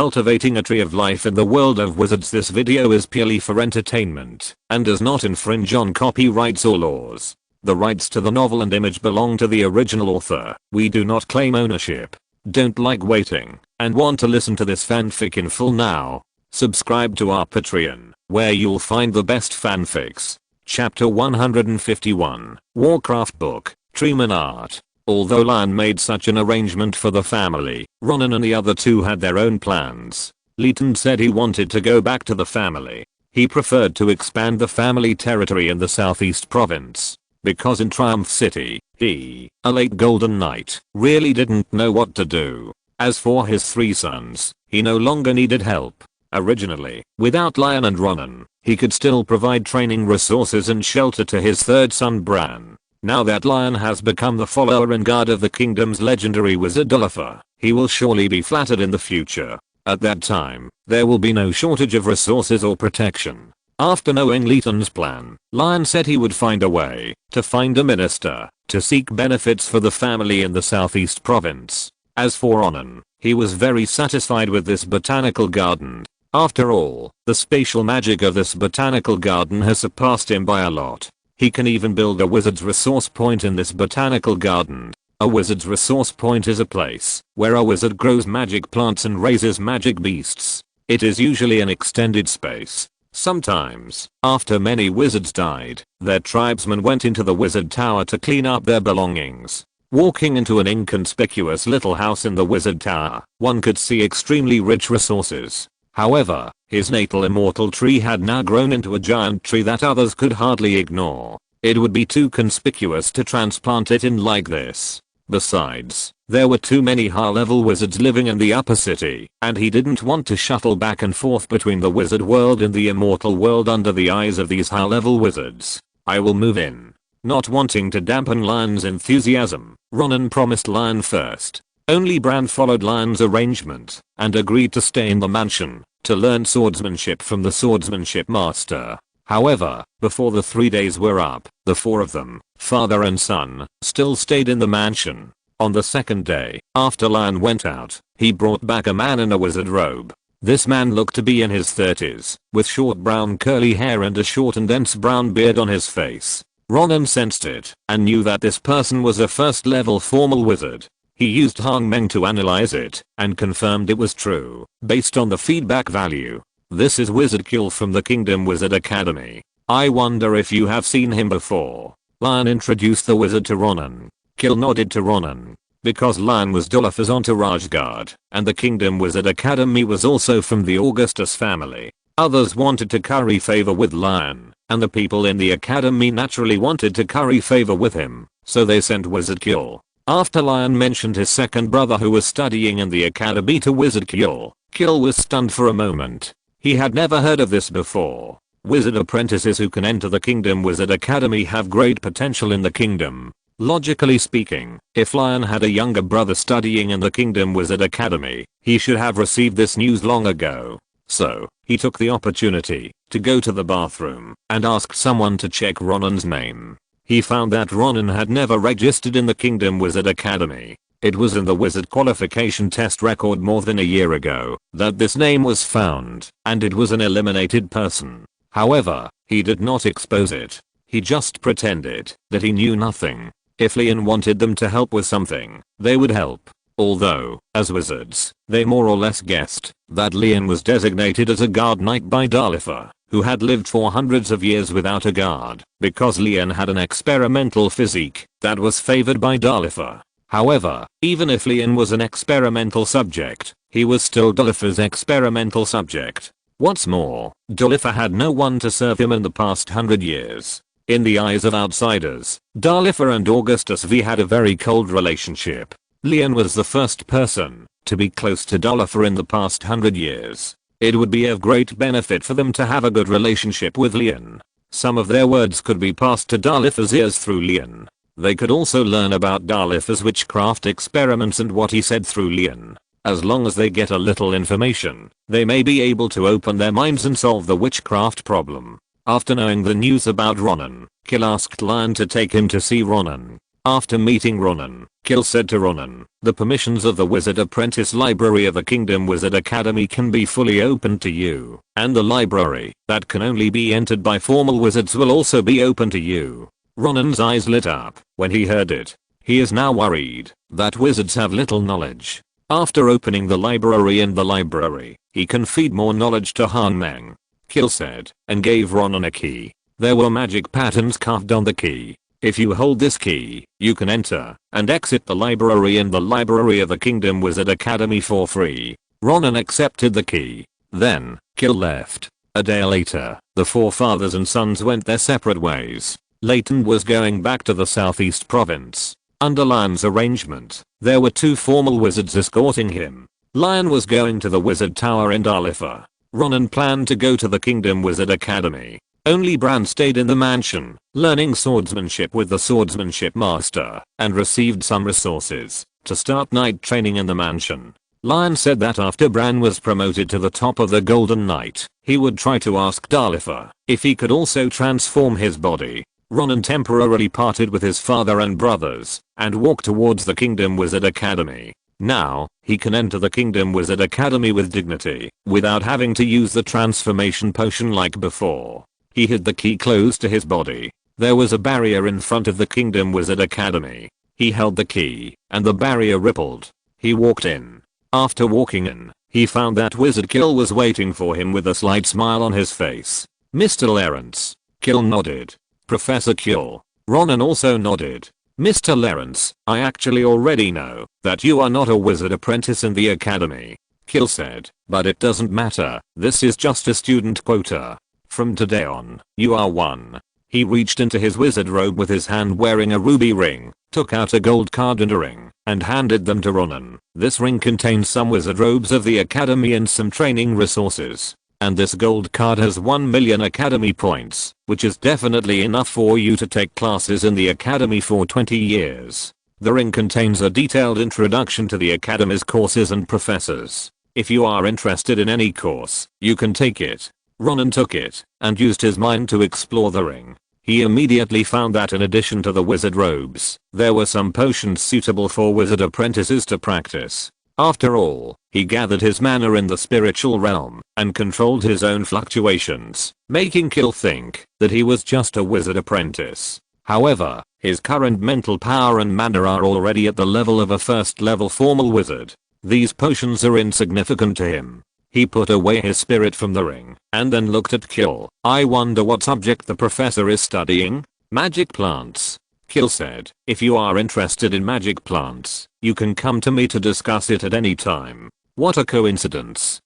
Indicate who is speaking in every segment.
Speaker 1: cultivating a tree of life in the world of wizards. This video is purely for entertainment and does not infringe on copyrights or laws. The rights to the novel and image belong to the original author. We do not claim ownership. Don't like waiting and want to listen to this fanfic in full now? Subscribe to our Patreon, where you'll find the best fanfics. Chapter 151, Warcraft Book, Treeman Art. Although Lion made such an arrangement for the family, Ronan and the other two had their own plans. Leighton said he wanted to go back to the family. He preferred to expand the family territory in the southeast province. Because in Triumph City, he, a late golden knight, really didn't know what to do. As for his three sons, he no longer needed help. Originally, without Lion and Ronan, he could still provide training resources and shelter to his third son Bran. Now that Lion has become the follower and guard of the kingdom's legendary wizard Dolifer, he will surely be flattered in the future. At that time, there will be no shortage of resources or protection. After knowing Leighton's plan, Lion said he would find a way to find a minister to seek benefits for the family in the southeast province. As for Ronan, he was very satisfied with this botanical garden. After all, the spatial magic of this botanical garden has surpassed him by a lot. He can even build a wizard's resource point in this botanical garden. A wizard's resource point is a place where a wizard grows magic plants and raises magic beasts. It is usually an extended space. Sometimes, after many wizards died, their tribesmen went into the wizard tower to clean up their belongings. Walking into an inconspicuous little house in the wizard tower, one could see extremely rich resources. However, his natal immortal tree had now grown into a giant tree that others could hardly ignore. It would be too conspicuous to transplant it in like this. Besides, there were too many high-level wizards living in the upper city, and he didn't want to shuttle back and forth between the wizard world and the immortal world under the eyes of these high-level wizards. I will move in. Not wanting to dampen Lion's enthusiasm, Ronan promised Lion first. Only Bran followed Lion's arrangement and agreed to stay in the mansion to learn swordsmanship from the swordsmanship master. However, before the 3 days were up, the four of them, father and son, still stayed in the mansion. On the second day, after Lion went out, he brought back a man in a wizard robe. This man looked to be in his 30s, with short brown curly hair and a short and dense brown beard on his face. Ronan sensed it and knew that this person was a first level formal wizard. He used Hangmeng to analyze it and confirmed it was true based on the feedback value. This is Wizard Kill from the Kingdom Wizard Academy. I wonder if you have seen him before. Lion introduced the wizard to Ronan. Kill nodded to Ronan. Because Lion was Dolifer's entourage guard, and the Kingdom Wizard Academy was also from the Augustus family. Others wanted to curry favor with Lion, and the people in the academy naturally wanted to curry favor with him, so they sent Wizard Kill. After Lion mentioned his second brother who was studying in the academy to Wizard Kill, Kill was stunned for a moment. He had never heard of this before. Wizard apprentices who can enter the Kingdom Wizard Academy have great potential in the kingdom. Logically speaking, if Lion had a younger brother studying in the Kingdom Wizard Academy, he should have received this news long ago. So, he took the opportunity to go to the bathroom and asked someone to check Ronan's name. He found that Ronan had never registered in the Kingdom Wizard Academy. It was in the wizard qualification test record more than a year ago that this name was found, and it was an eliminated person. However, he did not expose it. He just pretended that he knew nothing. If Lian wanted them to help with something, they would help. Although, as wizards, they more or less guessed that Lian was designated as a guard knight by Dolifer, who had lived for hundreds of years without a guard, because Lian had an experimental physique that was favored by Dolifer. However, even if Lian was an experimental subject, he was still Dolifer's experimental subject. What's more, Dolifer had no one to serve him in the past 100 years. In the eyes of outsiders, Dolifer and Augustus V had a very cold relationship. Lian was the first person to be close to Dolifer in the past 100 years. It would be of great benefit for them to have a good relationship with Lian. Some of their words could be passed to Dolifer's ears through Lian. They could also learn about Dolifer's witchcraft experiments and what he said through Lian. As long as they get a little information, they may be able to open their minds and solve the witchcraft problem. After knowing the news about Ronan, Kill asked Lion to take him to see Ronan. After meeting Ronan, Kil said to Ronan, "The permissions of the Wizard Apprentice Library of the Kingdom Wizard Academy can be fully opened to you, and the library that can only be entered by formal wizards will also be open to you." Ronan's eyes lit up when he heard it. He is now worried that wizards have little knowledge. After opening the library in the library, he can feed more knowledge to Han Meng. Kil said, and gave Ronan a key. There were magic patterns carved on the key. If you hold this key, you can enter and exit the library in the library of the Kingdom Wizard Academy for free. Ronan accepted the key. Then, Kil left. A day later, the four fathers and sons went their separate ways. Layton was going back to the southeast province. Under Lion's arrangement, there were 2 formal wizards escorting him. Lion was going to the wizard tower in Dalifa. Ronan planned to go to the Kingdom Wizard Academy. Only Bran stayed in the mansion, learning swordsmanship with the swordsmanship master, and received some resources to start night training in the mansion. Lion said that after Bran was promoted to the top of the Golden Knight, he would try to ask Dalifa if he could also transform his body. Ronan temporarily parted with his father and brothers, and walked towards the Kingdom Wizard Academy. Now, he can enter the Kingdom Wizard Academy with dignity, without having to use the transformation potion like before. He hid the key close to his body. There was a barrier in front of the Kingdom Wizard Academy. He held the key, and the barrier rippled. He walked in. After walking in, he found that Wizard Kil was waiting for him with a slight smile on his face. "Mr. Lawrence." Kil nodded. "Professor Kil." Ronan also nodded. "Mr. Lawrence, I actually already know that you are not a wizard apprentice in the academy." Kil said, "But it doesn't matter. This is just a student quota. From today on, you are one." He reached into his wizard robe with his hand wearing a ruby ring, took out a gold card and a ring, and handed them to Ronan. "This ring contains some wizard robes of the academy and some training resources. And this gold card has 1 million academy points, which is definitely enough for you to take classes in the academy for 20 years. The ring contains a detailed introduction to the academy's courses and professors. If you are interested in any course, you can take it." Ronan took it, and used his mind to explore the ring. He immediately found that in addition to the wizard robes, there were some potions suitable for wizard apprentices to practice. After all, he gathered his mana in the spiritual realm, and controlled his own fluctuations, making Kil think that he was just a wizard apprentice. However, his current mental power and mana are already at the level of a first level formal wizard. These potions are insignificant to him. He put away his spirit from the ring, and then looked at Kil. "I wonder what subject the professor is studying?" "Magic plants." Kil said, "If you are interested in magic plants, you can come to me to discuss it at any time." What a coincidence.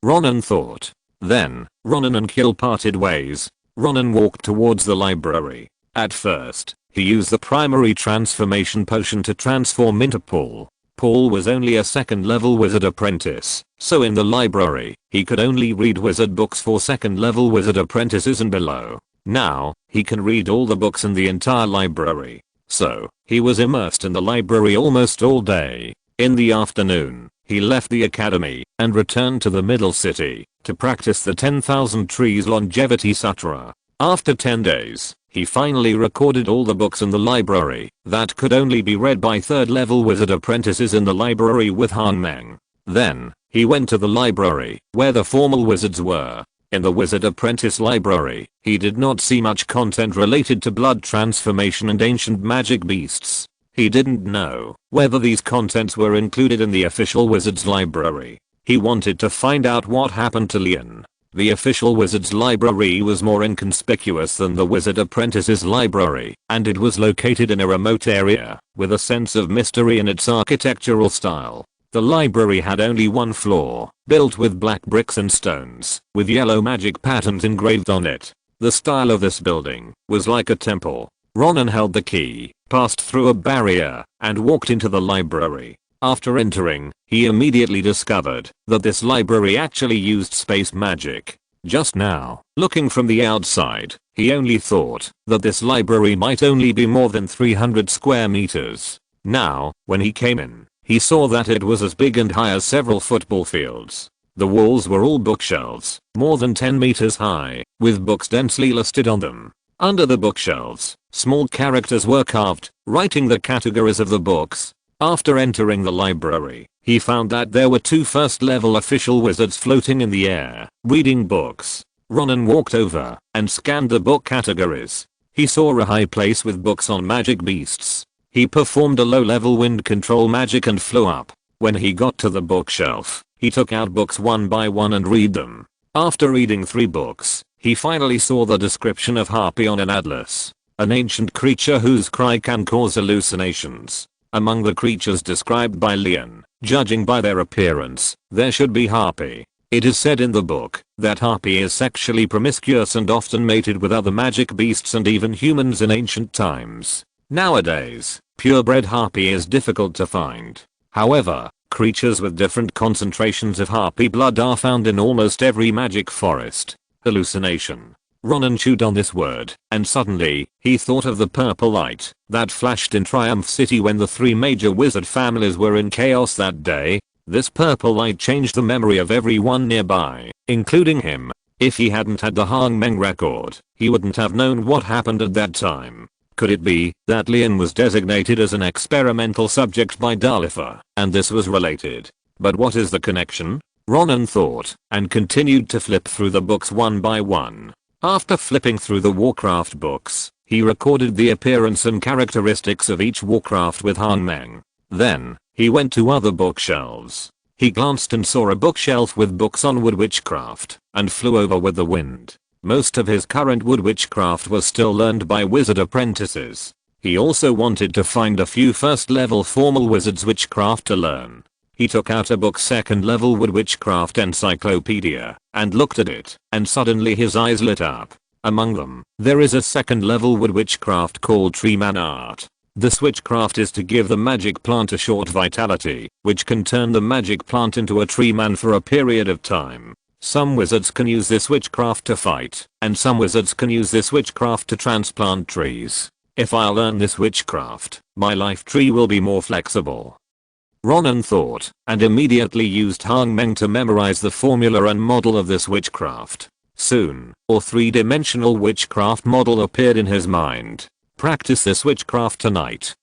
Speaker 1: Ronan thought. Then, Ronan and Kil parted ways. Ronan walked towards the library. At first, he used the primary transformation potion to transform into Paul. Paul was only a second level wizard apprentice, so in the library, he could only read wizard books for second level wizard apprentices and below. Now, he can read all the books in the entire library. So, he was immersed in the library almost all day. In the afternoon, he left the academy and returned to the middle city to practice the 10,000 trees longevity sutra. After 10 days, he finally recorded all the books in the library that could only be read by third level wizard apprentices in the library with Han Meng. Then, he went to the library where the formal wizards were. In the wizard apprentice library, he did not see much content related to blood transformation and ancient magic beasts. He didn't know whether these contents were included in the official wizard's library. He wanted to find out what happened to Lian. The official wizard's library was more inconspicuous than the wizard apprentice's library, and it was located in a remote area, with a sense of mystery in its architectural style. The library had only one floor, built with black bricks and stones, with yellow magic patterns engraved on it. The style of this building was like a temple. Ronan held the key, passed through a barrier, and walked into the library. After entering, he immediately discovered that this library actually used space magic. Just now, looking from the outside, he only thought that this library might only be more than 300 square meters. Now, when he came in, he saw that it was as big and high as several football fields. The walls were all bookshelves, more than 10 meters high, with books densely listed on them. Under the bookshelves, small characters were carved, writing the categories of the books. After entering the library, he found that there were 2 first-level official wizards floating in the air, reading books. Ronan walked over and scanned the book categories. He saw a high place with books on magic beasts. He performed a low-level wind control magic and flew up. When he got to the bookshelf, he took out books one by one and read them. After reading 3 books, he finally saw the description of Harpy on an atlas, an ancient creature whose cry can cause hallucinations. Among the creatures described by Leon, judging by their appearance, there should be Harpy. It is said in the book that Harpy is sexually promiscuous and often mated with other magic beasts and even humans in ancient times. Nowadays, purebred Harpy is difficult to find. However, creatures with different concentrations of Harpy blood are found in almost every magic forest. Hallucination. Ronan chewed on this word, and suddenly, he thought of the purple light that flashed in Triumph City when the 3 major wizard families were in chaos that day. This purple light changed the memory of everyone nearby, including him. If he hadn't had the Hang Meng record, he wouldn't have known what happened at that time. Could it be that Leon was designated as an experimental subject by Dalifa, and this was related? But what is the connection? Ronan thought, and continued to flip through the books one by one. After flipping through the Warcraft books, he recorded the appearance and characteristics of each Warcraft with Hang Meng. Then, he went to other bookshelves. He glanced and saw a bookshelf with books on wood witchcraft, and flew over with the wind. Most of his current wood witchcraft was still learned by wizard apprentices. He also wanted to find a few first-level formal wizards witchcraft to learn. He took out a book second-level wood witchcraft encyclopedia, and looked at it, and suddenly his eyes lit up. Among them, there is a second-level wood witchcraft called Tree Man Art. This witchcraft is to give the magic plant a short vitality, which can turn the magic plant into a tree man for a period of time. Some wizards can use this witchcraft to fight, and some wizards can use this witchcraft to transplant trees. If I learn this witchcraft, my life tree will be more flexible. Ronan thought, and immediately used Hang Meng to memorize the formula and model of this witchcraft. Soon, a 3-dimensional witchcraft model appeared in his mind. Practice this witchcraft tonight.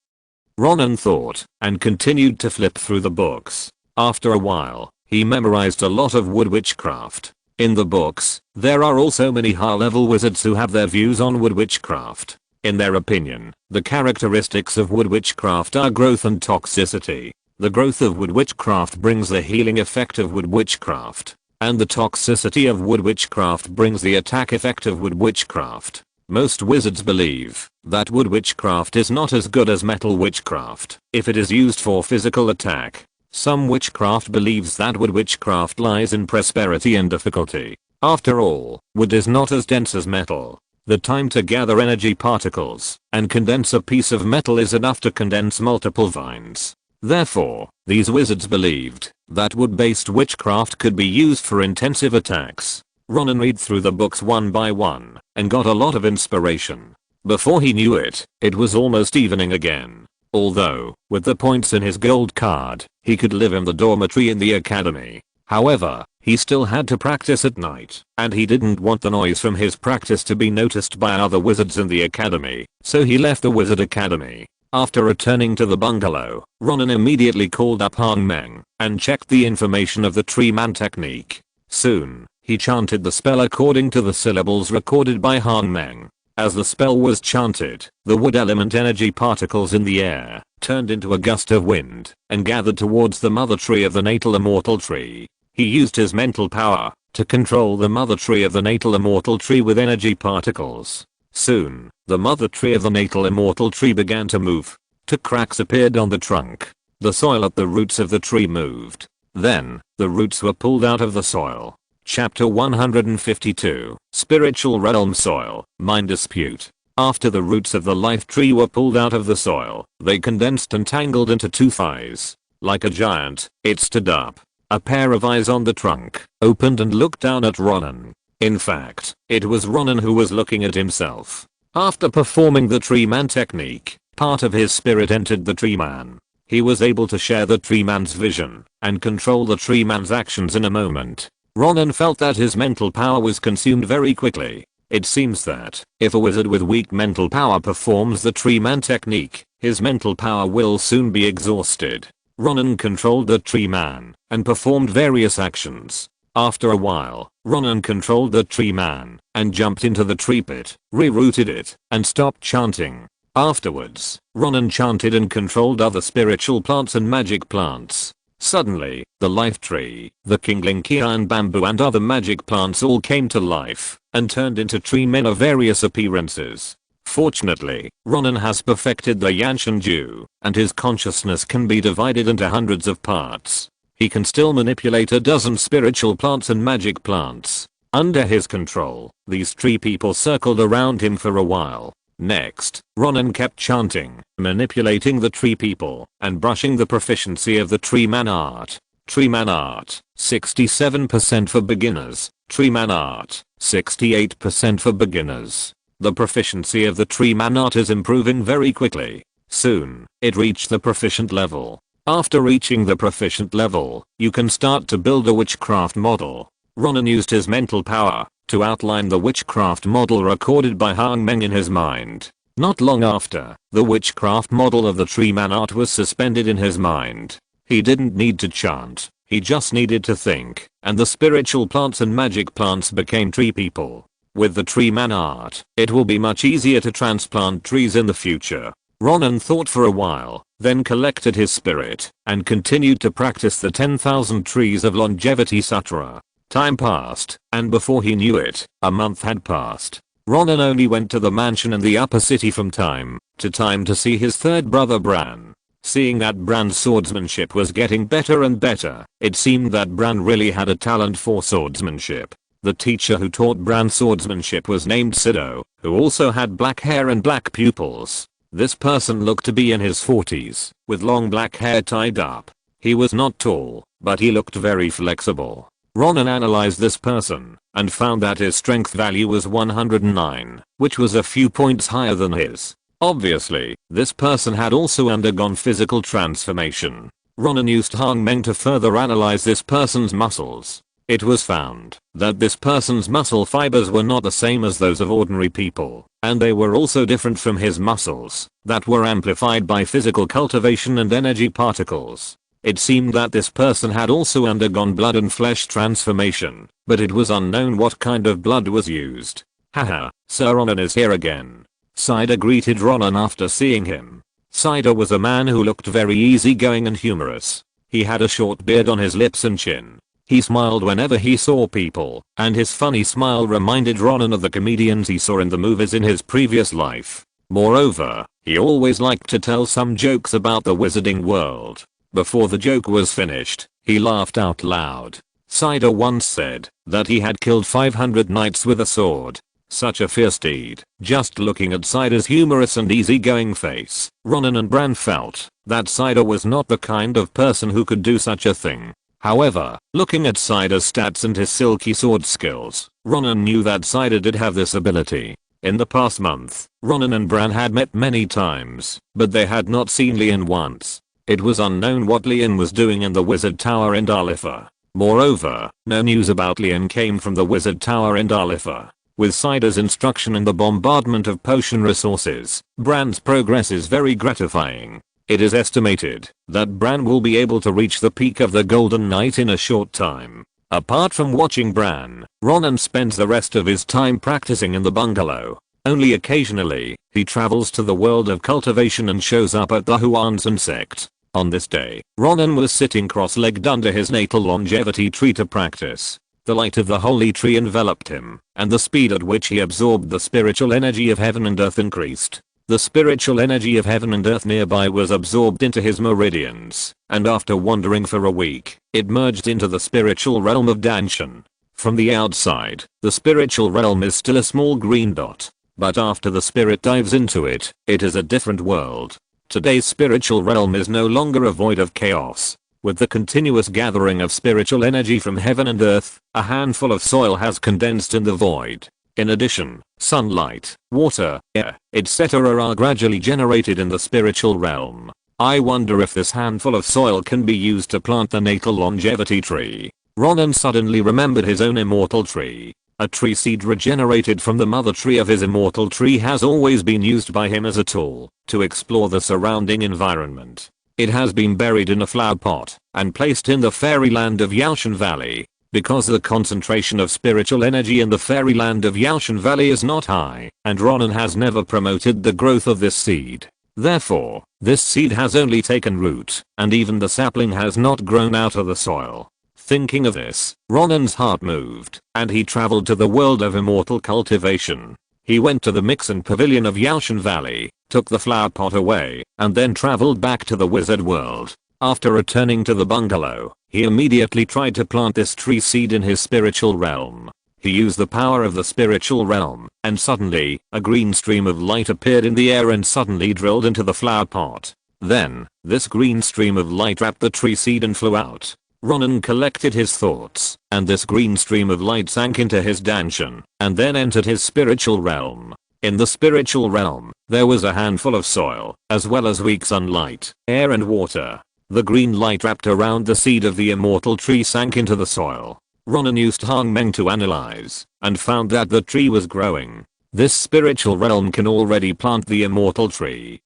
Speaker 1: Ronan thought, and continued to flip through the books. After a while, he memorized a lot of wood witchcraft. In the books, there are also many high-level wizards who have their views on wood witchcraft. In their opinion, the characteristics of wood witchcraft are growth and toxicity. The growth of wood witchcraft brings the healing effect of wood witchcraft, and the toxicity of wood witchcraft brings the attack effect of wood witchcraft. Most wizards believe that wood witchcraft is not as good as metal witchcraft if it is used for physical attack. Some witchcraft believes that wood witchcraft lies in prosperity and difficulty. After all, wood is not as dense as metal. The time to gather energy particles and condense a piece of metal is enough to condense multiple vines. Therefore, these wizards believed that wood-based witchcraft could be used for intensive attacks. Ronan read through the books one by one and got a lot of inspiration. Before he knew it, it was almost evening again. Although, with the points in his gold card, he could live in the dormitory in the academy. However, he still had to practice at night, and he didn't want the noise from his practice to be noticed by other wizards in the academy, so he left the wizard academy. After returning to the bungalow, Ronan immediately called up Hang Meng and checked the information of the tree man technique. Soon, he chanted the spell according to the syllables recorded by Hang Meng. As the spell was chanted, the wood element energy particles in the air turned into a gust of wind and gathered towards the mother tree of the natal immortal tree. He used his mental power to control the mother tree of the natal immortal tree with energy particles. Soon, the mother tree of the natal immortal tree began to move. 2 cracks appeared on the trunk. The soil at the roots of the tree moved. Then, the roots were pulled out of the soil. Chapter 152, Spiritual Realm Soil, Mind Dispute. After the roots of the life tree were pulled out of the soil, they condensed and tangled into 2 thighs. Like a giant, it stood up. A pair of eyes on the trunk opened and looked down at Ronan. In fact, it was Ronan who was looking at himself. After performing the tree man technique, part of his spirit entered the tree man. He was able to share the tree man's vision and control the tree man's actions in a moment. Ronan felt that his mental power was consumed very quickly. It seems that if a wizard with weak mental power performs the tree man technique, his mental power will soon be exhausted. Ronan controlled the tree man and performed various actions. After a while, Ronan controlled the tree man and jumped into the tree pit, rerouted it, and stopped chanting. Afterwards, Ronan chanted and controlled other spiritual plants and magic plants. Suddenly, the life tree, the Kingling-kia and bamboo and other magic plants all came to life and turned into tree men of various appearances. Fortunately, Ronan has perfected the Yanshan Ju, and his consciousness can be divided into hundreds of parts. He can still manipulate a dozen spiritual plants and magic plants. Under his control, these tree people circled around him for a while. Next, Ronan kept chanting, manipulating the tree people, and brushing the proficiency of the tree man art. Tree man art, 67% for beginners. Tree man art, 68% for beginners. The proficiency of the tree man art is improving very quickly. Soon, it reached the proficient level. After reaching the proficient level, you can start to build a witchcraft model. Ronan used his mental power to outline the witchcraft model recorded by Hang Meng in his mind. Not long after, the witchcraft model of the tree man art was suspended in his mind. He didn't need to chant, he just needed to think, and the spiritual plants and magic plants became tree people. With the tree man art, it will be much easier to transplant trees in the future. Ronan thought for a while, then collected his spirit, and continued to practice the 10,000 trees of longevity sutra. Time passed, and before he knew it, a month had passed. Ronan only went to the mansion in the upper city from time to time to see his third brother Bran. Seeing that Bran's swordsmanship was getting better and better, it seemed that Bran really had a talent for swordsmanship. The teacher who taught Bran swordsmanship was named Sido, who also had black hair and black pupils. This person looked to be in his 40s, with long black hair tied up. He was not tall, but he looked very flexible. Ronan analyzed this person and found that his strength value was 109, which was a few points higher than his. Obviously, this person had also undergone physical transformation. Ronan used Hang Meng to further analyze this person's muscles. It was found that this person's muscle fibers were not the same as those of ordinary people, and they were also different from his muscles that were amplified by physical cultivation and energy particles. It seemed that this person had also undergone blood and flesh transformation, but it was unknown what kind of blood was used. Haha, Sir Ronan is here again. Sida greeted Ronan after seeing him. Sida was a man who looked very easygoing and humorous. He had a short beard on his lips and chin. He smiled whenever he saw people, and his funny smile reminded Ronan of the comedians he saw in the movies in his previous life. Moreover, he always liked to tell some jokes about the wizarding world. Before the joke was finished, he laughed out loud. Sida once said that he had killed 500 knights with a sword. Such a fierce deed. Just looking at Sida's humorous and easygoing face, Ronan and Bran felt that Sida was not the kind of person who could do such a thing. However, looking at Sida's stats and his silky sword skills, Ronan knew that Sida did have this ability. In the past month, Ronan and Bran had met many times, but they had not seen Lian once. It was unknown what Lian was doing in the Wizard Tower in Dalifa. Moreover, no news about Lian came from the Wizard Tower in Dalifa. With Sida's instruction in the bombardment of potion resources, Bran's progress is very gratifying. It is estimated that Bran will be able to reach the peak of the Golden Knight in a short time. Apart from watching Bran, Ronan spends the rest of his time practicing in the bungalow. Only occasionally, he travels to the world of cultivation and shows up at the Huanshan sect. On this day, Ronan was sitting cross-legged under his natal longevity tree to practice. The light of the holy tree enveloped him, and the speed at which he absorbed the spiritual energy of heaven and earth increased. The spiritual energy of heaven and earth nearby was absorbed into his meridians, and after wandering for a week, it merged into the spiritual realm of Danshan. From the outside, the spiritual realm is still a small green dot, but after the spirit dives into it, it is a different world. Today's spiritual realm is no longer a void of chaos. With the continuous gathering of spiritual energy from heaven and earth, a handful of soil has condensed in the void. In addition, sunlight, water, air, etc. are gradually generated in the spiritual realm. I wonder if this handful of soil can be used to plant the natal longevity tree. Ronan suddenly remembered his own immortal tree. A tree seed regenerated from the mother tree of his immortal tree has always been used by him as a tool to explore the surrounding environment. It has been buried in a flower pot and placed in the fairyland of Yaoshan Valley. Because the concentration of spiritual energy in the fairyland of Yaoshan Valley is not high, and Ronan has never promoted the growth of this seed. Therefore, this seed has only taken root, and even the sapling has not grown out of the soil. Thinking of this, Ronan's heart moved, and he traveled to the world of immortal cultivation. He went to the Mixon Pavilion of Yaoshan Valley, took the flower pot away, and then traveled back to the wizard world. After returning to the bungalow, he immediately tried to plant this tree seed in his spiritual realm. He used the power of the spiritual realm, and suddenly, a green stream of light appeared in the air and suddenly drilled into the flower pot. Then, this green stream of light wrapped the tree seed and flew out. Ronan collected his thoughts, and this green stream of light sank into his danshan, and then entered his spiritual realm. In the spiritual realm, there was a handful of soil, as well as weak sunlight, air and water. The green light wrapped around the seed of the immortal tree sank into the soil. Ronan used Hangmeng to analyze, and found that the tree was growing. This spiritual realm can already plant the immortal tree.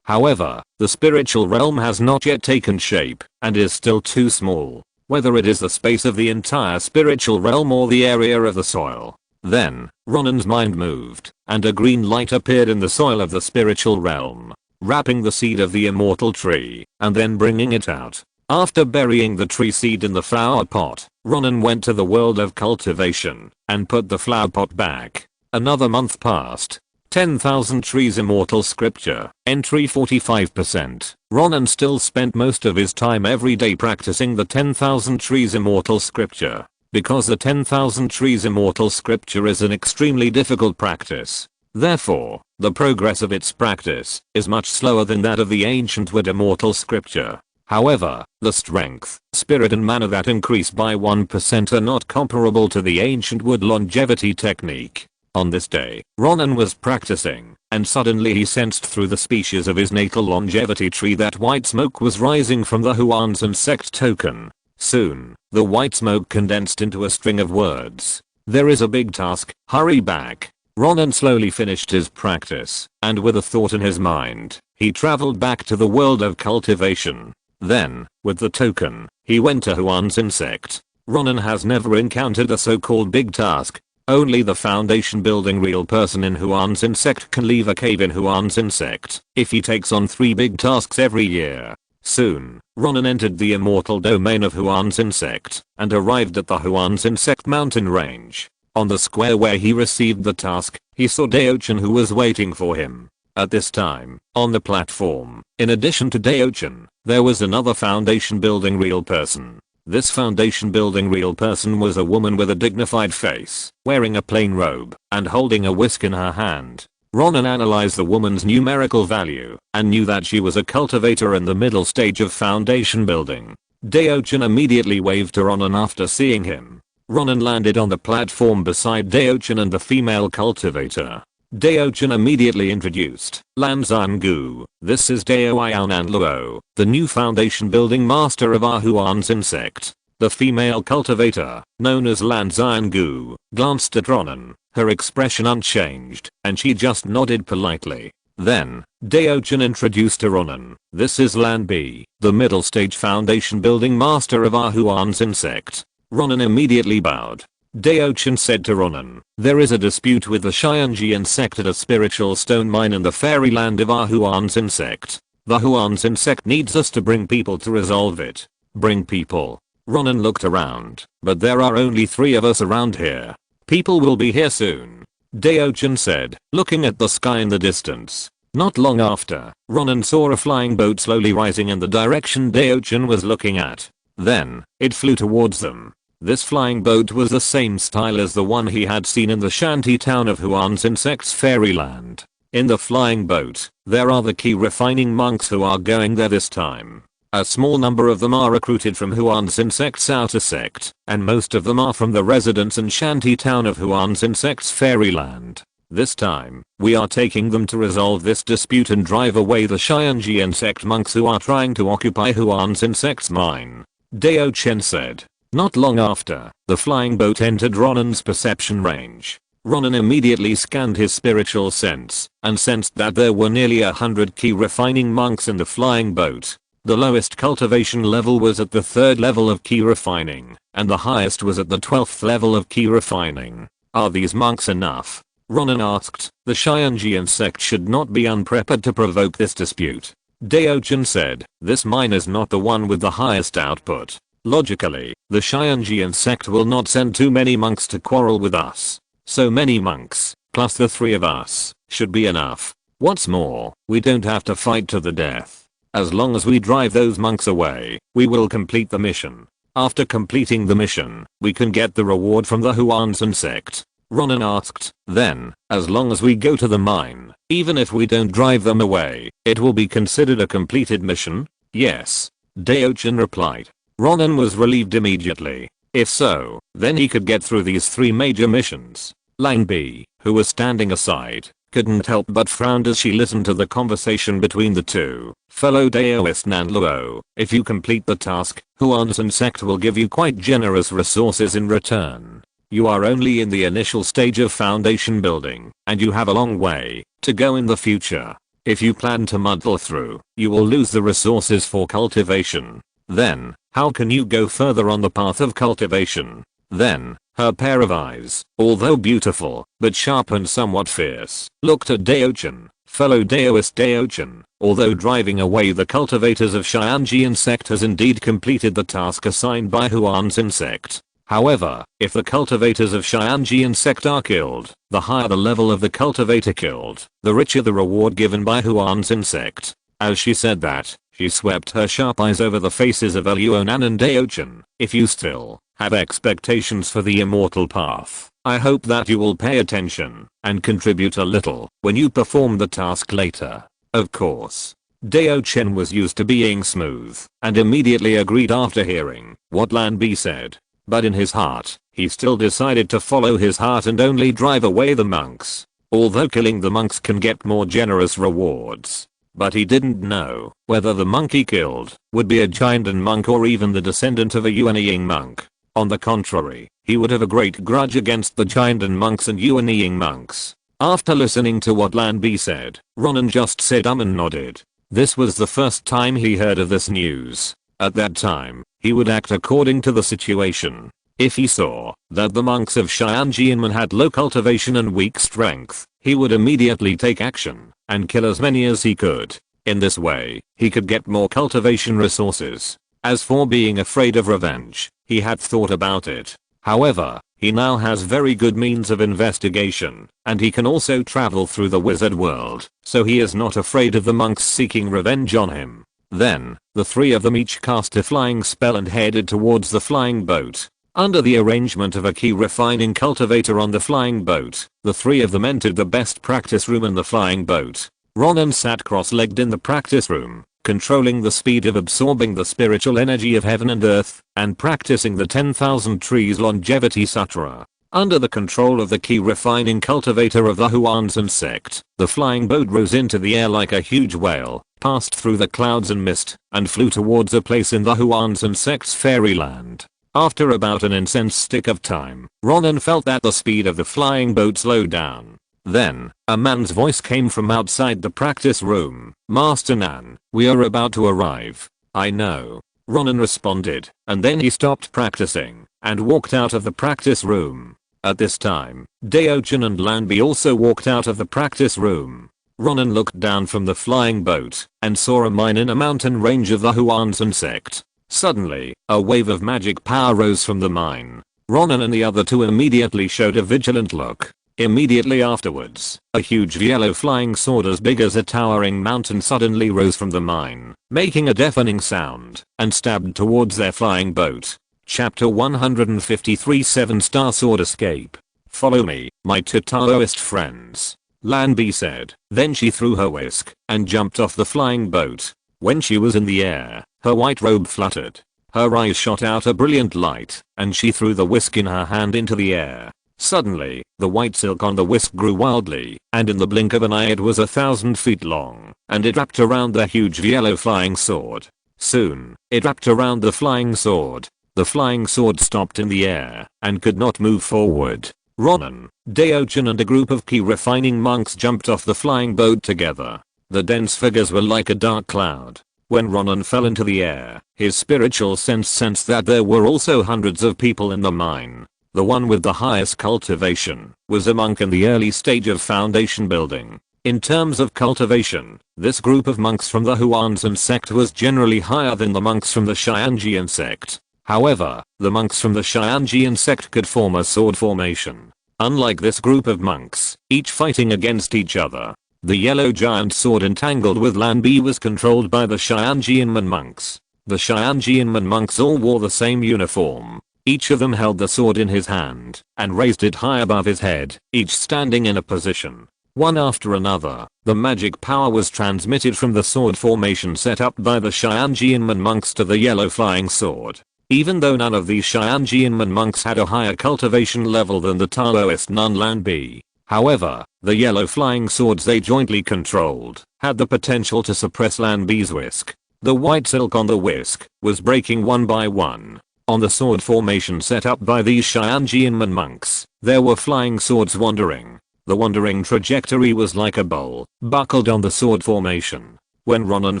Speaker 1: However, the spiritual realm has not yet taken shape, and is still too small. Whether it is the space of the entire spiritual realm or the area of the soil. Then, Ronan's mind moved, and a green light appeared in the soil of the spiritual realm, wrapping the seed of the immortal tree, and then bringing it out. After burying the tree seed in the flower pot, Ronan went to the world of cultivation, and put the flower pot back. Another month passed. 10,000 trees immortal scripture, entry 45%. Ronan still spent most of his time every day practicing the 10,000 trees immortal scripture. Because the 10,000 trees immortal scripture is an extremely difficult practice. Therefore, the progress of its practice is much slower than that of the ancient wood immortal scripture. However, the strength, spirit and mana that increase by 1% are not comparable to the ancient wood longevity technique. On this day, Ronan was practicing, and suddenly he sensed through the species of his natal longevity tree that white smoke was rising from the Huan's insect token. Soon, the white smoke condensed into a string of words. There is a big task, hurry back. Ronan slowly finished his practice, and with a thought in his mind, he traveled back to the world of cultivation. Then, with the token, he went to Huan's insect. Ronan has never encountered a so-called big task. Only the foundation building real person in Huan's insect can leave a cave in Huan's insect if he takes on 3 big tasks every year. Soon, Ronan entered the immortal domain of Huan's insect and arrived at the Huan's insect mountain range. On the square where he received the task, he saw Daochan who was waiting for him. At this time, on the platform, in addition to Daochan, there was another foundation building real person. This foundation building real person was a woman with a dignified face, wearing a plain robe, and holding a whisk in her hand. Ronan analyzed the woman's numerical value, and knew that she was a cultivator in the middle stage of foundation building. Daochan immediately waved to Ronan after seeing him. Ronan landed on the platform beside Daochan and the female cultivator. Daochan immediately introduced, Lan Zhangu, this is Dao Ian Luo, the new foundation building master of our Huan's insect. The female cultivator, known as Lan Zhangu, glanced at Ronan, her expression unchanged, and she just nodded politely. Then, Daochan introduced to Ronan, this is Lan B, the middle stage foundation building master of our Huan's insect. Ronan immediately bowed. Daochan said to Ronan, there is a dispute with the Xianji insect at a spiritual stone mine in the fairyland of our Huan's insect. The Huan's insect needs us to bring people to resolve it. Bring people. Ronan looked around, but there are only 3 of us around here. People will be here soon. Daochan said, looking at the sky in the distance. Not long after, Ronan saw a flying boat slowly rising in the direction Daochan was looking at. Then, it flew towards them. This flying boat was the same style as the one he had seen in the shanty town of Huan's insect's fairyland. In the flying boat, there are the key refining monks who are going there this time. A small number of them are recruited from Huan's insect's outer sect, and most of them are from the residents and shanty town of Huan's insect's fairyland. This time, we are taking them to resolve this dispute and drive away the Xianji insect monks who are trying to occupy Huan's insect's mine. Daochan said. Not long after, the flying boat entered Ronan's perception range. Ronan immediately scanned his spiritual sense and sensed that there were nearly 100 key refining monks in the flying boat. The lowest cultivation level was at the 3rd level of key refining, and the highest was at the 12th level of key refining. Are these monks enough? Ronan asked. The Xianjian sect should not be unprepared to provoke this dispute. Daochin said, this mine is not the one with the highest output. Logically, the Xianjian sect will not send too many monks to quarrel with us. So many monks, plus the 3 of us, should be enough. What's more, we don't have to fight to the death. As long as we drive those monks away, we will complete the mission. After completing the mission, we can get the reward from the Huanzhen sect. Ronan asked, then, as long as we go to the mine, even if we don't drive them away, it will be considered a completed mission? Yes. Daochin replied. Ronan was relieved immediately. If so, then he could get through these 3 major missions. Lang Bi, who was standing aside, couldn't help but frown as she listened to the conversation between the two. Fellow Daoist Nanluo, if you complete the task, Huanzhen sect will give you quite generous resources in return. You are only in the initial stage of foundation building, and you have a long way to go in the future. If you plan to muddle through, you will lose the resources for cultivation. Then, how can you go further on the path of cultivation? Then, her pair of eyes, although beautiful, but sharp and somewhat fierce, looked at Daochin. Fellow Daoist Daochin, although driving away the cultivators of Xianjian sect has indeed completed the task assigned by Huanzhen sect. However, if the cultivators of Xianjian sect are killed, the higher the level of the cultivator killed, the richer the reward given by Huanzhen sect. As she said that, she swept her sharp eyes over the faces of Ronan and Daochin. If you still have expectations for the immortal path, I hope that you will pay attention and contribute a little when you perform the task later. Of course. Daochin was used to being smooth and immediately agreed after hearing what Lan Bi said. But in his heart, he still decided to follow his heart and only drive away the monks. Although killing the monks can get more generous rewards. But he didn't know whether the monk he killed would be a Jindan monk or even the descendant of a Yuanying monk. On the contrary, he would have a great grudge against the Jindan monks and Yuanying monks. After listening to what Lan Bi said, Ronan just said and nodded. This was the first time he heard of this news. At that time, he would act according to the situation. If he saw that the monks of Xianjian had low cultivation and weak strength, he would immediately take action and kill as many as he could. In this way, he could get more cultivation resources. As for being afraid of revenge, he had thought about it. However, he now has very good means of investigation, and he can also travel through the wizard world, so he is not afraid of the monks seeking revenge on him. Then, the 3 of them each cast a flying spell and headed towards the flying boat. Under the arrangement of a key refining cultivator on the flying boat, the 3 of them entered the best practice room in the flying boat. Ronan sat cross-legged in the practice room, controlling the speed of absorbing the spiritual energy of heaven and earth, and practicing the 10,000 trees longevity sutra. Under the control of the key refining cultivator of the Huanzhen sect, the flying boat rose into the air like a huge whale, passed through the clouds and mist, and flew towards a place in the Huanzhen sect's fairyland. After about an incense stick of time, Ronan felt that the speed of the flying boat slowed down. Then, a man's voice came from outside the practice room. Master Nan, we are about to arrive. I know. Ronan responded, and then he stopped practicing and walked out of the practice room. At this time, Daochin and Lan Bi also walked out of the practice room. Ronan looked down from the flying boat and saw a mine in a mountain range of the Huanzhen sect. Suddenly, a wave of magic power rose from the mine. Ronan and the other 2 immediately showed a vigilant look. Immediately afterwards, a huge yellow flying sword as big as a towering mountain suddenly rose from the mine, making a deafening sound, and stabbed towards their flying boat. Chapter 153 7-star sword escape. Follow me, my two Taoist friends. Lan Bi said. Then she threw her whisk and jumped off the flying boat. When she was in the air, her white robe fluttered. Her eyes shot out a brilliant light, and she threw the whisk in her hand into the air. Suddenly, the white silk on the whisk grew wildly, and in the blink of an eye it was 1,000 feet long, and it wrapped around the huge yellow flying sword. Soon, it wrapped around the flying sword. The flying sword stopped in the air and could not move forward. Ronan, Daochin and a group of key refining monks jumped off the flying boat together. The dense figures were like a dark cloud. When Ronan fell into the air, his spiritual sense sensed that there were also hundreds of people in the mine. The one with the highest cultivation was a monk in the early stage of foundation building. In terms of cultivation, this group of monks from the Huanzan sect was generally higher than the monks from the Xianjian sect. However, the monks from the Xianjian sect could form a sword formation. Unlike this group of monks, each fighting against each other, the yellow giant sword entangled with Lan Bi was controlled by the Xianjian monks. The Xianjian monks all wore the same uniform. Each of them held the sword in his hand and raised it high above his head, each standing in a position. One after another, the magic power was transmitted from the sword formation set up by the Xianjian monks to the yellow flying sword. Even though none of these Xianjian monks had a higher cultivation level than the Taoist nun Lan Bi. However, the yellow flying swords they jointly controlled had the potential to suppress Lan Bi's whisk. The white silk on the whisk was breaking one by one. On the sword formation set up by these Xianjian monks, there were flying swords wandering. The wandering trajectory was like a bowl buckled on the sword formation. When Ronan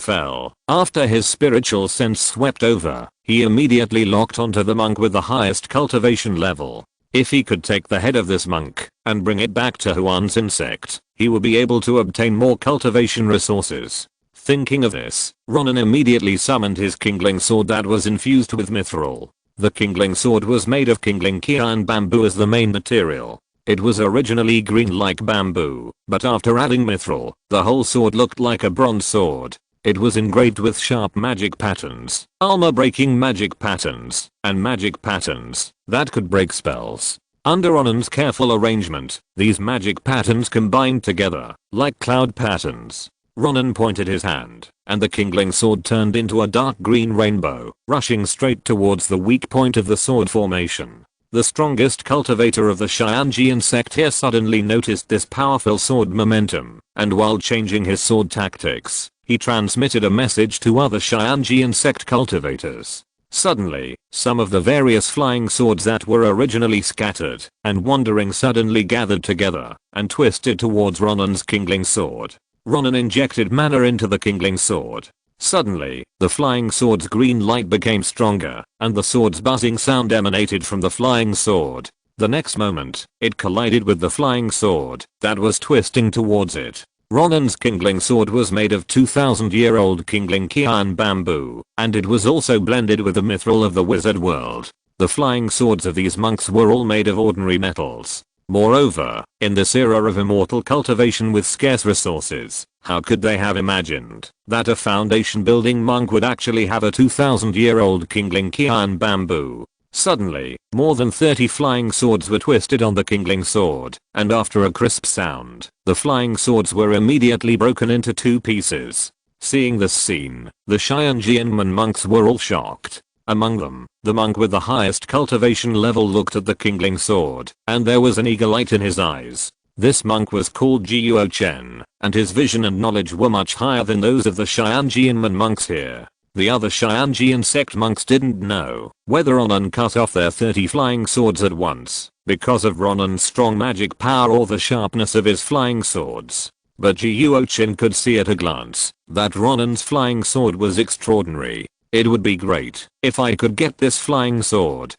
Speaker 1: fell, after his spiritual sense swept over, he immediately locked onto the monk with the highest cultivation level. If he could take the head of this monk and bring it back to Huanzan sect, he would be able to obtain more cultivation resources. Thinking of this, Ronan immediately summoned his Kingling sword that was infused with mithril. The Kingling sword was made of Kingling Kia and bamboo as the main material. It was originally green like bamboo, but after adding mithril, the whole sword looked like a bronze sword. It was engraved with sharp magic patterns, armor-breaking magic patterns, and magic patterns that could break spells. Under Ronan's careful arrangement, these magic patterns combined together, like cloud patterns. Ronan pointed his hand, and the Kingling sword turned into a dark green rainbow, rushing straight towards the weak point of the sword formation. The strongest cultivator of the Xianjian sect here suddenly noticed this powerful sword momentum, and while changing his sword tactics, he transmitted a message to other Xianjian sect cultivators. Suddenly, some of the various flying swords that were originally scattered and wandering suddenly gathered together and twisted towards Ronan's Kingling sword. Ronan injected mana into the Kingling sword. Suddenly, the flying sword's green light became stronger, and the sword's buzzing sound emanated from the flying sword. The next moment, it collided with the flying sword that was twisting towards it. Ronan's Kingling sword was made of 2,000-year-old Kingling Kian bamboo, and it was also blended with the mithril of the wizard world. The flying swords of these monks were all made of ordinary metals. Moreover, in this era of immortal cultivation with scarce resources, how could they have imagined that a foundation building monk would actually have a 2,000-year-old Kingling Kian bamboo? Suddenly, more than 30 flying swords were twisted on the Kingling sword, and after a crisp sound, the flying swords were immediately broken into two pieces. Seeing this scene, the Xianjian monks were all shocked. Among them, the monk with the highest cultivation level looked at the Kingling sword, and there was an eager light in his eyes. This monk was called Jiuo Chen, and his vision and knowledge were much higher than those of the Xianjian monks here. The other Xianjian sect monks didn't know whether Ronan cut off their 30 flying swords at once because of Ronan's strong magic power or the sharpness of his flying swords. But Jiuo Chen could see at a glance that Ronan's flying sword was extraordinary. It would be great if I could get this flying sword,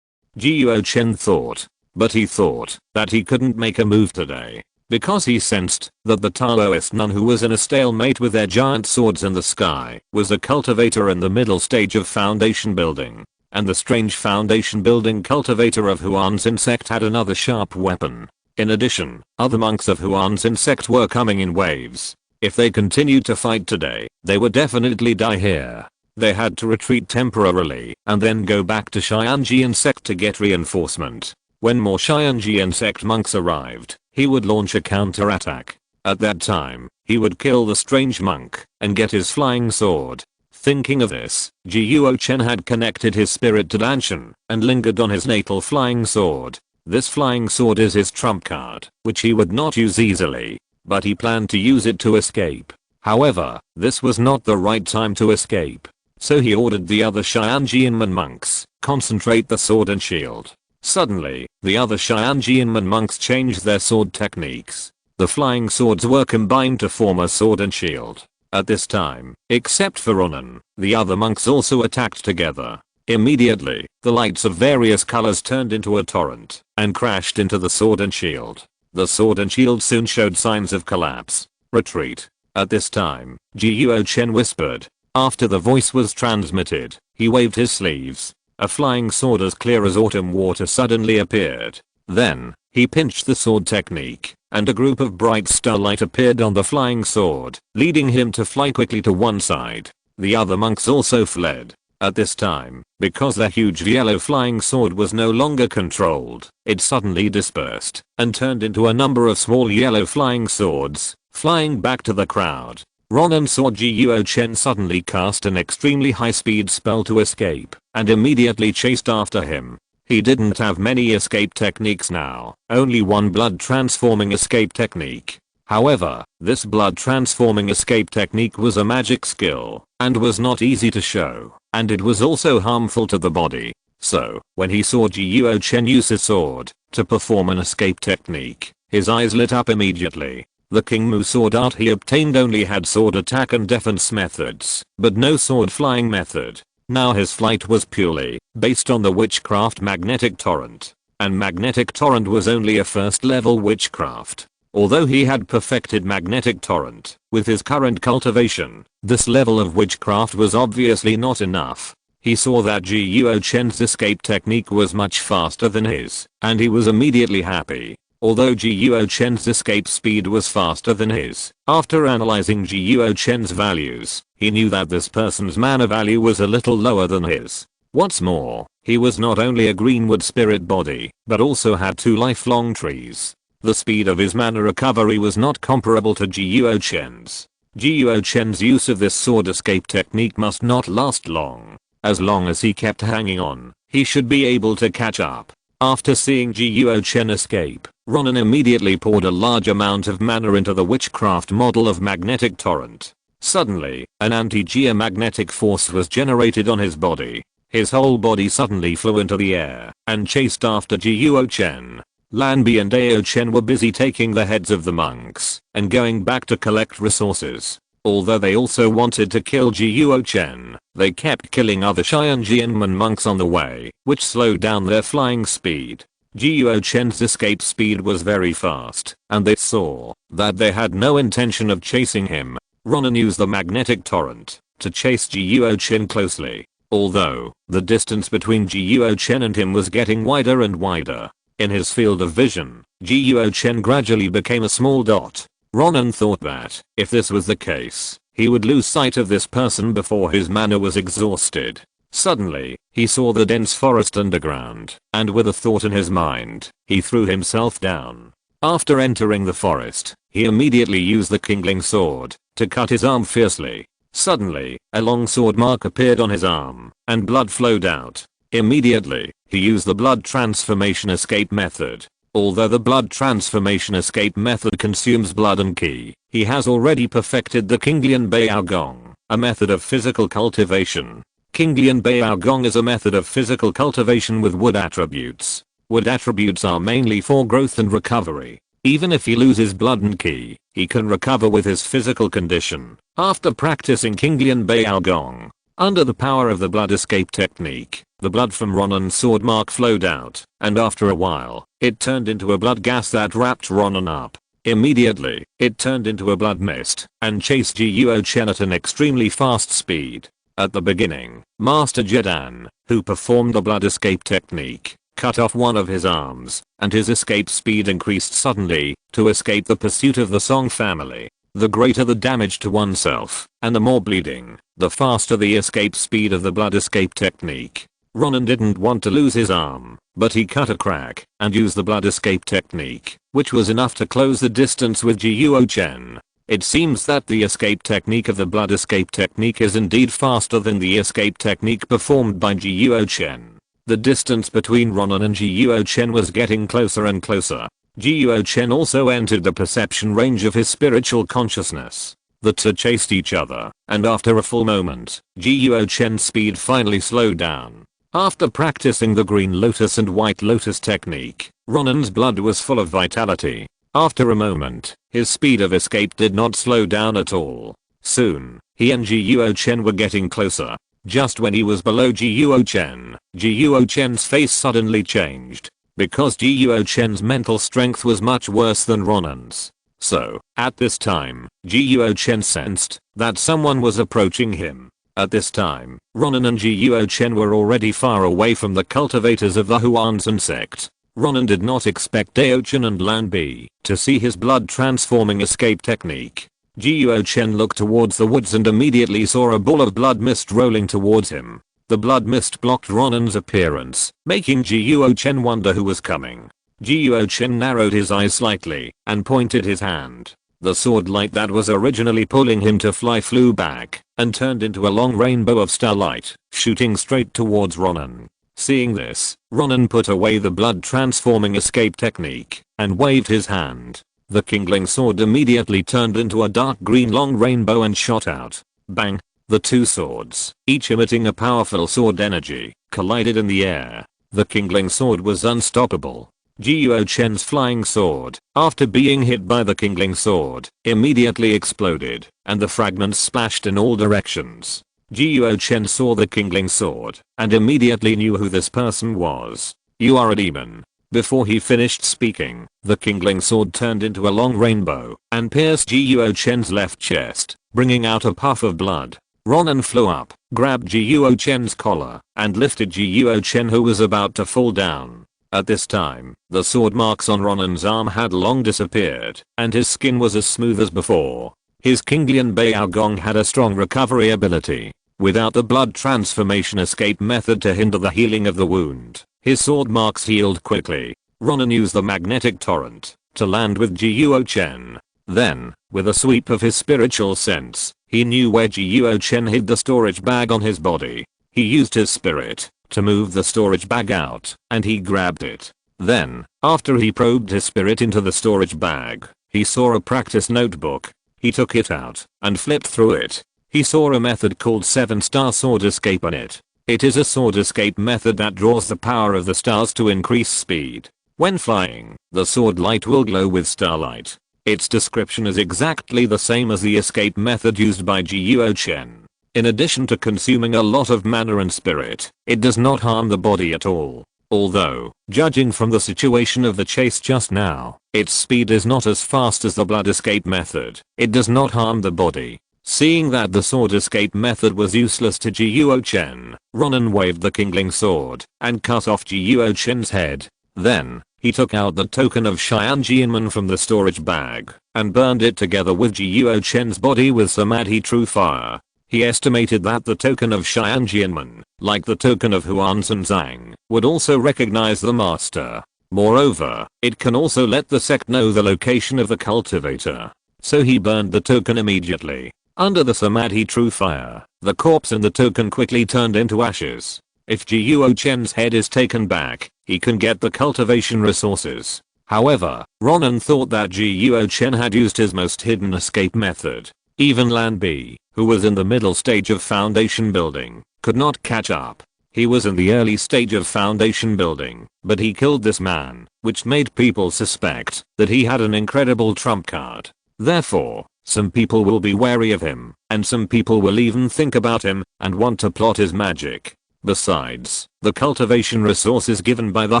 Speaker 1: Jiuo Chen thought. But he thought that he couldn't make a move today, because he sensed that the Taoist nun who was in a stalemate with their giant swords in the sky was a cultivator in the middle stage of foundation building, and the strange foundation building cultivator of Huanzan sect had another sharp weapon. In addition, other monks of Huanzan sect were coming in waves. If they continued to fight today, they would definitely die here. They had to retreat temporarily and then go back to Xianjian sect to get reinforcement. When more Xianjian sect monks arrived, he would launch a counterattack. At that time, he would kill the strange monk and get his flying sword. Thinking of this, Jiuo Chen had connected his spirit to Danshan and lingered on his natal flying sword. This flying sword is his trump card, which he would not use easily, but he planned to use it to escape. However, this was not the right time to escape. So he ordered the other Xianjianmen monks, concentrate the sword and shield. Suddenly, the other Xianjianmen monks changed their sword techniques. The flying swords were combined to form a sword and shield. At this time, except for Ronan, the other monks also attacked together. Immediately, the lights of various colors turned into a torrent and crashed into the sword and shield. The sword and shield soon showed signs of collapse. Retreat. At this time, Jiuo Chen whispered. After the voice was transmitted, he waved his sleeves. A flying sword as clear as autumn water suddenly appeared. Then, he pinched the sword technique, and a group of bright starlight appeared on the flying sword, leading him to fly quickly to one side. The other monks also fled. At this time, because the huge yellow flying sword was no longer controlled, it suddenly dispersed and turned into a number of small yellow flying swords, flying back to the crowd. Ronan saw Jiuo Chen suddenly cast an extremely high-speed spell to escape, and immediately chased after him. He didn't have many escape techniques now, only one blood transforming escape technique. However, this blood transforming escape technique was a magic skill, and was not easy to show, and it was also harmful to the body. So, when he saw Jiuo Chen use his sword to perform an escape technique, his eyes lit up immediately. The King Mu sword art he obtained only had sword attack and defense methods, but no sword flying method. Now his flight was purely based on the witchcraft magnetic torrent, and magnetic torrent was only a first level witchcraft. Although he had perfected magnetic torrent with his current cultivation, this level of witchcraft was obviously not enough. He saw that Jiuo Chen's escape technique was much faster than his, and he was immediately happy. Although Jiuo Chen's escape speed was faster than his, after analyzing Jiuo Chen's values, he knew that this person's mana value was a little lower than his. What's more, he was not only a greenwood spirit body, but also had 2 lifelong trees. The speed of his mana recovery was not comparable to Jiuo Chen's. Jiuo Chen's use of this sword escape technique must not last long. As long as he kept hanging on, he should be able to catch up. After seeing Jiuo Chen escape, Ronan immediately poured a large amount of mana into the witchcraft model of magnetic torrent. Suddenly, an anti-geomagnetic force was generated on his body. His whole body suddenly flew into the air and chased after Jiuo Chen. Lanbi and Ao Chen were busy taking the heads of the monks and going back to collect resources. Although they also wanted to kill Jiuo Chen, they kept killing other Xianjianmen monks on the way, which slowed down their flying speed. Jiuo Chen's escape speed was very fast, and they saw that they had no intention of chasing him. Ronan used the magnetic torrent to chase Jiuo Chen closely. Although, the distance between Jiuo Chen and him was getting wider and wider. In his field of vision, Jiuo Chen gradually became a small dot. Ronan thought that, if this was the case, he would lose sight of this person before his mana was exhausted. Suddenly, he saw the dense forest underground, and with a thought in his mind, he threw himself down. After entering the forest, he immediately used the kindling sword to cut his arm fiercely. Suddenly, a long sword mark appeared on his arm, and blood flowed out. Immediately, he used the blood transformation escape method. Although the blood transformation escape method consumes blood and ki, he has already perfected the Qinglian Bao Gong, a method of physical cultivation. Qinglian Bao Gong is a method of physical cultivation with wood attributes. Wood attributes are mainly for growth and recovery. Even if he loses blood and ki, he can recover with his physical condition. After practicing Qinglian Bao Gong, under the power of the blood escape technique, the blood from Ronan's sword mark flowed out, and after a while, it turned into a blood gas that wrapped Ronan up. Immediately, it turned into a blood mist, and chased Jiuo Chen at an extremely fast speed. At the beginning, Master Jedan, who performed the blood escape technique, cut off one of his arms, and his escape speed increased suddenly, to escape the pursuit of the Song family. The greater the damage to oneself, and the more bleeding, the faster the escape speed of the blood escape technique. Ronan didn't want to lose his arm, but he cut a crack and used the blood escape technique, which was enough to close the distance with Jiuo Chen. It seems that the escape technique of the blood escape technique is indeed faster than the escape technique performed by Jiuo Chen. The distance between Ronan and Jiuo Chen was getting closer and closer. Jiuo Chen also entered the perception range of his spiritual consciousness. The two chased each other, and after a full moment, Jiuo Chen's speed finally slowed down. After practicing the green lotus and white lotus technique, Ronan's blood was full of vitality. After a moment, his speed of escape did not slow down at all. Soon, he and Jiuo Chen were getting closer. Just when he was below Jiuo Chen's face suddenly changed. Because Jiuo Chen's mental strength was much worse than Ronan's. So, at this time, Jiuo Chen sensed that someone was approaching him. At this time, Ronan and Jiuo Chen were already far away from the cultivators of the Huanzhen sect. Ronan did not expect Dao Chen and Lan Bi to see his blood transforming escape technique. Jiuo Chen looked towards the woods and immediately saw a ball of blood mist rolling towards him. The blood mist blocked Ronan's appearance, making Jiuo Chen wonder who was coming. Jiuo Chen narrowed his eyes slightly and pointed his hand. The sword light that was originally pulling him to fly flew back and turned into a long rainbow of starlight, shooting straight towards Ronan. Seeing this, Ronan put away the blood transforming escape technique and waved his hand. The kindling sword immediately turned into a dark green long rainbow and shot out. Bang! The two swords, each emitting a powerful sword energy, collided in the air. The kindling sword was unstoppable. Jiuo Chen's flying sword, after being hit by the kindling sword, immediately exploded, and the fragments splashed in all directions. Jiuo Chen saw the kindling sword, and immediately knew who this person was. "You are a demon." Before he finished speaking, the kindling sword turned into a long rainbow, and pierced Jiuo Chen's left chest, bringing out a puff of blood. Ronan flew up, grabbed Jiuo Chen's collar, and lifted Jiuo Chen who was about to fall down. At this time, the sword marks on Ronan's arm had long disappeared, and his skin was as smooth as before. His Kinglian Bao Gong had a strong recovery ability. Without the blood transformation escape method to hinder the healing of the wound, his sword marks healed quickly. Ronan used the magnetic torrent to land with Jiuo Chen. Then, with a sweep of his spiritual sense, he knew where Jiuo Chen hid the storage bag on his body. He used his spirit to move the storage bag out, and he grabbed it. Then, after he probed his spirit into the storage bag, he saw a practice notebook. He took it out and flipped through it. He saw a method called 7-star sword escape on it. It is a sword escape method that draws the power of the stars to increase speed. When flying, the sword light will glow with starlight. Its description is exactly the same as the escape method used by Jiuo Chen. In addition to consuming a lot of mana and spirit, it does not harm the body at all. Although, judging from the situation of the chase just now, its speed is not as fast as the blood escape method. It does not harm the body. Seeing that the sword escape method was useless to Jiuo Chen, Ronan waved the kindling sword and cut off Jiuo Chen's head. Then, he took out the token of Xianjianmen from the storage bag and burned it together with Jiuo Chen's body with Samadhi True Fire. He estimated that the token of Xianjianmen, like the token of Huanzhen Zhang, would also recognize the master. Moreover, it can also let the sect know the location of the cultivator. So he burned the token immediately. Under the Samadhi True Fire, the corpse and the token quickly turned into ashes. If Jiuo Chen's head is taken back, he can get the cultivation resources. However, Ronan thought that Jiuo Chen had used his most hidden escape method. Even Lan Bi, who was in the middle stage of foundation building, could not catch up. He was in the early stage of foundation building, but he killed this man, which made people suspect that he had an incredible trump card. Therefore, some people will be wary of him, and some people will even think about him and want to plot his magic. Besides, the cultivation resources given by the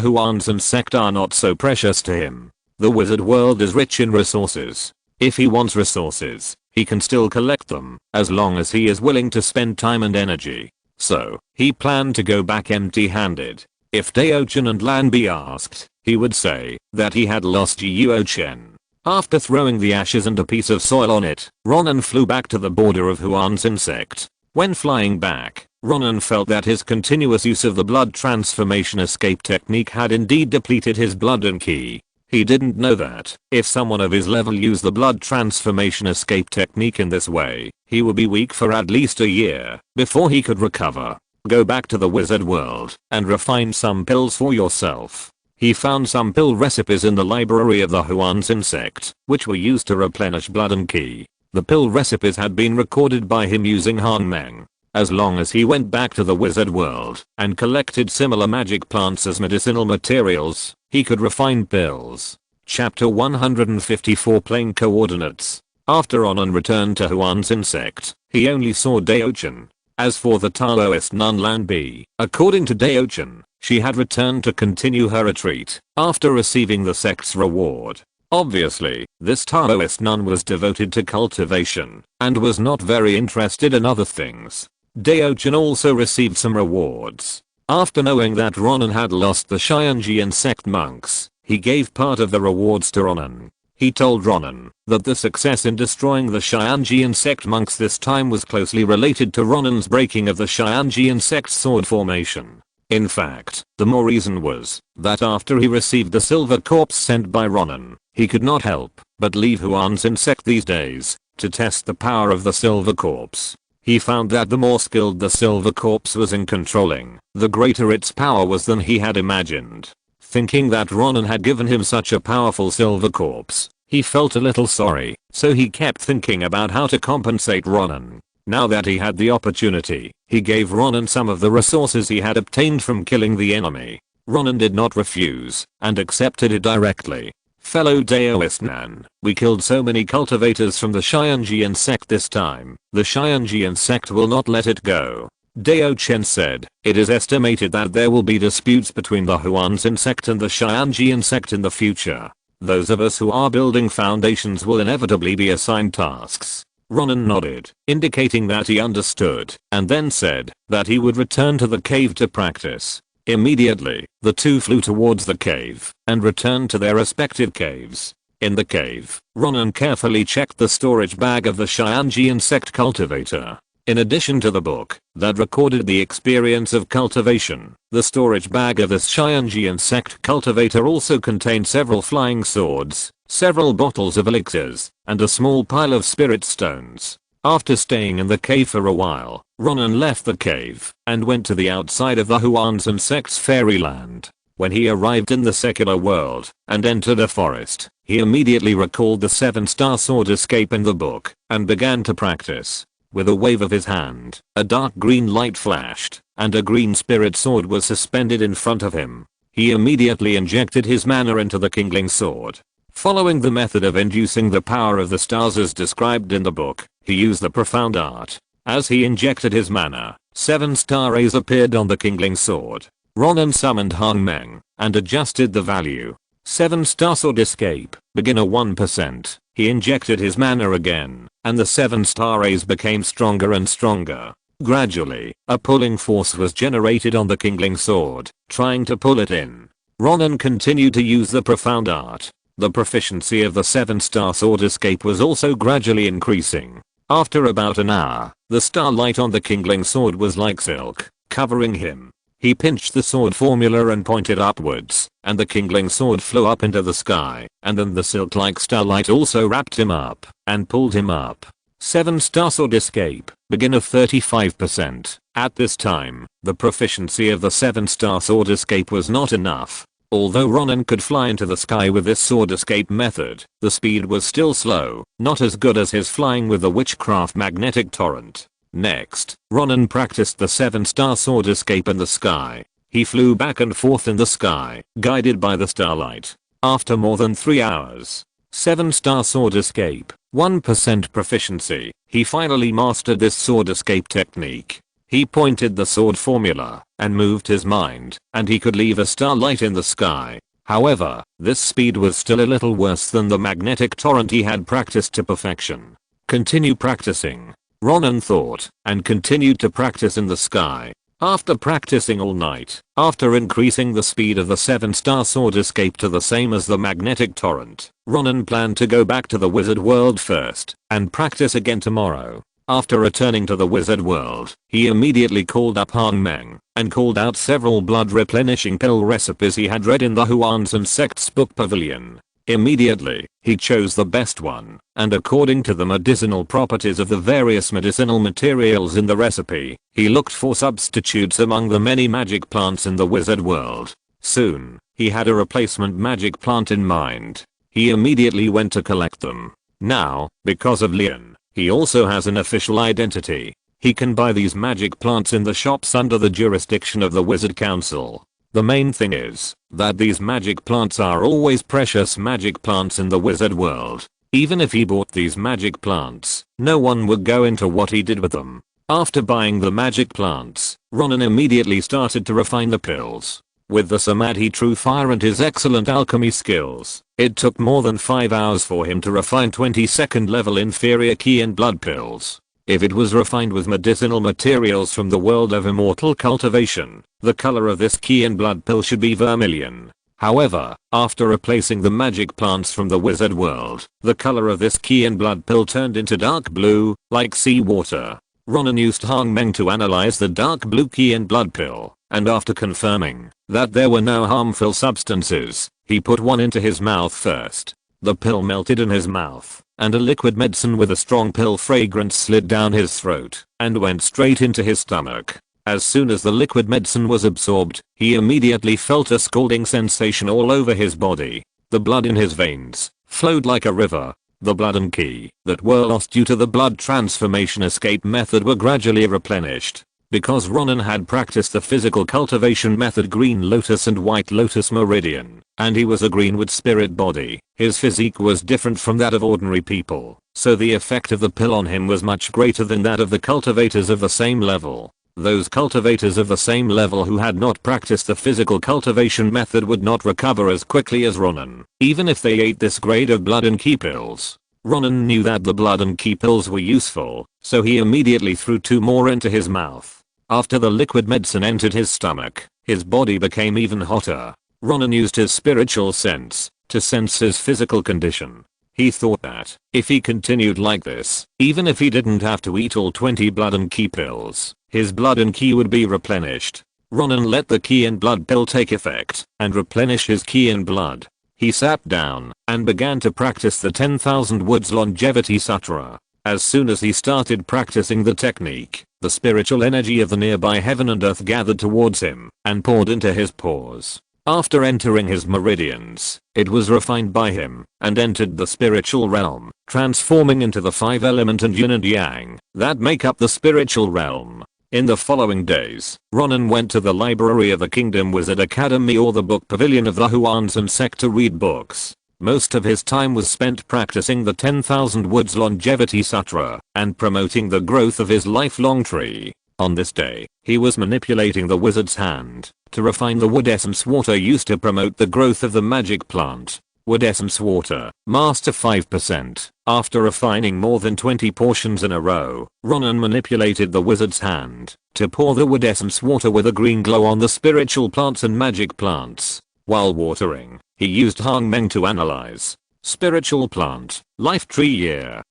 Speaker 1: Huanzhen sect are not so precious to him. The wizard world is rich in resources. If he wants resources, he can still collect them, as long as he is willing to spend time and energy. So, he planned to go back empty-handed. If Dao Chen and Lan Bi asked, he would say that he had lost Jiuo Chen. After throwing the ashes and a piece of soil on it, Ronan flew back to the border of Huanzhen sect. When flying back, Ronan felt that his continuous use of the blood transformation escape technique had indeed depleted his blood and ki. He didn't know that, if someone of his level used the blood transformation escape technique in this way, he would be weak for at least a year before he could recover. Go back to the wizard world and refine some pills for yourself. He found some pill recipes in the library of the Huanzhen sect, which were used to replenish blood and ki. The pill recipes had been recorded by him using Han Meng. As long as he went back to the wizard world and collected similar magic plants as medicinal materials, he could refine pills. Chapter 154 Plane Coordinates. After Ronan returned to Huan's insect, he only saw Daochan. As for the Taoist nun Lan Bi, according to Daochan, she had returned to continue her retreat after receiving the sect's reward. Obviously, this Taoist nun was devoted to cultivation and was not very interested in other things. Daochan also received some rewards. After knowing that Ronan had lost the Xianji insect monks, he gave part of the rewards to Ronan. He told Ronan that the success in destroying the Xianji insect monks this time was closely related to Ronan's breaking of the Xianji insect sword formation. In fact, the more reason was that after he received the silver corpse sent by Ronan, he could not help but leave Huan's insect these days to test the power of the silver corpse. He found that the more skilled the silver corpse was in controlling, the greater its power was than he had imagined. Thinking that Ronan had given him such a powerful silver corpse, he felt a little sorry, so he kept thinking about how to compensate Ronan. Now that he had the opportunity, he gave Ronan some of the resources he had obtained from killing the enemy. Ronan did not refuse, and accepted it directly. Fellow Daoist Nan, we killed so many cultivators from the Xianji insect this time, the Xianji insect will not let it go. Dao Chen said, it is estimated that there will be disputes between the Huan's insect and the Xianji insect in the future. Those of us who are building foundations will inevitably be assigned tasks. Ronan nodded, indicating that he understood, and then said that he would return to the cave to practice. Immediately, the two flew towards the cave and returned to their respective caves. In the cave, Ronan carefully checked the storage bag of the Xianji insect cultivator. In addition to the book that recorded the experience of cultivation, the storage bag of this Xianji insect cultivator also contained several flying swords, several bottles of elixirs, and a small pile of spirit stones. After staying in the cave for a while, Ronan left the cave and went to the outside of the Huan's insect's fairyland. When he arrived in the secular world and entered a forest, he immediately recalled the 7-star sword escape in the book and began to practice. With a wave of his hand, a dark green light flashed, and a green spirit sword was suspended in front of him. He immediately injected his mana into the kindling sword. Following the method of inducing the power of the stars as described in the book, he used the profound art. As he injected his mana, 7-star rays appeared on the kindling sword. Ronan summoned Han Meng and adjusted the value. 7-star sword escape, beginner 1%. He injected his mana again, and the 7-star rays became stronger and stronger. Gradually, a pulling force was generated on the kindling sword, trying to pull it in. Ronan continued to use the profound art. The proficiency of the 7-star sword escape was also gradually increasing. After about an hour, the starlight on the kindling sword was like silk, covering him. He pinched the sword formula and pointed upwards, and the kindling sword flew up into the sky, and then the silk-like starlight also wrapped him up and pulled him up. 7-star sword escape, beginner 35%. At this time, the proficiency of the 7-star sword escape was not enough. Although Ronan could fly into the sky with this sword escape method, the speed was still slow, not as good as his flying with the witchcraft magnetic torrent. Next, Ronan practiced the 7-star sword escape in the sky. He flew back and forth in the sky, guided by the starlight. After more than 3 hours, 7-star sword escape, 1% proficiency, he finally mastered this sword escape technique. He pointed the sword formula and moved his mind, and he could leave a starlight in the sky. However, this speed was still a little worse than the magnetic torrent he had practiced to perfection. Continue practicing, Ronan thought, and continued to practice in the sky. After practicing all night, after increasing the speed of the 7-star sword escape to the same as the magnetic torrent, Ronan planned to go back to the wizard world first and practice again tomorrow. After returning to the wizard world, he immediately called up Han Meng and called out several blood replenishing pill recipes he had read in the Huan's insects book pavilion. Immediately, he chose the best one, and according to the medicinal properties of the various medicinal materials in the recipe, he looked for substitutes among the many magic plants in the wizard world. Soon, he had a replacement magic plant in mind. He immediately went to collect them. Now, because of Leon, he also has an official identity. He can buy these magic plants in the shops under the jurisdiction of the Wizard Council. The main thing is that these magic plants are always precious magic plants in the wizard world. Even if he bought these magic plants, no one would go into what he did with them. After buying the magic plants, Ronan immediately started to refine the pills. With the Samadhi True Fire and his excellent alchemy skills, it took more than 5 hours for him to refine 22nd level inferior key and blood pills. If it was refined with medicinal materials from the world of immortal cultivation, the color of this key and blood pill should be vermilion. However, after replacing the magic plants from the wizard world, the color of this key and blood pill turned into dark blue, like seawater. Ronan used Hang Meng to analyze the dark blue key and blood pill, and after confirming that there were no harmful substances, he put one into his mouth first. The pill melted in his mouth, and a liquid medicine with a strong pill fragrance slid down his throat and went straight into his stomach. As soon as the liquid medicine was absorbed, he immediately felt a scalding sensation all over his body. The blood in his veins flowed like a river. The blood and ki that were lost due to the blood transformation escape method were gradually replenished. Because Ronan had practiced the physical cultivation method Green Lotus and White Lotus Meridian, and he was a greenwood spirit body, his physique was different from that of ordinary people, so the effect of the pill on him was much greater than that of the cultivators of the same level. Those cultivators of the same level who had not practiced the physical cultivation method would not recover as quickly as Ronan, even if they ate this grade of blood and ki pills. Ronan knew that the blood and ki pills were useful, so he immediately threw 2 more into his mouth. After the liquid medicine entered his stomach, his body became even hotter. Ronan used his spiritual sense to sense his physical condition. He thought that if he continued like this, even if he didn't have to eat all 20 blood and ki pills, his blood and ki would be replenished. Ronan let the ki and blood pill take effect and replenish his ki and blood. He sat down and began to practice the 10,000 Woods Longevity Sutra. As soon as he started practicing the technique, the spiritual energy of the nearby heaven and earth gathered towards him and poured into his pores. After entering his meridians, it was refined by him and entered the spiritual realm, transforming into the 5 element and yin and yang that make up the spiritual realm. In the following days, Ronan went to the library of the Kingdom Wizard Academy or the book pavilion of the Huans and Sect to read books. Most of his time was spent practicing the 10,000 Woods Longevity Sutra and promoting the growth of his lifelong tree. On this day, he was manipulating the wizard's hand to refine the wood essence water used to promote the growth of the magic plant. Wood essence water, master 5%. After refining more than 20 portions in a row, Ronan manipulated the wizard's hand to pour the wood essence water with a green glow on the spiritual plants and magic plants. While watering, he used Hang Meng to analyze. Spiritual plant, life tree year.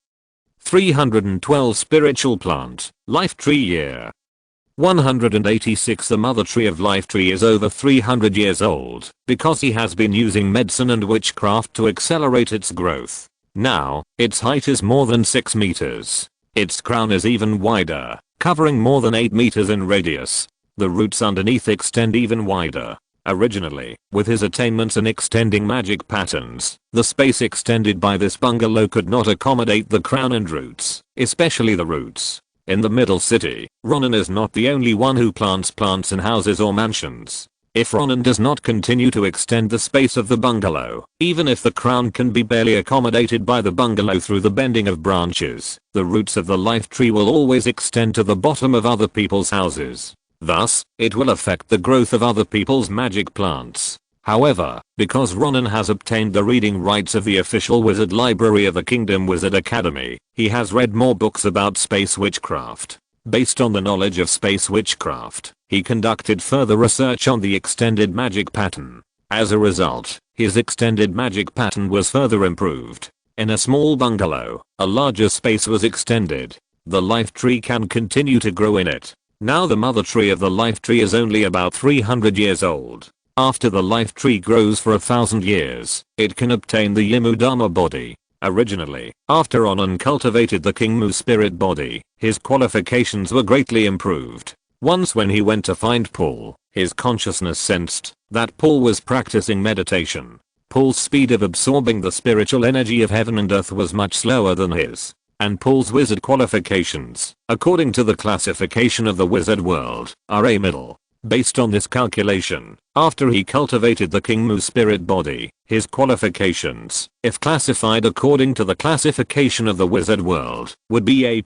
Speaker 1: 312 spiritual plant, life tree year. 186 The mother tree of life tree is over 300 years old because he has been using medicine and witchcraft to accelerate its growth. Now, its height is more than 6 meters. Its crown is even wider, covering more than 8 meters in radius. The roots underneath extend even wider. Originally, with his attainments and extending magic patterns, the space extended by this bungalow could not accommodate the crown and roots, especially the roots. In the middle city, Ronan is not the only one who plants plants in houses or mansions. If Ronan does not continue to extend the space of the bungalow, even if the crown can be barely accommodated by the bungalow through the bending of branches, the roots of the life tree will always extend to the bottom of other people's houses. Thus, it will affect the growth of other people's magic plants. However, because Ronan has obtained the reading rights of the official wizard library of the Kingdom Wizard Academy, he has read more books about space witchcraft. Based on the knowledge of space witchcraft, he conducted further research on the extended magic pattern. As a result, his extended magic pattern was further improved. In a small bungalow, a larger space was extended. The life tree can continue to grow in it. Now the mother tree of the life tree is only about 300 years old. After the life tree grows for 1,000 years, it can obtain the Yimu Dharma body. Originally, after Ronan cultivated the King Mu spirit body, his qualifications were greatly improved. Once when he went to find Paul, his consciousness sensed that Paul was practicing meditation. Paul's speed of absorbing the spiritual energy of heaven and earth was much slower than his. And Paul's wizard qualifications, according to the classification of the wizard world, are immortal. Based on this calculation, after he cultivated the King Mu's spirit body, his qualifications, if classified according to the classification of the wizard world, would be A+,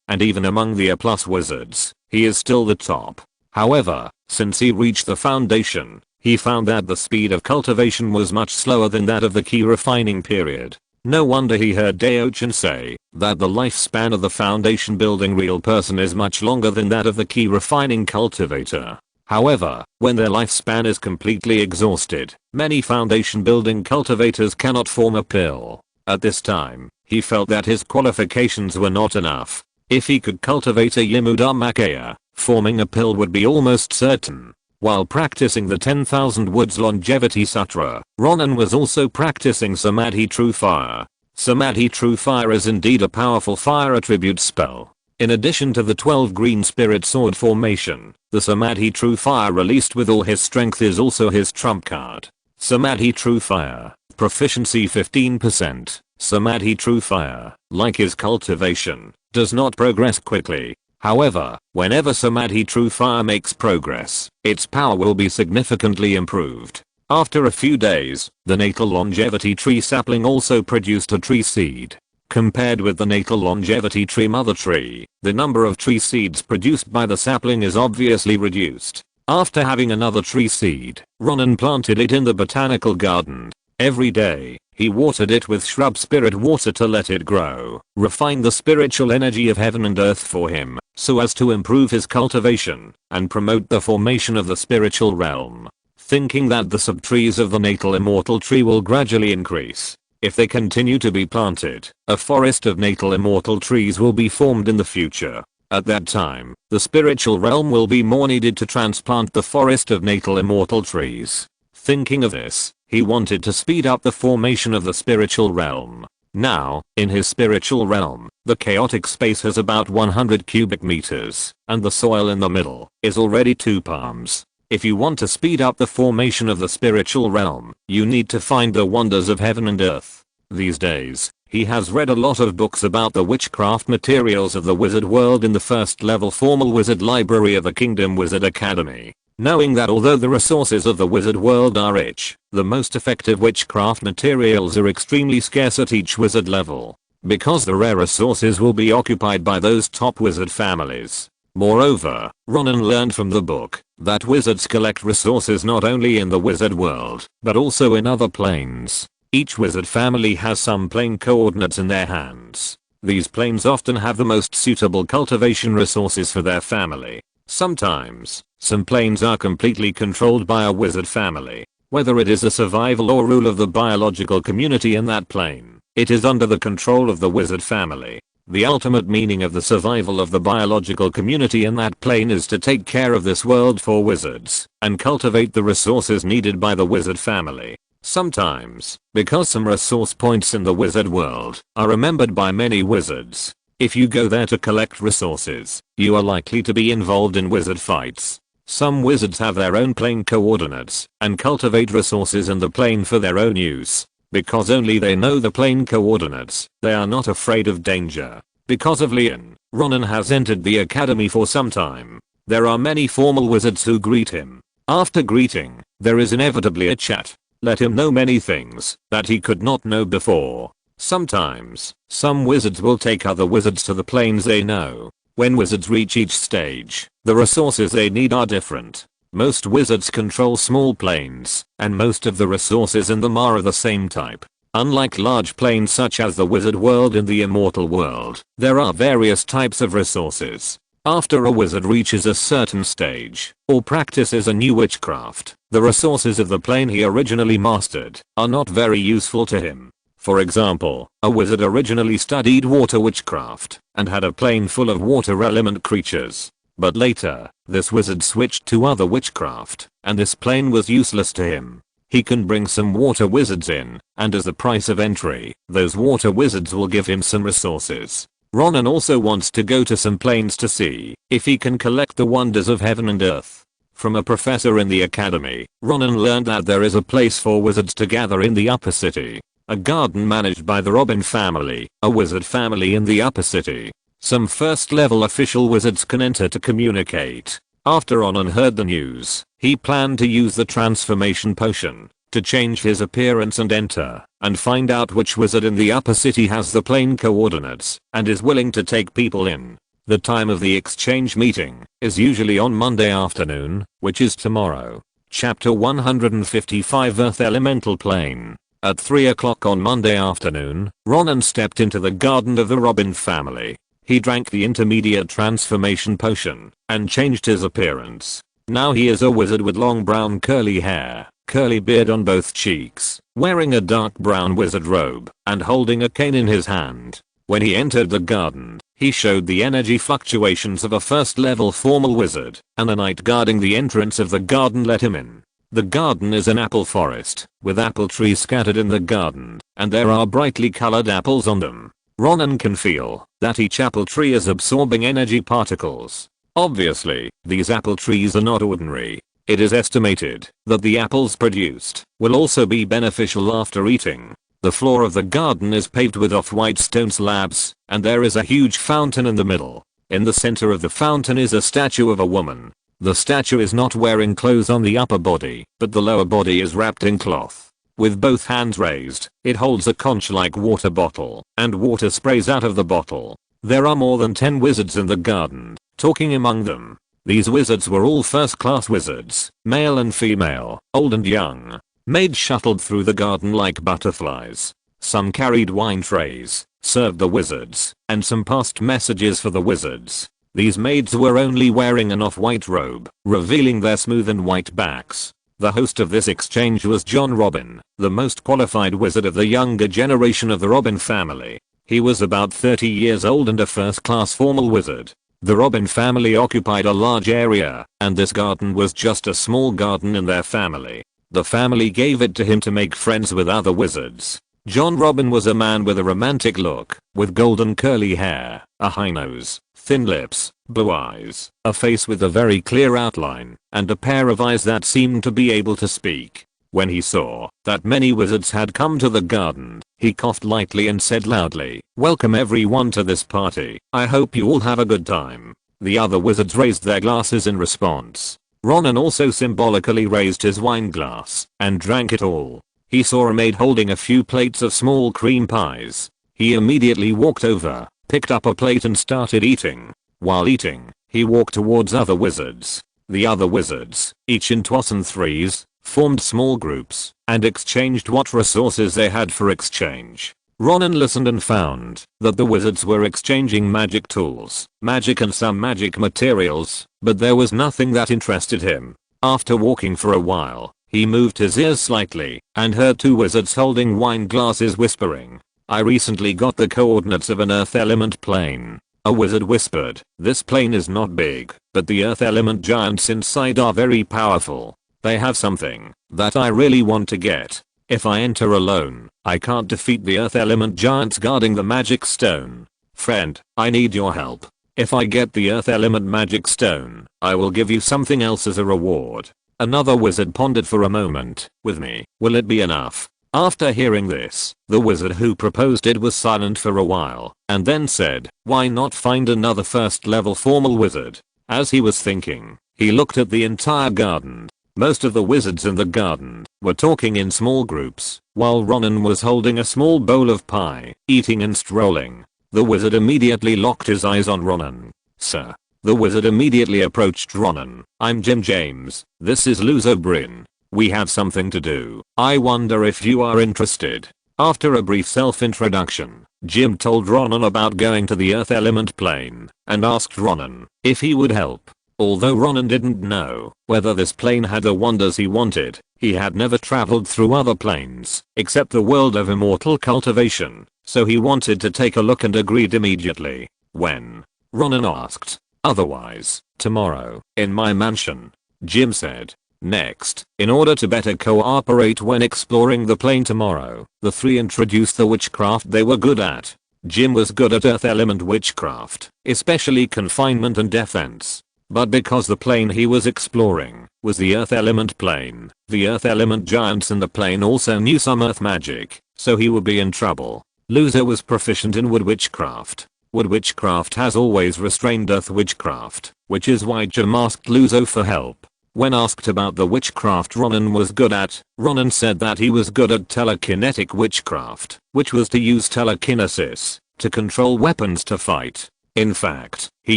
Speaker 1: and even among the A+ wizards, he is still the top. However, since he reached the foundation, he found that the speed of cultivation was much slower than that of the key refining period. No wonder he heard Daochan say that the lifespan of the foundation building real person is much longer than that of the key refining cultivator. However, when their lifespan is completely exhausted, many foundation building cultivators cannot form a pill. At this time, he felt that his qualifications were not enough. If he could cultivate a Yamudharmakaya, forming a pill would be almost certain. While practicing the 10,000 Woods Longevity Sutra, Ronan was also practicing Samadhi True Fire. Samadhi True Fire is indeed a powerful fire attribute spell. In addition to the 12 green spirit sword formation, the Samadhi True Fire released with all his strength is also his trump card. Samadhi True Fire, proficiency 15%. Samadhi True Fire, like his cultivation, does not progress quickly. However, whenever Samadhi True Fire makes progress, its power will be significantly improved. After a few days, the natal longevity tree sapling also produced a tree seed. Compared with the natal longevity tree mother tree, the number of tree seeds produced by the sapling is obviously reduced. After having another tree seed, Ronan planted it in the botanical garden. Every day, he watered it with shrub spirit water to let it grow, refine the spiritual energy of heaven and earth for him, so as to improve his cultivation, and promote the formation of the spiritual realm. Thinking that the subtrees of the natal immortal tree will gradually increase. If they continue to be planted, a forest of natal immortal trees will be formed in the future. At that time, the spiritual realm will be more needed to transplant the forest of natal immortal trees. Thinking of this, he wanted to speed up the formation of the spiritual realm. Now, in his spiritual realm, the chaotic space has about 100 cubic meters, and the soil in the middle is already 2 palms. If you want to speed up the formation of the spiritual realm, you need to find the wonders of heaven and earth. These days, he has read a lot of books about the witchcraft materials of the wizard world in the first level formal wizard library of the Kingdom Wizard Academy. Knowing that although the resources of the wizard world are rich, the most effective witchcraft materials are extremely scarce at each wizard level, because the rare resources will be occupied by those top wizard families. Moreover, Ronan learned from the book that wizards collect resources not only in the wizard world, but also in other planes. Each wizard family has some plane coordinates in their hands. These planes often have the most suitable cultivation resources for their family. Sometimes, some planes are completely controlled by a wizard family. Whether it is the survival or rule of the biological community in that plane, it is under the control of the wizard family. The ultimate meaning of the survival of the biological community in that plane is to take care of this world for wizards, and cultivate the resources needed by the wizard family. Sometimes, because some resource points in the wizard world are remembered by many wizards, if you go there to collect resources, you are likely to be involved in wizard fights. Some wizards have their own plane coordinates and cultivate resources in the plane for their own use. Because only they know the plane coordinates, they are not afraid of danger. Because of Leon, Ronan has entered the academy for some time. There are many formal wizards who greet him. After greeting, there is inevitably a chat. Let him know many things that he could not know before. Sometimes, some wizards will take other wizards to the planes they know. When wizards reach each stage, the resources they need are different. Most wizards control small planes, and most of the resources in them are of the same type. Unlike large planes such as the wizard world and the immortal world, there are various types of resources. After a wizard reaches a certain stage, or practices a new witchcraft, the resources of the plane he originally mastered are not very useful to him. For example, a wizard originally studied water witchcraft, and had a plane full of water element creatures. But later, this wizard switched to other witchcraft, and this plane was useless to him. He can bring some water wizards in, and as the price of entry, those water wizards will give him some resources. Ronan also wants to go to some planes to see if he can collect the wonders of heaven and earth. From a professor in the academy, Ronan learned that there is a place for wizards to gather in the upper city. A garden managed by the Robin family, a wizard family in the upper city. Some first level official wizards can enter to communicate. After Ronan heard the news, he planned to use the transformation potion to change his appearance and enter, and find out which wizard in the upper city has the plane coordinates and is willing to take people in. The time of the exchange meeting is usually on Monday afternoon, which is tomorrow. Chapter 155 Earth Elemental Plane. At 3 o'clock on Monday afternoon, Ronan stepped into the garden of the Robin family. He drank the intermediate transformation potion and changed his appearance. Now he is a wizard with long brown curly hair, curly beard on both cheeks, wearing a dark brown wizard robe, and holding a cane in his hand. When he entered the garden, he showed the energy fluctuations of a first level formal wizard, and a knight guarding the entrance of the garden let him in. The garden is an apple forest, with apple trees scattered in the garden, and there are brightly colored apples on them. Ronan can feel that each apple tree is absorbing energy particles. Obviously, these apple trees are not ordinary. It is estimated that the apples produced will also be beneficial after eating. The floor of the garden is paved with off-white stone slabs, and there is a huge fountain in the middle. In the center of the fountain is a statue of a woman. The statue is not wearing clothes on the upper body, but the lower body is wrapped in cloth. With both hands raised, it holds a conch-like water bottle, and water sprays out of the bottle. There are more than 10 wizards in the garden, talking among them. These wizards were all first-class wizards, male and female, old and young. Maids shuttled through the garden like butterflies. Some carried wine trays, served the wizards, and some passed messages for the wizards. These maids were only wearing an off-white robe, revealing their smooth and white backs. The host of this exchange was John Robin, the most qualified wizard of the younger generation of the Robin family. He was about 30 years old and a first-class formal wizard. The Robin family occupied a large area, and this garden was just a small garden in their family. The family gave it to him to make friends with other wizards. John Robin was a man with a romantic look, with golden curly hair, a high nose, thin lips, blue eyes, a face with a very clear outline, and a pair of eyes that seemed to be able to speak. When he saw that many wizards had come to the garden, he coughed lightly and said loudly, "Welcome everyone to this party. I hope you all have a good time." The other wizards raised their glasses in response. Ronan also symbolically raised his wine glass and drank it all. He saw a maid holding a few plates of small cream pies. He immediately walked over, picked up a plate and started eating. While eating, he walked towards other wizards. The other wizards, each in 2s and 3s, formed small groups and exchanged what resources they had for exchange. Ronan listened and found that the wizards were exchanging magic tools, magic and some magic materials, but there was nothing that interested him. After walking for a while, he moved his ears slightly and heard 2 wizards holding wine glasses whispering, "I recently got the coordinates of an earth element plane." A wizard whispered, "This plane is not big, but the earth element giants inside are very powerful. They have something that I really want to get. If I enter alone, I can't defeat the earth element giants guarding the magic stone. Friend, I need your help. If I get the earth element magic stone, I will give you something else as a reward." Another wizard pondered for a moment. "With me, will it be enough?" After hearing this, the wizard who proposed it was silent for a while, and then said, "Why not find another first level formal wizard?" As he was thinking, he looked at the entire garden. Most of the wizards in the garden were talking in small groups, while Ronan was holding a small bowl of pie, eating and strolling. The wizard immediately locked his eyes on Ronan. "Sir." The wizard immediately approached Ronan. "I'm Jim James. This is Luz O'Brien. We have something to do. I wonder if you are interested." After a brief self-introduction, Jim told Ronan about going to the Earth element plane and asked Ronan if he would help. Although Ronan didn't know whether this plane had the wonders he wanted, he had never traveled through other planes except the world of immortal cultivation, so he wanted to take a look and agreed immediately. When Ronan asked, "Otherwise, tomorrow, in my mansion," Jim said. Next, in order to better cooperate when exploring the plane tomorrow, the 3 introduced the witchcraft they were good at. Jim was good at earth element witchcraft, especially confinement and defense. but because the plane he was exploring was the earth element plane, the earth element giants in the plane also knew some earth magic, so he would be in trouble. Loser was proficient in wood witchcraft. Wood witchcraft has always restrained earth witchcraft, which is why Jim asked Luzo for help. When asked about the witchcraft Ronan was good at, Ronan said that he was good at telekinetic witchcraft, which was to use telekinesis to control weapons to fight. In fact, he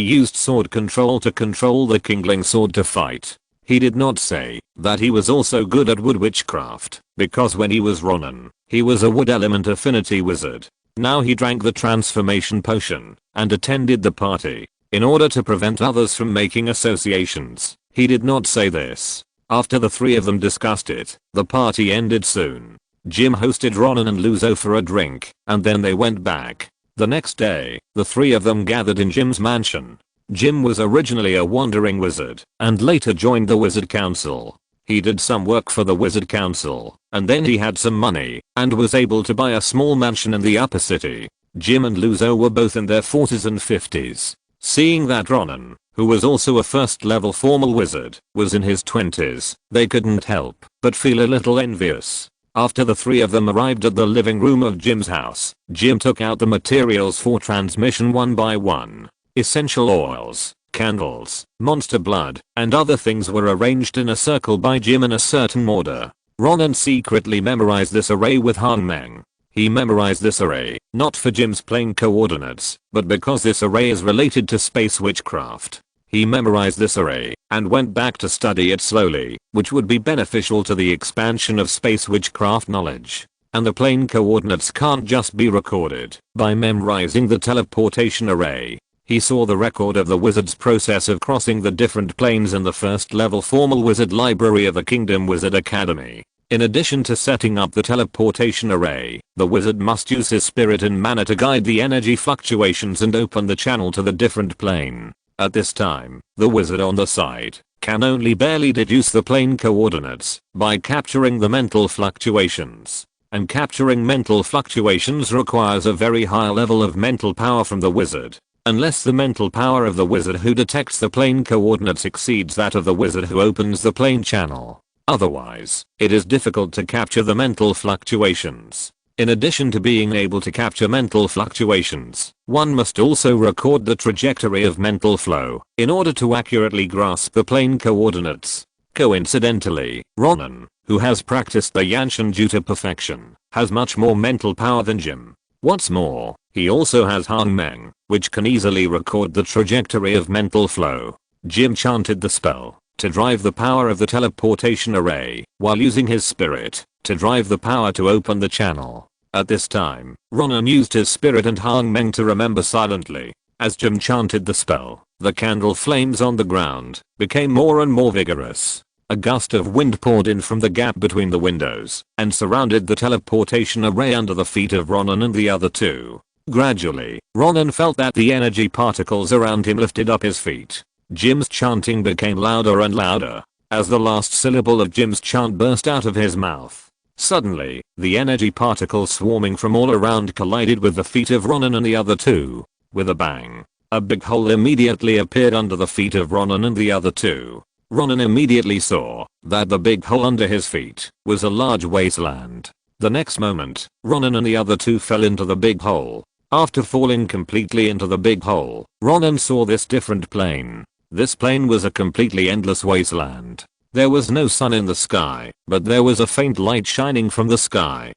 Speaker 1: used sword control to control the Kingling sword to fight. He did not say that he was also good at wood witchcraft, because when he was Ronan, he was a wood element affinity wizard. Now he drank the transformation potion and attended the party in order to prevent others from making associations. He did not say this. After the three of them discussed it, the party ended soon. Jim hosted Ronan and Luzo for a drink, and then they went back. The next day, the three of them gathered in Jim's mansion. Jim was originally a wandering wizard, and later joined the Wizard Council. He did some work for the Wizard Council, and then he had some money, and was able to buy a small mansion in the upper city. Jim and Luzo were both in their 40s and 50s. Seeing that Ronan, who was also a first level formal wizard, was in his 20s, they couldn't help but feel a little envious. After the three of them arrived at the living room of Jim's house, Jim took out the materials for transmission one by one. Essential oils, candles, monster blood, and other things were arranged in a circle by Jim in a certain order. Ronan secretly memorized this array with Han Meng. He memorized this array, not for Jim's plane coordinates, but because this array is related to space witchcraft. He memorized this array, and went back to study it slowly, which would be beneficial to the expansion of space witchcraft knowledge. And the plane coordinates can't just be recorded by memorizing the teleportation array. He saw the record of the wizard's process of crossing the different planes in the first level formal wizard library of the Kingdom Wizard Academy. In addition to setting up the teleportation array, the wizard must use his spirit and mana to guide the energy fluctuations and open the channel to the different plane. At this time, the wizard on the side can only barely deduce the plane coordinates by capturing the mental fluctuations. And capturing mental fluctuations requires a very high level of mental power from the wizard. Unless the mental power of the wizard who detects the plane coordinates exceeds that of the wizard who opens the plane channel. Otherwise, it is difficult to capture the mental fluctuations. In addition to being able to capture mental fluctuations, one must also record the trajectory of mental flow in order to accurately grasp the plane coordinates. Coincidentally, Ronan, who has practiced the Yanshan Ju to perfection, has much more mental power than Jim. What's more, he also has Han Meng, which can easily record the trajectory of mental flow. Jim chanted the spell to drive the power of the teleportation array, while using his spirit to drive the power to open the channel. At this time, Ronan used his spirit and Han Meng to remember silently. As Jim chanted the spell, the candle flames on the ground became more and more vigorous. A gust of wind poured in from the gap between the windows and surrounded the teleportation array under the feet of Ronan and the other two. Gradually, Ronan felt that the energy particles around him lifted up his feet. Jim's chanting became louder and louder as the last syllable of Jim's chant burst out of his mouth. Suddenly, the energy particles swarming from all around collided with the feet of Ronan and the other two. With a bang, a big hole immediately appeared under the feet of Ronan and the other two. Ronan immediately saw that the big hole under his feet was a large wasteland. The next moment, Ronan and the other two fell into the big hole. After falling completely into the big hole, Ronan saw this different plane. This plane was a completely endless wasteland. There was no sun in the sky, but there was a faint light shining from the sky.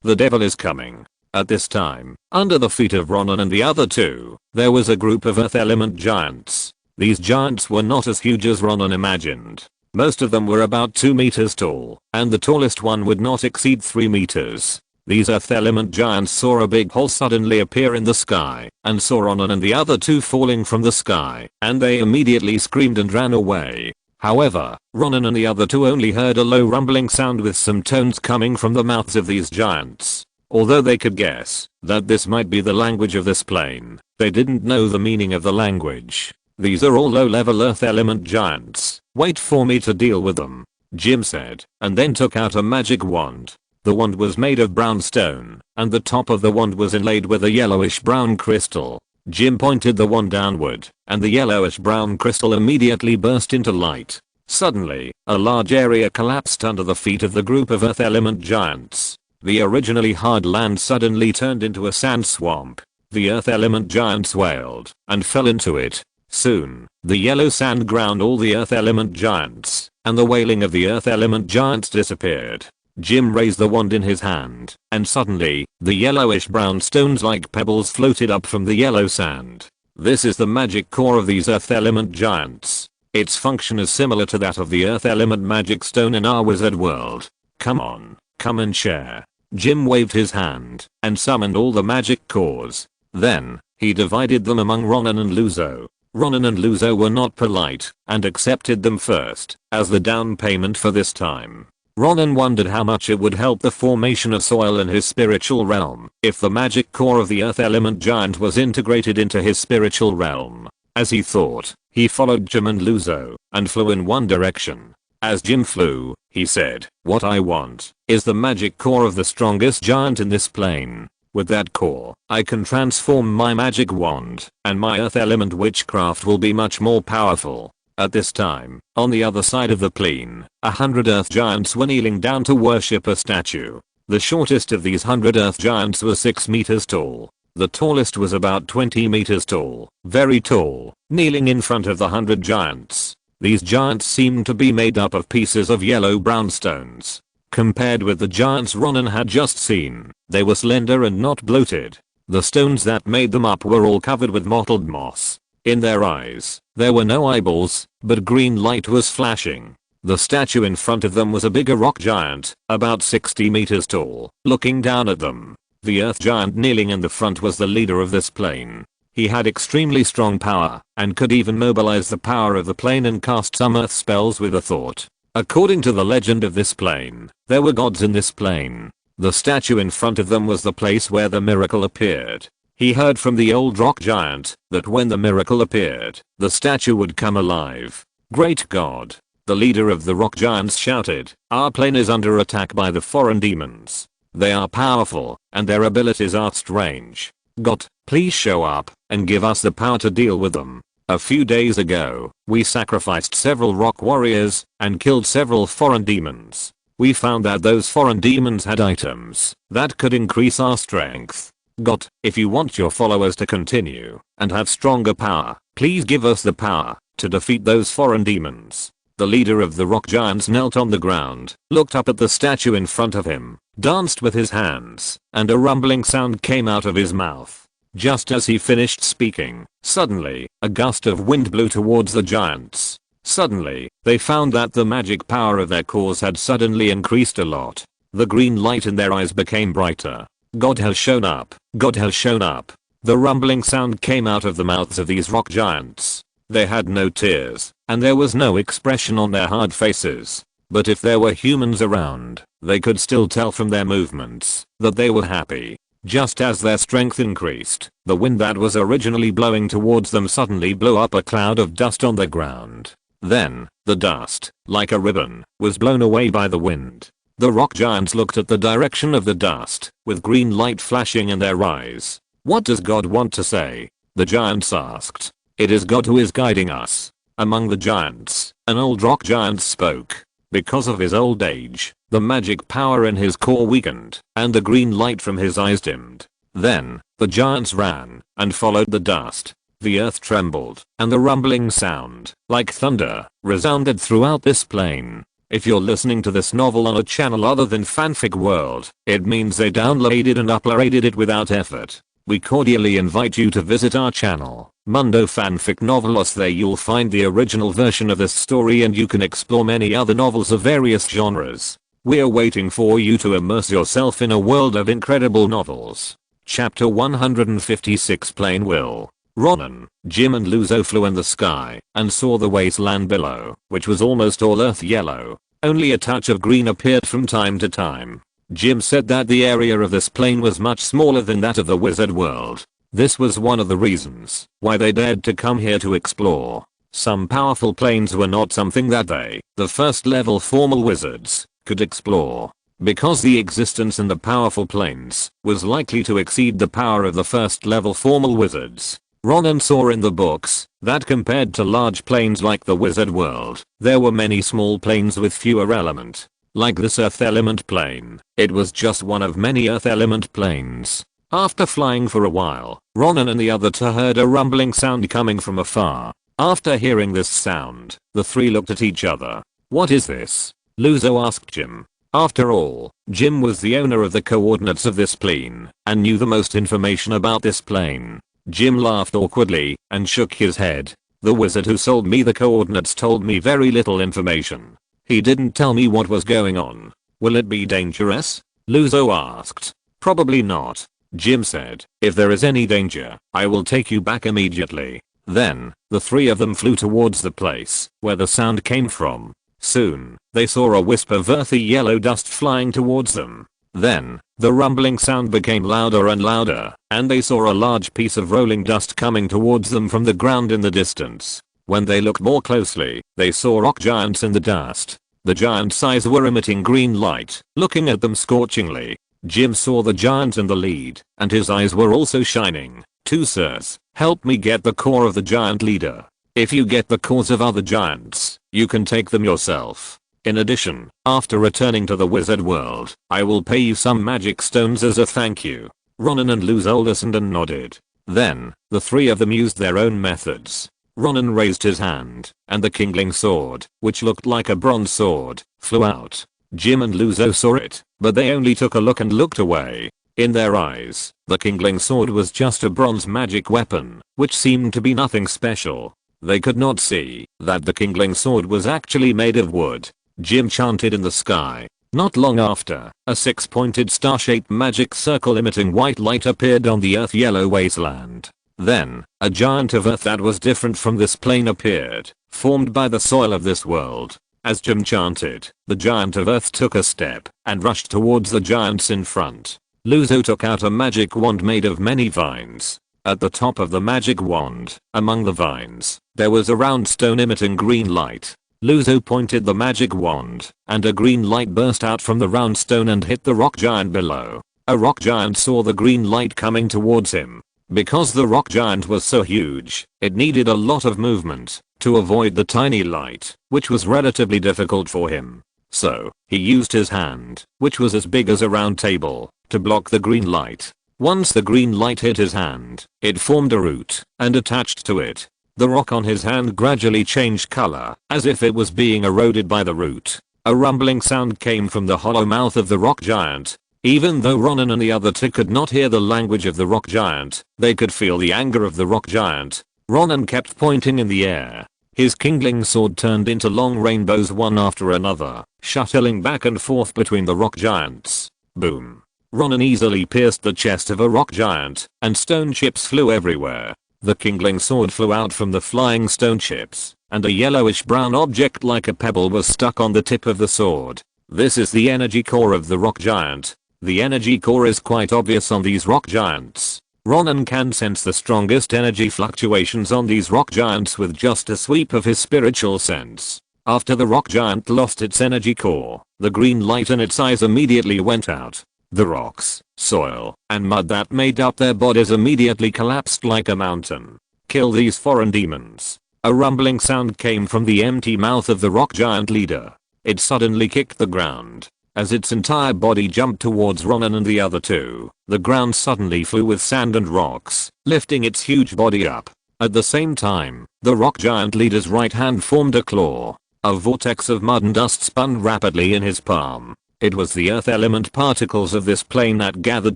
Speaker 1: The devil is coming. At this time, under the feet of Ronan and the other two, there was a group of earth element giants. These giants were not as huge as Ronan imagined. Most of them were about 2 meters tall, and the tallest one would not exceed 3 meters. These earth element giants saw a big hole suddenly appear in the sky, and saw Ronan and the other two falling from the sky, and they immediately screamed and ran away. However, Ronan and the other two only heard a low rumbling sound with some tones coming from the mouths of these giants. Although they could guess that this might be the language of this plane, they didn't know the meaning of the language. These are all low-level earth element giants. Wait for me to deal with them, Jim said, and then took out a magic wand. The wand was made of brown stone, and the top of the wand was inlaid with a yellowish brown crystal. Jim pointed the wand downward, and the yellowish brown crystal immediately burst into light. Suddenly, a large area collapsed under the feet of the group of earth element giants. The originally hard land suddenly turned into a sand swamp. The earth element giants wailed and fell into it. Soon, the yellow sand ground all the earth element giants, and the wailing of the earth element giants disappeared. Jim raised the wand in his hand, and suddenly, the yellowish brown stones like pebbles floated up from the yellow sand. This is the magic core of these earth element giants. Its function is similar to that of the earth element magic stone in our wizard world. Come on, come and share. Jim waved his hand, and summoned all the magic cores. Then, he divided them among Ronan and Luzo. Ronan and Luzo were not polite, and accepted them first, as the down payment for this time. Ronan wondered how much it would help the formation of soil in his spiritual realm if the magic core of the earth element giant was integrated into his spiritual realm. As he thought, he followed Jim and Luzo and flew in one direction. As Jim flew, he said, "What I want is the magic core of the strongest giant in this plane. With that core, I can transform my magic wand, and my earth element witchcraft will be much more powerful." At this time, on the other side of the plane, 100 earth giants were kneeling down to worship a statue. The shortest of these 100 earth giants was 6 meters tall. The tallest was about 20 meters tall, very tall, kneeling in front of the 100 giants. These giants seemed to be made up of pieces of yellow-brown stones. Compared with the giants Ronan had just seen, they were slender and not bloated. The stones that made them up were all covered with mottled moss. In their eyes, there were no eyeballs, but green light was flashing. The statue in front of them was a bigger rock giant, about 60 meters tall, looking down at them. The earth giant kneeling in the front was the leader of this plane. He had extremely strong power, and could even mobilize the power of the plane and cast some earth spells with a thought. According to the legend of this plane, there were gods in this plane. The statue in front of them was the place where the miracle appeared. He heard from the old rock giant that when the miracle appeared, the statue would come alive. "Great God!" The leader of the rock giants shouted, "Our plane is under attack by the foreign demons. They are powerful, and their abilities are strange. God, please show up, and give us the power to deal with them. A few days ago, we sacrificed several rock warriors, and killed several foreign demons. We found that those foreign demons had items that could increase our strength. God, if you want your followers to continue and have stronger power, please give us the power to defeat those foreign demons." The leader of the rock giants knelt on the ground, looked up at the statue in front of him, danced with his hands, and a rumbling sound came out of his mouth. Just as he finished speaking, suddenly, a gust of wind blew towards the giants. Suddenly, they found that the magic power of their cores had suddenly increased a lot. The green light in their eyes became brighter. "God has shown up. God has shown up." The rumbling sound came out of the mouths of these rock giants. They had no tears, and there was no expression on their hard faces. But if there were humans around, they could still tell from their movements that they were happy. Just as their strength increased, the wind that was originally blowing towards them suddenly blew up a cloud of dust on the ground. Then, the dust, like a ribbon, was blown away by the wind. The rock giants looked at the direction of the dust, with green light flashing in their eyes. "What does God want to say?" the giants asked. "It is God who is guiding us." Among the giants, an old rock giant spoke. Because of his old age, the magic power in his core weakened, and the green light from his eyes dimmed. Then, the giants ran, and followed the dust. The earth trembled, and the rumbling sound, like thunder, resounded throughout this plane. If you're listening to this novel on a channel other than Fanfic World, it means they downloaded and uploaded it without effort. We cordially invite you to visit our channel, Mundo Fanfic Novelos. There you'll find the original version of this story, and you can explore many other novels of various genres. We're waiting for you to immerse yourself in a world of incredible novels. Chapter 156 Plain Will. Ronan, Jim and Luzo flew in the sky and saw the wasteland below, which was almost all earth yellow. Only a touch of green appeared from time to time. Jim said that the area of this plane was much smaller than that of the wizard world. This was one of the reasons why they dared to come here to explore. Some powerful planes were not something that they, the first level formal wizards, could explore. Because the existence in the powerful planes was likely to exceed the power of the first level formal wizards, Ronan saw in the books that compared to large planes like the wizard world, there were many small planes with fewer element. Like this earth element plane, it was just one of many earth element planes. After flying for a while, Ronan and the other two heard a rumbling sound coming from afar. After hearing this sound, the three looked at each other. "What is this?" Luzo asked Jim. After all, Jim was the owner of the coordinates of this plane and knew the most information about this plane. Jim laughed awkwardly and shook his head. "The wizard who sold me the coordinates told me very little information. He didn't tell me what was going on." "Will it be dangerous?" Luzo asked. "Probably not," Jim said. "If there is any danger, I will take you back immediately." Then, the three of them flew towards the place where the sound came from. Soon, they saw a wisp of earthy yellow dust flying towards them. Then, the rumbling sound became louder and louder, and they saw a large piece of rolling dust coming towards them from the ground in the distance. When they looked more closely, they saw rock giants in the dust. The giant's eyes were emitting green light, looking at them scorchingly. Jim saw the giant in the lead, and his eyes were also shining. "Two sirs, help me get the core of the giant leader. If you get the cores of other giants, you can take them yourself. In addition, after returning to the wizard world, I will pay you some magic stones as a thank you." Ronan and Luzo listened and nodded. Then, the three of them used their own methods. Ronan raised his hand, and the kindling sword, which looked like a bronze sword, flew out. Jim and Luzo saw it, but they only took a look and looked away. In their eyes, the kindling sword was just a bronze magic weapon, which seemed to be nothing special. They could not see that the kindling sword was actually made of wood. Jim chanted in the sky. Not long after, a six-pointed star-shaped magic circle emitting white light appeared on the earth yellow wasteland. Then, a giant of earth that was different from this plane appeared, formed by the soil of this world. As Jim chanted, the giant of earth took a step and rushed towards the giants in front. Luzo took out a magic wand made of many vines. At the top of the magic wand, among the vines, there was a round stone emitting green light. Luzo pointed the magic wand, and a green light burst out from the round stone and hit the rock giant below. A rock giant saw the green light coming towards him. Because the rock giant was so huge, it needed a lot of movement to avoid the tiny light, which was relatively difficult for him. So, he used his hand, which was as big as a round table, to block the green light. Once the green light hit his hand, it formed a root and attached to it. The rock on his hand gradually changed color, as if it was being eroded by the root. A rumbling sound came from the hollow mouth of the rock giant. Even though Ronan and the other two could not hear the language of the rock giant, they could feel the anger of the rock giant. Ronan kept pointing in the air. His kindling sword turned into long rainbows one after another, shuttling back and forth between the rock giants. Boom. Ronan easily pierced the chest of a rock giant, and stone chips flew everywhere. The kindling sword flew out from the flying stone chips, and a yellowish brown object like a pebble was stuck on the tip of the sword. This is the energy core of the rock giant. The energy core is quite obvious on these rock giants. Ronan can sense the strongest energy fluctuations on these rock giants with just a sweep of his spiritual sense. After the rock giant lost its energy core, the green light in its eyes immediately went out. The rocks, soil, and mud that made up their bodies immediately collapsed like a mountain. "Kill these foreign demons." A rumbling sound came from the empty mouth of the rock giant leader. It suddenly kicked the ground. As its entire body jumped towards Ronan and the other two, the ground suddenly flew with sand and rocks, lifting its huge body up. At the same time, the rock giant leader's right hand formed a claw. A vortex of mud and dust spun rapidly in his palm. It was the earth element particles of this plane that gathered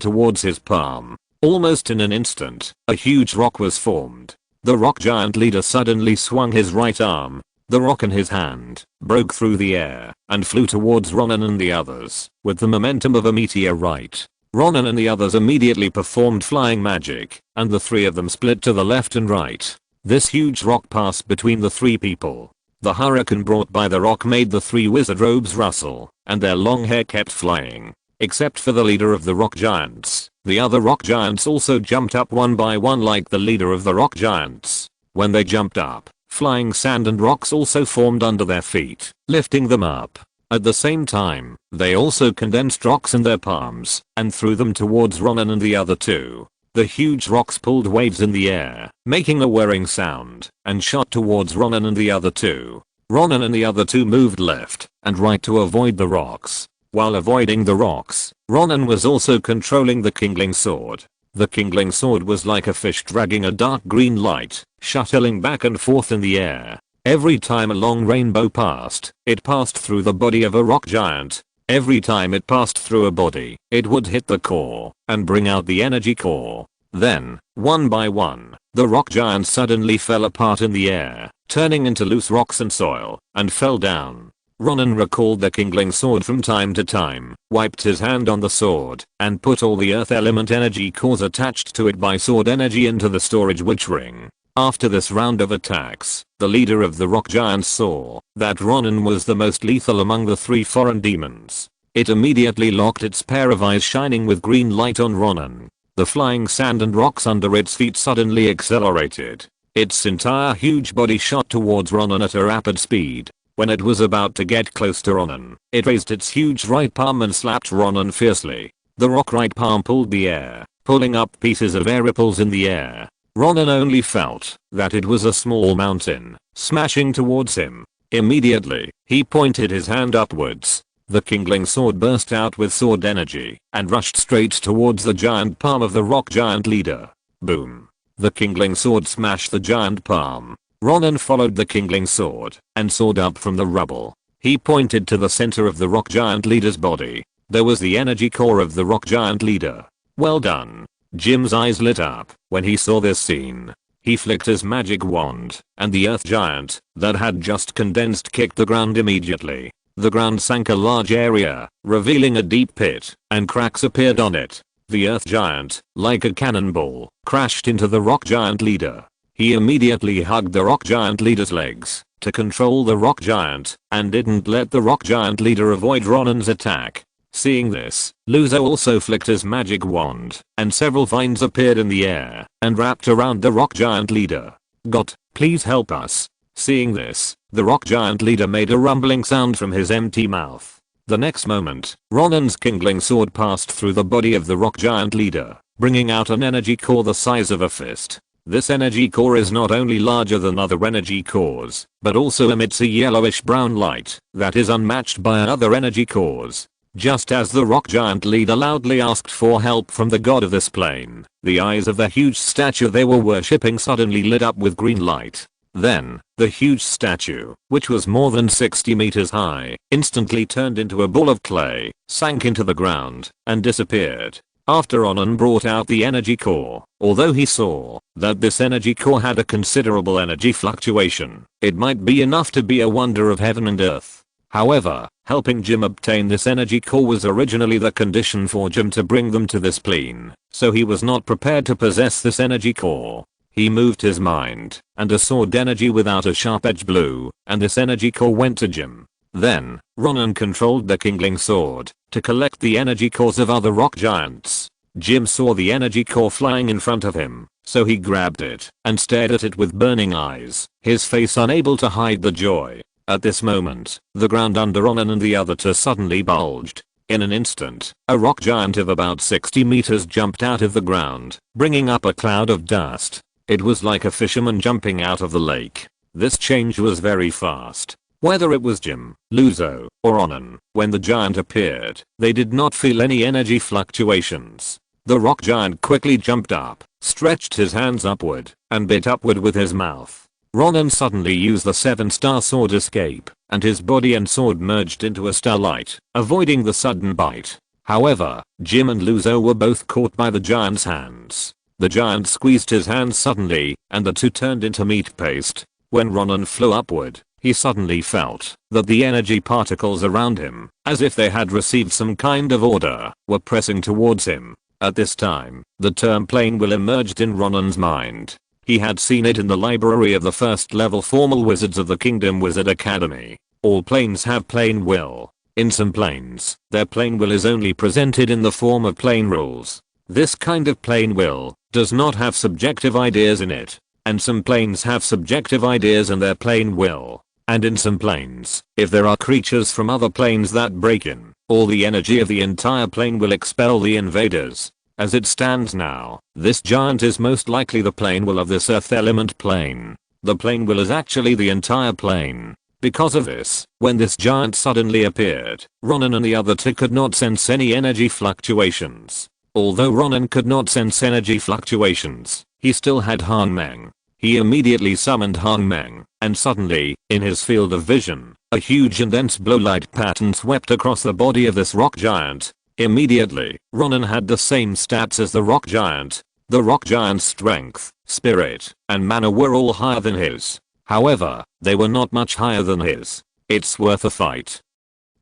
Speaker 1: towards his palm. Almost in an instant, a huge rock was formed. The rock giant leader suddenly swung his right arm. The rock in his hand broke through the air and flew towards Ronan and the others with the momentum of a meteorite. Ronan and the others immediately performed flying magic, and the three of them split to the left and right. This huge rock passed between the three people. The hurricane brought by the rock made the three wizard robes rustle, and their long hair kept flying. Except for the leader of the rock giants, the other rock giants also jumped up one by one like the leader of the rock giants. When they jumped up, flying sand and rocks also formed under their feet, lifting them up. At the same time, they also condensed rocks in their palms and threw them towards Ronan and the other two. the huge rocks pulled waves in the air, making a whirring sound, and shot towards Ronan and the other two. Ronan and the other two moved left and right to avoid the rocks. While avoiding the rocks, Ronan was also controlling the kindling sword. The kindling sword was like a fish dragging a dark green light, shuttling back and forth in the air. Every time a long rainbow passed, it passed through the body of a rock giant. Every time it passed through a body, it would hit the core and bring out the energy core. Then, one by one, the rock giants suddenly fell apart in the air, turning into loose rocks and soil, and fell down. Ronan recalled the kindling sword from time to time, wiped his hand on the sword, and put all the earth element energy cores attached to it by sword energy into the storage witch ring. After this round of attacks, the leader of the rock giants saw that Ronan was the most lethal among the three foreign demons. It immediately locked its pair of eyes shining with green light on Ronan. The flying sand and rocks under its feet suddenly accelerated. Its entire huge body shot towards Ronan at a rapid speed. When it was about to get close to Ronan, it raised its huge right palm and slapped Ronan fiercely. The rock right palm pulled the air, pulling up pieces of air ripples in the air. Ronan only felt that it was a small mountain, smashing towards him. Immediately, he pointed his hand upwards. The kindling sword burst out with sword energy and rushed straight towards the giant palm of the rock giant leader. Boom. The kindling sword smashed the giant palm. Ronan followed the kindling sword and soared up from the rubble. He pointed to the center of the rock giant leader's body. There was the energy core of the rock giant leader. Well done. Jim's eyes lit up when he saw this scene. He flicked his magic wand, and the earth giant that had just condensed kicked the ground immediately. The ground sank a large area, revealing a deep pit, and cracks appeared on it. The earth giant, like a cannonball, crashed into the rock giant leader. He immediately hugged the rock giant leader's legs to control the rock giant and didn't let the rock giant leader avoid Ronan's attack. Seeing this, Luzo also flicked his magic wand and several vines appeared in the air and wrapped around the rock giant leader. God, please help us. Seeing this, the rock giant leader made a rumbling sound from his empty mouth. The next moment, Ronan's kindling sword passed through the body of the rock giant leader, bringing out an energy core the size of a fist. This energy core is not only larger than other energy cores, but also emits a yellowish brown light that is unmatched by other energy cores. Just as the rock giant leader loudly asked for help from the god of this plane, the eyes of the huge statue they were worshipping suddenly lit up with green light. Then, the huge statue, which was more than 60 meters high, instantly turned into a ball of clay, sank into the ground, and disappeared. After Ronan brought out the energy core, although he saw that this energy core had a considerable energy fluctuation, it might be enough to be a wonder of heaven and earth. However, helping Jim obtain this energy core was originally the condition for Jim to bring them to this plane, so he was not prepared to possess this energy core. He moved his mind, and a sword energy without a sharp edge blew, and this energy core went to Jim. Then, Ronan controlled the kindling sword to collect the energy cores of other rock giants. Jim saw the energy core flying in front of him, so he grabbed it and stared at it with burning eyes, his face unable to hide the joy. At this moment, the ground under Ronan and the other two suddenly bulged. In an instant, a rock giant of about 60 meters jumped out of the ground, bringing up a cloud of dust. It was like a fisherman jumping out of the lake. This change was very fast. Whether it was Jim, Luzo, or Ronan, when the giant appeared, they did not feel any energy fluctuations. The rock giant quickly jumped up, stretched his hands upward, and bit upward with his mouth. Ronan suddenly used the 7-star sword escape, and his body and sword merged into a starlight, avoiding the sudden bite. However, Jim and Luzo were both caught by the giant's hands. The giant squeezed his hands suddenly, and the two turned into meat paste. When Ronan flew upward, he suddenly felt that the energy particles around him, as if they had received some kind of order, were pressing towards him. At this time, the term plane will emerged in Ronan's mind. He had seen it in the library of the first level formal wizards of the Kingdom Wizard Academy. All planes have plane will. In some planes, their plane will is only presented in the form of plane rules. This kind of plane will does not have subjective ideas in it, and some planes have subjective ideas in their plane will. And in some planes, if there are creatures from other planes that break in, all the energy of the entire plane will expel the invaders. As it stands now, this giant is most likely the plane will of this earth element plane. The plane will is actually the entire plane. Because of this, when this giant suddenly appeared, Ronan and the other two could not sense any energy fluctuations. Although Ronan could not sense energy fluctuations, he still had Han Meng. He immediately summoned Han Meng, and suddenly, in his field of vision, a huge and dense blue-light pattern swept across the body of this rock giant. Immediately, Ronan had the same stats as the rock giant. The rock giant's strength, spirit, and mana were all higher than his. However, they were not much higher than his. It's worth a fight,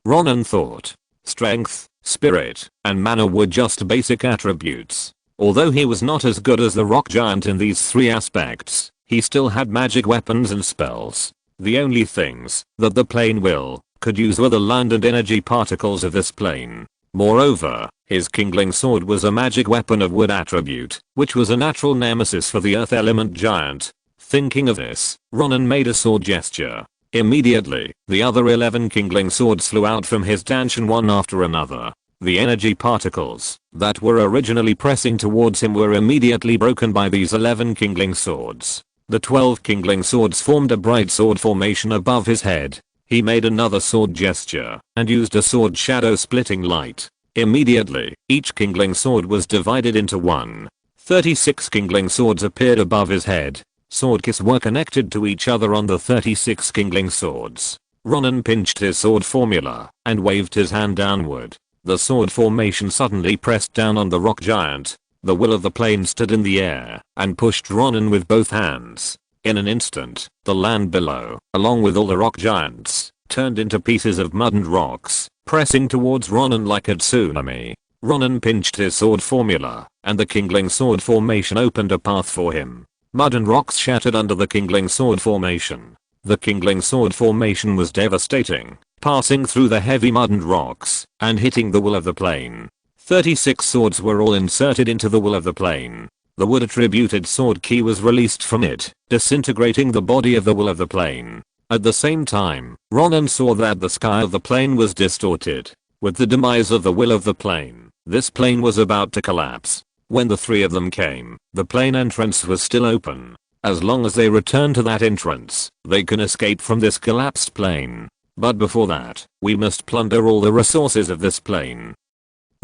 Speaker 1: Ronan thought. Strength, spirit, and mana were just basic attributes. Although he was not as good as the rock giant in these three aspects, he still had magic weapons and spells. The only things that the plane will could use were the land and energy particles of this plane. Moreover, his kindling sword was a magic weapon of wood attribute, which was a natural nemesis for the earth element giant. Thinking of this, Ronan made a sword gesture. Immediately, the other 11 kindling swords flew out from his danshan one after another. The energy particles that were originally pressing towards him were immediately broken by these 11 kindling swords. The 12 kindling swords formed a bright sword formation above his head. He made another sword gesture and used a sword shadow splitting light. Immediately, each kindling sword was divided into one. 36 kindling swords appeared above his head. Sword kisses were connected to each other on the 36 kindling swords. Ronan pinched his sword formula and waved his hand downward. The sword formation suddenly pressed down on the rock giant. The will of the plane stood in the air and pushed Ronan with both hands. In an instant, the land below, along with all the rock giants, turned into pieces of mud and rocks, pressing towards Ronan like a tsunami. Ronan pinched his sword formula, and the kindling sword formation opened a path for him. Mud and rocks shattered under the kindling sword formation. The kindling sword formation was devastating, passing through the heavy mud and rocks, and hitting the will of the plane. 36 swords were all inserted into the will of the plane. The wood attributed sword key was released from it, disintegrating the body of the will of the plane. At the same time, Ronan saw that the sky of the plane was distorted. With the demise of the will of the plane, this plane was about to collapse. When the three of them came, the plane entrance was still open. As long as they return to that entrance, they can escape from this collapsed plane. But before that, we must plunder all the resources of this plane,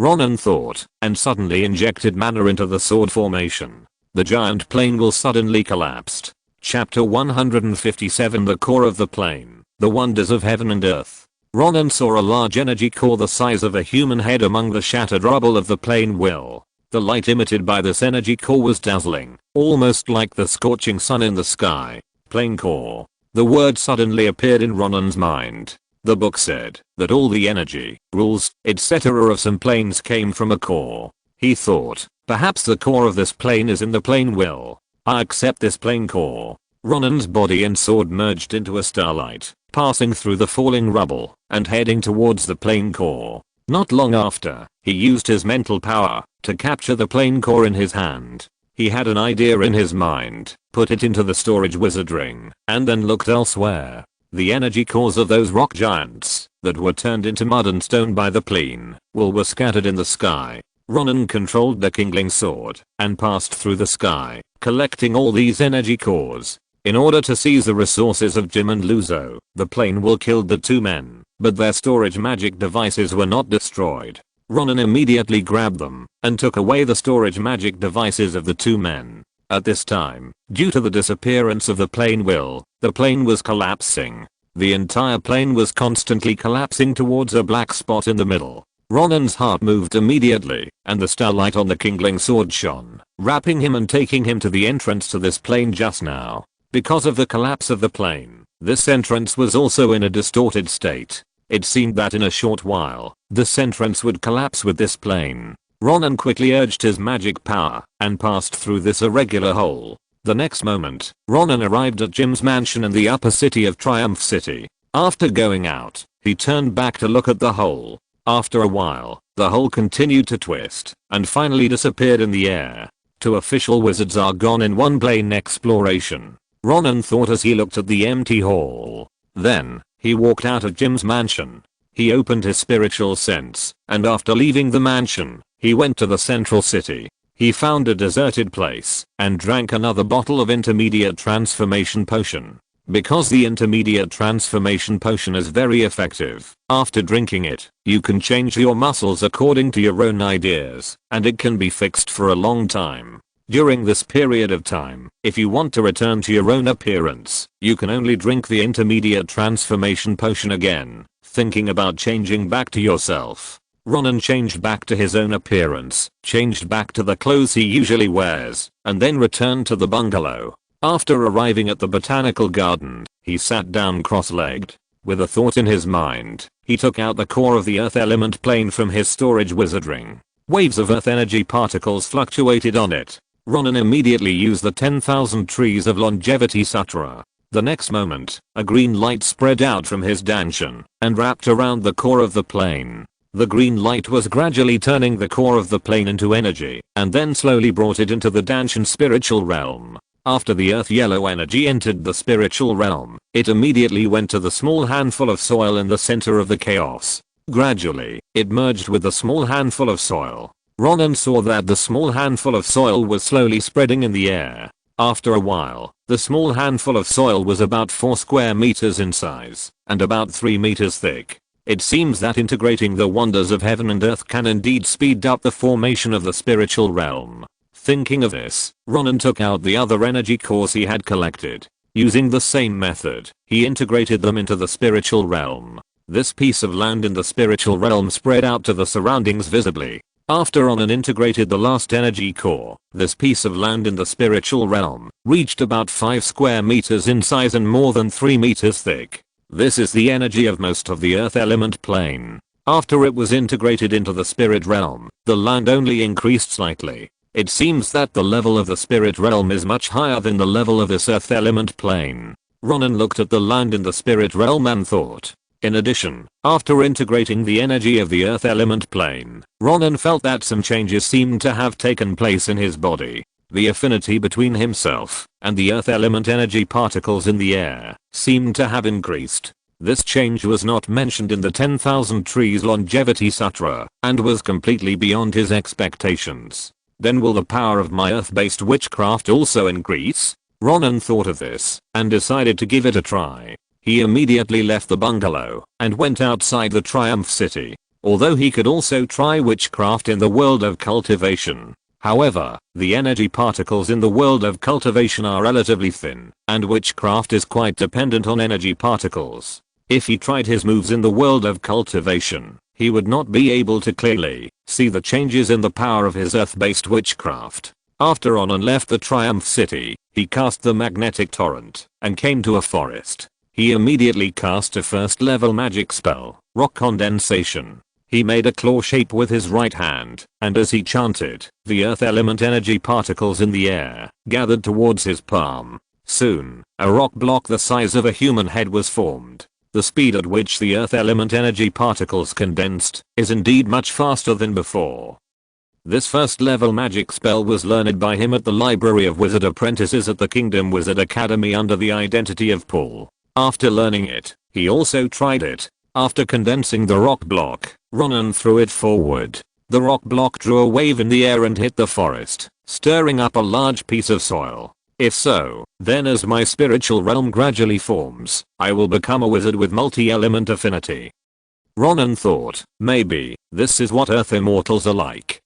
Speaker 1: Ronan thought, and suddenly injected mana into the sword formation. The giant plane will suddenly collapsed. Chapter 157 The Core of the Plane, The Wonders of Heaven and Earth. Ronan saw a large energy core the size of a human head among the shattered rubble of the plane will. The light emitted by this energy core was dazzling, almost like the scorching sun in the sky. Plane core. The word suddenly appeared in Ronan's mind. The book said that all the energy, rules, etc. of some planes came from a core. He thought, perhaps the core of this plane is in the plane will. I accept this plane core. Ronan's body and sword merged into a starlight, passing through the falling rubble and heading towards the plane core. Not long after, he used his mental power to capture the plane core in his hand. He had an idea in his mind, put it into the storage wizard ring, and then looked elsewhere. The energy cores of those rock giants that were turned into mud and stone by the plane were scattered in the sky. Ronan controlled the kindling sword and passed through the sky, collecting all these energy cores. In order to seize the resources of Jim and Luzo, the plane will killed the two men, but their storage magic devices were not destroyed. Ronan immediately grabbed them and took away the storage magic devices of the two men. At this time, due to the disappearance of the plane will, the plane was collapsing. The entire plane was constantly collapsing towards a black spot in the middle. Ronan's heart moved immediately, and the starlight on the kindling sword shone, wrapping him and taking him to the entrance to this plane just now. Because of the collapse of the plane, this entrance was also in a distorted state. It seemed that in a short while, this entrance would collapse with this plane. Ronan quickly urged his magic power and passed through this irregular hole. The next moment, Ronan arrived at Jim's mansion in the upper city of Triumph City. After going out, he turned back to look at the hole. After a while, the hole continued to twist and finally disappeared in the air. Two official wizards are gone in one plane exploration, Ronan thought as he looked at the empty hall. Then, he walked out of Jim's mansion. He opened his spiritual sense, and after leaving the mansion, he went to the central city. He found a deserted place, and drank another bottle of intermediate transformation potion. Because the intermediate transformation potion is very effective, after drinking it, you can change your muscles according to your own ideas, and it can be fixed for a long time. During this period of time, if you want to return to your own appearance, you can only drink the intermediate transformation potion again, thinking about changing back to yourself. Ronan changed back to his own appearance, changed back to the clothes he usually wears, and then returned to the bungalow. After arriving at the botanical garden, he sat down cross-legged. With a thought in his mind, he took out the core of the earth element plane from his storage wizard ring. Waves of earth energy particles fluctuated on it. Ronan immediately used the 10,000 trees of longevity sutra. The next moment, a green light spread out from his danshan and wrapped around the core of the plane. The green light was gradually turning the core of the plane into energy and then slowly brought it into the danshan spiritual realm. After the earth yellow energy entered the spiritual realm, it immediately went to the small handful of soil in the center of the chaos. Gradually, it merged with the small handful of soil. Ronan saw that the small handful of soil was slowly spreading in the air. After a while, the small handful of soil was about 4 square meters in size and about 3 meters thick. It seems that integrating the wonders of heaven and earth can indeed speed up the formation of the spiritual realm. Thinking of this, Ronan took out the other energy cores he had collected. Using the same method, he integrated them into the spiritual realm. This piece of land in the spiritual realm spread out to the surroundings visibly. After Ronan integrated the last energy core, this piece of land in the spiritual realm reached about 5 square meters in size and more than 3 meters thick. This is the energy of most of the earth element plane. After it was integrated into the spirit realm, the land only increased slightly. It seems that the level of the spirit realm is much higher than the level of this earth element plane. Ronan looked at the land in the spirit realm and thought. In addition, after integrating the energy of the earth element plane, Ronan felt that some changes seemed to have taken place in his body. The affinity between himself and the earth element energy particles in the air seemed to have increased. This change was not mentioned in the 10,000 trees longevity sutra and was completely beyond his expectations. Then will the power of my earth-based witchcraft also increase? Ronan thought of this and decided to give it a try. He immediately left the bungalow and went outside the Triumph City. Although he could also try witchcraft in the world of cultivation. However, the energy particles in the world of cultivation are relatively thin, and witchcraft is quite dependent on energy particles. If he tried his moves in the world of cultivation, he would not be able to clearly see the changes in the power of his earth-based witchcraft. After Ronan left the Triumph City, he cast the magnetic torrent and came to a forest. He immediately cast a first level magic spell, rock condensation. He made a claw shape with his right hand, and as he chanted, the earth element energy particles in the air gathered towards his palm. Soon, a rock block the size of a human head was formed. The speed at which the earth element energy particles condensed is indeed much faster than before. This first level magic spell was learned by him at the Library of Wizard Apprentices at the Kingdom Wizard Academy under the identity of Paul. After learning it, he also tried it. After condensing the rock block, Ronan threw it forward. The rock block drew a wave in the air and hit the forest, stirring up a large piece of soil. If so, then as my spiritual realm gradually forms, I will become a wizard with multi-element affinity. Ronan thought, maybe, this is what earth immortals are like.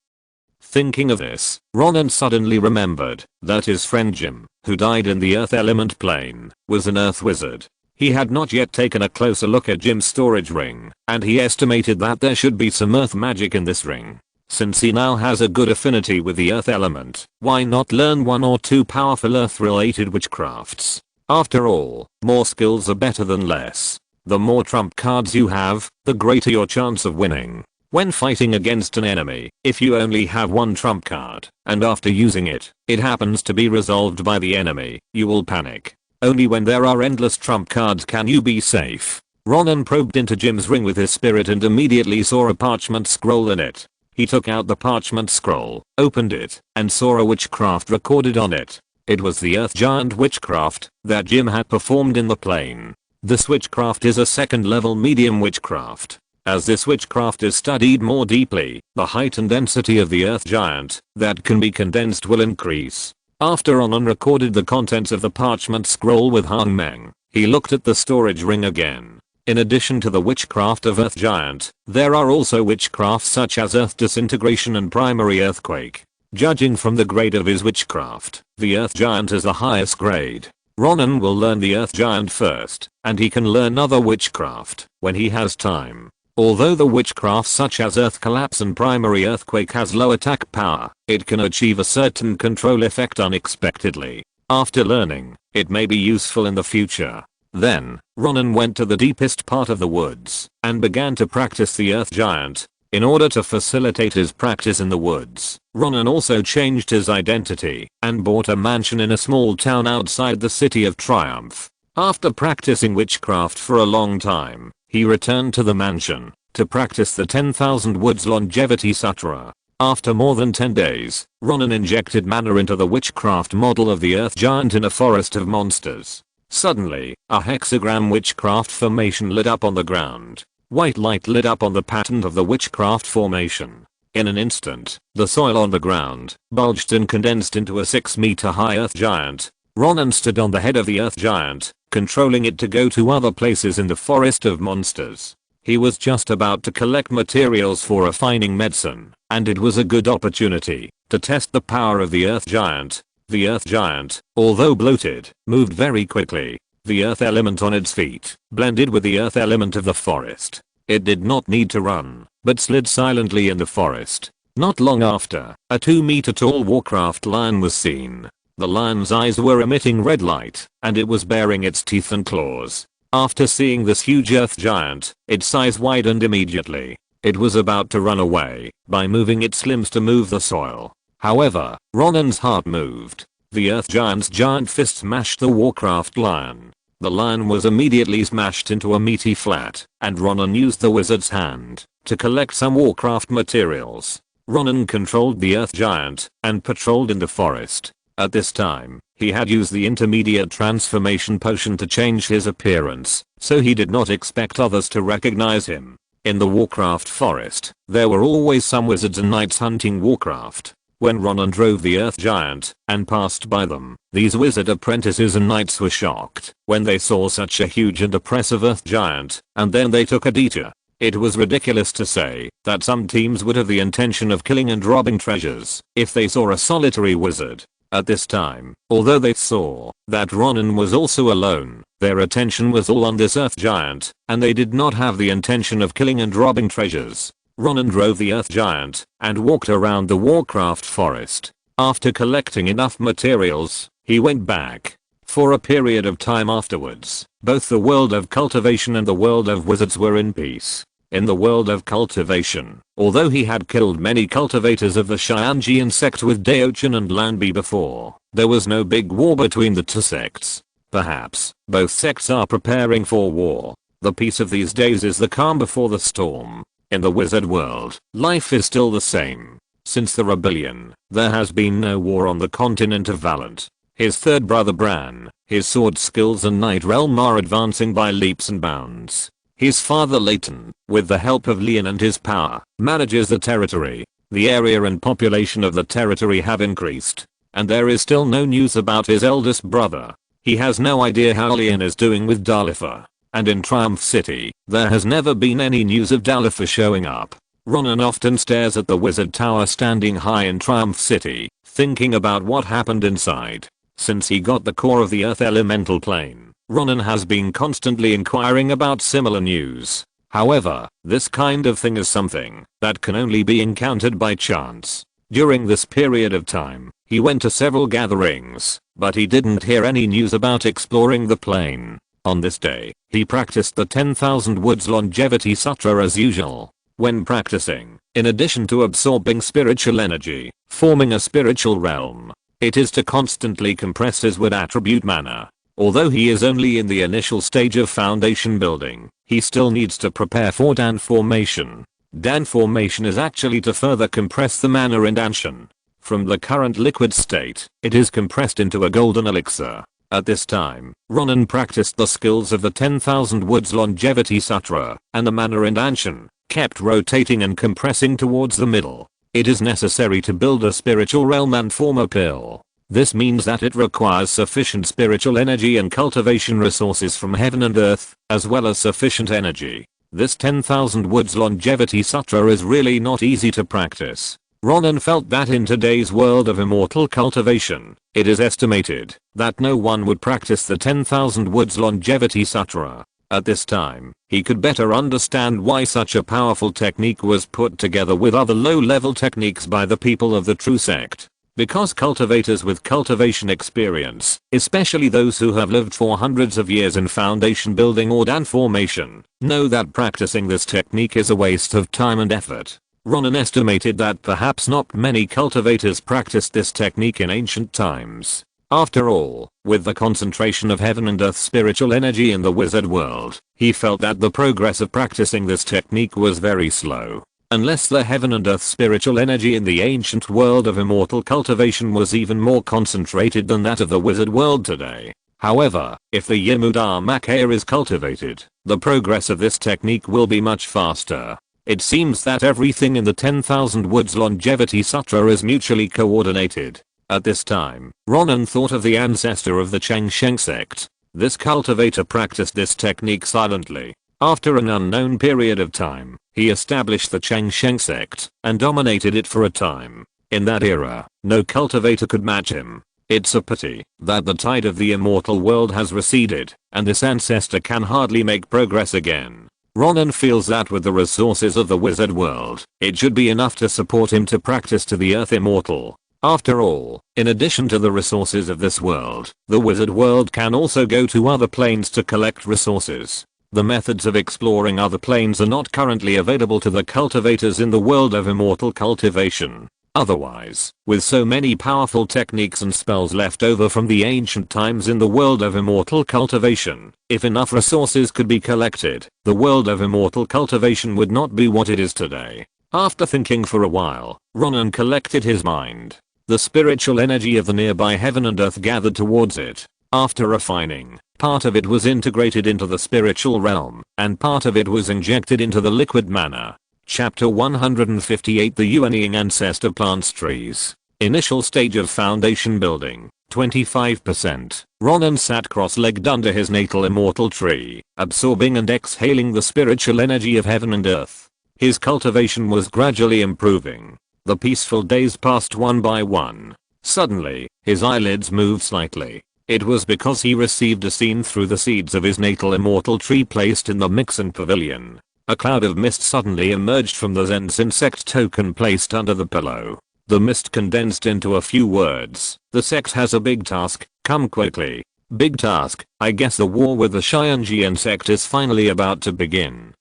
Speaker 1: Thinking of this, Ronan suddenly remembered that his friend Jim, who died in the earth element plane, was an earth wizard. He had not yet taken a closer look at Jim's storage ring, and he estimated that there should be some earth magic in this ring. Since he now has a good affinity with the earth element, why not learn 1 or 2 powerful earth-related witchcrafts? After all, more skills are better than less. The more trump cards you have, the greater your chance of winning. When fighting against an enemy, if you only have 1 trump card, and after using it, it happens to be resolved by the enemy, you will panic. Only when there are endless trump cards can you be safe. Ronan probed into Jim's ring with his spirit and immediately saw a parchment scroll in it. He took out the parchment scroll, opened it, and saw a witchcraft recorded on it. It was the Earth Giant witchcraft that Jim had performed in the plane. This witchcraft is a 2nd level medium witchcraft. As this witchcraft is studied more deeply, the height and density of the earth giant that can be condensed will increase. After Ronan recorded the contents of the parchment scroll with Hung Meng, he looked at the storage ring again. In addition to the witchcraft of earth giant, there are also witchcrafts such as earth disintegration and primary earthquake. Judging from the grade of his witchcraft, the earth giant is the highest grade. Ronan will learn the earth giant first, and he can learn other witchcraft when he has time. Although the witchcraft such as earth collapse and primary earthquake has low attack power, it can achieve a certain control effect unexpectedly. After learning, it may be useful in the future. Then, Ronan went to the deepest part of the woods and began to practice the earth giant. In order to facilitate his practice in the woods, Ronan also changed his identity and bought a mansion in a small town outside the city of Triumph. After practicing witchcraft for a long time, he returned to the mansion to practice the 10,000 Woods Longevity Sutra. After more than 10 days, Ronan injected mana into the witchcraft model of the earth giant in a forest of monsters. Suddenly, a hexagram witchcraft formation lit up on the ground. White light lit up on the pattern of the witchcraft formation. In an instant, the soil on the ground bulged and condensed into a 6-meter high earth giant. Ronan stood on the head of the earth giant, controlling it to go to other places in the forest of monsters. He was just about to collect materials for refining medicine, and it was a good opportunity to test the power of the earth giant. The earth giant, although bloated, moved very quickly. The earth element on its feet blended with the earth element of the forest. It did not need to run, but slid silently in the forest. Not long after, a 2-meter tall warcraft lion was seen. The lion's eyes were emitting red light, and it was baring its teeth and claws. After seeing this huge earth giant, its eyes widened immediately. It was about to run away by moving its limbs to move the soil. However, Ronan's heart moved. The earth giant's giant fist smashed the warcraft lion. The lion was immediately smashed into a meaty flat, and Ronan used the wizard's hand to collect some warcraft materials. Ronan controlled the earth giant and patrolled in the forest. At this time, he had used the intermediate transformation potion to change his appearance, so he did not expect others to recognize him. In the warcraft forest, there were always some wizards and knights hunting warcraft. When Ronan drove the earth giant and passed by them, these wizard apprentices and knights were shocked when they saw such a huge and oppressive earth giant, and then they took a detour. It was ridiculous to say that some teams would have the intention of killing and robbing treasures if they saw a solitary wizard. At this time, although they saw that Ronan was also alone, their attention was all on this earth giant, and they did not have the intention of killing and robbing treasures. Ronan drove the earth giant and walked around the warcraft forest. After collecting enough materials, he went back. For a period of time afterwards, both the world of cultivation and the world of wizards were in peace. In the world of cultivation, although he had killed many cultivators of the Xianjian sect with Daochin and Lanbi before, there was no big war between the two sects. Perhaps, both sects are preparing for war. The peace of these days is the calm before the storm. In the wizard world, life is still the same. Since the rebellion, there has been no war on the continent of Valant. His third brother Bran, his sword skills and Night Realm are advancing by leaps and bounds. His father Leighton, with the help of Leon and his power, manages the territory. The area and population of the territory have increased. And there is still no news about his eldest brother. He has no idea how Leon is doing with Dalifa. And in Triumph City, there has never been any news of Dalifa showing up. Ronan often stares at the wizard tower standing high in Triumph City, thinking about what happened inside. Since he got the core of the earth elemental plane, Ronan has been constantly inquiring about similar news. However, this kind of thing is something that can only be encountered by chance. During this period of time, he went to several gatherings, but he didn't hear any news about exploring the plane. On this day, he practiced the 10,000 Woods Longevity Sutra as usual. When practicing, in addition to absorbing spiritual energy, forming a spiritual realm, it is to constantly compress his wood attribute mana. Although he is only in the initial stage of foundation building, he still needs to prepare for Dan formation. Dan formation is actually to further compress the mana in Danshan. From the current liquid state, it is compressed into a golden elixir. At this time, Ronan practiced the skills of the 10,000 Woods Longevity Sutra and the mana in Danshan. kept rotating and compressing towards the middle. It is necessary to build a spiritual realm and form a pill. This means that it requires sufficient spiritual energy and cultivation resources from heaven and earth, as well as sufficient energy. This 10,000 woods longevity sutra is really not easy to practice. Ronan felt that in today's world of immortal cultivation, it is estimated that no one would practice the 10,000 woods longevity sutra. At this time, he could better understand why such a powerful technique was put together with other low-level techniques by the people of the true sect. Because cultivators with cultivation experience, especially those who have lived for hundreds of years in foundation building or dam formation, know that practicing this technique is a waste of time and effort. Ronan estimated that perhaps not many cultivators practiced this technique in ancient times. After all, with the concentration of heaven and earth spiritual energy in the wizard world, he felt that the progress of practicing this technique was very slow. Unless the heaven and earth spiritual energy in the ancient world of immortal cultivation was even more concentrated than that of the wizard world today. However, if the Yamudharmaka is cultivated, the progress of this technique will be much faster. It seems that everything in the 10,000 woods longevity sutra is mutually coordinated. At this time, Ronan thought of the ancestor of the Changsheng sect. This cultivator practiced this technique silently. After an unknown period of time, he established the Changsheng sect and dominated it for a time. In that era, no cultivator could match him. It's a pity that the tide of the immortal world has receded, and this ancestor can hardly make progress again. Ronan feels that with the resources of the wizard world, it should be enough to support him to practice to the earth immortal. After all, in addition to the resources of this world, the wizard world can also go to other planes to collect resources. The methods of exploring other planes are not currently available to the cultivators in the world of immortal cultivation. Otherwise, with so many powerful techniques and spells left over from the ancient times in the world of immortal cultivation, if enough resources could be collected, the world of immortal cultivation would not be what it is today. After thinking for a while, Ronan collected his mind. The spiritual energy of the nearby heaven and earth gathered towards it. After refining, part of it was integrated into the spiritual realm, and part of it was injected into the liquid mana. Chapter 158 The Yuanying Ancestor Plants Trees. Initial stage of foundation building, 25%. Ronan sat cross-legged under his natal immortal tree, absorbing and exhaling the spiritual energy of heaven and earth. His cultivation was gradually improving. The peaceful days passed one by one. Suddenly, his eyelids moved slightly. It was because he received a scene through the seeds of his natal immortal tree placed in the Mixon Pavilion. A cloud of mist suddenly emerged from the Zen's insect token placed under the pillow. The mist condensed into a few words. The sect has a big task, come quickly. Big task, I guess the war with the Xianjian sect is finally about to begin.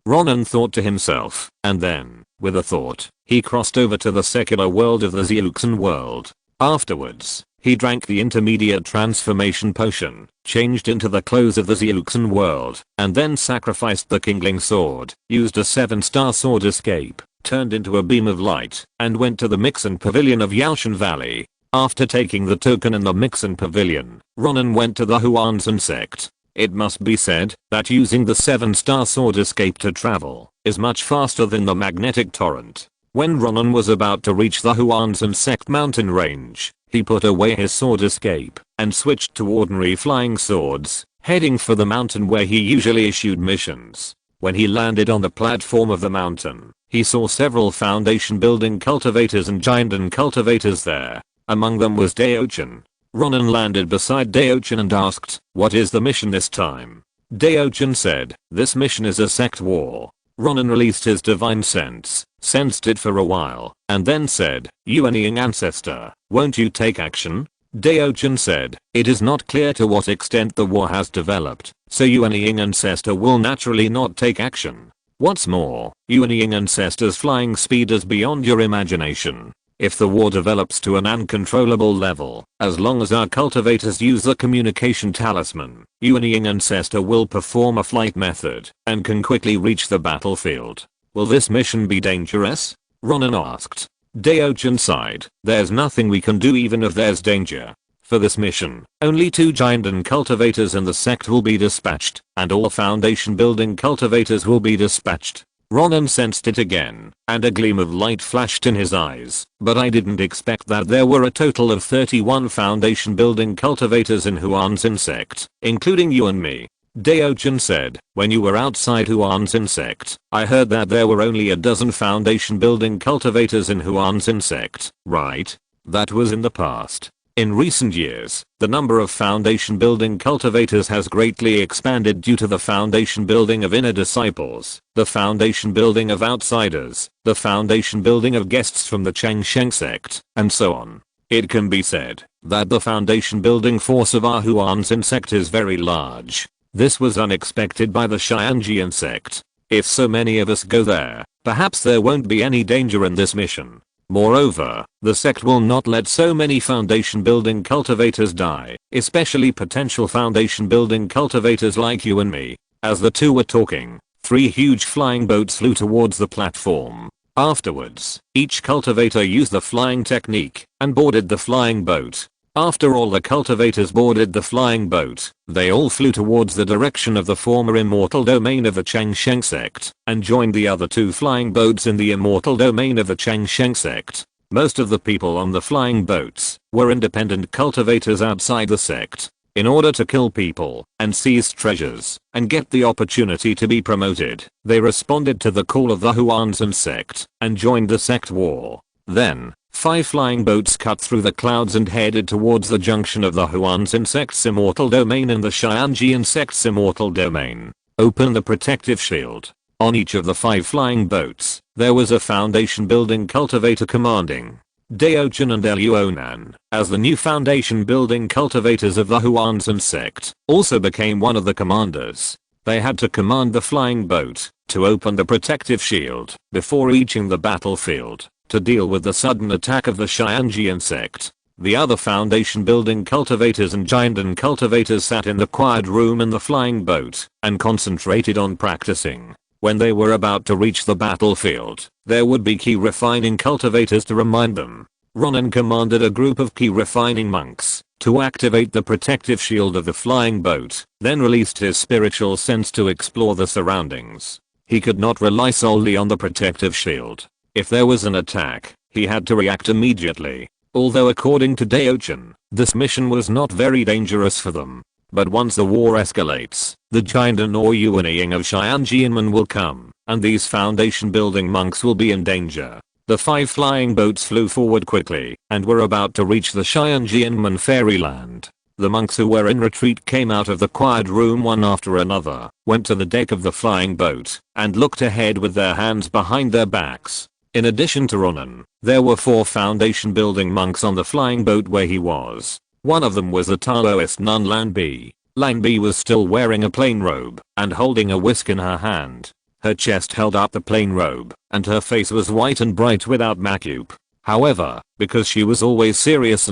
Speaker 1: Ronan thought to himself, and then, with a thought, he crossed over to the secular world of the Xiuxin world. Afterwards, he drank the intermediate transformation potion, changed into the clothes of the Xiuxin world, and then sacrificed the Kingling sword, used a 7-star sword escape, turned into a beam of light, and went to the Mixon Pavilion of Yaoshan Valley. After taking the token in the Mixon Pavilion, Ronan went to the Huanzhen sect. It must be said that using the 7-star sword escape to travel is much faster than the magnetic torrent. When Ronan was about to reach the Huanzhen sect mountain range, he put away his sword escape and switched to ordinary flying swords, heading for the mountain where he usually issued missions. When he landed on the platform of the mountain, he saw several foundation building cultivators and Jiandan cultivators there. Among them was Daochan. Ronan landed beside Daochan and asked, "What is the mission this time?" Daochan said, "This mission is a sect war." Ronan released his divine sense, sensed it for a while, and then said, "Yuanying ancestor, won't you take action?" Daochan said, "It is not clear to what extent the war has developed, so Yuanying ancestor will naturally not take action. What's more, Yuanying ancestor's flying speed is beyond your imagination. If the war develops to an uncontrollable level, as long as our cultivators use the communication talisman, Yuanying ancestor will perform a flight method and can quickly reach the battlefield. Will this mission be dangerous?" Ronan asked. Daochan sighed, "There's nothing we can do even if there's danger. For this mission, only 2 Jiandan cultivators in the sect will be dispatched, and all foundation building cultivators will be dispatched. Ronan sensed it again, and a gleam of light flashed in his eyes, but I didn't expect that there were a total of 31 foundation building cultivators in Huan's insect, including you and me. Daochan said, when you were outside Huan's insect, I heard that there were only a dozen foundation building cultivators in Huan's insect, right? That was in the past. In recent years, the number of foundation building cultivators has greatly expanded due to the foundation building of inner disciples, the foundation building of outsiders, the foundation building of guests from the Changsheng sect, and so on. It can be said that the foundation building force of Ahuan's insect is very large. This was unexpected by the Xianjian sect. If so many of us go there, perhaps there won't be any danger in this mission. Moreover, the sect will not let so many foundation building cultivators die, especially potential foundation building cultivators like you and me. As the two were talking, 3 huge flying boats flew towards the platform. Afterwards, each cultivator used the flying technique and boarded the flying boat. After all the cultivators boarded the flying boat, they all flew towards the direction of the former immortal domain of the Changsheng sect and joined the other 2 flying boats in the immortal domain of the Changsheng sect. Most of the people on the flying boats were independent cultivators outside the sect. In order to kill people and seize treasures and get the opportunity to be promoted, they responded to the call of the Huanzan sect and joined the sect war. Then, 5 flying boats cut through the clouds and headed towards the junction of the Huanzan sect's immortal domain and the Xianjian sect's immortal domain. Open the protective shield. On each of the 5 flying boats, there was a foundation building cultivator commanding. Daochan and Ronan, as the new foundation building cultivators of the Huanzan sect, also became one of the commanders. They had to command the flying boat to open the protective shield before reaching the battlefield to deal with the sudden attack of the Xianjian sect. The other foundation building cultivators and Jiandan cultivators sat in the quiet room in the flying boat and concentrated on practicing. When they were about to reach the battlefield, there would be key refining cultivators to remind them. Ronan commanded a group of key refining monks to activate the protective shield of the flying boat, then released his spiritual sense to explore the surroundings. He could not rely solely on the protective shield. If there was an attack, he had to react immediately. Although according to Daochan, this mission was not very dangerous for them. But once the war escalates, the Jiandan or Yuanying of Xianjianmen will come, and these foundation building monks will be in danger. The 5 flying boats flew forward quickly and were about to reach the Xianjianmen fairyland. The monks who were in retreat came out of the quiet room one after another, went to the deck of the flying boat, and looked ahead with their hands behind their backs. In addition to Ronan, there were 4 foundation building monks on the flying boat where he was. One of them was the Taoist nun Lanbi. Lanbi was still wearing a plain robe and holding a whisk in her hand. Her chest held up the plain robe, and her face was white and bright without makeup. However, because she was always serious,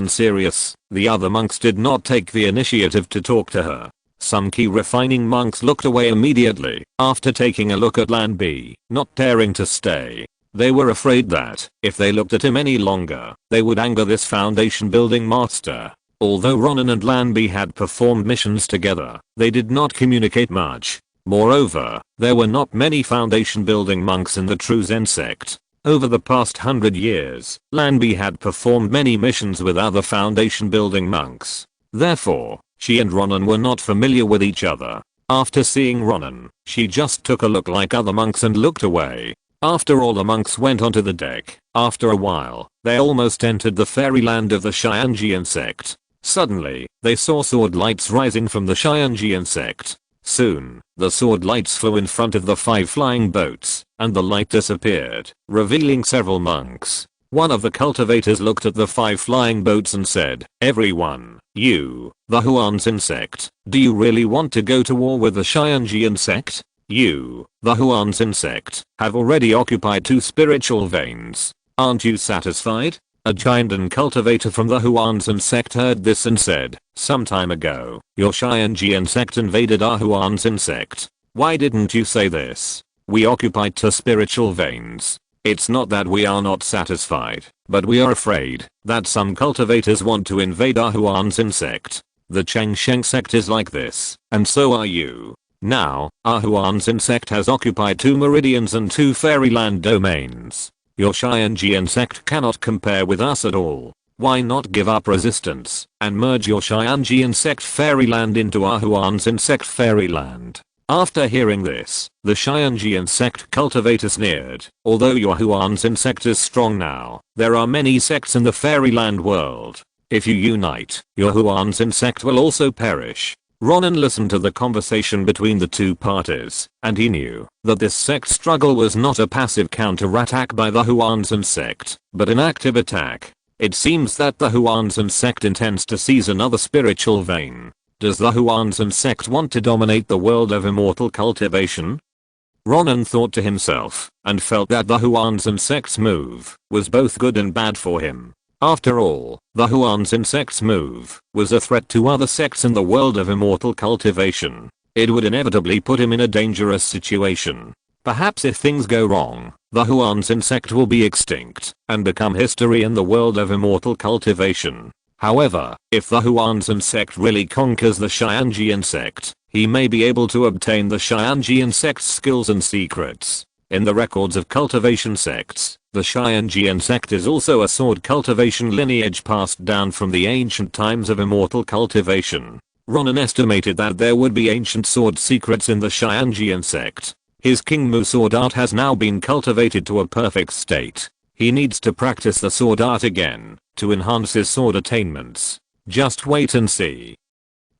Speaker 1: the other monks did not take the initiative to talk to her. Some key refining monks looked away immediately after taking a look at Lanbi, not daring to stay. They were afraid that, if they looked at him any longer, they would anger this foundation building master. Although Ronan and Lanbi had performed missions together, they did not communicate much. Moreover, there were not many foundation building monks in the true Zen sect. Over the past 100 years, Lanbi had performed many missions with other foundation building monks. Therefore, she and Ronan were not familiar with each other. After seeing Ronan, she just took a look like other monks and looked away. After all the monks went onto the deck. After a while, they almost entered the fairyland of the Xianjian sect. Suddenly, they saw sword lights rising from the Xianjian sect. Soon, the sword lights flew in front of the 5 flying boats, and the light disappeared, revealing several monks. One of the cultivators looked at the 5 flying boats and said, "Everyone, you, the Huanzan sect, do you really want to go to war with the Xianjian sect? You, the Huanzan sect, have already occupied 2 spiritual veins. Aren't you satisfied?" A Jiandan cultivator from the Huanzan sect heard this and said, "Some time ago, your Xianjian sect invaded our Huanzan sect. Why didn't you say this? We occupied 2 spiritual veins. It's not that we are not satisfied, but we are afraid that some cultivators want to invade our Huanzan sect. The Changsheng sect is like this, and so are you. Now, Ahuan's insect has occupied 2 meridians and 2 fairyland domains. Your Xianjian sect cannot compare with us at all. Why not give up resistance and merge your Xianjian sect fairyland into Ahuan's insect fairyland? After hearing this, the Xianjian sect cultivator sneered. Although your Huan's insect is strong now, there are many sects in the fairyland world. If you unite, your Huan's insect will also perish. Ronan listened to the conversation between the two parties, and he knew that this sect struggle was not a passive counter-attack by the Huan's insect, but an active attack. It seems that the Huan's insect intends to seize another spiritual vein. Does the Huan's insect want to dominate the world of immortal cultivation? Ronan thought to himself, and felt that the Huan's insect's move was both good and bad for him. After all, the Huan's insect's move was a threat to other sects in the world of immortal cultivation. It would inevitably put him in a dangerous situation. Perhaps if things go wrong, the Huan's insect will be extinct and become history in the world of immortal cultivation. However, if the Huan's insect really conquers the Xianji insect, he may be able to obtain the Xianji insect's skills and secrets. In the records of cultivation sects, the Xianji insect is also a sword cultivation lineage passed down from the ancient times of immortal cultivation. Ronan estimated that there would be ancient sword secrets in the Xianji insect. His King Mu sword art has now been cultivated to a perfect state. He needs to practice the sword art again to enhance his sword attainments. Just wait and see.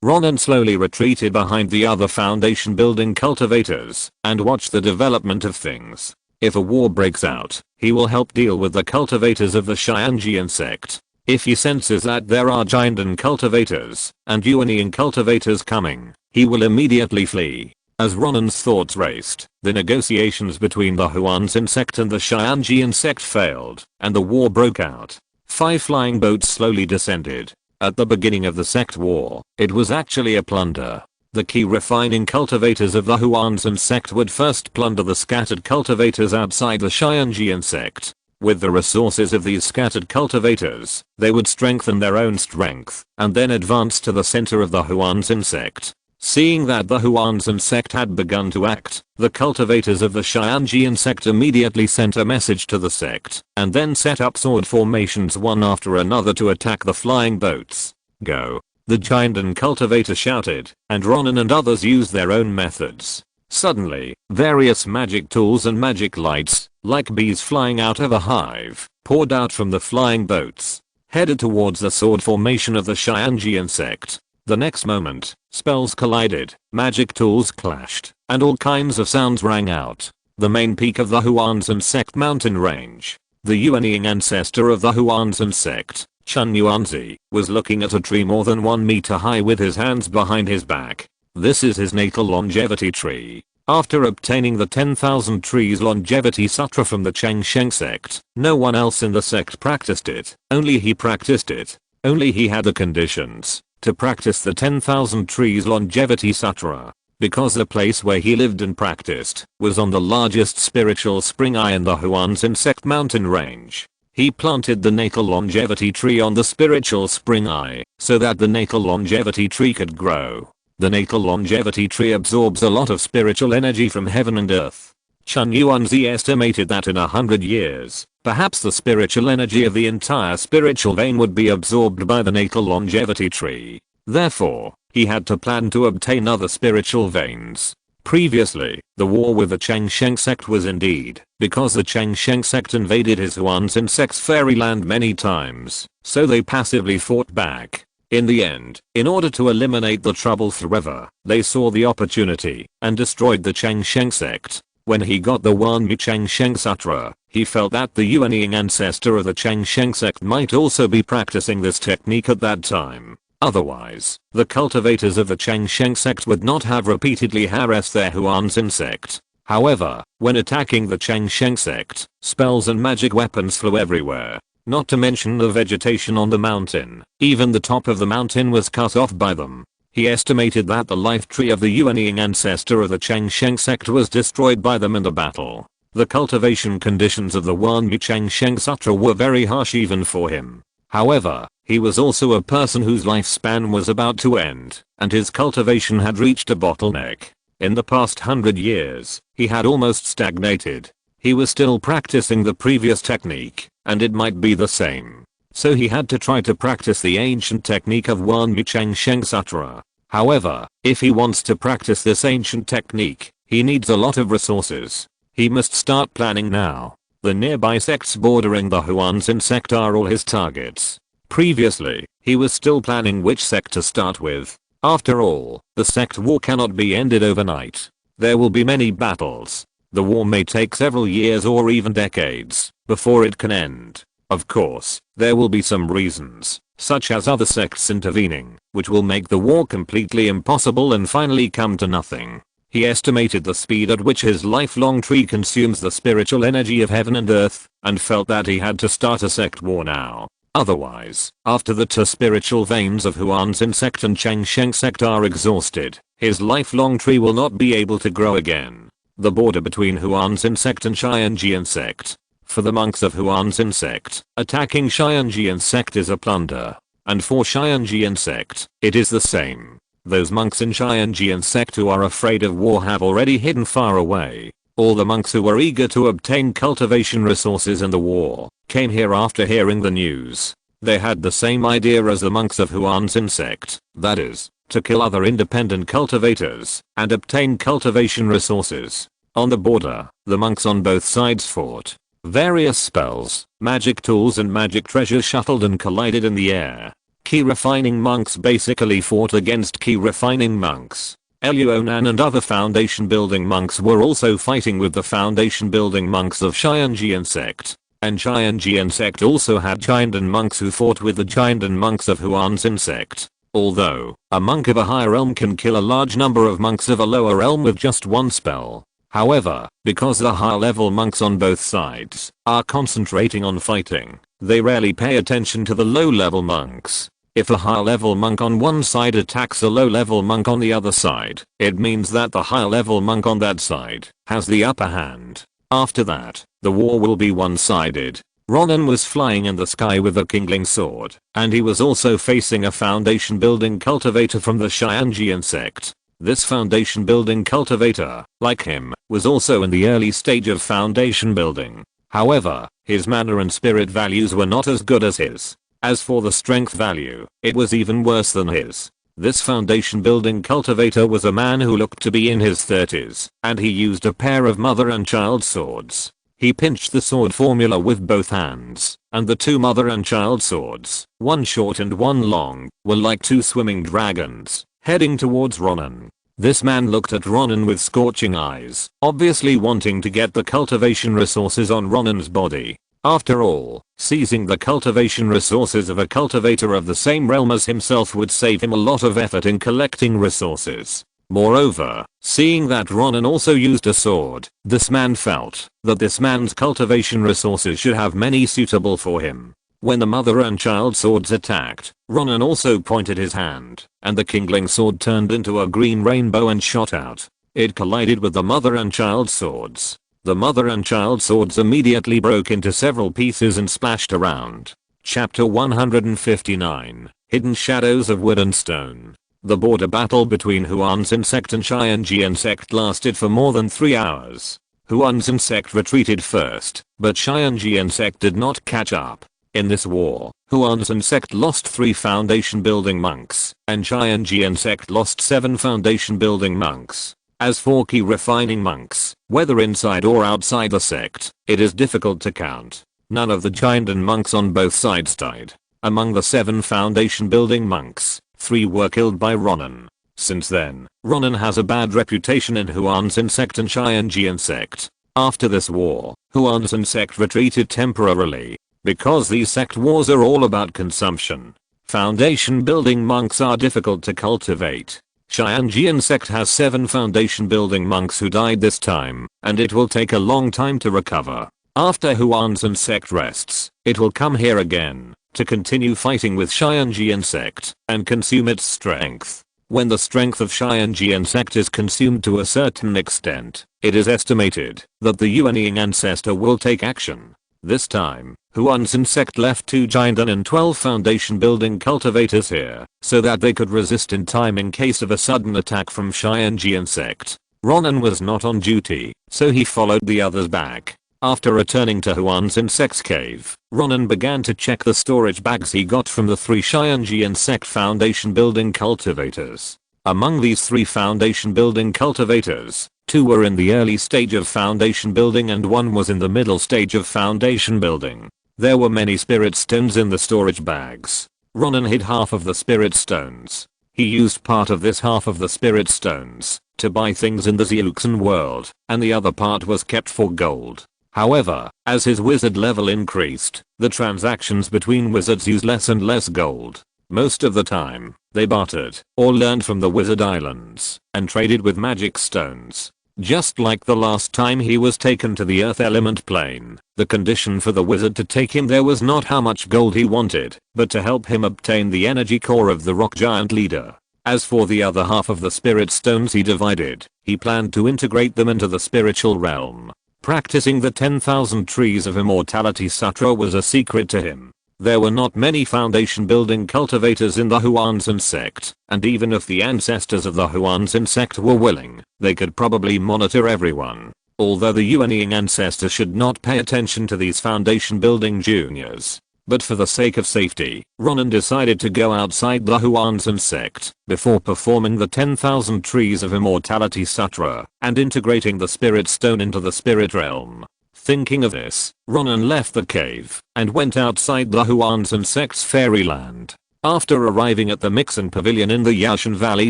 Speaker 1: Ronan slowly retreated behind the other foundation building cultivators and watched the development of things. If a war breaks out, he will help deal with the cultivators of the Xianji insect. If he senses that there are Jiandan cultivators and Yuanian cultivators coming, he will immediately flee. As Ronan's thoughts raced, the negotiations between the Huan's insect and the Xianji insect failed, and the war broke out. 5 flying boats slowly descended. At the beginning of the sect war, it was actually a plunder. The key refining cultivators of the Huan's insect would first plunder the scattered cultivators outside the Xianji insect. With the resources of these scattered cultivators, they would strengthen their own strength, and then advance to the center of the Huan's insect. Seeing that the Huan's insect had begun to act, the cultivators of the Xianji insect immediately sent a message to the sect, and then set up sword formations one after another to attack the flying boats. Go! The Jiandan cultivator shouted, and Ronan and others used their own methods. Suddenly, various magic tools and magic lights, like bees flying out of a hive, poured out from the flying boats, headed towards the sword formation of the Xianji insect. The next moment, spells collided, magic tools clashed, and all kinds of sounds rang out. The main peak of the Huan's insect mountain range. The Yuanying ancestor of the Huan's insect, Chun Yuanzi, was looking at a tree more than 1 meter high with his hands behind his back. This is his natal longevity tree. After obtaining the 10,000 trees longevity sutra from the Changsheng sect, no one else in the sect practiced it. Only he practiced it. Only he had the conditions to practice the 10,000 trees longevity sutra. Because the place where he lived and practiced was on the largest spiritual spring eye in the Huan's insect mountain range. He planted the natal longevity tree on the spiritual spring eye so that the natal longevity tree could grow. The natal longevity tree absorbs a lot of spiritual energy from heaven and earth. Chun Yuanzi estimated that in 100 years, perhaps the spiritual energy of the entire spiritual vein would be absorbed by the natal longevity tree. Therefore, he had to plan to obtain other spiritual veins. Previously, the war with the Changsheng sect was indeed because the Changsheng sect invaded his Huan's insect's fairyland many times, so they passively fought back. In the end, in order to eliminate the trouble forever, they saw the opportunity and destroyed the Changsheng sect. When he got the Wanmu Changsheng Sutra, he felt that the Yuanying ancestor of the Changsheng sect might also be practicing this technique at that time. Otherwise, the cultivators of the Changsheng sect would not have repeatedly harassed their Huan's insect. However, when attacking the Changsheng sect, spells and magic weapons flew everywhere. Not to mention the vegetation on the mountain. Even the top of the mountain was cut off by them. He estimated that the life tree of the Yuanying ancestor of the Changsheng sect was destroyed by them in the battle. The cultivation conditions of the Wanmu Changsheng Sutra were very harsh even for him. However, he was also a person whose lifespan was about to end, and his cultivation had reached a bottleneck. In the past 100 years, he had almost stagnated. He was still practicing the previous technique, and it might be the same. So he had to try to practice the ancient technique of Wanmu Chang Sheng Sutra. However, if he wants to practice this ancient technique, he needs a lot of resources. He must start planning now. The nearby sects bordering the Huanzin sect are all his targets. Previously, he was still planning which sect to start with. After all, the sect war cannot be ended overnight. There will be many battles. The war may take several years or even decades before it can end. Of course, there will be some reasons, such as other sects intervening, which will make the war completely impossible and finally come to nothing. He estimated the speed at which his lifelong tree consumes the spiritual energy of heaven and earth, and felt that he had to start a sect war now. Otherwise, after the two spiritual veins of Huanzin sect and Changsheng sect are exhausted, his lifelong tree will not be able to grow again. The border between Huanzin sect and Xianjian sect. For the monks of Huanzin sect, attacking Xianjian sect is a plunder. And for Xianjian sect, it is the same. Those monks in Xianjian sect who are afraid of war have already hidden far away. All the monks who were eager to obtain cultivation resources in the war came here after hearing the news. They had the same idea as the monks of Huanzin sect, that is, to kill other independent cultivators and obtain cultivation resources. On the border, the monks on both sides fought. Various spells, magic tools and magic treasures shuttled and collided in the air. Key refining monks basically fought against key refining monks. Ronan and other foundation building monks were also fighting with the foundation building monks of Xianjian sect. And Xianjian sect also had Jiandan monks who fought with the Jiandan monks of Huanzin sect. Although, a monk of a higher realm can kill a large number of monks of a lower realm with just one spell. However, because the high level monks on both sides are concentrating on fighting, they rarely pay attention to the low level monks. If a high level monk on one side attacks a low level monk on the other side, it means that the high level monk on that side has the upper hand. After that, the war will be one-sided. Ronan was flying in the sky with a kindling sword, and he was also facing a foundation building cultivator from the Xianjian sect. This foundation building cultivator, like him, was also in the early stage of foundation building. However, his mana and spirit values were not as good as his. As for the strength value, it was even worse than his. This foundation building cultivator was a man who looked to be in his 30s, and he used a pair of mother and child swords. He pinched the sword formula with both hands, and the two mother and child swords, one short and one long, were like two swimming dragons, heading towards Ronan. This man looked at Ronan with scorching eyes, obviously wanting to get the cultivation resources on Ronan's body. After all, seizing the cultivation resources of a cultivator of the same realm as himself would save him a lot of effort in collecting resources. Moreover, seeing that Ronan also used a sword, this man felt that this man's cultivation resources should have many suitable for him. When the mother and child swords attacked, Ronan also pointed his hand, and the kindling sword turned into a green rainbow and shot out. It collided with the mother and child swords. The mother and child swords immediately broke into several pieces and splashed around. Chapter 159, Hidden Shadows of Wood and Stone. The border battle between Huanzin sect and Xianjian sect lasted for more than 3 hours. Huanzin sect retreated first, but Xianjian sect did not catch up. In this war, Huanzin sect lost 3 foundation building monks, and Xianjian sect lost 7 foundation building monks. As for key refining monks, whether inside or outside the sect, it is difficult to count. None of the Jiandan monks on both sides died. Among the 7 foundation building monks, 3 were killed by Ronan. Since then, Ronan has a bad reputation in Huanzin sect and Xianjian sect. After this war, Huanzin sect retreated temporarily. Because these sect wars are all about consumption. Foundation building monks are difficult to cultivate. Xianjian sect has 7 foundation building monks who died this time, and it will take a long time to recover. After Huanzin sect rests, it will come here again, to continue fighting with Xianjian sect, and consume its strength. When the strength of Xianjian sect is consumed to a certain extent, it is estimated that the Yuanying ancestor will take action. This time, Huanzin sect left 2 Jiandan and 12 foundation building cultivators here, so that they could resist in time in case of a sudden attack from Xianjian sect. Ronan was not on duty, so he followed the others back. After returning to Huan's insect cave, Ronan began to check the storage bags he got from the 3 Xianji insect foundation building cultivators. Among these 3 foundation building cultivators, 2 were in the early stage of foundation building and 1 was in the middle stage of foundation building. There were many spirit stones in the storage bags. Ronan hid half of the spirit stones. He used part of this half of the spirit stones to buy things in the Xiuxin world, and the other part was kept for gold. However, as his wizard level increased, the transactions between wizards used less and less gold. Most of the time, they bartered or learned from the wizard islands and traded with magic stones. Just like the last time he was taken to the earth element plane, the condition for the wizard to take him there was not how much gold he wanted, but to help him obtain the energy core of the rock giant leader. As for the other half of the spirit stones he divided, he planned to integrate them into the spiritual realm. Practicing the 10,000 trees of immortality sutra was a secret to him. There were not many foundation building cultivators in the Huanzhen sect, and even if the ancestors of the Huanzhen sect were willing, they could probably monitor everyone. Although the Yuanying ancestors should not pay attention to these foundation building juniors. But for the sake of safety, Ronan decided to go outside the Huanzhen sect before performing the 10,000 trees of immortality sutra and integrating the spirit stone into the spirit realm. Thinking of this, Ronan left the cave and went outside the Huanzhen sect's fairyland. After arriving at the Mixin Pavilion in the Yashan Valley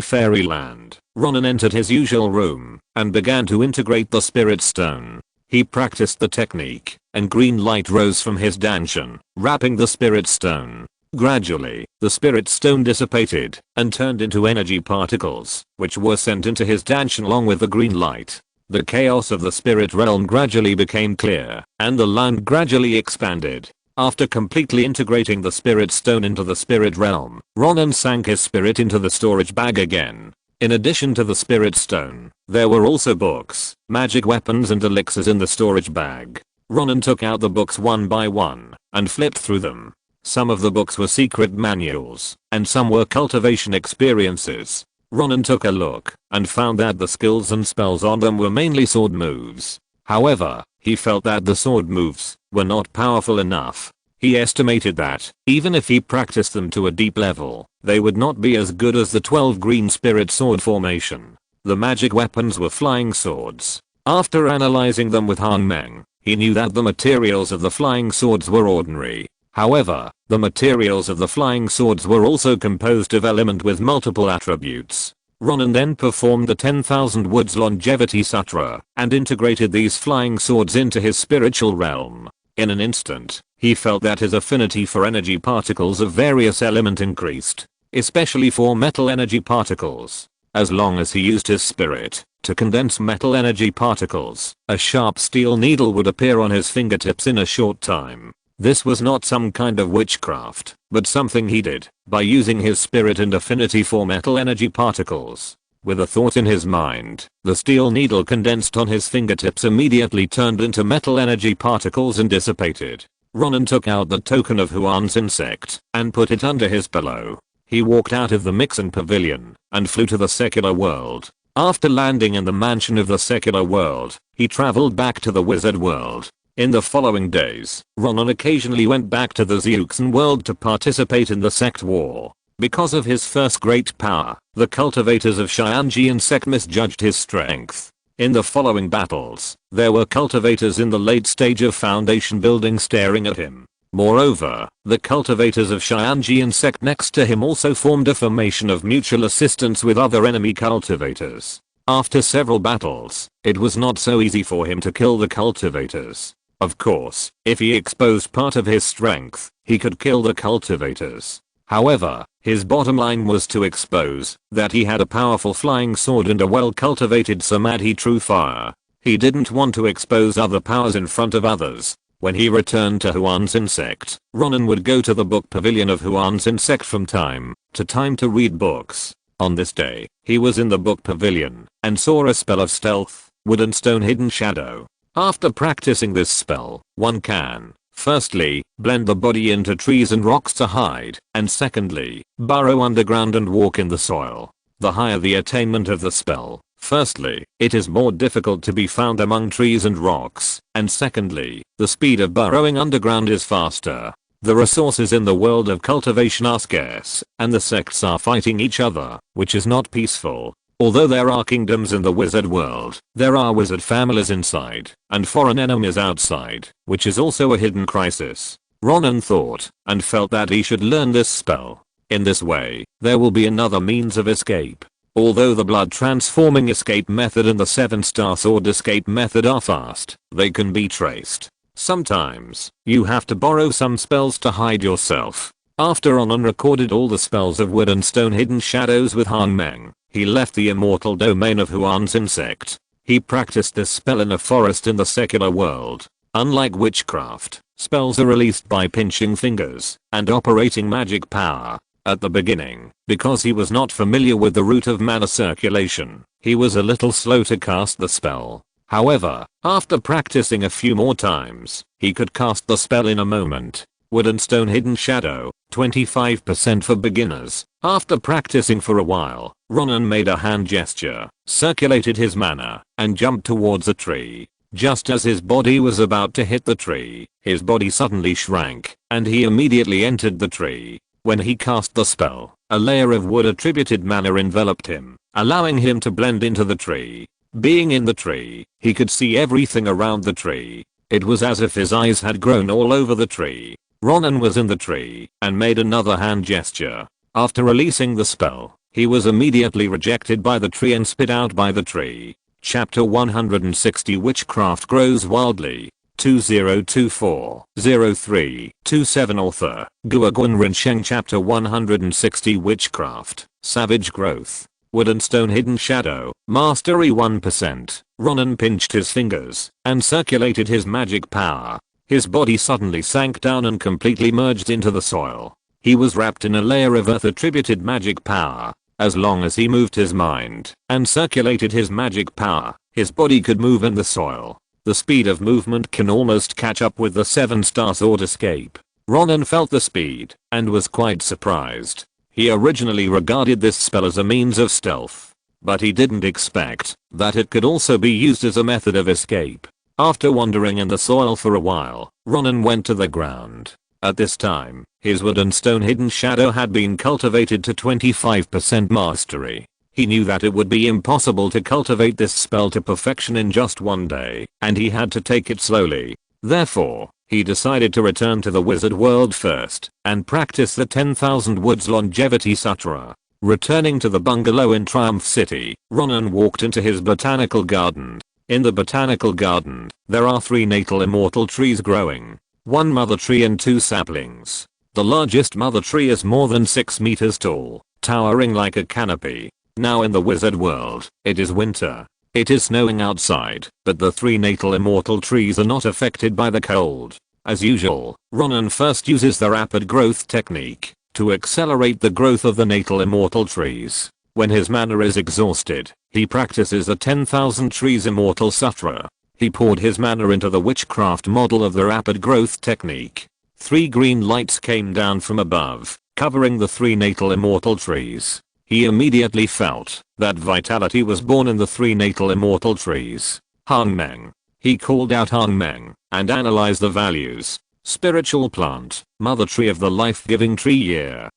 Speaker 1: fairyland, Ronan entered his usual room and began to integrate the spirit stone. He practiced the technique, and green light rose from his danshan, wrapping the spirit stone. Gradually, the spirit stone dissipated and turned into energy particles, which were sent into his danshan along with the green light. The chaos of the spirit realm gradually became clear, and the land gradually expanded. After completely integrating the spirit stone into the spirit realm, Ronan sank his spirit into the storage bag again. In addition to the spirit stone, there were also books, magic weapons and elixirs in the storage bag. Ronan took out the books one by one and flipped through them. Some of the books were secret manuals, and some were cultivation experiences. Ronan took a look and found that the skills and spells on them were mainly sword moves. However, he felt that the sword moves were not powerful enough. He estimated that, even if he practiced them to a deep level, they would not be as good as the 12 green spirit sword formation. The magic weapons were flying swords. After analyzing them with Han Meng, he knew that the materials of the flying swords were ordinary. However, the materials of the flying swords were also composed of element with multiple attributes. Ronan then performed the 10,000 Woods Longevity Sutra and integrated these flying swords into his spiritual realm. In an instant, he felt that his affinity for energy particles of various element increased, especially for metal energy particles. As long as he used his spirit to condense metal energy particles, a sharp steel needle would appear on his fingertips in a short time. This was not some kind of witchcraft, but something he did by using his spirit and affinity for metal energy particles. With a thought in his mind, the steel needle condensed on his fingertips immediately turned into metal energy particles and dissipated. Ronan took out the token of Huan's insect and put it under his pillow. He walked out of the Mixin Pavilion and flew to the secular world. After landing in the mansion of the secular world, he traveled back to the wizard world. In the following days, Ronan occasionally went back to the Xiuxin world to participate in the sect war. Because of his first great power, the cultivators of Xianjian sect misjudged his strength. In the following battles, there were cultivators in the late stage of foundation building staring at him. Moreover, the cultivators of Xianjian sect next to him also formed a formation of mutual assistance with other enemy cultivators. After several battles, it was not so easy for him to kill the cultivators. Of course, if he exposed part of his strength, he could kill the cultivators. However, his bottom line was to expose that he had a powerful flying sword and a well-cultivated samadhi true fire. He didn't want to expose other powers in front of others. When he returned to Huan's insect, Ronan would go to the book pavilion of Huan's insect from time to time to read books. On this day, he was in the book pavilion and saw a spell of stealth, wood and stone hidden shadow. After practicing this spell, one can, firstly, blend the body into trees and rocks to hide, and secondly, burrow underground and walk in the soil. The higher the attainment of the spell, Firstly, it is more difficult to be found among trees and rocks, and secondly, the speed of burrowing underground is faster. The resources in the world of cultivation are scarce, and the sects are fighting each other, which is not peaceful. Although there are kingdoms in the wizard world, there are wizard families inside, and foreign enemies outside, which is also a hidden crisis. Ronan thought, and felt that he should learn this spell. In this way, there will be another means of escape. Although the blood transforming escape method and the 7-star sword escape method are fast, they can be traced. Sometimes, you have to borrow some spells to hide yourself. After Ronan recorded all the spells of wood and stone hidden shadows with Han Meng, he left the immortal domain of Huan's insect. He practiced this spell in a forest in the secular world. Unlike witchcraft, spells are released by pinching fingers and operating magic power. At the beginning, because he was not familiar with the route of mana circulation, he was a little slow to cast the spell. However, after practicing a few more times, he could cast the spell in a moment. Wood and stone hidden shadow, 25% for beginners. After practicing for a while, Ronan made a hand gesture, circulated his mana, and jumped towards a tree. Just as his body was about to hit the tree, his body suddenly shrank, and he immediately entered the tree. When he cast the spell, a layer of wood attributed mana enveloped him, allowing him to blend into the tree. Being in the tree, he could see everything around the tree. It was as if his eyes had grown all over the tree. Ronan was in the tree and made another hand gesture. After releasing the spell, he was immediately rejected by the tree and spit out by the tree. Chapter 160 Witchcraft Grows Wildly. 2024-03-27 Author, Guoguan Rinsheng. Chapter 160 Witchcraft, Savage Growth. Wood and stone hidden shadow, mastery 1%. Ronan pinched his fingers and circulated his magic power. His body suddenly sank down and completely merged into the soil. He was wrapped in a layer of earth attributed magic power. As long as he moved his mind and circulated his magic power, his body could move in the soil. The speed of movement can almost catch up with the 7-star sword escape. Ronan felt the speed and was quite surprised. He originally regarded this spell as a means of stealth, but he didn't expect that it could also be used as a method of escape. After wandering in the soil for a while, Ronan went to the ground. At this time, his wood and stone hidden shadow had been cultivated to 25% mastery. He knew that it would be impossible to cultivate this spell to perfection in just one day, and he had to take it slowly. Therefore, he decided to return to the wizard world first and practice the 10,000 Woods Longevity Sutra. Returning to the bungalow in Triumph City, Ronan walked into his botanical garden. In the botanical garden, there are 3 natal immortal trees growing. 1 mother tree and 2 saplings. The largest mother tree is more than 6 meters tall, towering like a canopy. Now in the wizard world, it is winter. It is snowing outside, but the 3 natal immortal trees are not affected by the cold. As usual, Ronan first uses the rapid growth technique to accelerate the growth of the natal immortal trees. When his mana is exhausted, he practices the 10,000 trees immortal sutra. He poured his mana into the witchcraft model of the rapid growth technique. 3 green lights came down from above, covering the 3 natal immortal trees. He immediately felt that vitality was born in the 3 natal immortal trees. Han Meng. He called out Han Meng and analyzed the values. Spiritual plant, mother tree of the life-giving tree year.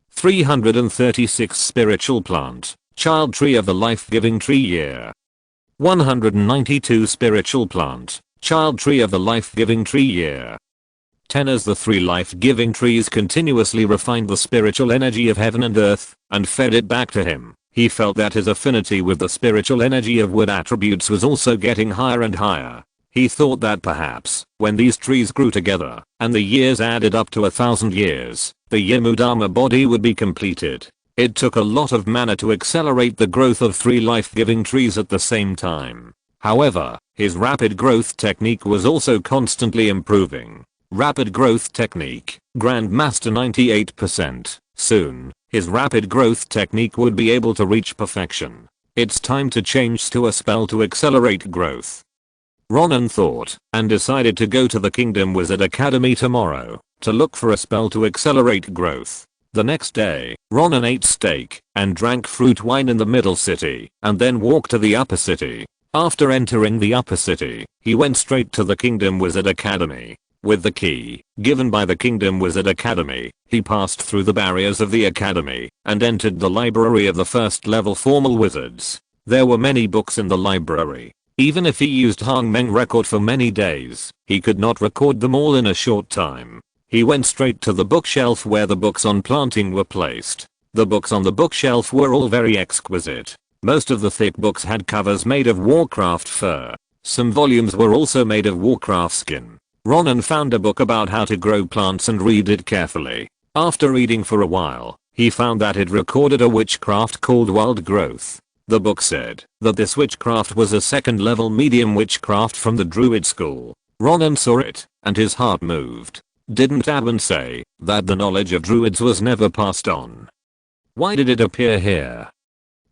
Speaker 1: 336 spiritual plant, child tree of the life-giving tree year. 192 spiritual plant, child tree of the life-giving tree year. 10 As the 3 life-giving trees continuously refined the spiritual energy of heaven and earth and fed it back to him, he felt that his affinity with the spiritual energy of wood attributes was also getting higher and higher. He thought that perhaps, when these trees grew together, and the years added up to 1,000 years, the Yamudama body would be completed. It took a lot of mana to accelerate the growth of 3 life-giving trees at the same time. However, his rapid growth technique was also constantly improving. Rapid growth technique, Grandmaster 98%. Soon, his rapid growth technique would be able to reach perfection. It's time to change to a spell to accelerate growth. Ronan thought and decided to go to the Kingdom Wizard Academy tomorrow to look for a spell to accelerate growth. The next day, Ronan ate steak and drank fruit wine in the middle city and then walked to the upper city. After entering the upper city, he went straight to the Kingdom Wizard Academy. With the key, given by the Kingdom Wizard Academy, he passed through the barriers of the academy and entered the library of the first level formal wizards. There were many books in the library. Even if he used Hang Meng record for many days, he could not record them all in a short time. He went straight to the bookshelf where the books on planting were placed. The books on the bookshelf were all very exquisite. Most of the thick books had covers made of Warcraft fur. Some volumes were also made of Warcraft skin. Ronan found a book about how to grow plants and read it carefully. After reading for a while, he found that it recorded a witchcraft called wild growth. The book said that this witchcraft was a second level medium witchcraft from the druid school. Ronan saw it, and his heart moved. Didn't Aben say that the knowledge of druids was never passed on? Why did it appear here?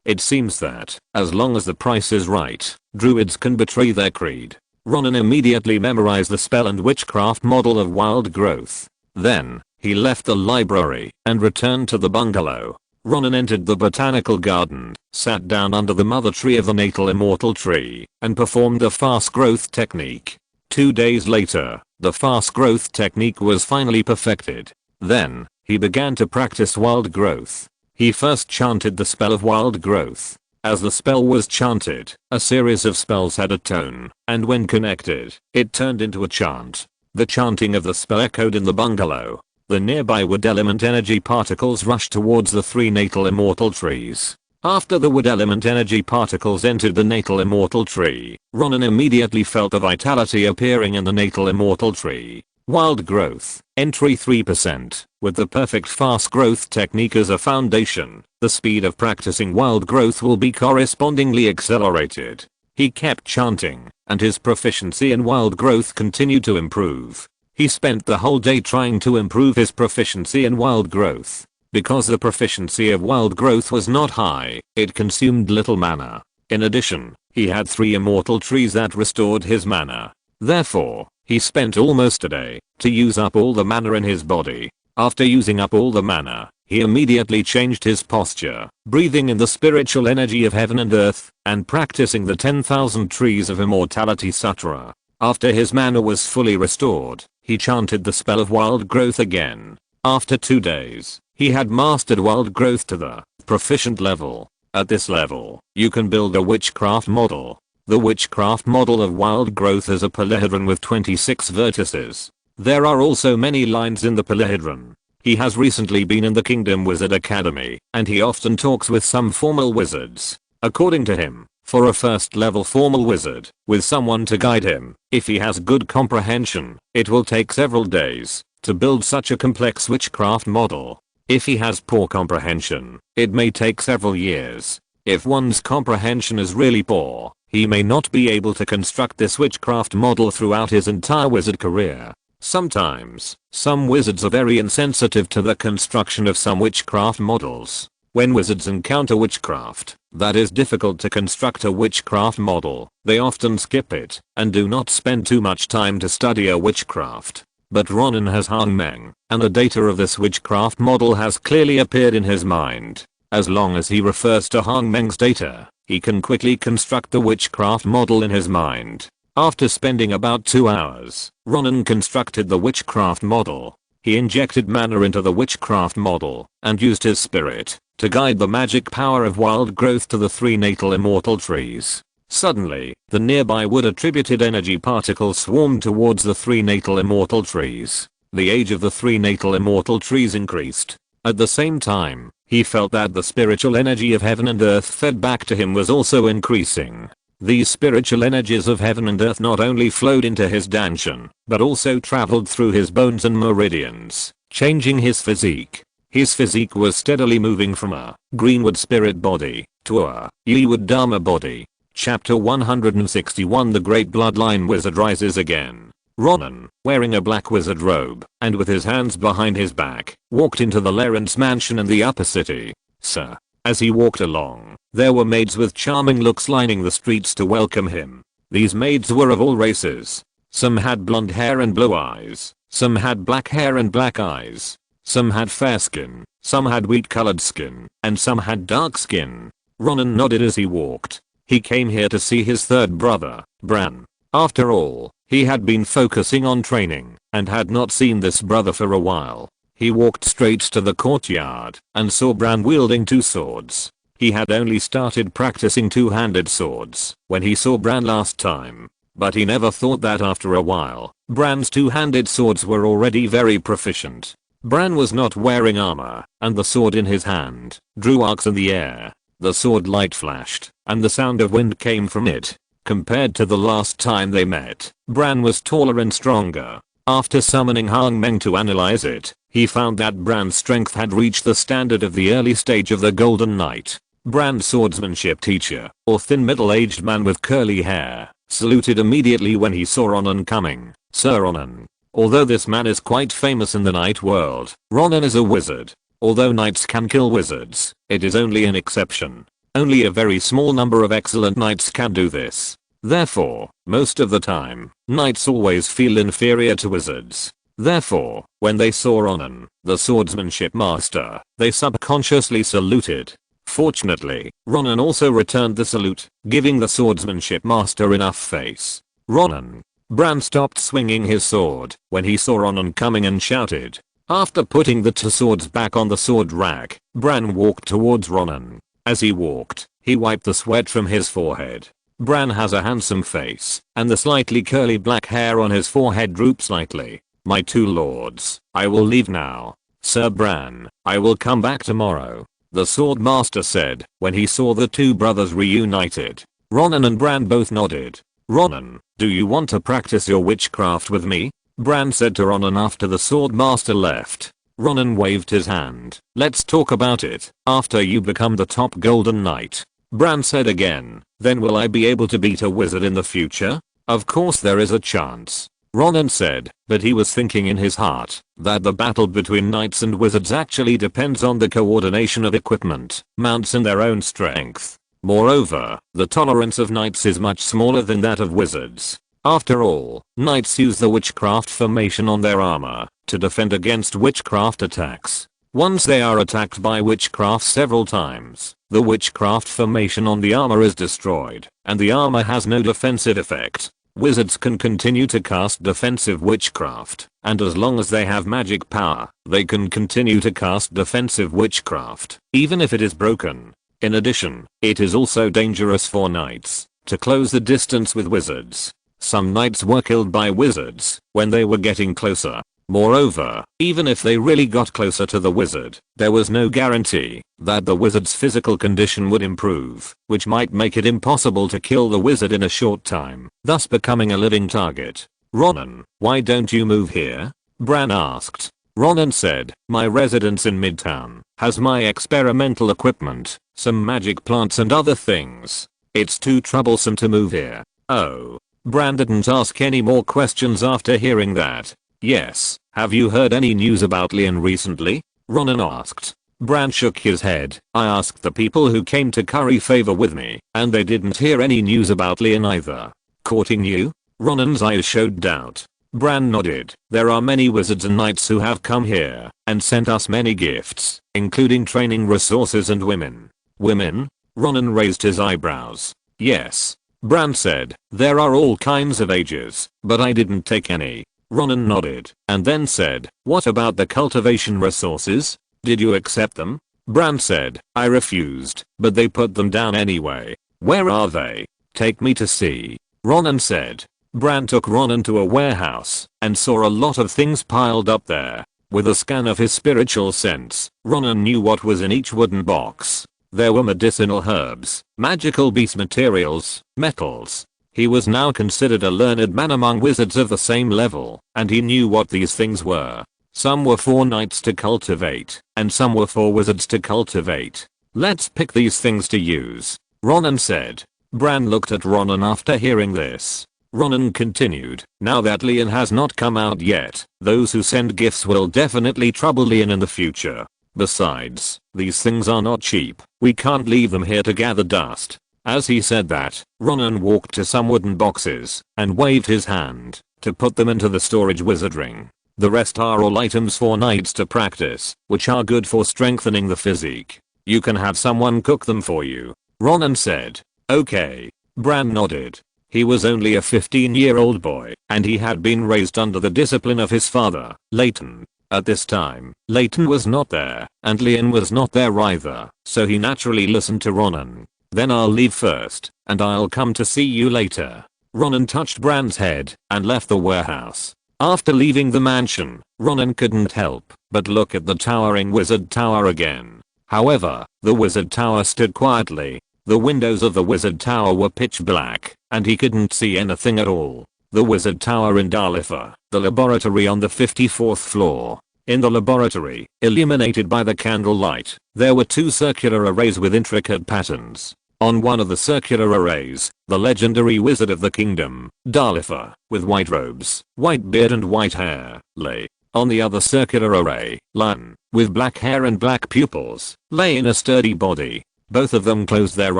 Speaker 1: It seems that, as long as the price is right, druids can betray their creed. Ronan immediately memorized the spell and witchcraft model of wild growth. Then, he left the library and returned to the bungalow. Ronan entered the botanical garden, sat down under the mother tree of the natal immortal tree, and performed the fast growth technique. 2 days later, the fast growth technique was finally perfected. Then, he began to practice wild growth. He first chanted the spell of wild growth. As the spell was chanted, a series of spells had a tone, and when connected, it turned into a chant. The chanting of the spell echoed in the bungalow. The nearby wood element energy particles rushed towards the 3 natal immortal trees. After the wood element energy particles entered the natal immortal tree, Ronan immediately felt the vitality appearing in the natal immortal tree. Wild growth, entry 3%. With the perfect fast growth technique as a foundation, the speed of practicing wild growth will be correspondingly accelerated. He kept chanting, and his proficiency in wild growth continued to improve. He spent the whole day trying to improve his proficiency in wild growth. Because the proficiency of wild growth was not high, it consumed little mana. In addition, he had 3 immortal trees that restored his mana. Therefore, he spent almost a day to use up all the mana in his body. After using up all the mana, he immediately changed his posture, breathing in the spiritual energy of heaven and earth, and practicing the 10,000 trees of immortality sutra. After his mana was fully restored, he chanted the spell of wild growth again. After 2 days, he had mastered wild growth to the proficient level. At this level, you can build a witchcraft model. The witchcraft model of wild growth is a polyhedron with 26 vertices. There are also many lines in the polyhedron. He has recently been in the Kingdom Wizard Academy, and he often talks with some formal wizards. According to him, for a first level formal wizard, with someone to guide him, if he has good comprehension, it will take several days to build such a complex witchcraft model. If he has poor comprehension, it may take several years. If one's comprehension is really poor, he may not be able to construct this witchcraft model throughout his entire wizard career. Sometimes, some wizards are very insensitive to the construction of some witchcraft models. When wizards encounter witchcraft that is difficult to construct a witchcraft model, they often skip it and do not spend too much time to study a witchcraft. But Ronan has Hang Meng, and the data of this witchcraft model has clearly appeared in his mind. As long as he refers to Hang Meng's data, he can quickly construct the witchcraft model in his mind. After spending about 2 hours, Ronan constructed the witchcraft model. He injected mana into the witchcraft model, and used his spirit to guide the magic power of wild growth to the 3 natal immortal trees. Suddenly, the nearby wood attributed energy particles swarmed towards the 3 natal immortal trees. The age of the 3 natal immortal trees increased. At the same time, he felt that the spiritual energy of heaven and earth fed back to him was also increasing. These spiritual energies of heaven and earth not only flowed into his danshan, but also traveled through his bones and meridians, changing his physique. His physique was steadily moving from a greenwood spirit body to a yewood dharma body. Chapter 161 The Great Bloodline Wizard Rises Again. Ronan, wearing a black wizard robe, and with his hands behind his back, walked into the Lawrence mansion in the upper city. Sir. As he walked along, there were maids with charming looks lining the streets to welcome him. These maids were of all races. Some had blonde hair and blue eyes. Some had black hair and black eyes. Some had fair skin, some had wheat-colored skin, and some had dark skin. Ronan nodded as he walked. He came here to see his third brother, Bran. After all, he had been focusing on training and had not seen this brother for a while. He walked straight to the courtyard and saw Bran wielding two swords. He had only started practicing two-handed swords when he saw Bran last time, but he never thought that after a while, Bran's two-handed swords were already very proficient. Bran was not wearing armor, and the sword in his hand drew arcs in the air. The sword light flashed, and the sound of wind came from it. Compared to the last time they met, Bran was taller and stronger. After summoning Hang Meng to analyze it, he found that Bran's strength had reached the standard of the early stage of the Golden Knight. Bran's swordsmanship teacher, or thin middle-aged man with curly hair, saluted immediately when he saw Ronan coming. Sir Ronan. Although this man is quite famous in the night world, Ronan is a wizard. Although knights can kill wizards, it is only an exception. Only a very small number of excellent knights can do this. Therefore, most of the time, knights always feel inferior to wizards. Therefore, when they saw Ronan, the swordsmanship master, they subconsciously saluted. Fortunately, Ronan also returned the salute, giving the swordsmanship master enough face. Ronan. Bran stopped swinging his sword when he saw Ronan coming and shouted. After putting the two swords back on the sword rack, Bran walked towards Ronan. As he walked, he wiped the sweat from his forehead. Bran has a handsome face, and the slightly curly black hair on his forehead droops slightly. My two lords, I will leave now. Sir Bran, I will come back tomorrow, the sword master said when he saw the two brothers reunited. Ronan and Bran both nodded. Ronan, do you want to practice your witchcraft with me? Bran said to Ronan after the sword master left. Ronan waved his hand. Let's talk about it after you become the top Golden Knight. Bran said again. Then will I be able to beat a wizard in the future? Of course there is a chance. Ronan said, but he was thinking in his heart that the battle between knights and wizards actually depends on the coordination of equipment, mounts and their own strength. Moreover, the tolerance of knights is much smaller than that of wizards. After all, knights use the witchcraft formation on their armor to defend against witchcraft attacks. Once they are attacked by witchcraft several times, the witchcraft formation on the armor is destroyed, and the armor has no defensive effect. Wizards can continue to cast defensive witchcraft, and as long as they have magic power, they can continue to cast defensive witchcraft, even if it is broken. In addition, it is also dangerous for knights to close the distance with wizards. Some knights were killed by wizards when they were getting closer. Moreover, even if they really got closer to the wizard, there was no guarantee that the wizard's physical condition would improve, which might make it impossible to kill the wizard in a short time, thus becoming a living target. Ronan, why don't you move here? Bran asked. Ronan said, my residence in Midtown has my experimental equipment, some magic plants and other things. It's too troublesome to move here. Oh. Bran didn't ask any more questions after hearing that. Yes, have you heard any news about Leon recently? Ronan asked. Bran shook his head. I asked the people who came to curry favor with me, and they didn't hear any news about Leon either. Courting you? Ronan's eyes showed doubt. Bran nodded. There are many wizards and knights who have come here and sent us many gifts, including training resources and women. Women? Ronan raised his eyebrows. Yes. Bran said, there are all kinds of ages, but I didn't take any. Ronan nodded, and then said, what about the cultivation resources? Did you accept them? Bran said, I refused, but they put them down anyway. Where are they? Take me to see. Ronan said. Bran took Ronan to a warehouse and saw a lot of things piled up there. With a scan of his spiritual sense, Ronan knew what was in each wooden box. There were medicinal herbs, magical beast materials, metals. He was now considered a learned man among wizards of the same level, and he knew what these things were. Some were for knights to cultivate, and some were for wizards to cultivate. Let's pick these things to use, Ronan said. Bran looked at Ronan after hearing this. Ronan continued, now that Leon has not come out yet, those who send gifts will definitely trouble Leon in the future. Besides, these things are not cheap. We can't leave them here to gather dust. As he said that, Ronan walked to some wooden boxes and waved his hand to put them into the storage wizard ring. The rest are all items for knights to practice, which are good for strengthening the physique. You can have someone cook them for you. Ronan said. Okay. Bran nodded. He was only a 15-year-old boy, and he had been raised under the discipline of his father, Leighton. At this time, Leighton was not there, and Lyanne was not there either, so he naturally listened to Ronan. Then I'll leave first, and I'll come to see you later. Ronan touched Bran's head, and left the warehouse. After leaving the mansion, Ronan couldn't help but look at the towering wizard tower again. However, the wizard tower stood quietly. The windows of the wizard tower were pitch black, and he couldn't see anything at all. The wizard tower in Darlifa, the laboratory on the 54th floor. In the laboratory, illuminated by the candlelight, there were two circular arrays with intricate patterns. On one of the circular arrays, the legendary wizard of the kingdom, Darlifa, with white robes, white beard and white hair, lay. On the other circular array, Lyanne, with black hair and black pupils, lay in a sturdy body. Both of them closed their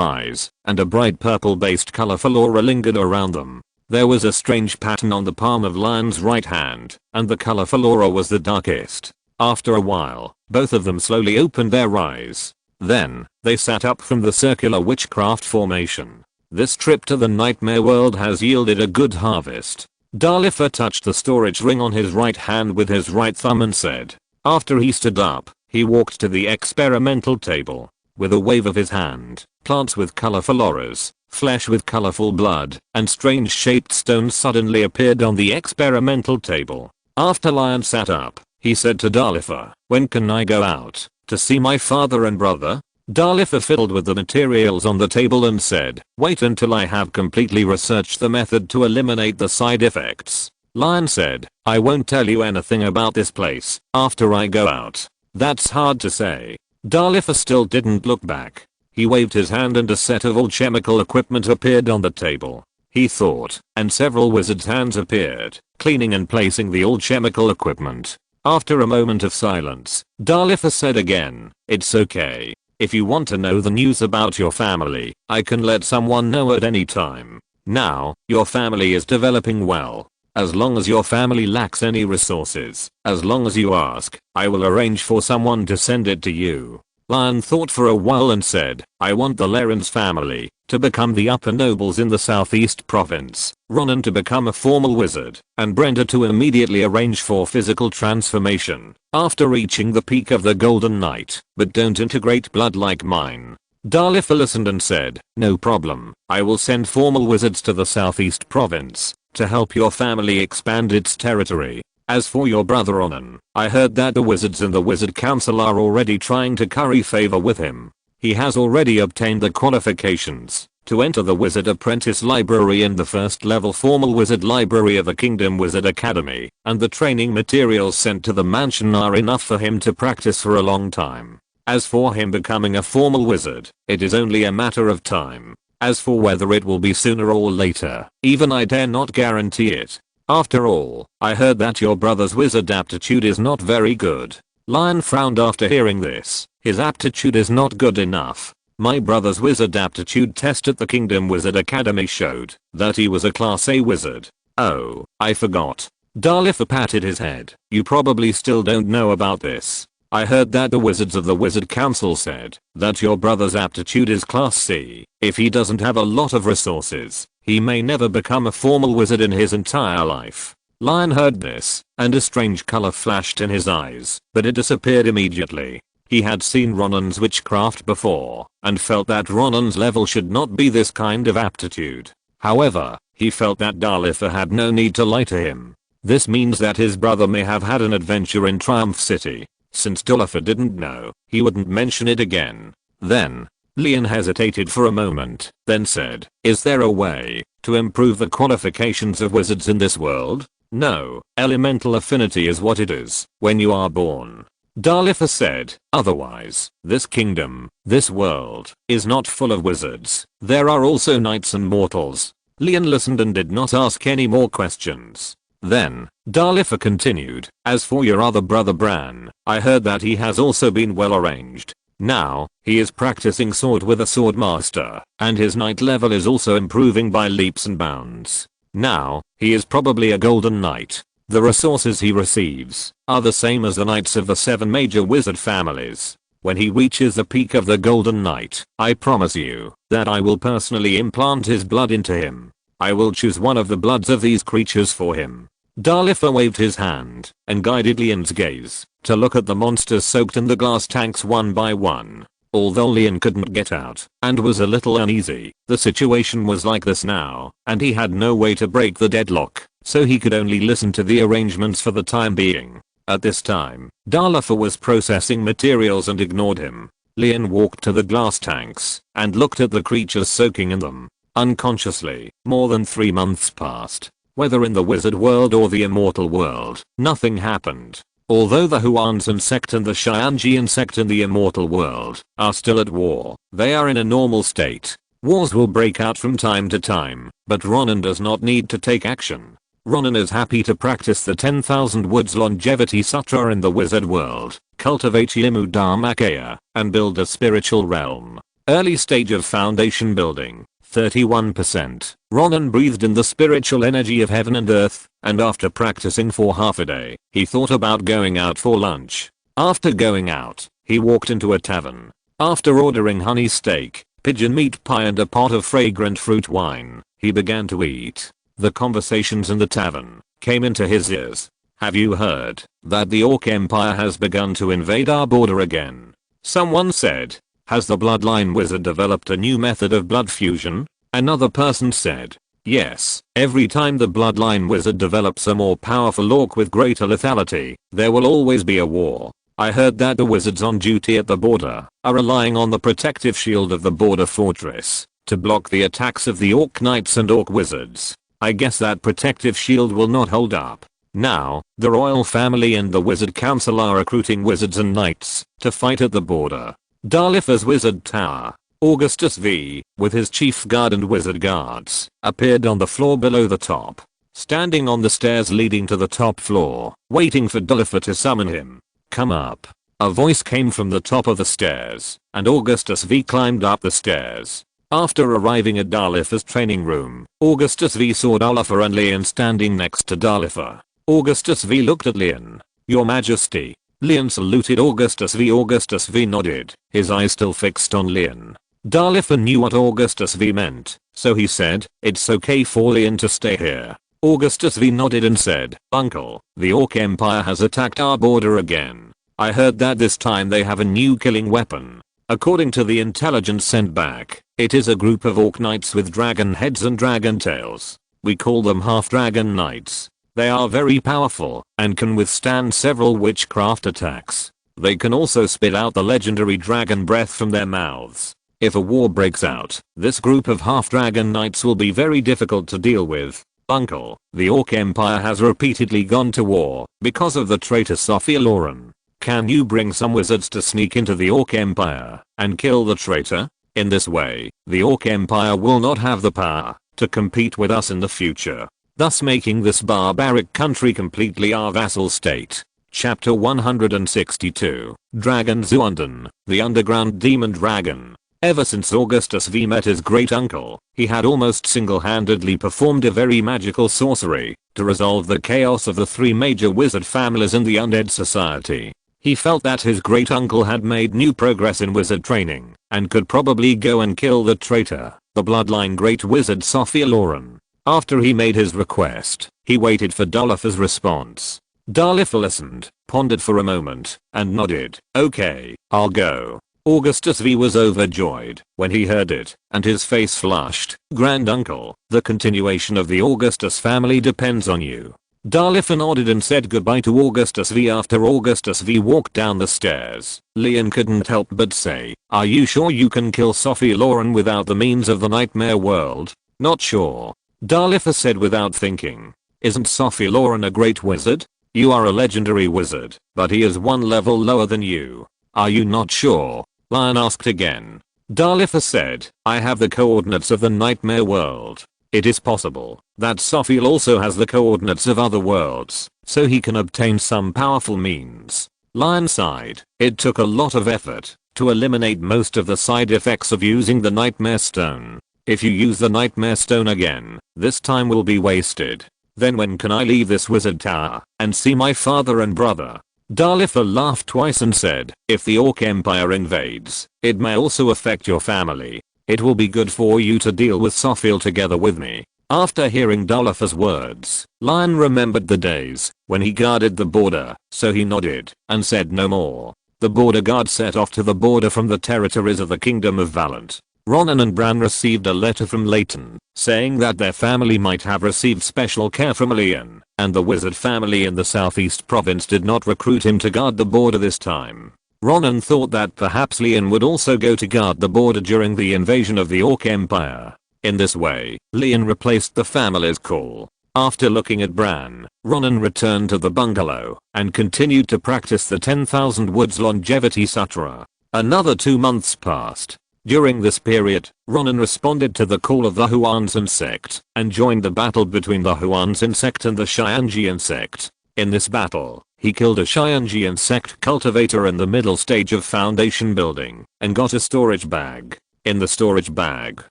Speaker 1: eyes, and a bright purple-based colorful aura lingered around them. There was a strange pattern on the palm of Lyanne's right hand, and the colorful aura was the darkest. After a while, both of them slowly opened their eyes. Then, they sat up from the circular witchcraft formation. This trip to the nightmare world has yielded a good harvest. Darlifa touched the storage ring on his right hand with his right thumb and said. After he stood up, he walked to the experimental table. With a wave of his hand, plants with colorful auras, flesh with colorful blood, and strange shaped stones suddenly appeared on the experimental table. After Lyanne sat up, he said to Darlifa, when can I go out to see my father and brother? Darlifa fiddled with the materials on the table and said, wait until I have completely researched the method to eliminate the side effects. Lyanne said, I won't tell you anything about this place after I go out. That's hard to say. Darlifa still didn't look back. He waved his hand and a set of alchemical equipment appeared on the table. He thought, and several wizards' hands appeared, cleaning and placing the alchemical equipment. After a moment of silence, Darlifa said again, it's okay. If you want to know the news about your family, I can let someone know at any time. Now, your family is developing well. As long as your family lacks any resources, as long as you ask, I will arrange for someone to send it to you. Lyanne thought for a while and said, I want the Laren's family to become the upper nobles in the southeast province, Ronan to become a formal wizard, and Brenda to immediately arrange for physical transformation after reaching the peak of the Golden Knight, but don't integrate blood like mine. Darlifa listened and said, no problem, I will send formal wizards to the southeast province to help your family expand its territory. As for your brother Ronan, I heard that the wizards in the wizard council are already trying to curry favor with him. He has already obtained the qualifications to enter the wizard apprentice library in the first level formal wizard library of the Kingdom Wizard Academy, and the training materials sent to the mansion are enough for him to practice for a long time. As for him becoming a formal wizard, it is only a matter of time. As for whether it will be sooner or later, even I dare not guarantee it. After all, I heard that your brother's wizard aptitude is not very good. Lyanne frowned after hearing this. His aptitude is not good enough. My brother's wizard aptitude test at the Kingdom Wizard Academy showed that he was a Class A wizard. Oh, I forgot. Darlifa patted his head. You probably still don't know about this. I heard that the wizards of the Wizard Council said that your brother's aptitude is Class C. If he doesn't have a lot of resources, he may never become a formal wizard in his entire life. Lyanne heard this, and a strange color flashed in his eyes, but it disappeared immediately. He had seen Ronan's witchcraft before, and felt that Ronan's level should not be this kind of aptitude. However, he felt that Darlifa had no need to lie to him. This means that his brother may have had an adventure in Triumph City. Since Darlifa didn't know, he wouldn't mention it again. Then, Lyanne hesitated for a moment, then said, is there a way to improve the qualifications of wizards in this world? No, elemental affinity is what it is when you are born. Darlifa said, otherwise, this kingdom, this world, is not full of wizards. There are also knights and mortals. Lyanne listened and did not ask any more questions. Then, Darlifa continued, as for your other brother Bran, I heard that he has also been well arranged. Now, he is practicing sword with a sword master, and his knight level is also improving by leaps and bounds. Now, he is probably a golden knight. The resources he receives are the same as the knights of the 7 major wizard families. When he reaches the peak of the Golden Knight, I promise you that I will personally implant his blood into him. I will choose one of the bloods of these creatures for him. Darlifer waved his hand and guided Leon's gaze to look at the monsters soaked in the glass tanks one by one. Although Leon couldn't get out and was a little uneasy, the situation was like this now, and he had no way to break the deadlock, so he could only listen to the arrangements for the time being. At this time, Darlifer was processing materials and ignored him. Leon walked to the glass tanks and looked at the creatures soaking in them. Unconsciously, more than 3 months passed. Whether in the wizard world or the immortal world, nothing happened. Although the Huanshan sect and the Xianjian sect in the immortal world are still at war, they are in a normal state. Wars will break out from time to time, but Ronan does not need to take action. Ronan is happy to practice the 10,000 Woods Longevity Sutra in the wizard world, cultivate Yimu Dharmakaya, and build a spiritual realm. Early stage of foundation building, 31%. Ronan breathed in the spiritual energy of heaven and earth, and after practicing for half a day, he thought about going out for lunch. After going out, he walked into a tavern. After ordering honey steak, pigeon meat pie and a pot of fragrant fruit wine, he began to eat. The conversations in the tavern came into his ears. Have you heard that the Orc Empire has begun to invade our border again? Someone said. Has the bloodline wizard developed a new method of blood fusion? Another person said. Yes, every time the bloodline wizard develops a more powerful orc with greater lethality, there will always be a war. I heard that the wizards on duty at the border are relying on the protective shield of the border fortress to block the attacks of the orc knights and orc wizards. I guess that protective shield will not hold up. Now, the royal family and the wizard council are recruiting wizards and knights to fight at the border. Darlifer's wizard tower, Augustus V, with his chief guard and wizard guards, appeared on the floor below the top. Standing on the stairs leading to the top floor, waiting for Darlifer to summon him. Come up. A voice came from the top of the stairs, and Augustus V climbed up the stairs. After arriving at Darlifer's training room, Augustus V saw Darlifer and Leon standing next to Darlifer. Augustus V looked at Leon. Your Majesty. Leon saluted Augustus V. Augustus V nodded, his eyes still fixed on Leon. Darlifer knew what Augustus V meant, so he said, it's okay for Leon to stay here. Augustus V nodded and said, Uncle, the Orc Empire has attacked our border again. I heard that this time they have a new killing weapon. According to the intelligence sent back, it is a group of orc knights with dragon heads and dragon tails. We call them half-dragon knights. They are very powerful and can withstand several witchcraft attacks. They can also spit out the legendary dragon breath from their mouths. If a war breaks out, this group of half-dragon knights will be very difficult to deal with. Uncle, the Orc Empire has repeatedly gone to war because of the traitor Sophia Loren. Can you bring some wizards to sneak into the Orc Empire and kill the traitor? In this way, the Orc Empire will not have the power to compete with us in the future, thus making this barbaric country completely our vassal state. Chapter 162, Dragon Zuundan, the Underground Demon Dragon. Ever since Augustus V met his great uncle, he had almost single-handedly performed a very magical sorcery to resolve the chaos of the 3 major wizard families in the undead society. He felt that his great uncle had made new progress in wizard training and could probably go and kill the traitor, the bloodline great wizard Sophia Loren. After he made his request, he waited for Darlifer's response. Darlifer listened, pondered for a moment, and nodded. Okay, I'll go. Augustus V was overjoyed when he heard it, and his face flushed. Grand uncle, the continuation of the Augustus family depends on you. Darlifer nodded and said goodbye to Augustus V. After Augustus V walked down the stairs, Leon couldn't help but say, are you sure you can kill Sophia Loren without the means of the nightmare world? Not sure. Darlifer said without thinking. Isn't Sophia Loren a great wizard? You are a legendary wizard, but he is 1 level lower than you. Are you not sure? Lion asked again. Darlifer said, I have the coordinates of the nightmare world. It is possible that Sophia also has the coordinates of other worlds, so he can obtain some powerful means. Lion sighed. It took a lot of effort to eliminate most of the side effects of using the nightmare stone. If you use the nightmare stone again, this time will be wasted. Then when can I leave this wizard tower and see my father and brother? Dalitha laughed twice and said, if the Orc Empire invades, it may also affect your family. It will be good for you to deal with Sophiel together with me. After hearing Dalitha's words, Lion remembered the days when he guarded the border, so he nodded and said no more. The border guard set off to the border from the territories of the Kingdom of Valant. Ronan and Bran received a letter from Leighton, saying that their family might have received special care from Lian, and the wizard family in the southeast province did not recruit him to guard the border this time. Ronan thought that perhaps Lian would also go to guard the border during the invasion of the Orc Empire. In this way, Lian replaced the family's call. After looking at Bran, Ronan returned to the bungalow and continued to practice the 10,000 Woods Longevity Sutra. Another 2 months passed. During this period, Ronan responded to the call of the Huanzan sect and joined the battle between the Huanzan sect and the Xianjian sect. In this battle, he killed a Xianjian sect cultivator in the middle stage of foundation building and got a storage bag. In the storage bag,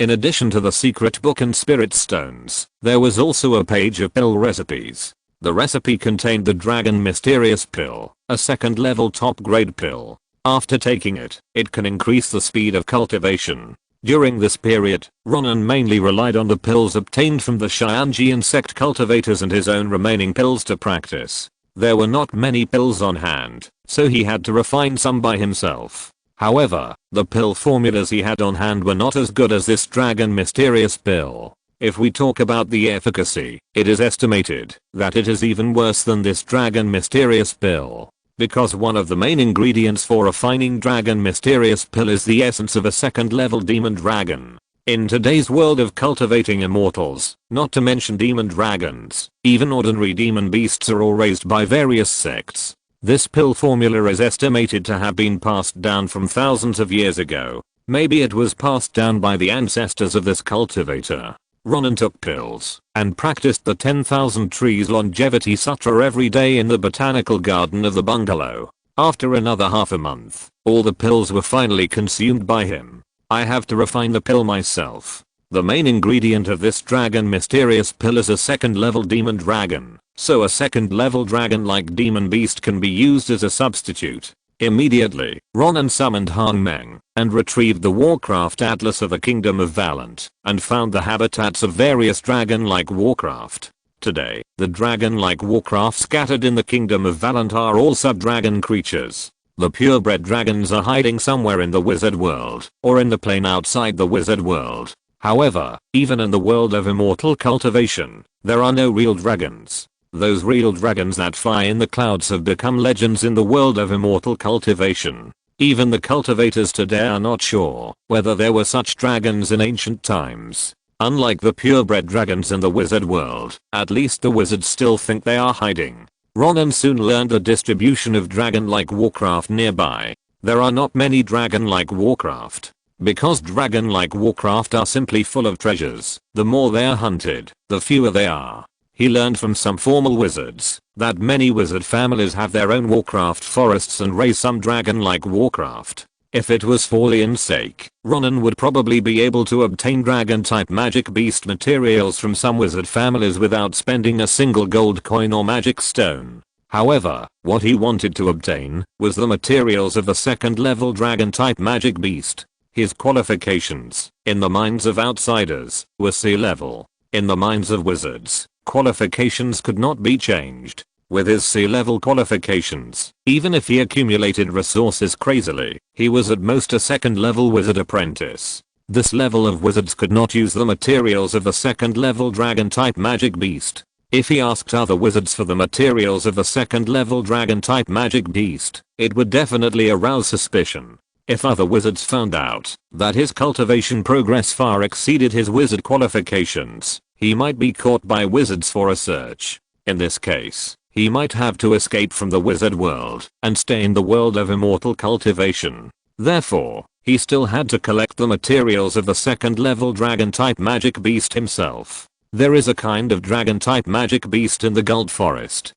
Speaker 1: in addition to the secret book and spirit stones, there was also a page of pill recipes. The recipe contained the Dragon Mysterious Pill, a second level top grade pill. After taking it, it can increase the speed of cultivation. During this period, Ronan mainly relied on the pills obtained from the Xianjian sect cultivators and his own remaining pills to practice. There were not many pills on hand, so he had to refine some by himself. However, the pill formulas he had on hand were not as good as this Dragon Mysterious Pill. If we talk about the efficacy, it is estimated that it is even worse than this Dragon Mysterious Pill. Because one of the main ingredients for refining Dragon Mysterious Pill is the essence of a second level demon dragon. In today's world of cultivating immortals, not to mention demon dragons, even ordinary demon beasts are all raised by various sects. This pill formula is estimated to have been passed down from thousands of years ago. Maybe it was passed down by the ancestors of this cultivator. Ronan took pills and practiced the 10,000 trees longevity sutra every day in the botanical garden of the bungalow. After another half a month, all the pills were finally consumed by him. I have to refine the pill myself. The main ingredient of this Dragon Mysterious Pill is a second level demon dragon, so a second level dragon like demon beast can be used as a substitute. Immediately, Ronan summoned Han Meng and retrieved the Warcraft Atlas of the Kingdom of Valant and found the habitats of various dragon-like warcraft. Today, the dragon-like warcraft scattered in the Kingdom of Valant are all sub-dragon creatures. The purebred dragons are hiding somewhere in the wizard world or in the plane outside the wizard world. However, even in the world of immortal cultivation, there are no real dragons. Those real dragons that fly in the clouds have become legends in the world of immortal cultivation. Even the cultivators today are not sure whether there were such dragons in ancient times. Unlike the purebred dragons in the wizard world, at least the wizards still think they are hiding. Ronan soon learned the distribution of dragon-like warcraft nearby. There are not many dragon-like warcraft. Because dragon-like warcraft are simply full of treasures, the more they are hunted, the fewer they are. He learned from some formal wizards that many wizard families have their own warcraft forests and raise some dragon-like warcraft. If it was for Lian's sake, Ronan would probably be able to obtain dragon-type magic beast materials from some wizard families without spending a single gold coin or magic stone. However, what he wanted to obtain was the materials of the second-level dragon-type magic beast. His qualifications, in the minds of outsiders, were C-level. In the minds of wizards, qualifications could not be changed. With his C-level qualifications, even if he accumulated resources crazily, he was at most a second-level wizard apprentice. This level of wizards could not use the materials of the second-level dragon-type magic beast. If he asked other wizards for the materials of the second-level dragon-type magic beast, it would definitely arouse suspicion. If other wizards found out that his cultivation progress far exceeded his wizard qualifications, he might be caught by wizards for a search. In this case, he might have to escape from the wizard world and stay in the world of immortal cultivation. Therefore, he still had to collect the materials of the second-level dragon-type magic beast himself. There is a kind of dragon-type magic beast in the Gold Forest.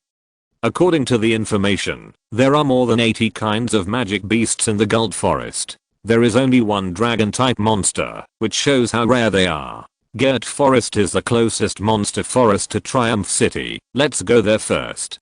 Speaker 1: According to the information, there are more than 80 kinds of magic beasts in the Gold Forest. There is only one dragon-type monster, which shows how rare they are. Gert Forest is the closest monster forest to Triumph City. Let's go there first.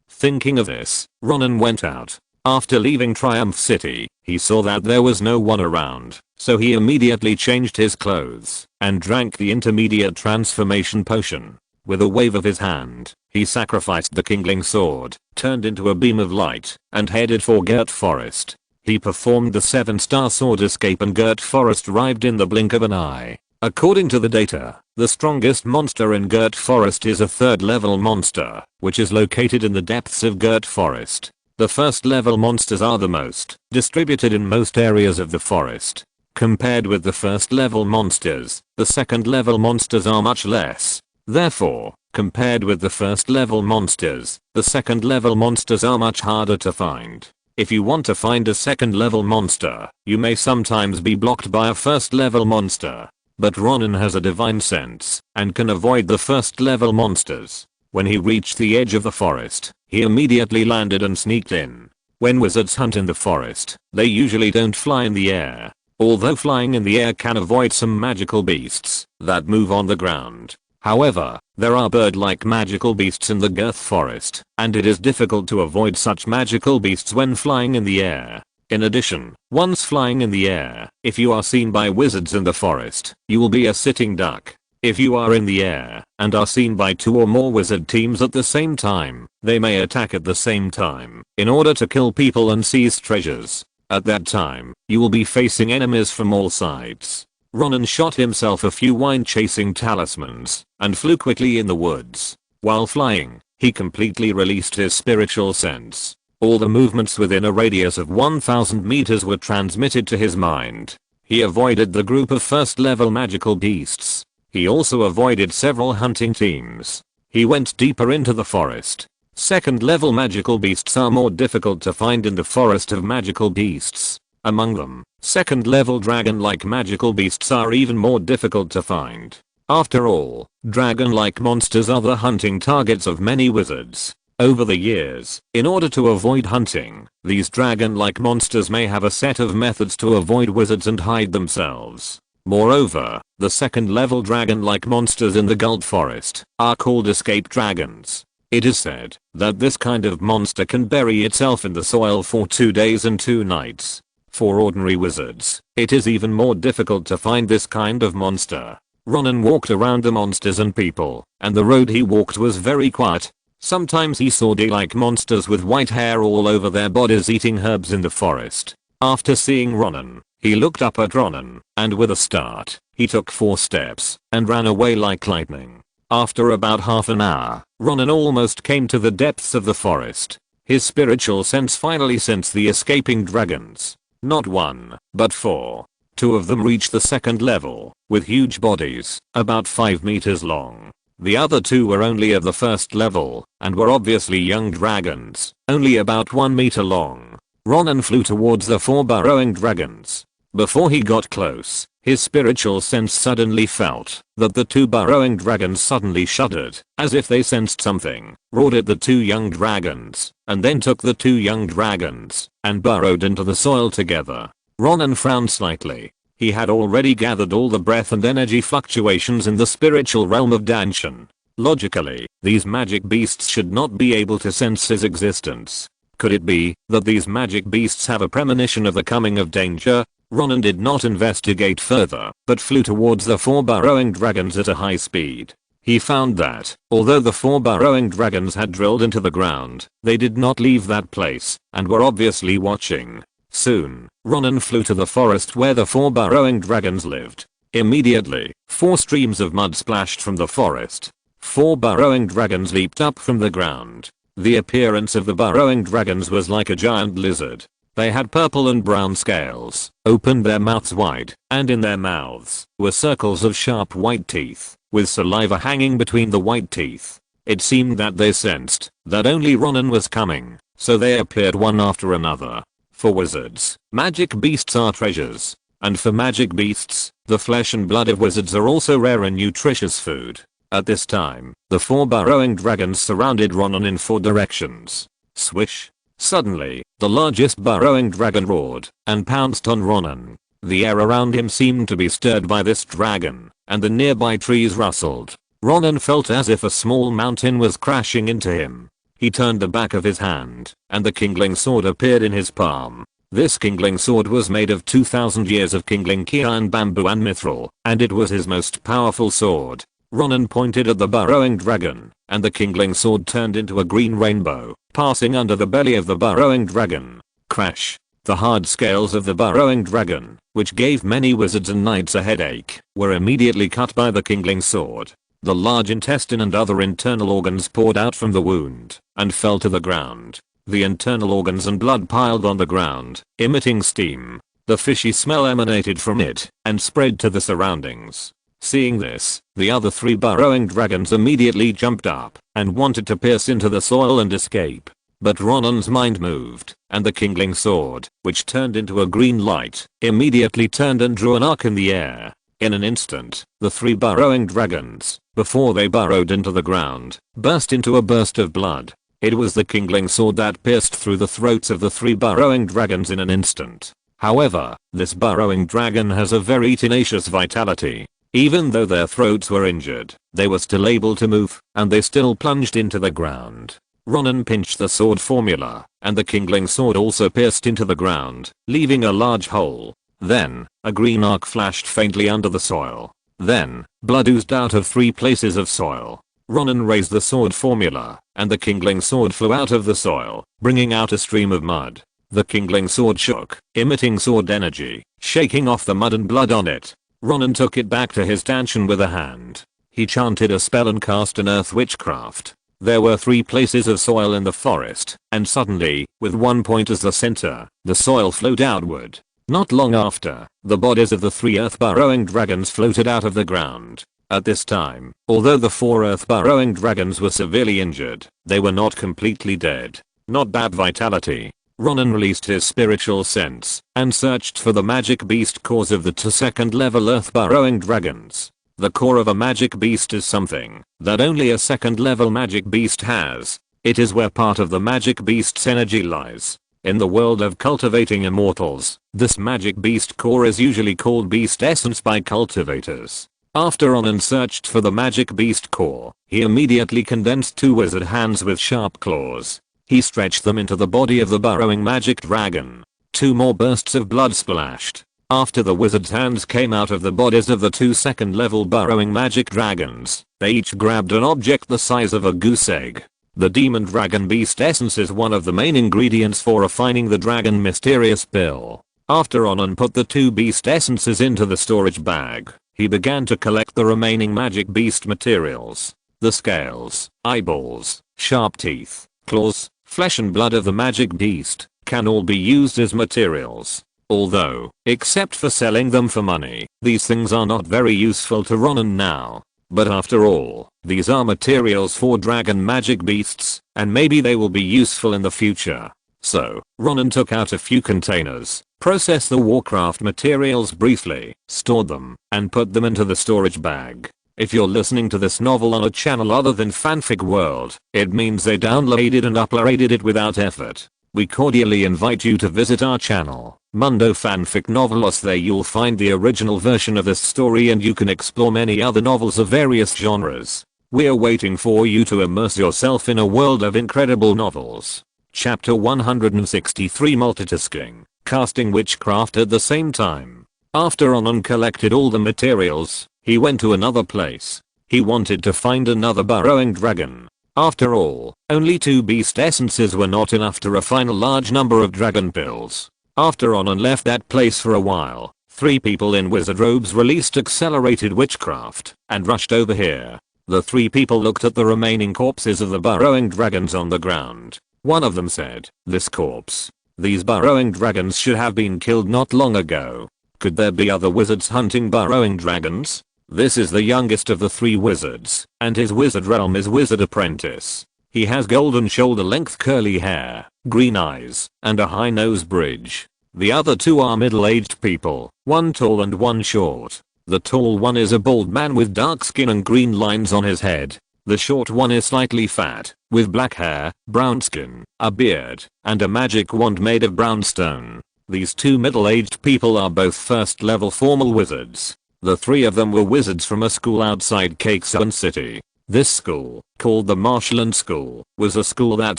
Speaker 1: Thinking of this, Ronan went out. After leaving Triumph City, he saw that there was no one around, so he immediately changed his clothes and drank the intermediate transformation potion. With a wave of his hand, he sacrificed the kingling sword, turned into a beam of light, and headed for Gert Forest. He performed the 7-star sword escape and Gert Forest arrived in the blink of an eye. According to the data, the strongest monster in Gert Forest is a 3rd level monster, which is located in the depths of Gert Forest. The 1st level monsters are the most distributed in most areas of the forest. Compared with the 1st level monsters, the 2nd level monsters are much less. Therefore, compared with the 1st level monsters, the 2nd level monsters are much harder to find. If you want to find a 2nd level monster, you may sometimes be blocked by a 1st level monster. But Ronan has a divine sense and can avoid the 1st level monsters. When he reached the edge of the forest, he immediately landed and sneaked in. When wizards hunt in the forest, they usually don't fly in the air. Although flying in the air can avoid some magical beasts that move on the ground. However, there are bird-like magical beasts in the Gert Forest, and it is difficult to avoid such magical beasts when flying in the air. In addition, once flying in the air, if you are seen by wizards in the forest, you will be a sitting duck. If you are in the air and are seen by 2 or more wizard teams at the same time, they may attack at the same time in order to kill people and seize treasures. At that time, you will be facing enemies from all sides. Ronan shot himself a few wine-chasing talismans and flew quickly in the woods. While flying, he completely released his spiritual sense. All the movements within a radius of 1000 meters were transmitted to his mind. He avoided the group of 1st level magical beasts. He also avoided several hunting teams. He went deeper into the forest. 2nd level magical beasts are more difficult to find in the forest of magical beasts. Among them, 2nd level dragon-like magical beasts are even more difficult to find. After all, dragon-like monsters are the hunting targets of many wizards. Over the years, in order to avoid hunting, these dragon-like monsters may have a set of methods to avoid wizards and hide themselves. Moreover, the 2nd level dragon-like monsters in the Gert Forest are called escape dragons. It is said that this kind of monster can bury itself in the soil for 2 days and 2 nights. For ordinary wizards, it is even more difficult to find this kind of monster. Ronan walked around the monsters and people, and the road he walked was very quiet. Sometimes he saw deer-like monsters with white hair all over their bodies eating herbs in the forest. After seeing Ronan, he looked up at Ronan, and with a start, he took 4 steps and ran away like lightning. After about half an hour, Ronan almost came to the depths of the forest. His spiritual sense finally sensed the escaping dragons. Not 1, but 4. 2 of them reached the 2nd level, with huge bodies, about 5 meters long. The other 2 were only of the 1st level, and were obviously young dragons, only about 1 meter long. Ronan flew towards the 4 burrowing dragons. Before he got close, his spiritual sense suddenly felt that the 2 burrowing dragons suddenly shuddered, as if they sensed something, roared at the 2 young dragons, and then took the 2 young dragons and burrowed into the soil together. Ronan frowned slightly. He had already gathered all the breath and energy fluctuations in the spiritual realm of Danshan. Logically, these magic beasts should not be able to sense his existence. Could it be that these magic beasts have a premonition of the coming of danger? Ronan did not investigate further, but flew towards the 4 burrowing dragons at a high speed. He found that, although the 4 burrowing dragons had drilled into the ground, they did not leave that place, and were obviously watching. Soon, Ronan flew to the forest where the 4 burrowing dragons lived. Immediately, 4 streams of mud splashed from the forest. 4 burrowing dragons leaped up from the ground. The appearance of the burrowing dragons was like a giant lizard. They had purple and brown scales, opened their mouths wide, and in their mouths were circles of sharp white teeth, with saliva hanging between the white teeth. It seemed that they sensed that only Ronan was coming, so they appeared one after another. For wizards, magic beasts are treasures. And for magic beasts, the flesh and blood of wizards are also rare and nutritious food. At this time, the 4 burrowing dragons surrounded Ronan in 4 directions. Swish. Suddenly, the largest burrowing dragon roared and pounced on Ronan. The air around him seemed to be stirred by this dragon, and the nearby trees rustled. Ronan felt as if a small mountain was crashing into him. He turned the back of his hand, and the kindling sword appeared in his palm. This kindling sword was made of 2000 years of kindling kia and bamboo and mithril, and it was his most powerful sword. Ronan pointed at the burrowing dragon, and the kindling sword turned into a green rainbow, passing under the belly of the burrowing dragon. Crash! The hard scales of the burrowing dragon, which gave many wizards and knights a headache, were immediately cut by the kindling sword. The large intestine and other internal organs poured out from the wound, and fell to the ground. The internal organs and blood piled on the ground, emitting steam. The fishy smell emanated from it, and spread to the surroundings. Seeing this, the other 3 burrowing dragons immediately jumped up, and wanted to pierce into the soil and escape. But Ronan's mind moved, and the kindling sword, which turned into a green light, immediately turned and drew an arc in the air. In an instant, the 3 burrowing dragons, before they burrowed into the ground, burst into a burst of blood. It was the kindling sword that pierced through the throats of the 3 burrowing dragons in an instant. However, this burrowing dragon has a very tenacious vitality. Even though their throats were injured, they were still able to move, and they still plunged into the ground. Ronan pinched the sword formula, and the kindling sword also pierced into the ground, leaving a large hole. Then, a green arc flashed faintly under the soil. Then, blood oozed out of 3 places of soil. Ronan raised the sword formula, and the kindling sword flew out of the soil, bringing out a stream of mud. The kindling sword shook, emitting sword energy, shaking off the mud and blood on it. Ronan took it back to his stanchion with a hand. He chanted a spell and cast an earth witchcraft. There were 3 places of soil in the forest, and suddenly, with one point as the center, the soil flowed outward. Not long after, the bodies of the 3 earth burrowing dragons floated out of the ground. At this time, although the 4 earth burrowing dragons were severely injured, they were not completely dead. Not bad vitality. Ronan released his spiritual sense, and searched for the magic beast cores of the 2nd level earth burrowing dragons. The core of a magic beast is something that only a 2nd level magic beast has. It is where part of the magic beast's energy lies. In the world of cultivating immortals, this magic beast core is usually called beast essence by cultivators. After Ronan searched for the magic beast core, he immediately condensed 2 wizard hands with sharp claws. He stretched them into the body of the burrowing magic dragon. 2 more bursts of blood splashed. After the wizard's hands came out of the bodies of the 2 2nd level burrowing magic dragons, they each grabbed an object the size of a goose egg. The demon dragon beast essence is one of the main ingredients for refining the dragon mysterious pill. After Ronan put the 2 beast essences into the storage bag, he began to collect the remaining magic beast materials. The scales, eyeballs, sharp teeth, claws, flesh and blood of the magic beast can all be used as materials. Although, except for selling them for money, these things are not very useful to Ronan now. But after all, these are materials for dragon magic beasts, and maybe they will be useful in the future. So, Ronan took out a few containers, processed the Warcraft materials briefly, stored them, and put them into the storage bag. If you're listening to this novel on a channel other than Fanfic World, it means they downloaded and uploaded it without effort. We cordially invite you to visit our channel, Mundo Fanfic Novelos. There you'll find the original version of this story and you can explore many other novels of various genres. We're waiting for you to immerse yourself in a world of incredible novels. Chapter 163 Multitasking, casting witchcraft at the same time. After Ronan collected all the materials, he went to another place. He wanted to find another burrowing dragon. After all, only 2 beast essences were not enough to refine a large number of dragon pills. After Ronan left that place for a while, 3 people in wizard robes released accelerated witchcraft and rushed over here. The 3 people looked at the remaining corpses of the burrowing dragons on the ground. One of them said, "This corpse. These burrowing dragons should have been killed not long ago. Could there be other wizards hunting burrowing dragons?" This is the youngest of the 3 wizards, and his wizard realm is wizard apprentice. He has golden shoulder length curly hair, green eyes, and a high nose bridge. The other 2 are middle-aged people, one tall and one short. The tall one is a bald man with dark skin and green lines on his head. The short one is slightly fat, with black hair, brown skin, a beard, and a magic wand made of brown stone. These 2 middle-aged people are both 1st level formal wizards. The three of them were wizards from a school outside Cakesun City. This school, called the Marshland School, was a school that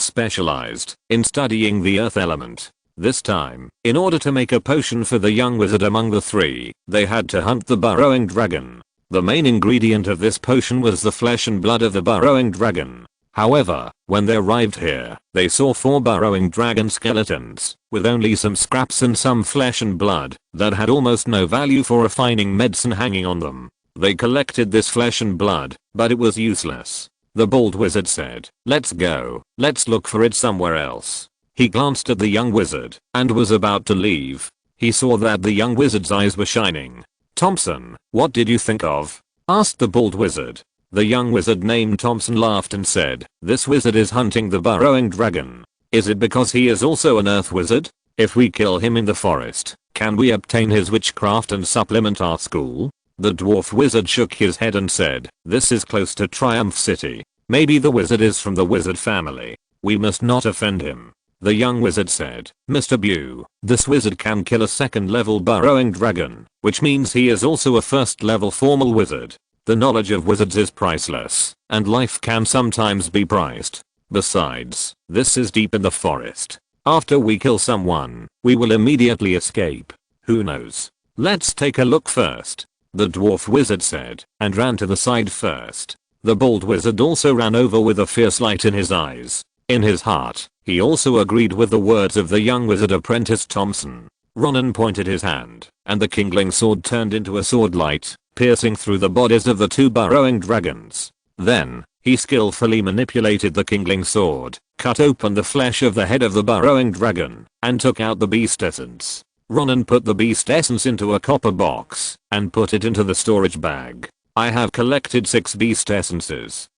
Speaker 1: specialized in studying the earth element. This time, in order to make a potion for the young wizard among the three, they had to hunt the burrowing dragon. The main ingredient of this potion was the flesh and blood of the burrowing dragon. However, when they arrived here, they saw 4 burrowing dragon skeletons, with only some scraps and some flesh and blood, that had almost no value for refining medicine hanging on them. They collected this flesh and blood, but it was useless. The bald wizard said, "Let's go, let's look for it somewhere else." He glanced at the young wizard, and was about to leave. He saw that the young wizard's eyes were shining. "Thompson, what did you think of?" asked the bald wizard. The young wizard named Thompson laughed and said, "This wizard is hunting the burrowing dragon. Is it because he is also an earth wizard? If we kill him in the forest, can we obtain his witchcraft and supplement our school?" The dwarf wizard shook his head and said, "This is close to Triumph City. Maybe the wizard is from the wizard family. We must not offend him." The young wizard said, "Mr. Bew, this wizard can kill a 2nd level burrowing dragon, which means he is also a 1st level formal wizard. The knowledge of wizards is priceless, and life can sometimes be priced. Besides, this is deep in the forest. After we kill someone, we will immediately escape. Who knows? Let's take a look first," the dwarf wizard said, and ran to the side first. The bald wizard also ran over with a fierce light in his eyes. In his heart, he also agreed with the words of the young wizard apprentice Thompson. Ronan pointed his hand, and the kindling sword turned into a sword light, piercing through the bodies of the 2 burrowing dragons. Then, he skillfully manipulated the kindling sword, cut open the flesh of the head of the burrowing dragon, and took out the beast essence. Ronan put the beast essence into a copper box, and put it into the storage bag. "I have collected 6 beast essences."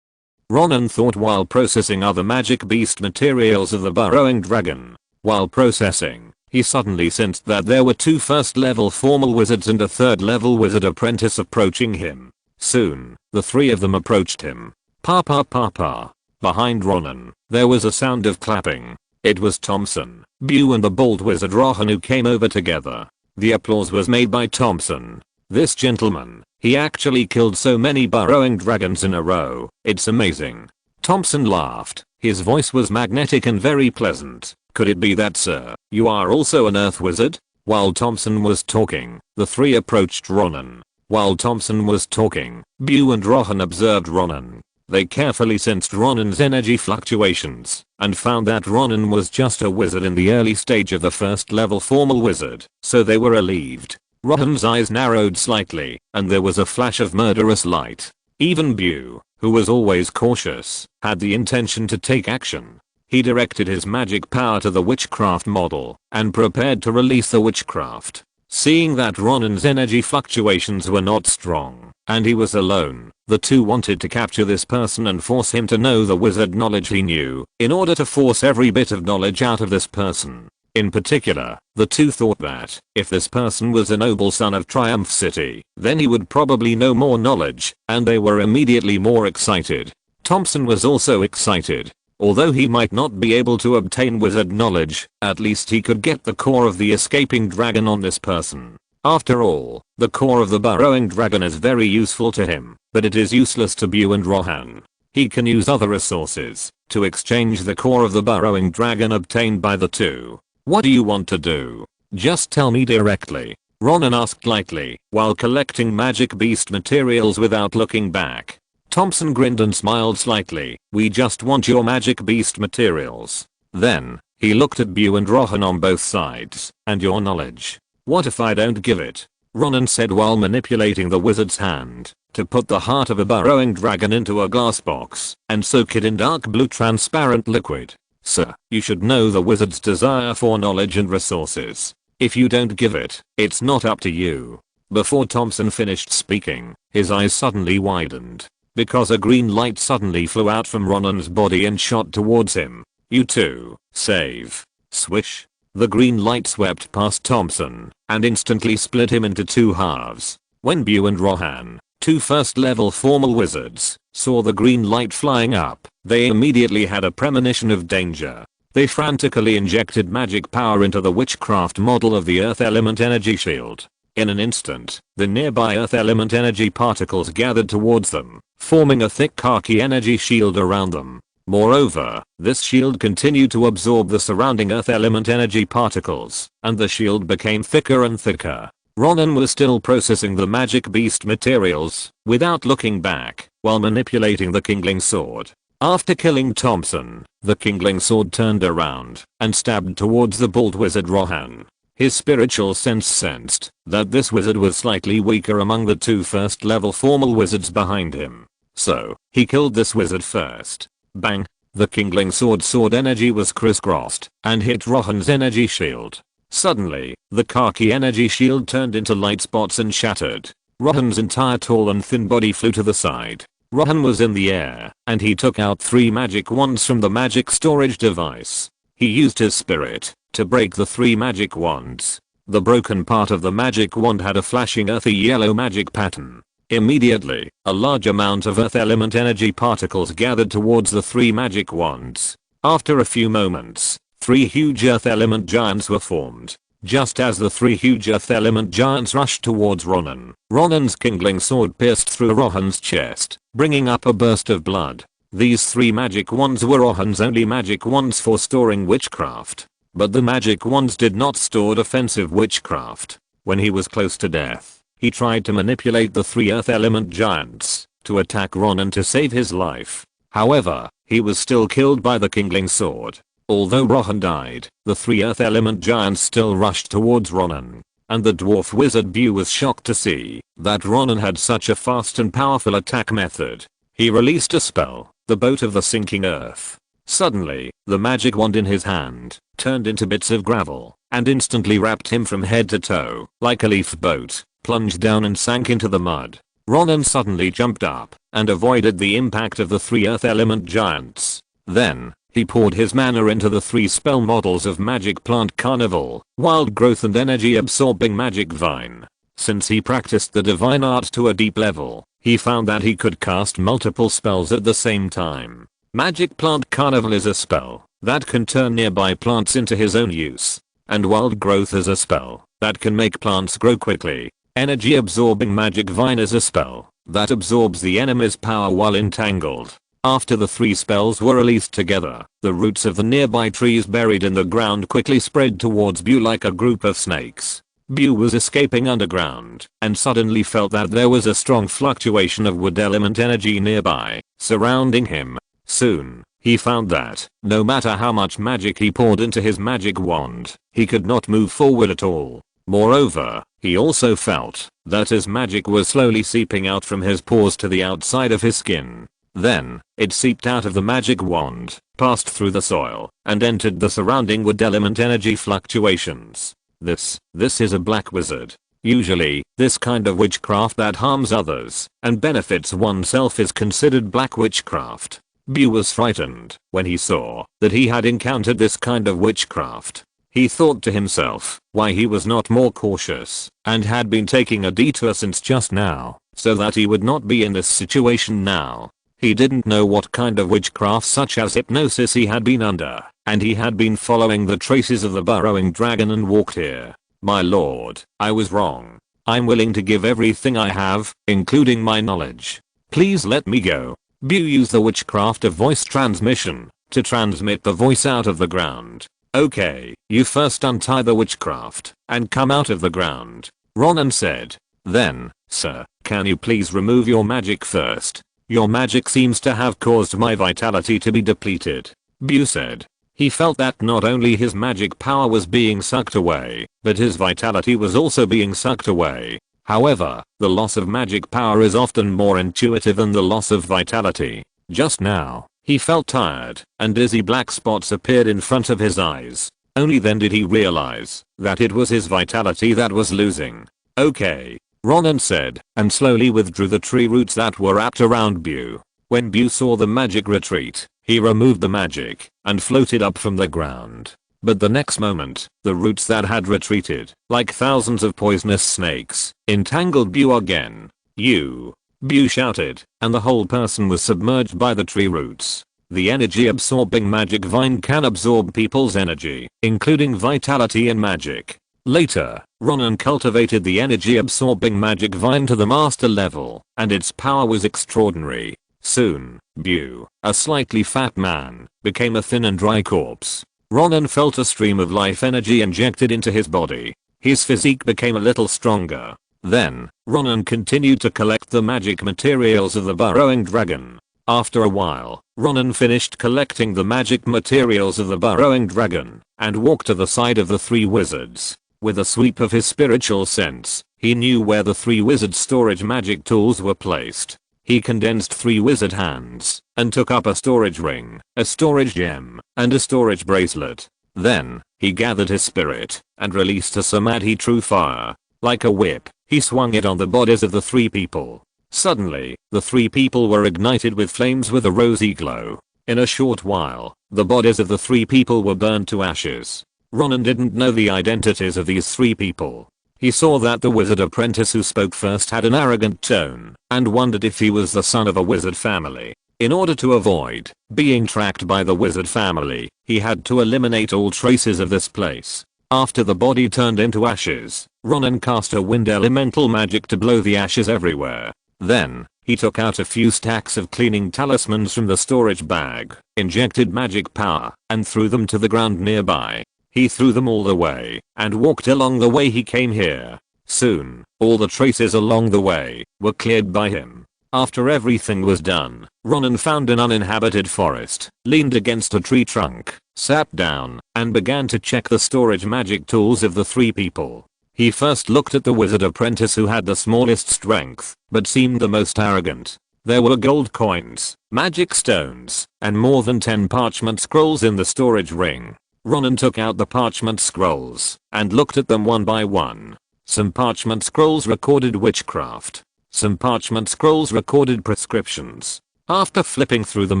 Speaker 1: Ronan thought while processing other magic beast materials of the burrowing dragon. While processing, he suddenly sensed that there were 2 1st-level formal wizards and a 3rd-level wizard apprentice approaching him. Soon, the 3 of them approached him. Pa pa pa pa. Behind Ronan, there was a sound of clapping. It was Thompson, Bew and the bald wizard Rohan who came over together. The applause was made by Thompson. "This gentleman, he actually killed so many burrowing dragons in a row. It's amazing." Thompson laughed. His voice was magnetic and very pleasant. "Could it be that, sir, you are also an earth wizard?" While Thompson was talking, the 3 approached Ronan. While Thompson was talking, Bew and Rohan observed Ronan. They carefully sensed Ronan's energy fluctuations, and found that Ronan was just a wizard in the early stage of the 1st-level formal wizard, so they were relieved. Rohan's eyes narrowed slightly, and there was a flash of murderous light. Even Bew, who was always cautious, had the intention to take action. He directed his magic power to the witchcraft model, and prepared to release the witchcraft. Seeing that Ronan's energy fluctuations were not strong, and he was alone, the 2 wanted to capture this person and force him to know the wizard knowledge he knew, in order to force every bit of knowledge out of this person. In particular, the 2 thought that, if this person was a noble son of Triumph City, then he would probably know more knowledge, and they were immediately more excited. Thompson was also excited. Although he might not be able to obtain wizard knowledge, at least he could get the core of the escaping dragon on this person. After all, the core of the burrowing dragon is very useful to him, but it is useless to Bew and Rohan. He can use other resources to exchange the core of the burrowing dragon obtained by the 2. "What do you want to do? Just tell me directly," Ronan asked lightly, while collecting magic beast materials without looking back. Thompson grinned and smiled slightly. "We just want your magic beast materials." Then, he looked at Bew and Rohan on both sides. "And your knowledge. What if I don't give it?" Ronan said while manipulating the wizard's hand to put the heart of a burrowing dragon into a glass box and soak it in dark blue transparent liquid. "Sir, you should know the wizard's desire for knowledge and resources. If you don't give it, it's not up to you." Before Thompson finished speaking, his eyes suddenly widened, because a green light suddenly flew out from Ronan's body and shot towards him. "You too, save." Swish. The green light swept past Thompson, and instantly split him into 2 halves. When Bew and Rohan, 2 1st-level formal wizards, saw the green light flying up, they immediately had a premonition of danger. They frantically injected magic power into the witchcraft model of the earth element energy shield. In an instant, the nearby earth element energy particles gathered towards them, forming a thick khaki energy shield around them. Moreover, this shield continued to absorb the surrounding earth element energy particles, and the shield became thicker and thicker. Ronan was still processing the magic beast materials, without looking back, while manipulating the Kingling sword. After killing Thompson, the Kingling sword turned around and stabbed towards the bald wizard Rohan. His spiritual sense sensed that this wizard was slightly weaker among the two first level formal wizards behind him. So, he killed this wizard first. Bang! The Kingling sword energy was crisscrossed and hit Rohan's energy shield. Suddenly, the khaki energy shield turned into light spots and shattered. Rohan's entire tall and thin body flew to the side. Rohan was in the air, and he took out 3 magic wands from the magic storage device. He used his spirit to break the 3 magic wands. The broken part of the magic wand had a flashing earthy yellow magic pattern. Immediately, a large amount of earth element energy particles gathered towards the 3 magic wands. After a few moments, 3 huge earth element giants were formed. Just as the 3 huge earth element giants rushed towards Ronan, Ronan's Kingling sword pierced through Rohan's chest, bringing up a burst of blood. These 3 magic wands were Rohan's only magic wands for storing witchcraft. But the magic wands did not store defensive witchcraft. When he was close to death, he tried to manipulate the 3 earth element giants to attack Ronan to save his life. However, he was still killed by the Kingling sword. Although Rohan died, the 3 earth element giants still rushed towards Ronan. And the dwarf wizard Bu was shocked to see that Ronan had such a fast and powerful attack method. He released a spell, the boat of the sinking earth. Suddenly, the magic wand in his hand turned into bits of gravel and instantly wrapped him from head to toe like a leaf boat, plunged down and sank into the mud. Ronan suddenly jumped up and avoided the impact of the 3 earth element giants. Then, he poured his mana into the 3 spell models of Magic Plant Carnival, Wild Growth and Energy Absorbing Magic Vine. Since he practiced the divine art to a deep level, he found that he could cast multiple spells at the same time. Magic Plant Carnival is a spell that can turn nearby plants into his own use. And Wild Growth is a spell that can make plants grow quickly. Energy Absorbing Magic Vine is a spell that absorbs the enemy's power while entangled. After the 3 spells were released together, the roots of the nearby trees buried in the ground quickly spread towards Bu like a group of snakes. Bu was escaping underground and suddenly felt that there was a strong fluctuation of wood element energy nearby, surrounding him. Soon, he found that, no matter how much magic he poured into his magic wand, he could not move forward at all. Moreover, he also felt that his magic was slowly seeping out from his pores to the outside of his skin. Then, it seeped out of the magic wand, passed through the soil, and entered the surrounding wood element energy fluctuations. This is a black wizard. Usually, this kind of witchcraft that harms others and benefits oneself is considered black witchcraft. Bu was frightened when he saw that he had encountered this kind of witchcraft. He thought to himself why he was not more cautious and had been taking a detour since just now, so that he would not be in this situation now. He didn't know what kind of witchcraft such as hypnosis he had been under, and he had been following the traces of the burrowing dragon and walked here. My lord, I was wrong. I'm willing to give everything I have, including my knowledge. Please let me go. Bu used the witchcraft of voice transmission to transmit the voice out of the ground. Okay, you first untie the witchcraft and come out of the ground, Ronan said. Then, sir, can you please remove your magic first? Your magic seems to have caused my vitality to be depleted, Bu said. He felt that not only his magic power was being sucked away, but his vitality was also being sucked away. However, the loss of magic power is often more intuitive than the loss of vitality. Just now, he felt tired, and dizzy black spots appeared in front of his eyes. Only then did he realize that it was his vitality that was losing. Okay, Ronan said, and slowly withdrew the tree roots that were wrapped around Bu. When Bu saw the magic retreat, he removed the magic and floated up from the ground. But the next moment, the roots that had retreated, like thousands of poisonous snakes, entangled Bu again. Bu shouted, and the whole person was submerged by the tree roots. The energy absorbing magic vine can absorb people's energy, including vitality and magic. Later, Ronan cultivated the energy-absorbing magic vine to the master level, and its power was extraordinary. Soon, Bu, a slightly fat man, became a thin and dry corpse. Ronan felt a stream of life energy injected into his body. His physique became a little stronger. Then, Ronan continued to collect the magic materials of the burrowing dragon. After a while, Ronan finished collecting the magic materials of the burrowing dragon, and walked to the side of the three wizards. With a sweep of his spiritual sense, he knew where the three wizard storage magic tools were placed. He condensed 3 wizard hands, and took up a storage ring, a storage gem, and a storage bracelet. Then, he gathered his spirit, and released a samadhi true fire. Like a whip, he swung it on the bodies of the 3 people. Suddenly, the 3 people were ignited with flames with a rosy glow. In a short while, the bodies of the 3 people were burned to ashes. Ronan didn't know the identities of these 3 people. He saw that the wizard apprentice who spoke first had an arrogant tone, and wondered if he was the son of a wizard family. In order to avoid being tracked by the wizard family, he had to eliminate all traces of this place. After the body turned into ashes, Ronan cast a wind elemental magic to blow the ashes everywhere. Then, he took out a few stacks of cleaning talismans from the storage bag, injected magic power, and threw them to the ground nearby. He threw them all away, and walked along the way he came here. Soon, all the traces along the way were cleared by him. After everything was done, Ronan found an uninhabited forest, leaned against a tree trunk, sat down, and began to check the storage magic tools of the 3 people. He first looked at the wizard apprentice who had the smallest strength, but seemed the most arrogant. There were gold coins, magic stones, and more than 10 parchment scrolls in the storage ring. Ronan took out the parchment scrolls, and looked at them one by one. Some parchment scrolls recorded witchcraft. Some parchment scrolls recorded prescriptions. After flipping through them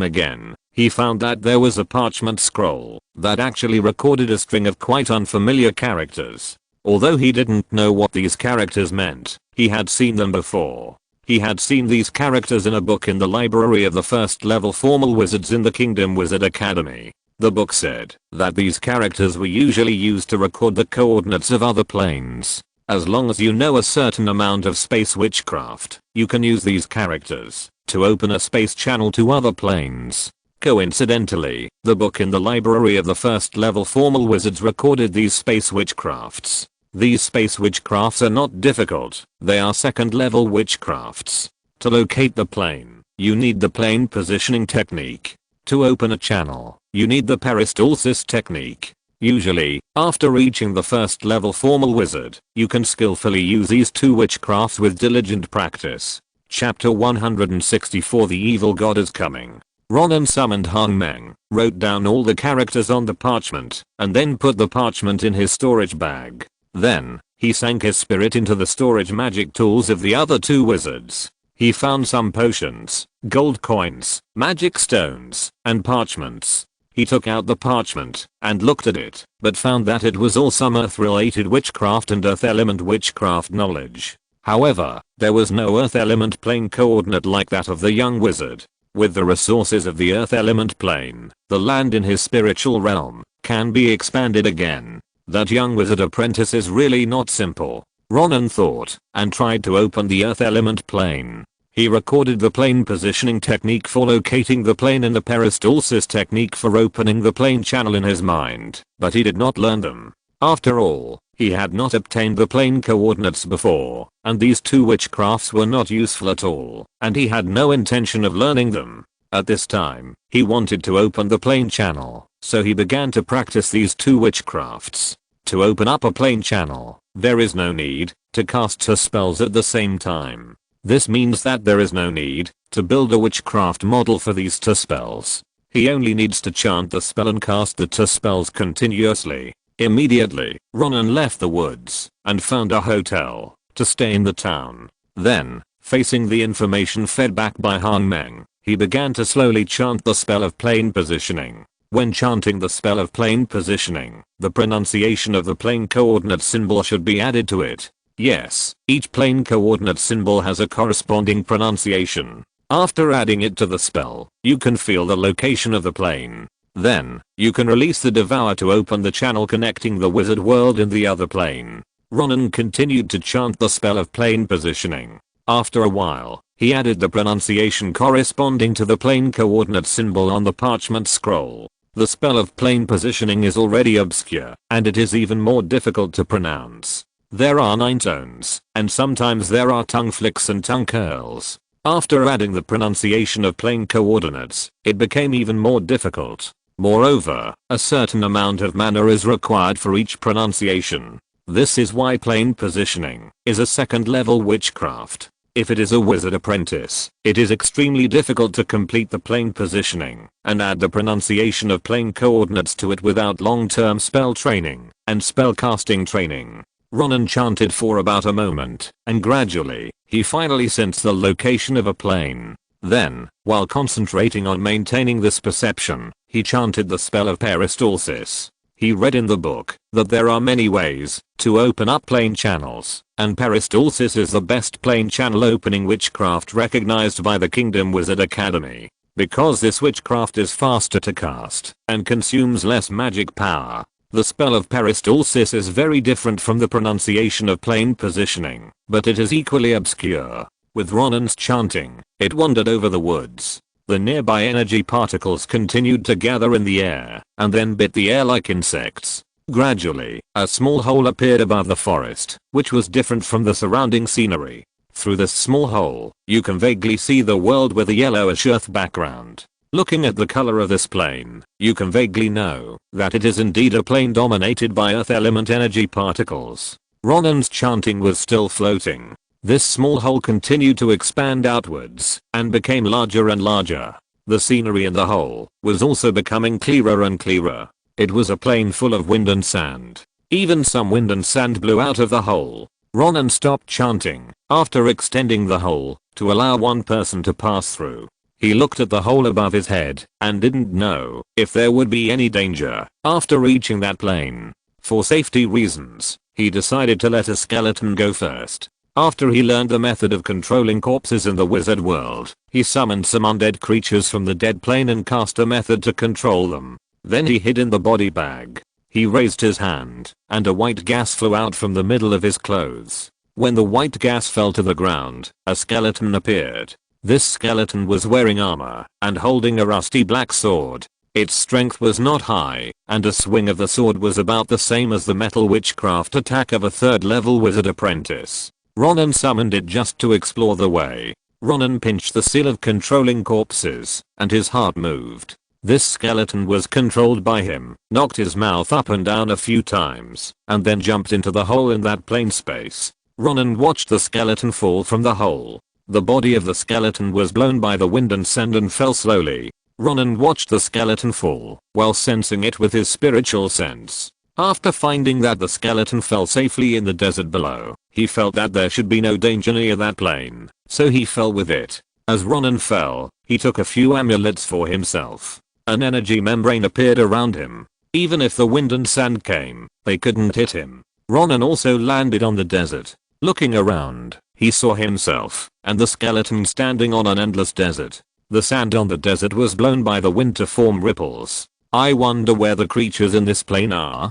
Speaker 1: again, he found that there was a parchment scroll that actually recorded a string of quite unfamiliar characters. Although he didn't know what these characters meant, he had seen them before. He had seen these characters in a book in the library of the first level formal wizards in the Kingdom Wizard Academy. The book said that these characters were usually used to record the coordinates of other planes. As long as you know a certain amount of space witchcraft, you can use these characters to open a space channel to other planes. Coincidentally, the book in the library of the first level formal wizards recorded these space witchcrafts. These space witchcrafts are not difficult, they are second level witchcrafts. To locate the plane, you need the plane positioning technique. To open a channel, you need the peristalsis technique. Usually, after reaching the first level formal wizard, you can skillfully use these 2 witchcrafts with diligent practice. Chapter 164 The Evil God is Coming. Ronan summoned Hangmeng, wrote down all the characters on the parchment, and then put the parchment in his storage bag. Then, he sank his spirit into the storage magic tools of the other 2 wizards. He found some potions, gold coins, magic stones, and parchments. He took out the parchment and looked at it, but found that it was all some earth-related witchcraft and earth element witchcraft knowledge. However, there was no earth element plane coordinate like that of the young wizard. With the resources of the earth element plane, the land in his spiritual realm can be expanded again. That young wizard apprentice is really not simple, Ronan thought, and tried to open the earth element plane. He recorded the plane positioning technique for locating the plane and the peristalsis technique for opening the plane channel in his mind, but he did not learn them. After all, he had not obtained the plane coordinates before, and these 2 witchcrafts were not useful at all, and he had no intention of learning them. At this time, he wanted to open the plane channel, so he began to practice these 2 witchcrafts. To open up a plane channel, there is no need to cast 2 spells at the same time. This means that there is no need to build a witchcraft model for these 2 spells. He only needs to chant the spell and cast the 2 spells continuously. Immediately, Ronan left the woods and found a hotel to stay in the town. Then, facing the information fed back by Hangmeng, he began to slowly chant the spell of plane positioning. When chanting the spell of plane positioning, the pronunciation of the plane coordinate symbol should be added to it. Yes, each plane coordinate symbol has a corresponding pronunciation. After adding it to the spell, you can feel the location of the plane. Then, you can release the Devour to open the channel connecting the wizard world and the other plane. Ronan continued to chant the spell of plane positioning. After a while, he added the pronunciation corresponding to the plane coordinate symbol on the parchment scroll. The spell of plane positioning is already obscure, and it is even more difficult to pronounce. There are 9 tones, and sometimes there are tongue flicks and tongue curls. After adding the pronunciation of plane coordinates, it became even more difficult. Moreover, a certain amount of mana is required for each pronunciation. This is why plane positioning is a second level witchcraft. If it is a wizard apprentice, it is extremely difficult to complete the plane positioning and add the pronunciation of plane coordinates to it without long-term spell training and spell casting training. Ronan chanted for about a moment, and gradually, he finally sensed the location of a plane. Then, while concentrating on maintaining this perception, he chanted the spell of peristalsis. He read in the book that there are many ways to open up plane channels, and peristalsis is the best plane channel opening witchcraft recognized by the Kingdom Wizard Academy. Because this witchcraft is faster to cast and consumes less magic power, the spell of peristalsis is very different from the pronunciation of plane positioning, but it is equally obscure. With Ronan's chanting, it wandered over the woods. The nearby energy particles continued to gather in the air, and then bit the air like insects. Gradually, a small hole appeared above the forest, which was different from the surrounding scenery. Through this small hole, you can vaguely see the world with a yellowish earth background. Looking at the color of this plane, you can vaguely know that it is indeed a plane dominated by earth element energy particles. Ronan's chanting was still floating. This small hole continued to expand outwards and became larger and larger. The scenery in the hole was also becoming clearer and clearer. It was a plain full of wind and sand. Even some wind and sand blew out of the hole. Ronan stopped chanting after extending the hole to allow one person to pass through. He looked at the hole above his head and didn't know if there would be any danger after reaching that plane. For safety reasons, he decided to let a skeleton go first. After he learned the method of controlling corpses in the wizard world, he summoned some undead creatures from the dead plane and cast a method to control them. Then he hid in the body bag. He raised his hand, and a white gas flew out from the middle of his clothes. When the white gas fell to the ground, a skeleton appeared. This skeleton was wearing armor and holding a rusty black sword. Its strength was not high, and a swing of the sword was about the same as the metal witchcraft attack of a 3rd level wizard apprentice. Ronan summoned it just to explore the way. Ronan pinched the seal of controlling corpses, and his heart moved. This skeleton was controlled by him, knocked his mouth up and down a few times, and then jumped into the hole in that plane space. Ronan watched the skeleton fall from the hole. The body of the skeleton was blown by the wind and sand and fell slowly. Ronan watched the skeleton fall, while sensing it with his spiritual sense. After finding that the skeleton fell safely in the desert below, he felt that there should be no danger near that plane, so he fell with it. As Ronan fell, he took a few amulets for himself. An energy membrane appeared around him. Even if the wind and sand came, they couldn't hit him. Ronan also landed on the desert. Looking around, he saw himself and the skeleton standing on an endless desert. The sand on the desert was blown by the wind to form ripples. I wonder where the creatures in this plane are?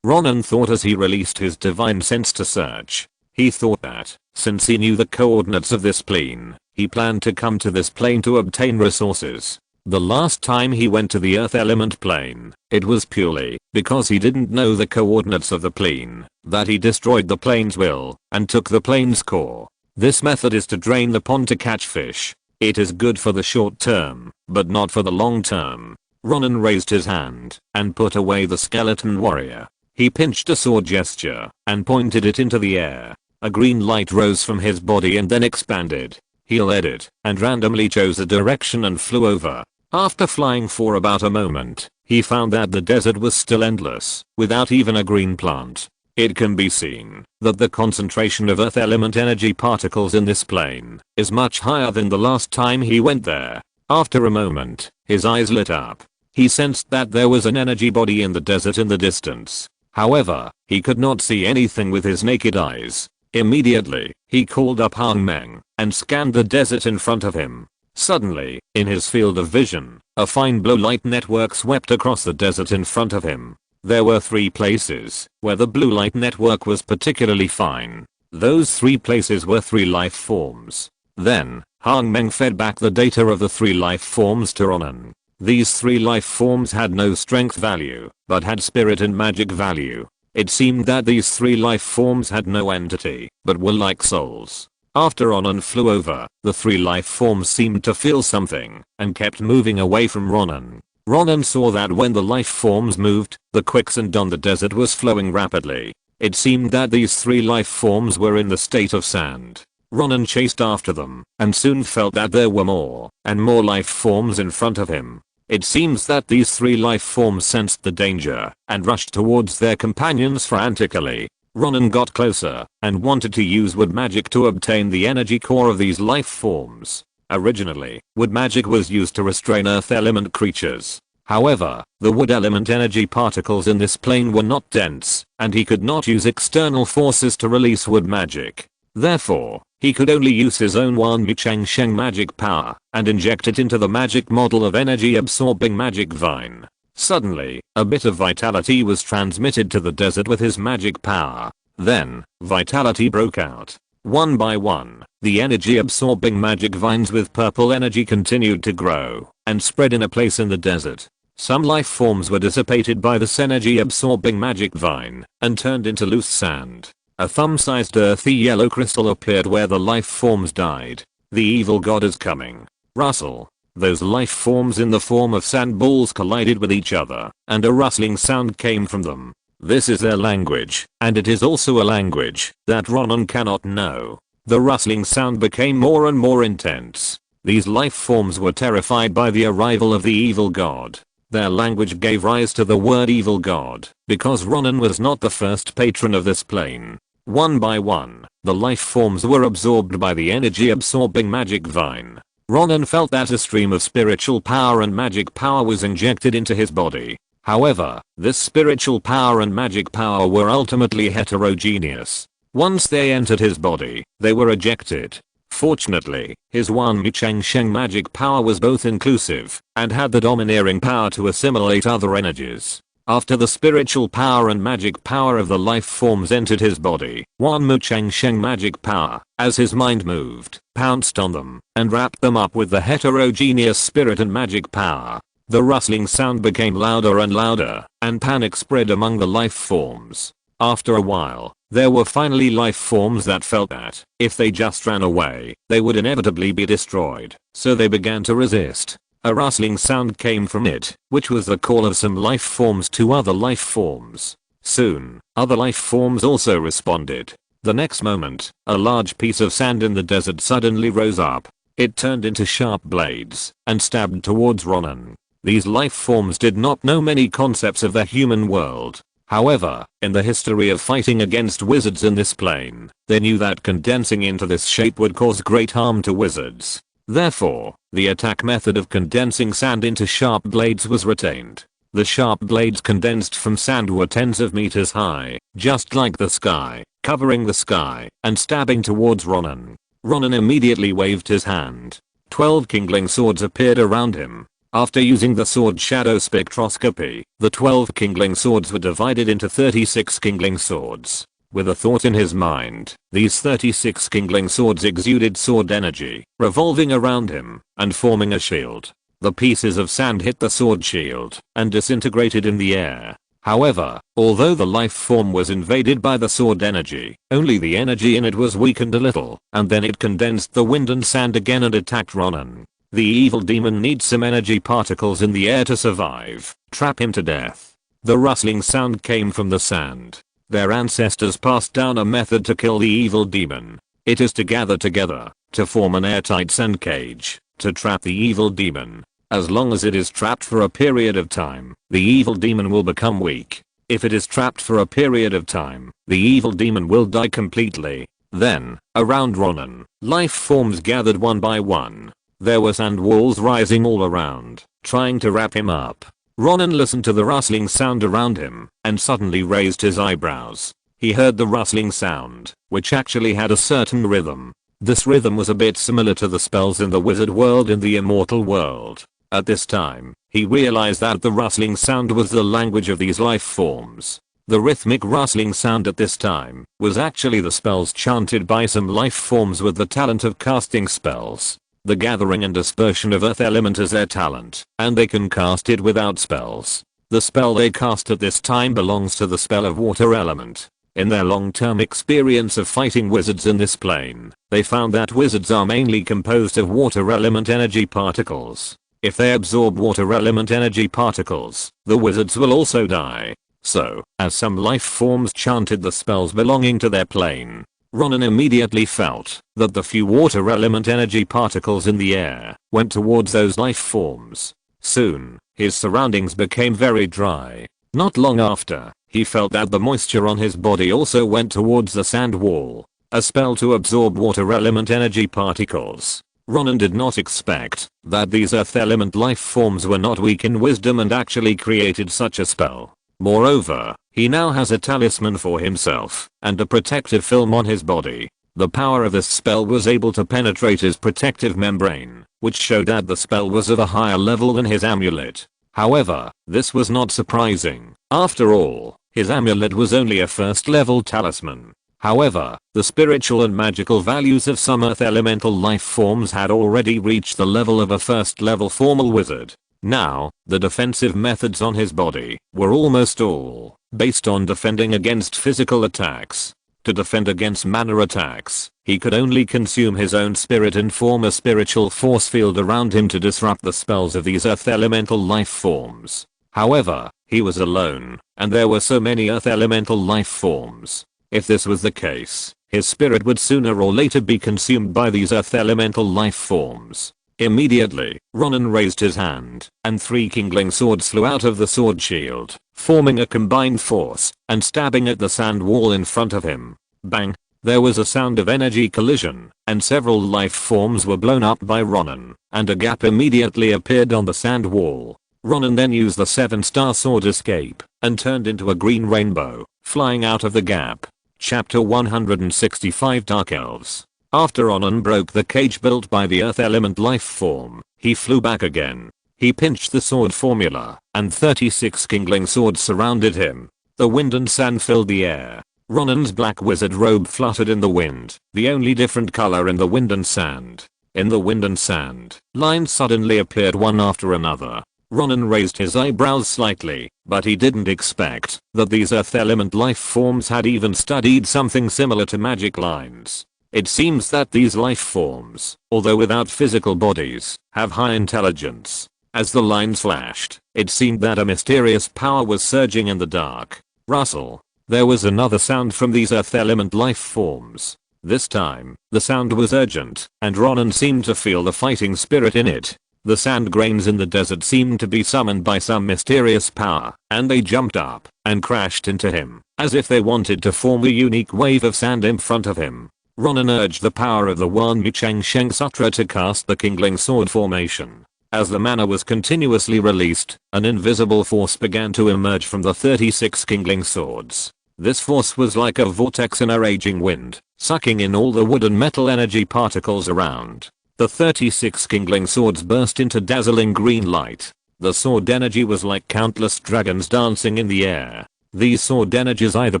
Speaker 1: Ronan thought as he released his divine sense to search. He thought that, since he knew the coordinates of this plane, he planned to come to this plane to obtain resources. The last time he went to the earth element plane, it was purely because he didn't know the coordinates of the plane that he destroyed the plane's will and took the plane's core. This method is to drain the pond to catch fish. It is good for the short term, but not for the long term. Ronan raised his hand and put away the skeleton warrior. He pinched a sword gesture and pointed it into the air. A green light rose from his body and then expanded. He led it and randomly chose a direction and flew over. After flying for about a moment, he found that the desert was still endless, without even a green plant. It can be seen that the concentration of earth element energy particles in this plane is much higher than the last time he went there. After a moment, his eyes lit up. He sensed that there was an energy body in the desert in the distance. However, he could not see anything with his naked eyes. Immediately, he called up Hang Meng and scanned the desert in front of him. Suddenly, in his field of vision, a fine blue light network swept across the desert in front of him. There were 3 places where the blue light network was particularly fine. Those 3 places were 3 life forms. Then, Hang Meng fed back the data of the 3 life forms to Ronan. These 3 life forms had no strength value, but had spirit and magic value. It seemed that these 3 life forms had no entity, but were like souls. After Ronan flew over, the 3 life forms seemed to feel something, and kept moving away from Ronan. Ronan saw that when the life forms moved, the quicksand on the desert was flowing rapidly. It seemed that these 3 life forms were in the state of sand. Ronan chased after them, and soon felt that there were more, and more life forms in front of him. It seems that these 3 life forms sensed the danger, and rushed towards their companions frantically. Ronan got closer, and wanted to use wood magic to obtain the energy core of these life forms. Originally, wood magic was used to restrain earth element creatures. However, the wood element energy particles in this plane were not dense, and he could not use external forces to release wood magic. Therefore, he could only use his own Wanmi Changsheng magic power, and inject it into the magic model of energy absorbing magic vine. Suddenly, a bit of vitality was transmitted to the desert with his magic power. Then, vitality broke out. One by one, the energy absorbing magic vines with purple energy continued to grow, and spread in a place in the desert. Some life forms were dissipated by this energy absorbing magic vine, and turned into loose sand. A thumb-sized earthy yellow crystal appeared where the life forms died. The evil god is coming. Rustle. Those life forms in the form of sand balls collided with each other, and a rustling sound came from them. This is their language, and it is also a language that Ronan cannot know. The rustling sound became more and more intense. These life forms were terrified by the arrival of the evil god. Their language gave rise to the word evil god, because Ronan was not the first patron of this plane. One by one, the life forms were absorbed by the energy absorbing magic vine. Ronan felt that a stream of spiritual power and magic power was injected into his body. However, this spiritual power and magic power were ultimately heterogeneous. Once they entered his body, they were ejected. Fortunately, his Wanmi Changsheng magic power was both inclusive, and had the domineering power to assimilate other energies. After the spiritual power and magic power of the life forms entered his body, Wanmu Changsheng magic power, as his mind moved, pounced on them, and wrapped them up with the heterogeneous spirit and magic power. The rustling sound became louder and louder, and panic spread among the life forms. After a while, there were finally life forms that felt that, if they just ran away, they would inevitably be destroyed, so they began to resist. A rustling sound came from it, which was the call of some life forms to other life forms. Soon, other life forms also responded. The next moment, a large piece of sand in the desert suddenly rose up. It turned into sharp blades, and stabbed towards Ronan. These life forms did not know many concepts of the human world. However, in the history of fighting against wizards in this plane, they knew that condensing into this shape would cause great harm to wizards. Therefore, the attack method of condensing sand into sharp blades was retained. The sharp blades condensed from sand were tens of meters high, just like the sky, covering the sky, and stabbing towards Ronan. Ronan immediately waved his hand. 12 kindling swords appeared around him. After using the sword shadow spectroscopy, the 12 kindling swords were divided into 36 kindling swords. With a thought in his mind, these 36 kindling swords exuded sword energy, revolving around him, and forming a shield. The pieces of sand hit the sword shield, and disintegrated in the air. However, although the life form was invaded by the sword energy, only the energy in it was weakened a little, and then it condensed the wind and sand again and attacked Ronan. The evil demon needs some energy particles in the air to survive. Trap him to death. The rustling sound came from the sand. Their ancestors passed down a method to kill the evil demon. It is to gather together, to form an airtight sand cage, to trap the evil demon. As long as it is trapped for a period of time, the evil demon will become weak. If it is trapped for a period of time, the evil demon will die completely. Then, around Ronan, life forms gathered one by one. There were sand walls rising all around, trying to wrap him up. Ronan listened to the rustling sound around him, and suddenly raised his eyebrows. He heard the rustling sound, which actually had a certain rhythm. This rhythm was a bit similar to the spells in the wizard world in the immortal world. At this time, he realized that the rustling sound was the language of these life forms. The rhythmic rustling sound at this time was actually the spells chanted by some life forms with the talent of casting spells. The gathering and dispersion of earth element is their talent, and they can cast it without spells. The spell they cast at this time belongs to the spell of water element. In their long-term experience of fighting wizards in this plane, they found that wizards are mainly composed of water element energy particles. If they absorb water element energy particles, the wizards will also die. So, as some life forms chanted the spells belonging to their plane, Ronan immediately felt that the few water element energy particles in the air went towards those life forms. Soon, his surroundings became very dry. Not long after, he felt that the moisture on his body also went towards the sand wall. A spell to absorb water element energy particles. Ronan did not expect that these earth element life forms were not weak in wisdom and actually created such a spell. Moreover, he now has a talisman for himself and a protective film on his body. The power of this spell was able to penetrate his protective membrane, which showed that the spell was of a higher level than his amulet. However, this was not surprising. After all, his amulet was only a first level talisman. However, the spiritual and magical values of some earth elemental life forms had already reached the level of a first level formal wizard. Now, the defensive methods on his body were almost all based on defending against physical attacks. To defend against mana attacks, he could only consume his own spirit and form a spiritual force field around him to disrupt the spells of these earth elemental life forms. However, he was alone, and there were so many earth elemental life forms. If this was the case, his spirit would sooner or later be consumed by these earth elemental life forms. Immediately, Ronan raised his hand, and 3 kindling swords flew out of the sword shield, forming a combined force, and stabbing at the sand wall in front of him. Bang! There was a sound of energy collision, and several life forms were blown up by Ronan, and a gap immediately appeared on the sand wall. Ronan then used the 7-star sword escape, and turned into a green rainbow, flying out of the gap. Chapter 165 Dark Elves. After Ronan broke the cage built by the earth element life form, he flew back again. He pinched the sword formula, and 36 kindling swords surrounded him. The wind and sand filled the air. Ronan's black wizard robe fluttered in the wind, the only different color in the wind and sand. In the wind and sand, lines suddenly appeared one after another. Ronan raised his eyebrows slightly, but he didn't expect that these earth element life forms had even studied something similar to magic lines. It seems that these life forms, although without physical bodies, have high intelligence. As the lines flashed, it seemed that a mysterious power was surging in the dark. Rustle. There was another sound from these earth element life forms. This time, the sound was urgent, and Ronan seemed to feel the fighting spirit in it. The sand grains in the desert seemed to be summoned by some mysterious power, and they jumped up and crashed into him, as if they wanted to form a unique wave of sand in front of him. Ronan urged the power of the Wanmi Changsheng Sutra to cast the kindling sword formation. As the mana was continuously released, an invisible force began to emerge from the 36 kindling swords. This force was like a vortex in a raging wind, sucking in all the wood and metal energy particles around. The 36 kindling swords burst into dazzling green light. The sword energy was like countless dragons dancing in the air. These sword energies either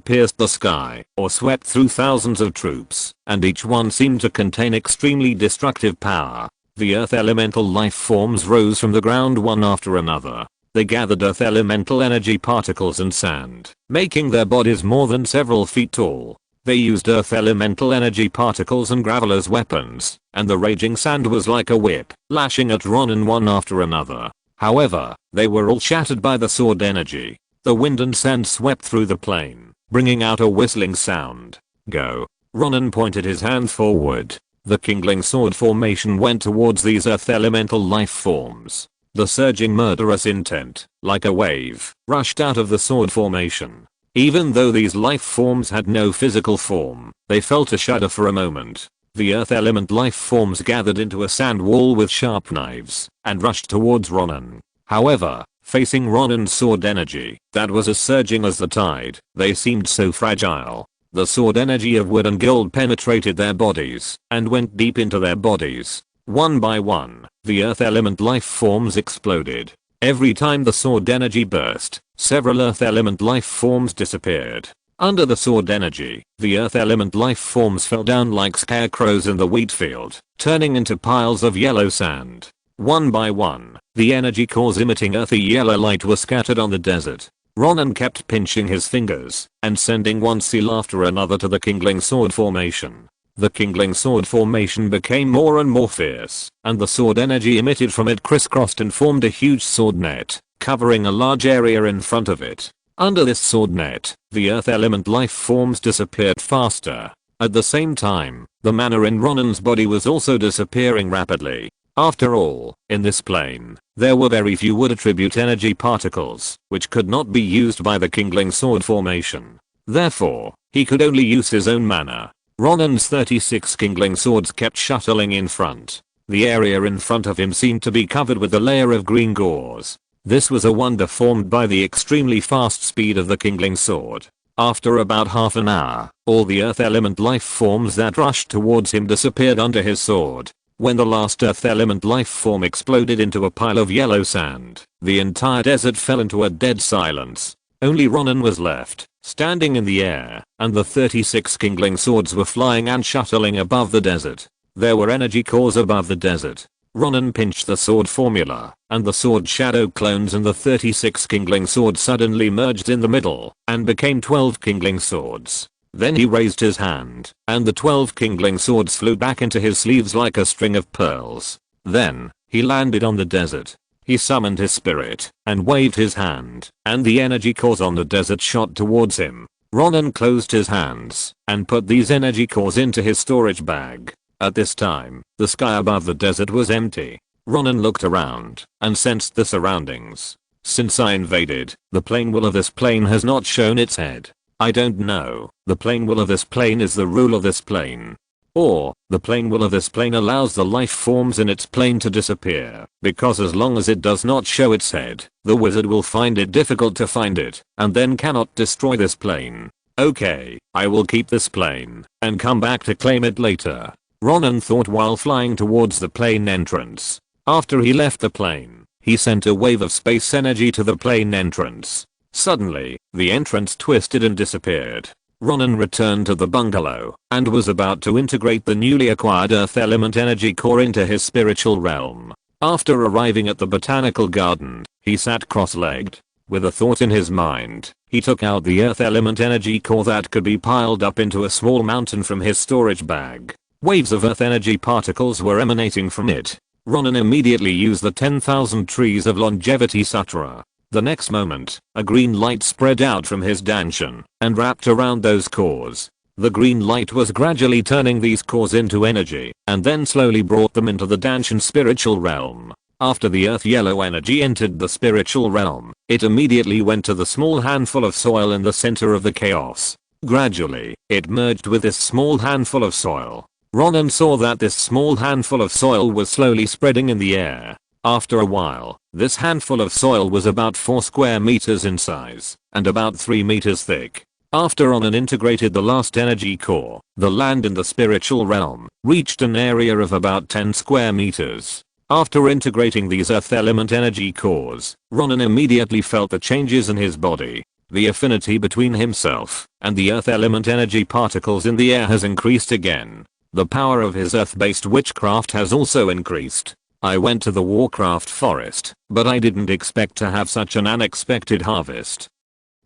Speaker 1: pierced the sky or swept through thousands of troops, and each one seemed to contain extremely destructive power. The earth elemental life forms rose from the ground one after another. They gathered earth elemental energy particles and sand, making their bodies more than several feet tall. They used earth elemental energy particles and gravel as weapons, and the raging sand was like a whip, lashing at Ronan one after another. However, they were all shattered by the sword energy. The wind and sand swept through the plain, bringing out a whistling sound. Go. Ronan pointed his hand forward. The kindling sword formation went towards these earth elemental life forms. The surging murderous intent, like a wave, rushed out of the sword formation. Even though these life forms had no physical form, they felt a shudder for a moment. The earth element life forms gathered into a sand wall with sharp knives, and rushed towards Ronan. However, facing Ronan's sword energy, that was as surging as the tide, they seemed so fragile. The sword energy of wood and gold penetrated their bodies and went deep into their bodies. One by one, the earth element life forms exploded. Every time the sword energy burst, several earth element life forms disappeared. Under the sword energy, the earth element life forms fell down like scarecrows in the wheat field, turning into piles of yellow sand. One by one, the energy cores emitting earthy yellow light were scattered on the desert. Ronan kept pinching his fingers and sending one seal after another to the kindling sword formation. The kindling sword formation became more and more fierce, and the sword energy emitted from it crisscrossed and formed a huge sword net, covering a large area in front of it. Under this sword net, the earth element life forms disappeared faster. At the same time, the mana in Ronan's body was also disappearing rapidly. After all, in this plane, there were very few wood attribute energy particles, which could not be used by the kindling sword formation. Therefore, he could only use his own mana. Ronan's 36 kindling swords kept shuttling in front. The area in front of him seemed to be covered with a layer of green gauze. This was a wonder formed by the extremely fast speed of the kindling sword. After about half an hour, all the earth element life forms that rushed towards him disappeared under his sword. When the last earth element life form exploded into a pile of yellow sand, the entire desert fell into a dead silence. Only Ronan was left, standing in the air, and the 36 kindling swords were flying and shuttling above the desert. There were energy cores above the desert. Ronan pinched the sword formula, and the sword shadow clones and the 36 kindling swords suddenly merged in the middle, and became 12 kindling swords. Then he raised his hand, and the 12 kindling swords flew back into his sleeves like a string of pearls. Then, he landed on the desert. He summoned his spirit, and waved his hand, and the energy cores on the desert shot towards him. Ronan closed his hands, and put these energy cores into his storage bag. At this time, the sky above the desert was empty. Ronan looked around, and sensed the surroundings. Since I invaded, the plane will of this plane has not shown its head. I don't know, the plane will of this plane is the rule of this plane. Or, the plane will of this plane allows the life forms in its plane to disappear, because as long as it does not show its head, the wizard will find it difficult to find it, and then cannot destroy this plane. Okay, I will keep this plane, and come back to claim it later. Ronan thought while flying towards the plane entrance. After he left the plane, he sent a wave of space energy to the plane entrance. Suddenly, the entrance twisted and disappeared. Ronan returned to the bungalow, and was about to integrate the newly acquired earth element energy core into his spiritual realm. After arriving at the botanical garden, he sat cross-legged. With a thought in his mind, he took out the earth element energy core that could be piled up into a small mountain from his storage bag. Waves of earth energy particles were emanating from it. Ronan immediately used the 10,000 trees of longevity sutra. The next moment, a green light spread out from his danshan and wrapped around those cores. The green light was gradually turning these cores into energy and then slowly brought them into the danshan spiritual realm. After the earth yellow energy entered the spiritual realm, it immediately went to the small handful of soil in the center of the chaos. Gradually, it merged with this small handful of soil. Ronan saw that this small handful of soil was slowly spreading in the air. After a while, this handful of soil was about 4 square meters in size and about 3 meters thick. After Ronan integrated the last energy core, the land in the spiritual realm reached an area of about 10 square meters. After integrating these earth element energy cores, Ronan immediately felt the changes in his body. The affinity between himself and the earth element energy particles in the air has increased again. The power of his earth-based witchcraft has also increased. I went to the Warcraft forest, but I didn't expect to have such an unexpected harvest.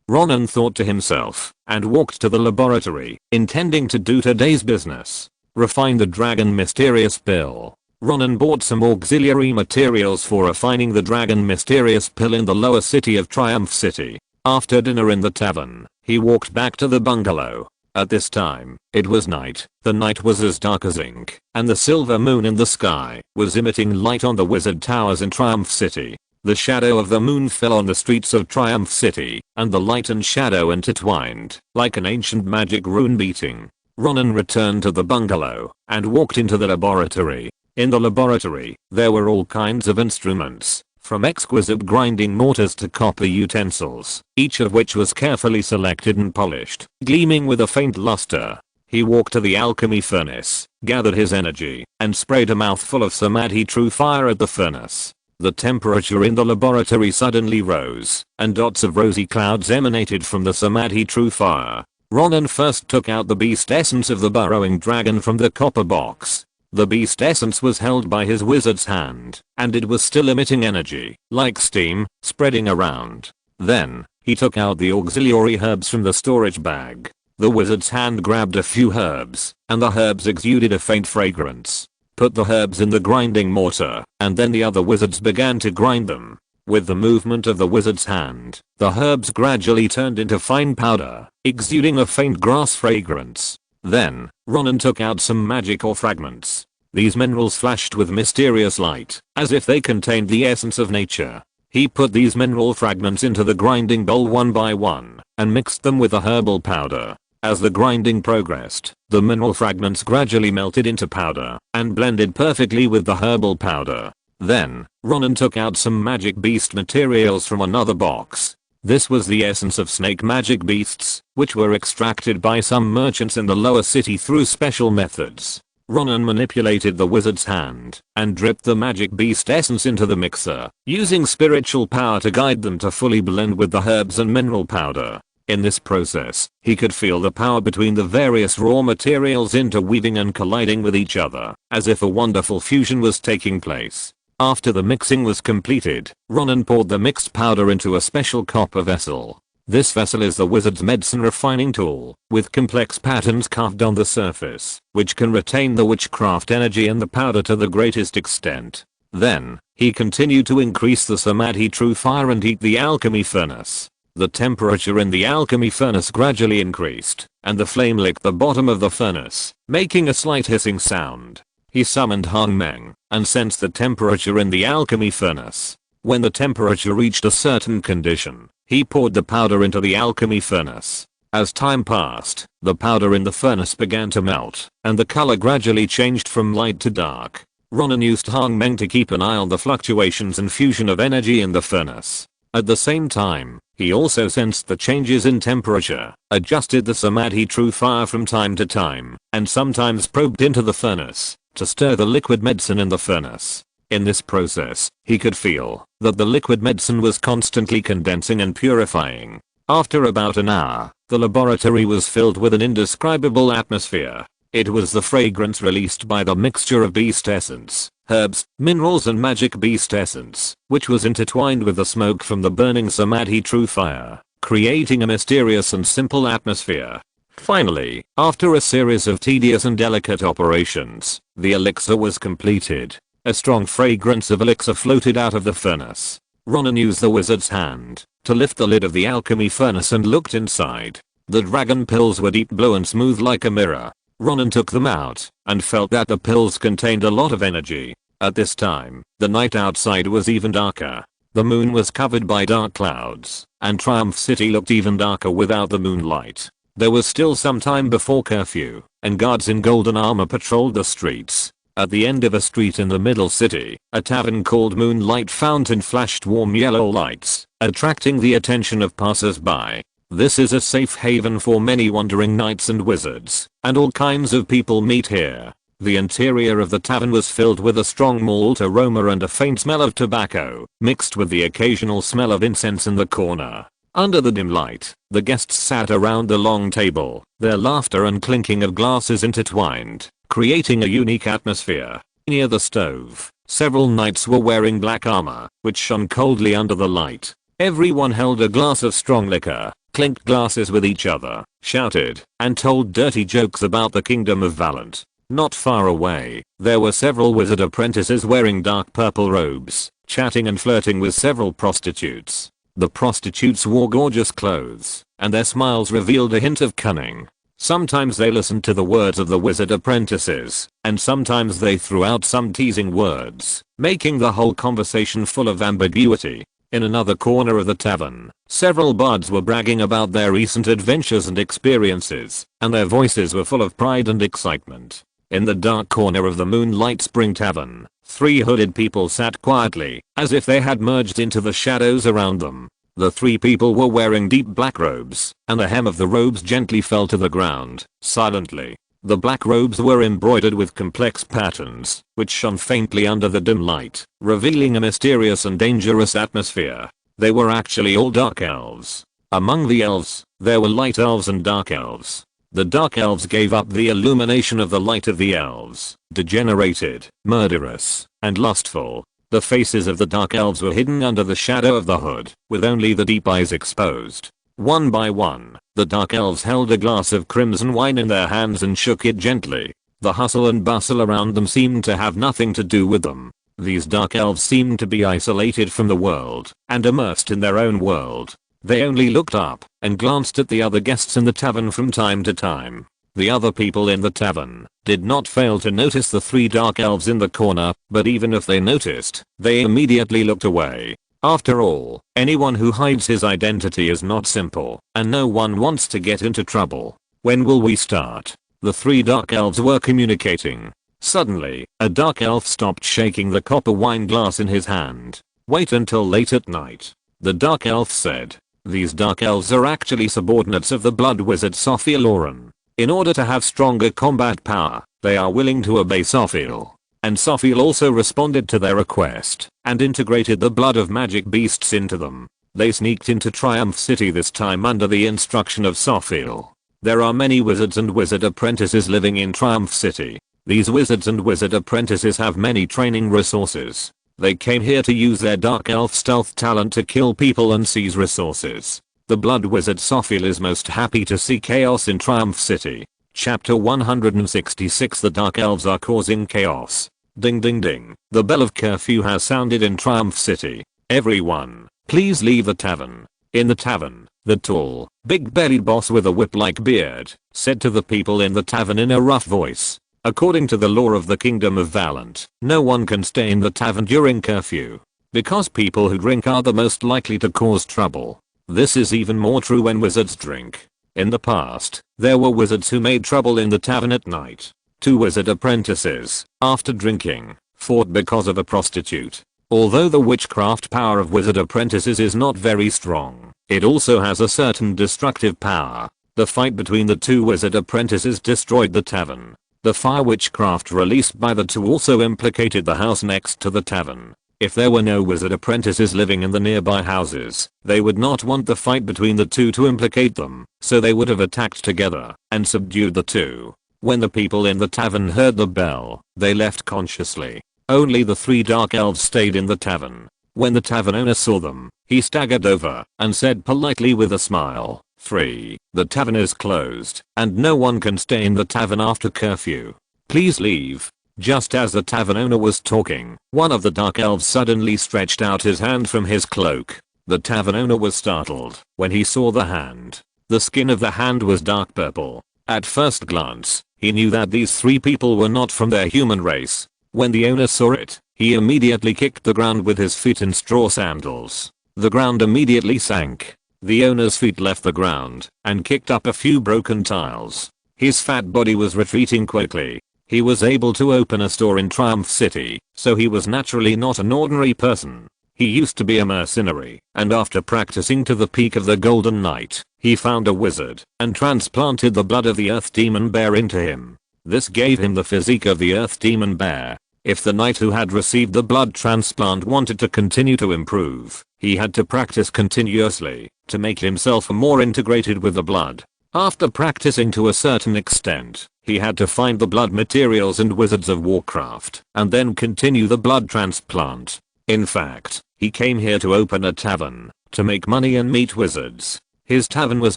Speaker 1: Ronan thought to himself, and walked to the laboratory, intending to do today's business. Refine the dragon mysterious pill. Ronan bought some auxiliary materials for refining the dragon mysterious pill in the lower city of Triumph City. After dinner in the tavern, he walked back to the bungalow. At this time, it was night. The night was as dark as ink, and the silver moon in the sky was emitting light on the wizard towers in Triumph City. The shadow of the moon fell on the streets of Triumph City, and the light and shadow intertwined, like an ancient magic rune beating. Ronan returned to the bungalow, and walked into the laboratory. In the laboratory, there were all kinds of instruments. from exquisite grinding mortars to copper utensils, each of which was carefully selected and polished, gleaming with a faint luster. He walked to the alchemy furnace, gathered his energy, and sprayed a mouthful of samadhi true fire at the furnace. The temperature in the laboratory suddenly rose, and dots of rosy clouds emanated from the samadhi true fire. Ronan first took out the beast essence of the burrowing dragon from the copper box. The beast essence was held by his wizard's hand, and it was still emitting energy, like steam, spreading around. Then, he took out the auxiliary herbs from the storage bag. The wizard's hand grabbed a few herbs, and the herbs exuded a faint fragrance. Put the herbs in the grinding mortar, and then the other wizards began to grind them. With the movement of the wizard's hand, the herbs gradually turned into fine powder, exuding a faint grass fragrance. Then, Ronan took out some magic ore fragments. These minerals flashed with mysterious light, as if they contained the essence of nature. He put these mineral fragments into the grinding bowl one by one, and mixed them with the herbal powder. As the grinding progressed, the mineral fragments gradually melted into powder, and blended perfectly with the herbal powder. Then, Ronan took out some magic beast materials from another box. This was the essence of snake magic beasts, which were extracted by some merchants in the lower city through special methods. Ronan manipulated the wizard's hand, and dripped the magic beast essence into the mixer, using spiritual power to guide them to fully blend with the herbs and mineral powder. In this process, he could feel the power between the various raw materials interweaving and colliding with each other, as if a wonderful fusion was taking place. After the mixing was completed, Ronan poured the mixed powder into a special copper vessel. This vessel is the wizard's medicine refining tool, with complex patterns carved on the surface, which can retain the witchcraft energy in the powder to the greatest extent. Then, he continued to increase the samadhi true fire and heat the alchemy furnace. The temperature in the alchemy furnace gradually increased, and the flame licked the bottom of the furnace, making a slight hissing sound. He summoned Hongmeng, and sensed the temperature in the alchemy furnace. When the temperature reached a certain condition, he poured the powder into the alchemy furnace. As time passed, the powder in the furnace began to melt, and the color gradually changed from light to dark. Ronan used Hongmeng to keep an eye on the fluctuations and fusion of energy in the furnace. At the same time, he also sensed the changes in temperature, adjusted the samadhi true fire from time to time, and sometimes probed into the furnace to stir the liquid medicine in the furnace. In this process, he could feel that the liquid medicine was constantly condensing and purifying. After about an hour, the laboratory was filled with an indescribable atmosphere. It was the fragrance released by the mixture of beast essence, herbs, minerals and magic beast essence, which was intertwined with the smoke from the burning samadhi true fire, creating a mysterious and simple atmosphere. Finally, after a series of tedious and delicate operations, the elixir was completed. A strong fragrance of elixir floated out of the furnace. Ronan used the wizard's hand to lift the lid of the alchemy furnace and looked inside. The dragon pills were deep blue and smooth like a mirror. Ronan took them out and felt that the pills contained a lot of energy. At this time, the night outside was even darker. The moon was covered by dark clouds, and Triumph City looked even darker without the moonlight. There was still some time before curfew, and guards in golden armor patrolled the streets. At the end of a street in the middle city, a tavern called Moonlight Fountain flashed warm yellow lights, attracting the attention of passers-by. This is a safe haven for many wandering knights and wizards, and all kinds of people meet here. The interior of the tavern was filled with a strong malt aroma and a faint smell of tobacco, mixed with the occasional smell of incense in the corner. Under the dim light, the guests sat around the long table, their laughter and clinking of glasses intertwined, creating a unique atmosphere. Near the stove, several knights were wearing black armor, which shone coldly under the light. Everyone held a glass of strong liquor, clinked glasses with each other, shouted, and told dirty jokes about the kingdom of Valant. Not far away, there were several wizard apprentices wearing dark purple robes, chatting and flirting with several prostitutes. The prostitutes wore gorgeous clothes, and their smiles revealed a hint of cunning. Sometimes they listened to the words of the wizard apprentices, and sometimes they threw out some teasing words, making the whole conversation full of ambiguity. In another corner of the tavern, several bards were bragging about their recent adventures and experiences, and their voices were full of pride and excitement. In the dark corner of the Moonlight Spring Tavern, 3 hooded people sat quietly, as if they had merged into the shadows around them. The 3 people were wearing deep black robes, and the hem of the robes gently fell to the ground, silently. The black robes were embroidered with complex patterns, which shone faintly under the dim light, revealing a mysterious and dangerous atmosphere. They were actually all dark elves. Among the elves, there were light elves and dark elves. The dark elves gave up the illumination of the light of the elves, degenerated, murderous, and lustful. The faces of the dark elves were hidden under the shadow of the hood, with only the deep eyes exposed. One by one, the dark elves held a glass of crimson wine in their hands and shook it gently. The hustle and bustle around them seemed to have nothing to do with them. These dark elves seemed to be isolated from the world, and immersed in their own world. They only looked up, and glanced at the other guests in the tavern from time to time. The other people in the tavern did not fail to notice the 3 dark elves in the corner, but even if they noticed, they immediately looked away. After all, anyone who hides his identity is not simple, and no one wants to get into trouble. When will we start? The 3 dark elves were communicating. Suddenly, a dark elf stopped shaking the copper wine glass in his hand. Wait until late at night. The dark elf said. These dark elves are actually subordinates of the blood wizard Ronan. In order to have stronger combat power, they are willing to obey Sophiel. And Sophiel also responded to their request, and integrated the blood of magic beasts into them. They sneaked into Triumph City this time under the instruction of Sophiel. There are many wizards and wizard apprentices living in Triumph City. These wizards and wizard apprentices have many training resources. They came here to use their dark elf stealth talent to kill people and seize resources. The blood wizard Sophiel is most happy to see chaos in Triumph City. Chapter 166. The dark elves are causing chaos. Ding ding ding. The bell of curfew has sounded in Triumph City. Everyone, please leave the tavern. In the tavern, the tall, big-bellied boss with a whip-like beard said to the people in the tavern in a rough voice. According to the law of the Kingdom of Valant, no one can stay in the tavern during curfew, because people who drink are the most likely to cause trouble. This is even more true when wizards drink. In the past, there were wizards who made trouble in the tavern at night. 2 wizard apprentices, after drinking, fought because of a prostitute. Although the witchcraft power of wizard apprentices is not very strong, it also has a certain destructive power. The fight between the 2 wizard apprentices destroyed the tavern. The fire witchcraft released by the 2 also implicated the house next to the tavern. If there were no wizard apprentices living in the nearby houses, they would not want the fight between the 2 to implicate them, so they would have attacked together and subdued the 2. When the people in the tavern heard the bell, they left consciously. Only the 3 dark elves stayed in the tavern. When the tavern owner saw them, he staggered over and said politely with a smile, 3. The tavern is closed, and no one can stay in the tavern after curfew. Please leave. Just as the tavern owner was talking, one of the dark elves suddenly stretched out his hand from his cloak. The tavern owner was startled when he saw the hand. The skin of the hand was dark purple. At first glance, he knew that these 3 people were not from their human race. When the owner saw it, he immediately kicked the ground with his feet in straw sandals. The ground immediately sank. The owner's feet left the ground and kicked up a few broken tiles. His fat body was retreating quickly. He was able to open a store in Triumph City, so he was naturally not an ordinary person. He used to be a mercenary, and after practicing to the peak of the Golden Knight, he found a wizard and transplanted the blood of the Earth Demon Bear into him. This gave him the physique of the Earth Demon Bear. If the knight who had received the blood transplant wanted to continue to improve, he had to practice continuously to make himself more integrated with the blood. After practicing to a certain extent, he had to find the blood materials and Wizards of Warcraft, and then continue the blood transplant. In fact, he came here to open a tavern, to make money and meet wizards. His tavern was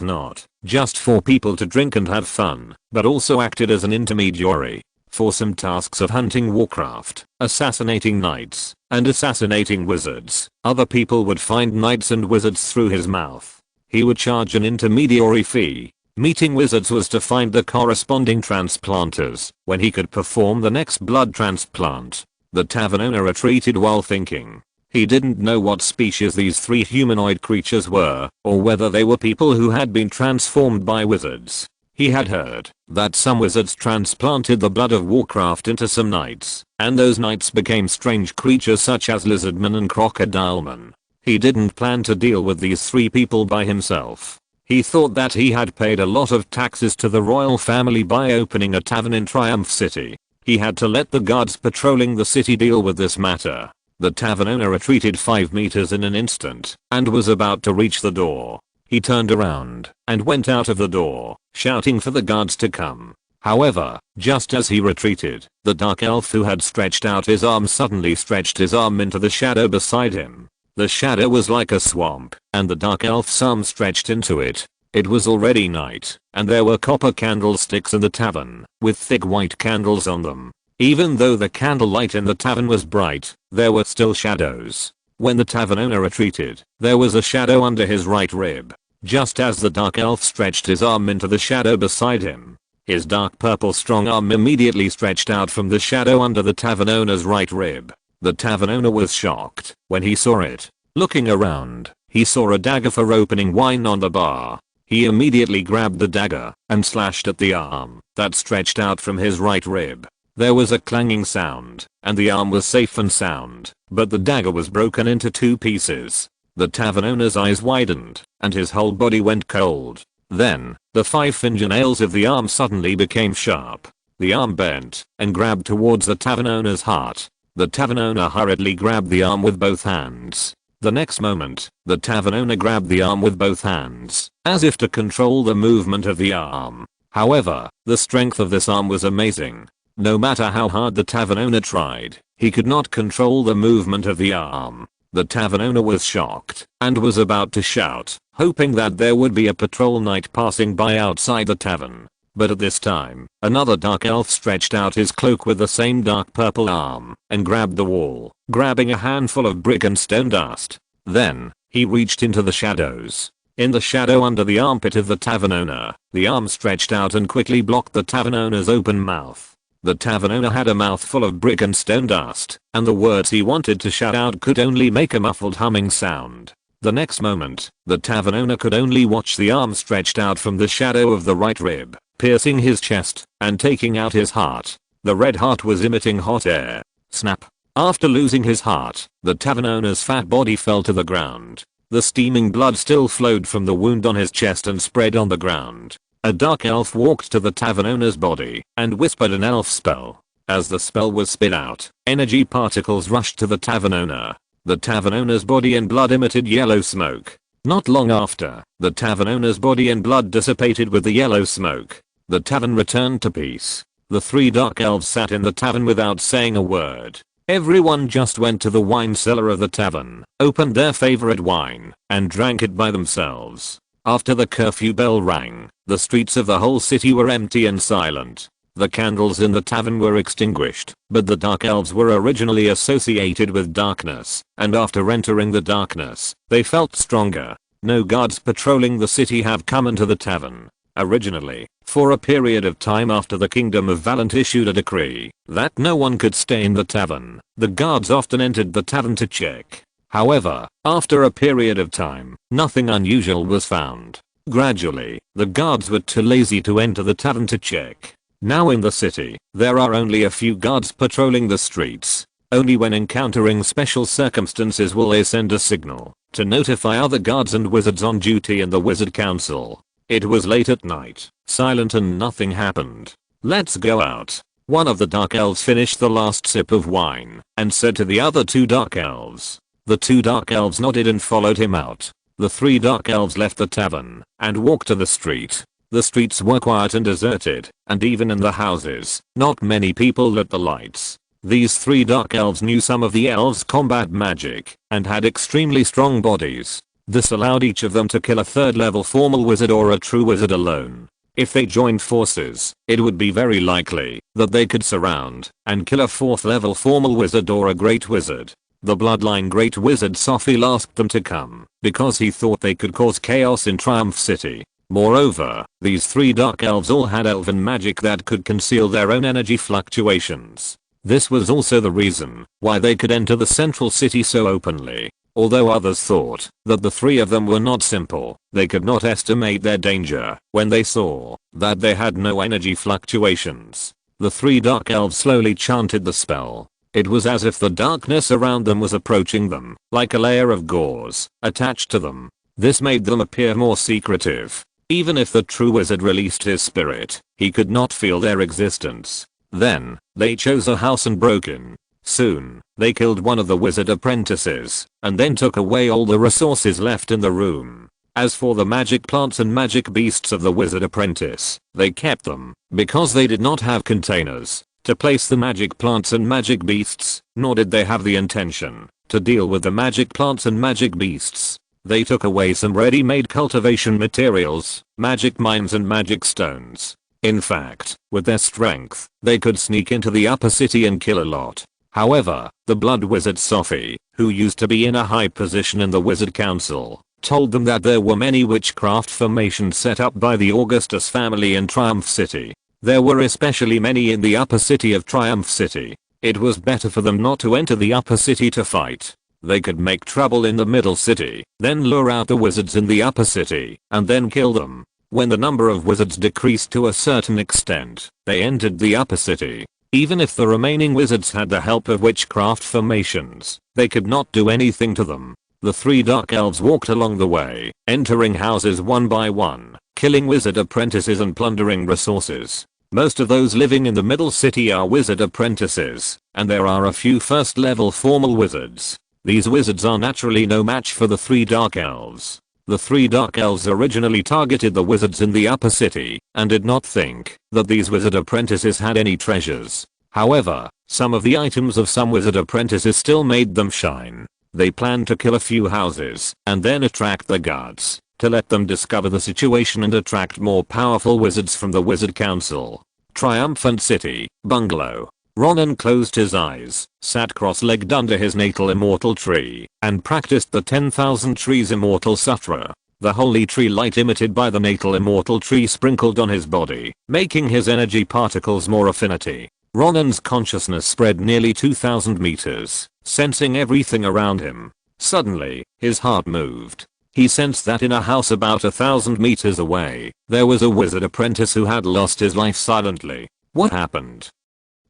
Speaker 1: not just for people to drink and have fun, but also acted as an intermediary for some tasks of hunting Warcraft, assassinating knights, and assassinating wizards. Other people would find knights and wizards through his mouth. He would charge an intermediary fee. Meeting wizards was to find the corresponding transplanters when he could perform the next blood transplant. The tavern owner retreated while thinking. He didn't know what species these 3 humanoid creatures were, or whether they were people who had been transformed by wizards. He had heard that some wizards transplanted the blood of Warcraft into some knights, and those knights became strange creatures such as lizardmen and crocodilemen. He didn't plan to deal with these 3 people by himself. He thought that he had paid a lot of taxes to the royal family by opening a tavern in Triumph City. He had to let the guards patrolling the city deal with this matter. The tavern owner retreated 5 meters in an instant and was about to reach the door. He turned around and went out of the door, shouting for the guards to come. However, just as he retreated, the dark elf who had stretched out his arm suddenly stretched his arm into the shadow beside him. The shadow was like a swamp, and the dark elf's arm stretched into it. It was already night, and there were copper candlesticks in the tavern, with thick white candles on them. Even though the candlelight in the tavern was bright, there were still shadows. When the tavern owner retreated, there was a shadow under his right rib. Just as the dark elf stretched his arm into the shadow beside him, his dark purple strong arm immediately stretched out from the shadow under the tavern owner's right rib. The tavern owner was shocked when he saw it. Looking around, he saw a dagger for opening wine on the bar. He immediately grabbed the dagger and slashed at the arm that stretched out from his right rib. There was a clanging sound, and the arm was safe and sound, but the dagger was broken into 2 pieces. The tavern owner's eyes widened, and his whole body went cold. Then, the 5 fingernails of the arm suddenly became sharp. The arm bent and grabbed towards the tavern owner's heart. The tavern owner hurriedly grabbed the arm with both hands. The next moment, the tavern owner grabbed the arm with both hands, as if to control the movement of the arm. However, the strength of this arm was amazing. No matter how hard the tavern owner tried, he could not control the movement of the arm. The tavern owner was shocked and was about to shout, hoping that there would be a patrol knight passing by outside the tavern. But at this time, another dark elf stretched out his cloak with the same dark purple arm and grabbed the wall, grabbing a handful of brick and stone dust. Then, he reached into the shadows. In the shadow under the armpit of the tavern owner, the arm stretched out and quickly blocked the tavern owner's open mouth. The tavern owner had a mouth full of brick and stone dust, and the words he wanted to shout out could only make a muffled humming sound. The next moment, the tavern owner could only watch the arm stretched out from the shadow of the right rib, piercing his chest and taking out his heart. The red heart was emitting hot air. Snap. After losing his heart, the tavern owner's fat body fell to the ground. The steaming blood still flowed from the wound on his chest and spread on the ground. A dark elf walked to the tavern owner's body and whispered an elf spell. As the spell was spit out, energy particles rushed to the tavern owner. The tavern owner's body and blood emitted yellow smoke. Not long after, the tavern owner's body and blood dissipated with the yellow smoke. The tavern returned to peace. The 3 dark elves sat in the tavern without saying a word. Everyone just went to the wine cellar of the tavern, opened their favorite wine, and drank it by themselves. After the curfew bell rang, the streets of the whole city were empty and silent. The candles in the tavern were extinguished, but the dark elves were originally associated with darkness, and after entering the darkness, they felt stronger. No guards patrolling the city have come into the tavern. Originally, for a period of time after the Kingdom of Valant issued a decree that no one could stay in the tavern, the guards often entered the tavern to check. However, after a period of time, nothing unusual was found. Gradually, the guards were too lazy to enter the tavern to check. Now in the city, there are only a few guards patrolling the streets. Only when encountering special circumstances will they send a signal to notify other guards and wizards on duty in the Wizard Council. It was late at night, silent, and nothing happened. Let's go out. One of the dark elves finished the last sip of wine and said to the other 2 dark elves. The 2 dark elves nodded and followed him out. The 3 dark elves left the tavern and walked to the street. The streets were quiet and deserted, and even in the houses, not many people lit the lights. These 3 dark elves knew some of the elves' combat magic and had extremely strong bodies. This allowed each of them to kill a 3rd level formal wizard or a true wizard alone. If they joined forces, it would be very likely that they could surround and kill a 4th level formal wizard or a great wizard. The bloodline great wizard Sophil asked them to come because he thought they could cause chaos in Triumph City. Moreover, these 3 dark elves all had elven magic that could conceal their own energy fluctuations. This was also the reason why they could enter the central city so openly. Although others thought that the three of them were not simple, they could not estimate their danger when they saw that they had no energy fluctuations. The three dark elves slowly chanted the spell. It was as if the darkness around them was approaching them, like a layer of gauze attached to them. This made them appear more secretive. Even if the true wizard released his spirit, he could not feel their existence. Then, they chose a house and broke in. Soon, they killed one of the wizard apprentices, and then took away all the resources left in the room. As for the magic plants and magic beasts of the wizard apprentice, they kept them, because they did not have containers to place the magic plants and magic beasts, nor did they have the intention to deal with the magic plants and magic beasts. They took away some ready-made cultivation materials, magic mines and magic stones. In fact, with their strength, they could sneak into the upper city and kill a lot. However, the blood wizard Sophie, who used to be in a high position in the wizard council, told them that there were many witchcraft formations set up by the Augustus family in Triumph City. There were especially many in the upper city of Triumph City. It was better for them not to enter the upper city to fight. They could make trouble in the middle city, then lure out the wizards in the upper city, and then kill them. When the number of wizards decreased to a certain extent, they entered the upper city. Even if the remaining wizards had the help of witchcraft formations, they could not do anything to them. The three dark elves walked along the way, entering houses one by one, killing wizard apprentices and plundering resources. Most of those living in the middle city are wizard apprentices, and there are a few first level formal wizards. These wizards are naturally no match for the three dark elves. The three dark elves originally targeted the wizards in the upper city, and did not think that these wizard apprentices had any treasures. However, some of the items of some wizard apprentices still made them shine. They planned to kill a few houses, and then attract the guards, to let them discover the situation and attract more powerful wizards from the wizard council. Triumphant City, Bungalow. Ronan closed his eyes, sat cross-legged under his natal immortal tree, and practiced the 10,000 trees immortal sutra. The holy tree light emitted by the natal immortal tree sprinkled on his body, making his energy particles more affinity. Ronan's consciousness spread nearly 2,000 meters, sensing everything around him. Suddenly, his heart moved. He sensed that in a house about 1,000 meters away, there was a wizard apprentice who had lost his life silently. What happened?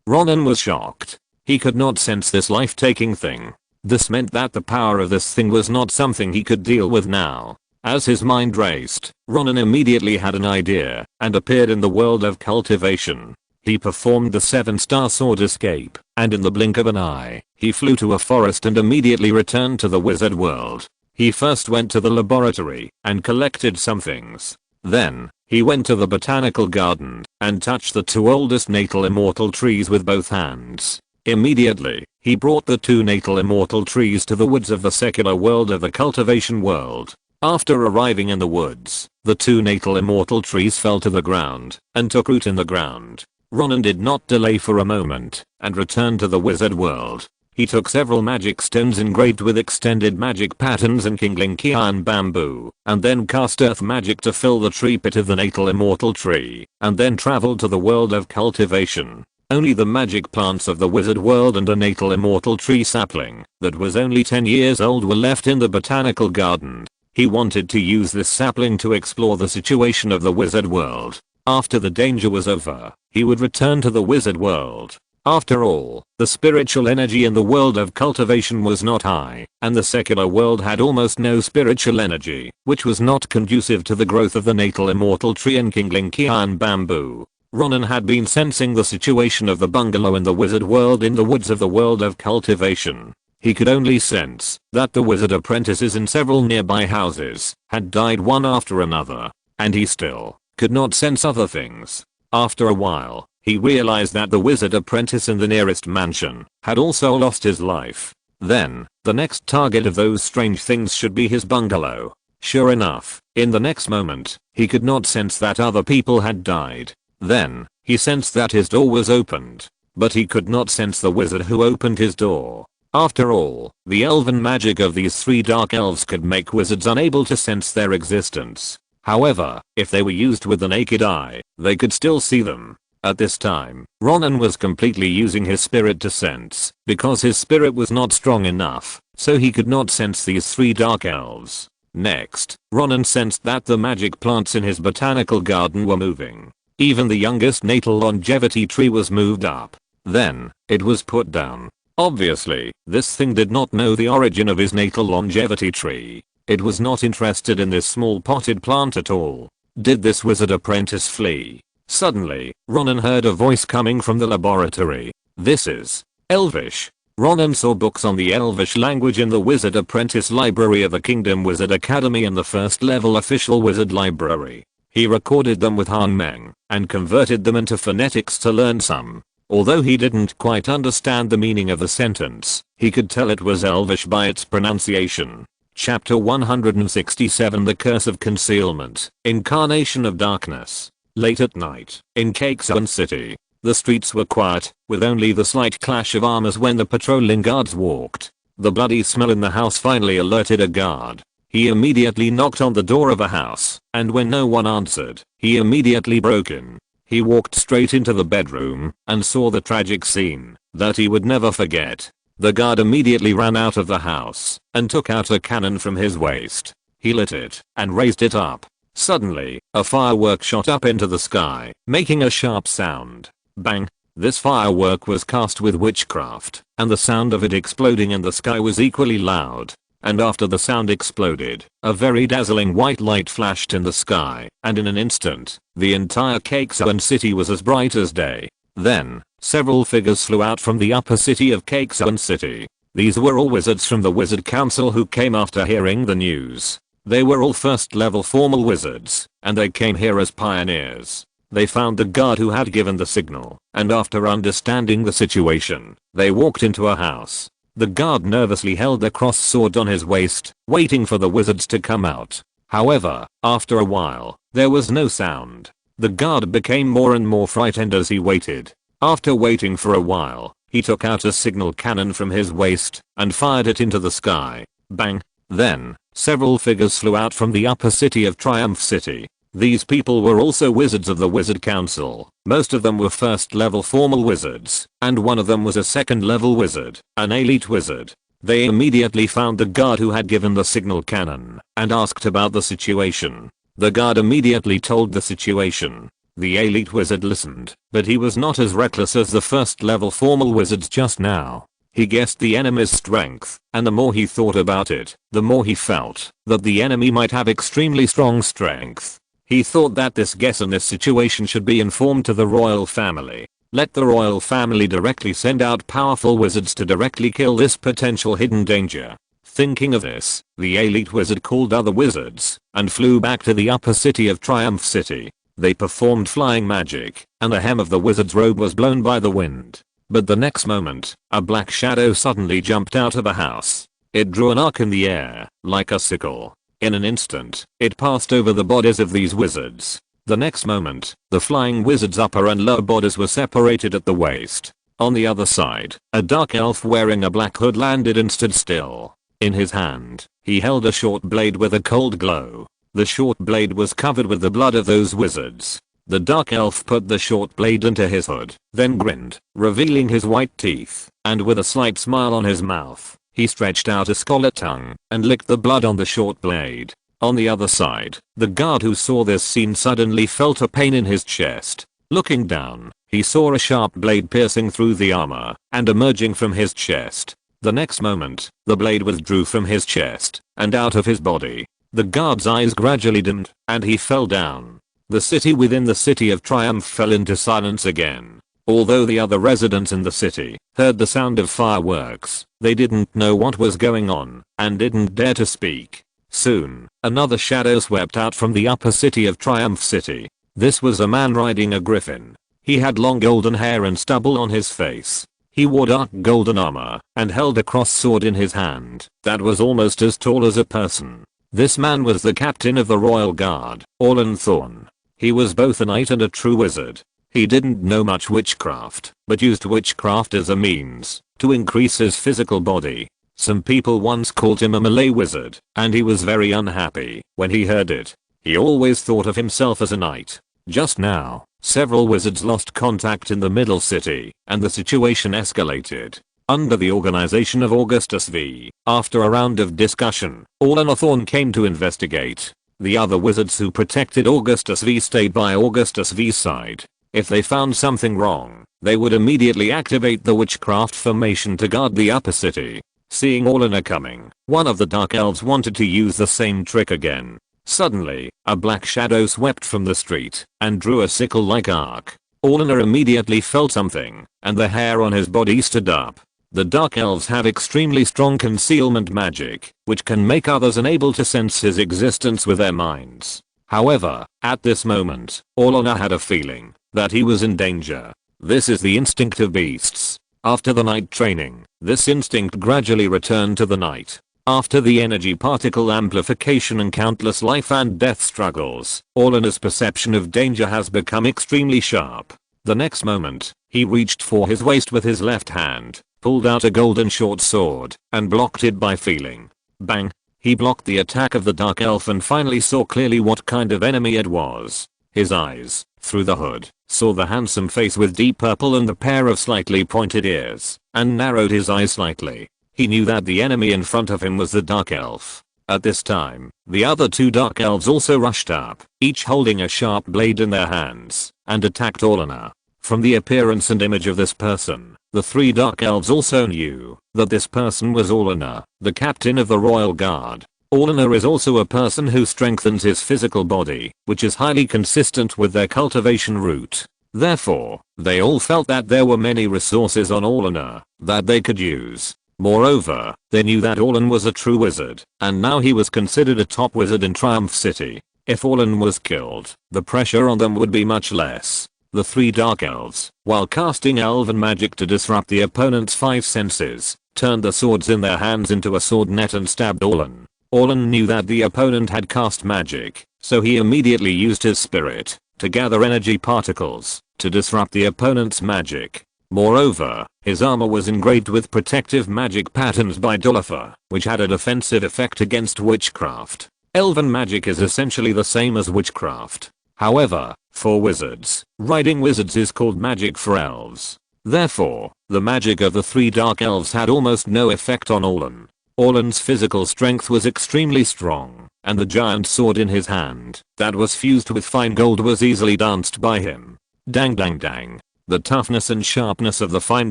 Speaker 1: Ronan was shocked. He could not sense this life-taking thing. This meant that the power of this thing was not something he could deal with now. As his mind raced, Ronan immediately had an idea, and appeared in the world of cultivation. He performed the 7-star sword escape, and in the blink of an eye, he flew to a forest and immediately returned to the wizard world. He first went to the laboratory, and collected some things. Then, he went to the botanical garden, and touched the two oldest natal immortal trees with both hands. Immediately, he brought the two natal immortal trees to the woods of the secular world of the cultivation world. After arriving in the woods, the two natal immortal trees fell to the ground, and took root in the ground. Ronan did not delay for a moment, and returned to the wizard world. He took several magic stones engraved with extended magic patterns and kindling Kian bamboo, and then cast earth magic to fill the tree pit of the natal immortal tree, and then traveled to the world of cultivation. Only the magic plants of the wizard world and a natal immortal tree sapling, that was only 10 years old, were left in the botanical garden. He wanted to use this sapling to explore the situation of the wizard world. After the danger was over, he would return to the wizard world. After all, the spiritual energy in the world of cultivation was not high, and the secular world had almost no spiritual energy, which was not conducive to the growth of the natal immortal tree and kindling Kian bamboo. Ronan had been sensing the situation of the bungalow in the wizard world in the woods of the world of cultivation. He could only sense that the wizard apprentices in several nearby houses had died one after another, and he still could not sense other things. After a while, he realized that the wizard apprentice in the nearest mansion had also lost his life. Then, the next target of those strange things should be his bungalow. Sure enough, in the next moment, he could not sense that other people had died. Then, he sensed that his door was opened, but he could not sense the wizard who opened his door. After all, the elven magic of these three dark elves could make wizards unable to sense their existence. However, if they were used with the naked eye, they could still see them. At this time, Ronan was completely using his spirit to sense, because his spirit was not strong enough, so he could not sense these 3 dark elves. Next, Ronan sensed that the magic plants in his botanical garden were moving. Even the youngest natal longevity tree was moved up. Then, it was put down. Obviously, this thing did not know the origin of his natal longevity tree. It was not interested in this small potted plant at all. Did this wizard apprentice flee? Suddenly, Ronan heard a voice coming from the laboratory. This is Elvish. Ronan saw books on the Elvish language in the Wizard Apprentice Library of the Kingdom Wizard Academy and the first level official wizard library. He recorded them with Han Meng and converted them into phonetics to learn some. Although he didn't quite understand the meaning of the sentence, he could tell it was Elvish by its pronunciation. Chapter 167 The Curse of Concealment, Incarnation of Darkness. Late at night, in Cakesuan City, the streets were quiet, with only the slight clash of armors when the patrolling guards walked. The bloody smell in the house finally alerted a guard. He immediately knocked on the door of a house, and when no one answered, he immediately broke in. He walked straight into the bedroom, and saw the tragic scene that he would never forget. The guard immediately ran out of the house, and took out a cannon from his waist. He lit it, and raised it up. Suddenly, a firework shot up into the sky, making a sharp sound. Bang! This firework was cast with witchcraft, and the sound of it exploding in the sky was equally loud. And after the sound exploded, a very dazzling white light flashed in the sky, and in an instant, the entire Cakesuan city was as bright as day. Then, several figures flew out from the upper city of Cakesuan City. These were all wizards from the Wizard Council who came after hearing the news. They were all first level formal wizards, and they came here as pioneers. They found the guard who had given the signal, and after understanding the situation, they walked into a house. The guard nervously held the cross sword on his waist, waiting for the wizards to come out. However, after a while, there was no sound. The guard became more and more frightened as he waited. After waiting for a while, he took out a signal cannon from his waist and fired it into the sky. Bang! Then, several figures flew out from the upper city of Triumph City. These people were also wizards of the Wizard Council. Most of them were first level formal wizards, and one of them was a second level wizard, an elite wizard. They immediately found the guard who had given the signal cannon, and asked about the situation. The guard immediately told the situation. The elite wizard listened, but he was not as reckless as the first level formal wizards just now. He guessed the enemy's strength, and the more he thought about it, the more he felt that the enemy might have extremely strong strength. He thought that this guess in this situation should be informed to the royal family. Let the royal family directly send out powerful wizards to directly kill this potential hidden danger. Thinking of this, the elite wizard called other wizards and flew back to the upper city of Triumph City. They performed flying magic, and the hem of the wizard's robe was blown by the wind. But the next moment, a black shadow suddenly jumped out of a house. It drew an arc in the air, like a sickle. In an instant, it passed over the bodies of these wizards. The next moment, the flying wizard's upper and lower bodies were separated at the waist. On the other side, a dark elf wearing a black hood landed and stood still. In his hand, he held a short blade with a cold glow. The short blade was covered with the blood of those wizards. The dark elf put the short blade into his hood, then grinned, revealing his white teeth, and with a slight smile on his mouth, he stretched out a scarlet tongue and licked the blood on the short blade. On the other side, the guard who saw this scene suddenly felt a pain in his chest. Looking down, he saw a sharp blade piercing through the armor and emerging from his chest. The next moment, the blade withdrew from his chest and out of his body. The guard's eyes gradually dimmed, and he fell down. The city within the city of Triumph fell into silence again. Although the other residents in the city heard the sound of fireworks, they didn't know what was going on and didn't dare to speak. Soon, another shadow swept out from the upper city of Triumph City. This was a man riding a griffin. He had long golden hair and stubble on his face. He wore dark golden armor and held a cross sword in his hand that was almost as tall as a person. This man was the captain of the royal guard, Orlan Thorn. He was both a knight and a true wizard. He didn't know much witchcraft, but used witchcraft as a means to increase his physical body. Some people once called him a Malay wizard, and he was very unhappy when he heard it. He always thought of himself as a knight. Just now, several wizards lost contact in the middle city, and the situation escalated. under the organization of Augustus V. After a round of discussion, Orlan and Thorn came to investigate. The other wizards who protected Augustus V stayed by Augustus V's side. If they found something wrong, they would immediately activate the witchcraft formation to guard the upper city. Seeing Orlan coming, one of the Dark Elves wanted to use the same trick again. Suddenly, a black shadow swept from the street and drew a sickle-like arc. Orlan immediately felt something, and the hair on his body stood up. The Dark Elves have extremely strong concealment magic, which can make others unable to sense his existence with their minds. However, at this moment, Orlan had a feeling that he was in danger. This is the instinct of beasts. After the night training, this instinct gradually returned to the night. After the energy particle amplification and countless life and death struggles, Orlan's perception of danger has become extremely sharp. The next moment, he reached for his waist with his left hand, pulled out a golden short sword, and blocked it by feeling. Bang! He blocked the attack of the Dark Elf and finally saw clearly what kind of enemy it was. His eyes, through the hood, saw the handsome face with deep purple and the pair of slightly pointed ears, and narrowed his eyes slightly. He knew that the enemy in front of him was the Dark Elf. At this time, the other two Dark Elves also rushed up, each holding a sharp blade in their hands, and attacked Orlan. From the appearance and image of this person, the three Dark Elves also knew that this person was Orlan, the captain of the Royal Guard. Orlan is also a person who strengthens his physical body, which is highly consistent with their cultivation route. Therefore, they all felt that there were many resources on Orlan that they could use. Moreover, they knew that Orlan was a true wizard, and now he was considered a top wizard in Triumph City. If Orlan was killed, the pressure on them would be much less. The three Dark Elves, while casting elven magic to disrupt the opponent's five senses, turned the swords in their hands into a sword net and stabbed Orlan. Orlan knew that the opponent had cast magic, so he immediately used his spirit to gather energy particles to disrupt the opponent's magic. Moreover, his armor was engraved with protective magic patterns by Dolifer, which had a defensive effect against witchcraft. Elven magic is essentially the same as witchcraft. However, for wizards, riding wizards is called magic for elves. Therefore, the magic of the three Dark Elves had almost no effect on Orlan. Orlan's physical strength was extremely strong, and the giant sword in his hand, that was fused with fine gold, was easily danced by him. Dang dang dang. The toughness and sharpness of the fine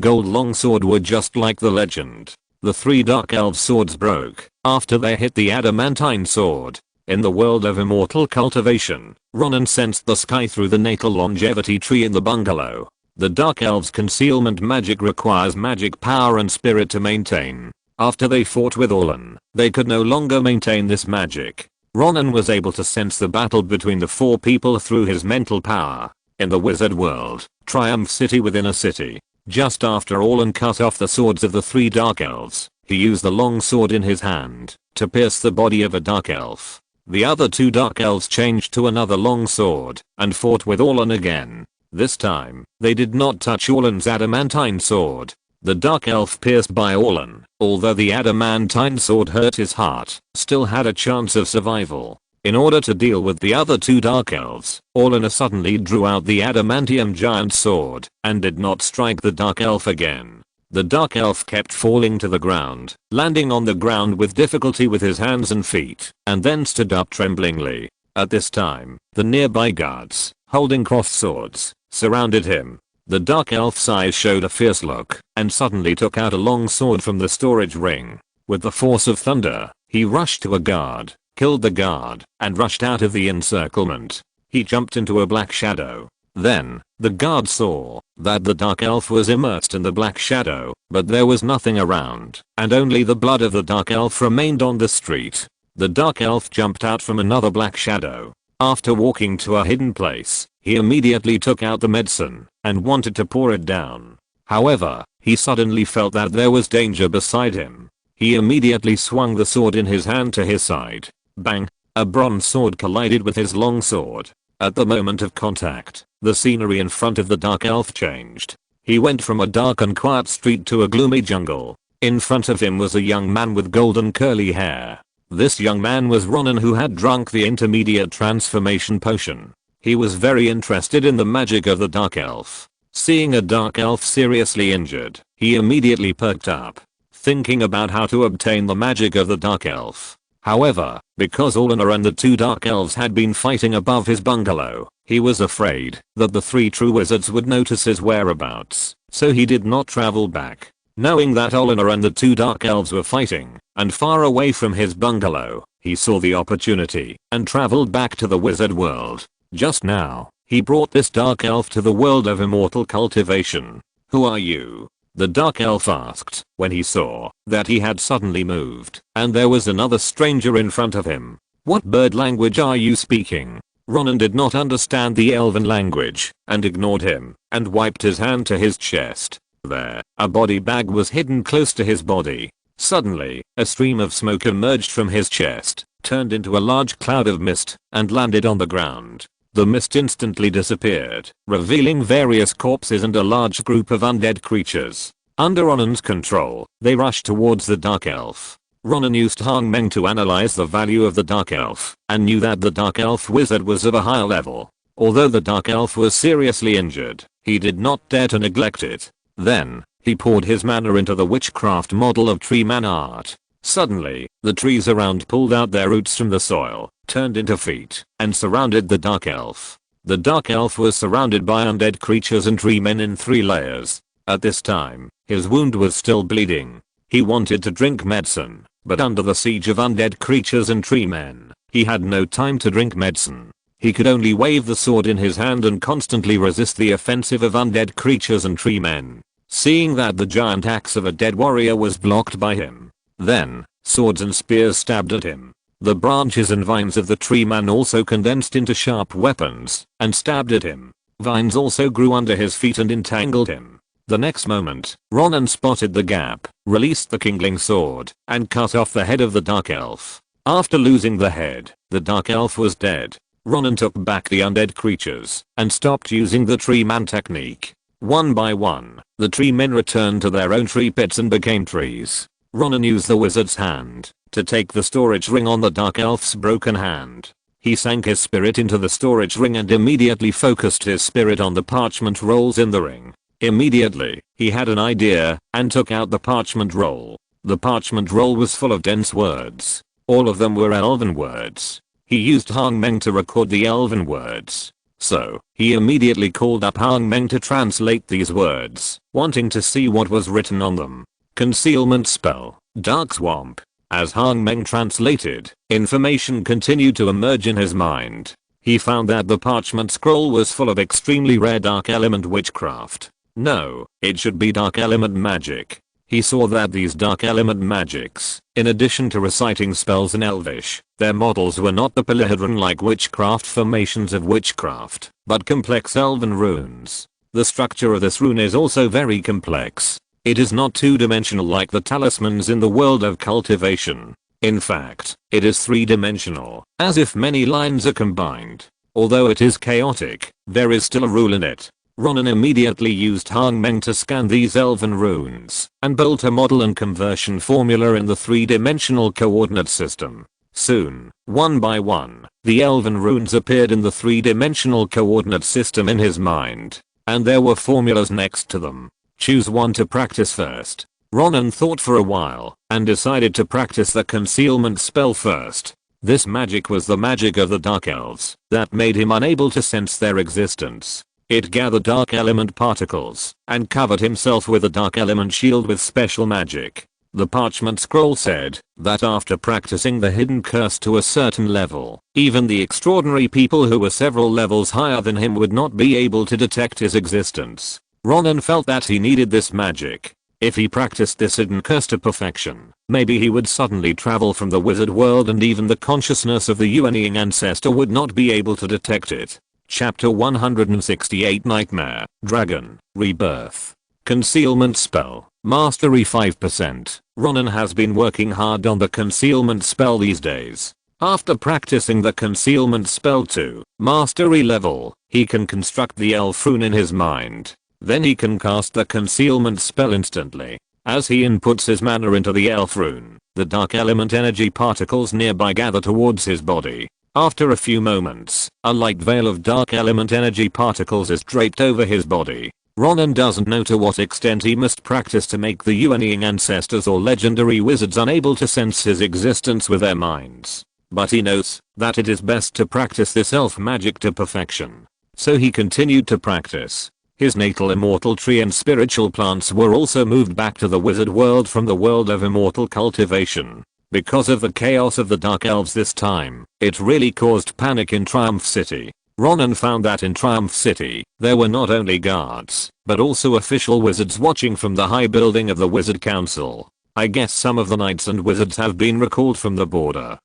Speaker 1: gold longsword were just like the legend. The three Dark Elves' swords broke after they hit the adamantine sword. In the world of immortal cultivation, Ronan sensed the sky through the natal longevity tree in the bungalow. The Dark Elves' concealment magic requires magic power and spirit to maintain. After they fought with Orlan, they could no longer maintain this magic. Ronan was able to sense the battle between the four people through his mental power. In the wizard world, Triumph City within a city, just after Orlan cut off the swords of the three Dark Elves, he used the long sword in his hand to pierce the body of a Dark Elf. The other two Dark Elves changed to another long sword and fought with Orlan again. This time, they did not touch Orlan's adamantine sword. The Dark Elf pierced by Orlan, although the adamantine sword hurt his heart, still had a chance of survival. In order to deal with the other two Dark Elves, Orlan suddenly drew out the adamantium giant sword and did not strike the Dark Elf again. The Dark Elf kept falling to the ground, landing on the ground with difficulty with his hands and feet, and then stood up tremblingly. At this time, the nearby guards, holding crossed swords, surrounded him. The Dark Elf's eyes showed a fierce look, and suddenly took out a long sword from the storage ring. With the force of thunder, he rushed to a guard, killed the guard, and rushed out of the encirclement. He jumped into a black shadow. Then, the guard saw that the Dark Elf was immersed in the black shadow, but there was nothing around, and only the blood of the Dark Elf remained on the street. The Dark Elf jumped out from another black shadow. After walking to a hidden place, he immediately took out the medicine and wanted to pour it down. However, he suddenly felt that there was danger beside him. He immediately swung the sword in his hand to his side. Bang! A bronze sword collided with his long sword. At the moment of contact, the scenery in front of the Dark Elf changed. He went from a dark and quiet street to a gloomy jungle. In front of him was a young man with golden curly hair. This young man was Ronan, who had drunk the intermediate transformation potion. He was very interested in the magic of the Dark Elf. Seeing a dark elf seriously injured, he immediately perked up, thinking about how to obtain the magic of the dark elf. However, because Ronan and the 2 dark elves had been fighting above his bungalow, he was afraid that the 3 true wizards would notice his whereabouts, so he did not travel back. Knowing that Ronan and the 2 dark elves were fighting, and far away from his bungalow, he saw the opportunity and traveled back to the wizard world. Just now, he brought this dark elf to the world of immortal cultivation. "Who are you?" the dark elf asked when he saw that he had suddenly moved and there was another stranger in front of him. "What bird language are you speaking?" Ronan did not understand the elven language and ignored him and wiped his hand to his chest. There, a body bag was hidden close to his body. Suddenly, a stream of smoke emerged from his chest, turned into a large cloud of mist, and landed on the ground. The mist instantly disappeared, revealing various corpses and a large group of undead creatures. Under Ronan's control, they rushed towards the dark elf. Ronan used Hangmeng to analyze the value of the dark elf, and knew that the dark elf wizard was of a higher level. Although the dark elf was seriously injured, he did not dare to neglect it. Then, he poured his mana into the witchcraft model of tree man art. Suddenly, the trees around pulled out their roots from the soil, turned into feet, and surrounded the dark elf. The dark elf was surrounded by undead creatures and tree men in 3 layers. At this time, his wound was still bleeding. He wanted to drink medicine, but under the siege of undead creatures and tree men, he had no time to drink medicine. He could only wave the sword in his hand and constantly resist the offensive of undead creatures and tree men. Seeing that the giant axe of a dead warrior was blocked by him, then, swords and spears stabbed at him. The branches and vines of the tree man also condensed into sharp weapons and stabbed at him. Vines also grew under his feet and entangled him. The next moment, Ronan spotted the gap, released the kindling sword, and cut off the head of the dark elf. After losing the head, the dark elf was dead. Ronan took back the undead creatures and stopped using the tree man technique. One by one, the tree men returned to their own tree pits and became trees. Ronan used the wizard's hand to take the storage ring on the dark elf's broken hand. He sank his spirit into the storage ring and immediately focused his spirit on the parchment rolls in the ring. Immediately, he had an idea and took out the parchment roll. The parchment roll was full of dense words. All of them were elven words. He used Hangmeng to record the elven words. So, he immediately called up Hangmeng to translate these words, wanting to see what was written on them. Concealment spell, dark swamp. As Hangmeng translated, information continued to emerge in his mind. He found that the parchment scroll was full of extremely rare dark element witchcraft. No, it should be dark element magic. He saw that these dark element magics, in addition to reciting spells in Elvish, their models were not the polyhedron-like witchcraft formations of witchcraft, but complex elven runes. The structure of this rune is also very complex. It is not two-dimensional like the talismans in the world of cultivation. In fact, it is three-dimensional, as if many lines are combined. Although it is chaotic, there is still a rule in it. Ronan immediately used Hangmeng to scan these elven runes and built a model and conversion formula in the three-dimensional coordinate system. Soon, one by one, the elven runes appeared in the three-dimensional coordinate system in his mind, and there were formulas next to them. Choose one to practice first. Ronan thought for a while and decided to practice the concealment spell first. This magic was the magic of the dark elves that made him unable to sense their existence. It gathered dark element particles and covered himself with a dark element shield with special magic. The parchment scroll said that after practicing the hidden curse to a certain level, even the extraordinary people who were several levels higher than him would not be able to detect his existence. Ronan felt that he needed this magic. If he practiced this hidden curse to perfection, maybe he would suddenly travel from the wizard world and even the consciousness of the Yuanying ancestor would not be able to detect it. Chapter 168 Nightmare, Dragon, Rebirth. Concealment spell, mastery 5%. Ronan has been working hard on the concealment spell these days. After practicing the concealment spell to mastery level, he can construct the elf rune in his mind. Then he can cast the concealment spell instantly. As he inputs his mana into the elf rune, the dark element energy particles nearby gather towards his body. After a few moments, a light veil of dark element energy particles is draped over his body. Ronan doesn't know to what extent he must practice to make the Yuanying ancestors or legendary wizards unable to sense his existence with their minds. But he knows that it is best to practice this elf magic to perfection. So he continued to practice. His natal immortal tree and spiritual plants were also moved back to the wizard world from the world of immortal cultivation. Because of the chaos of the Dark Elves this time, it really caused panic in Triumph City. Ronan found that in Triumph City, there were not only guards, but also official wizards watching from the high building of the Wizard Council. I guess some of the knights and wizards have been recalled from the border.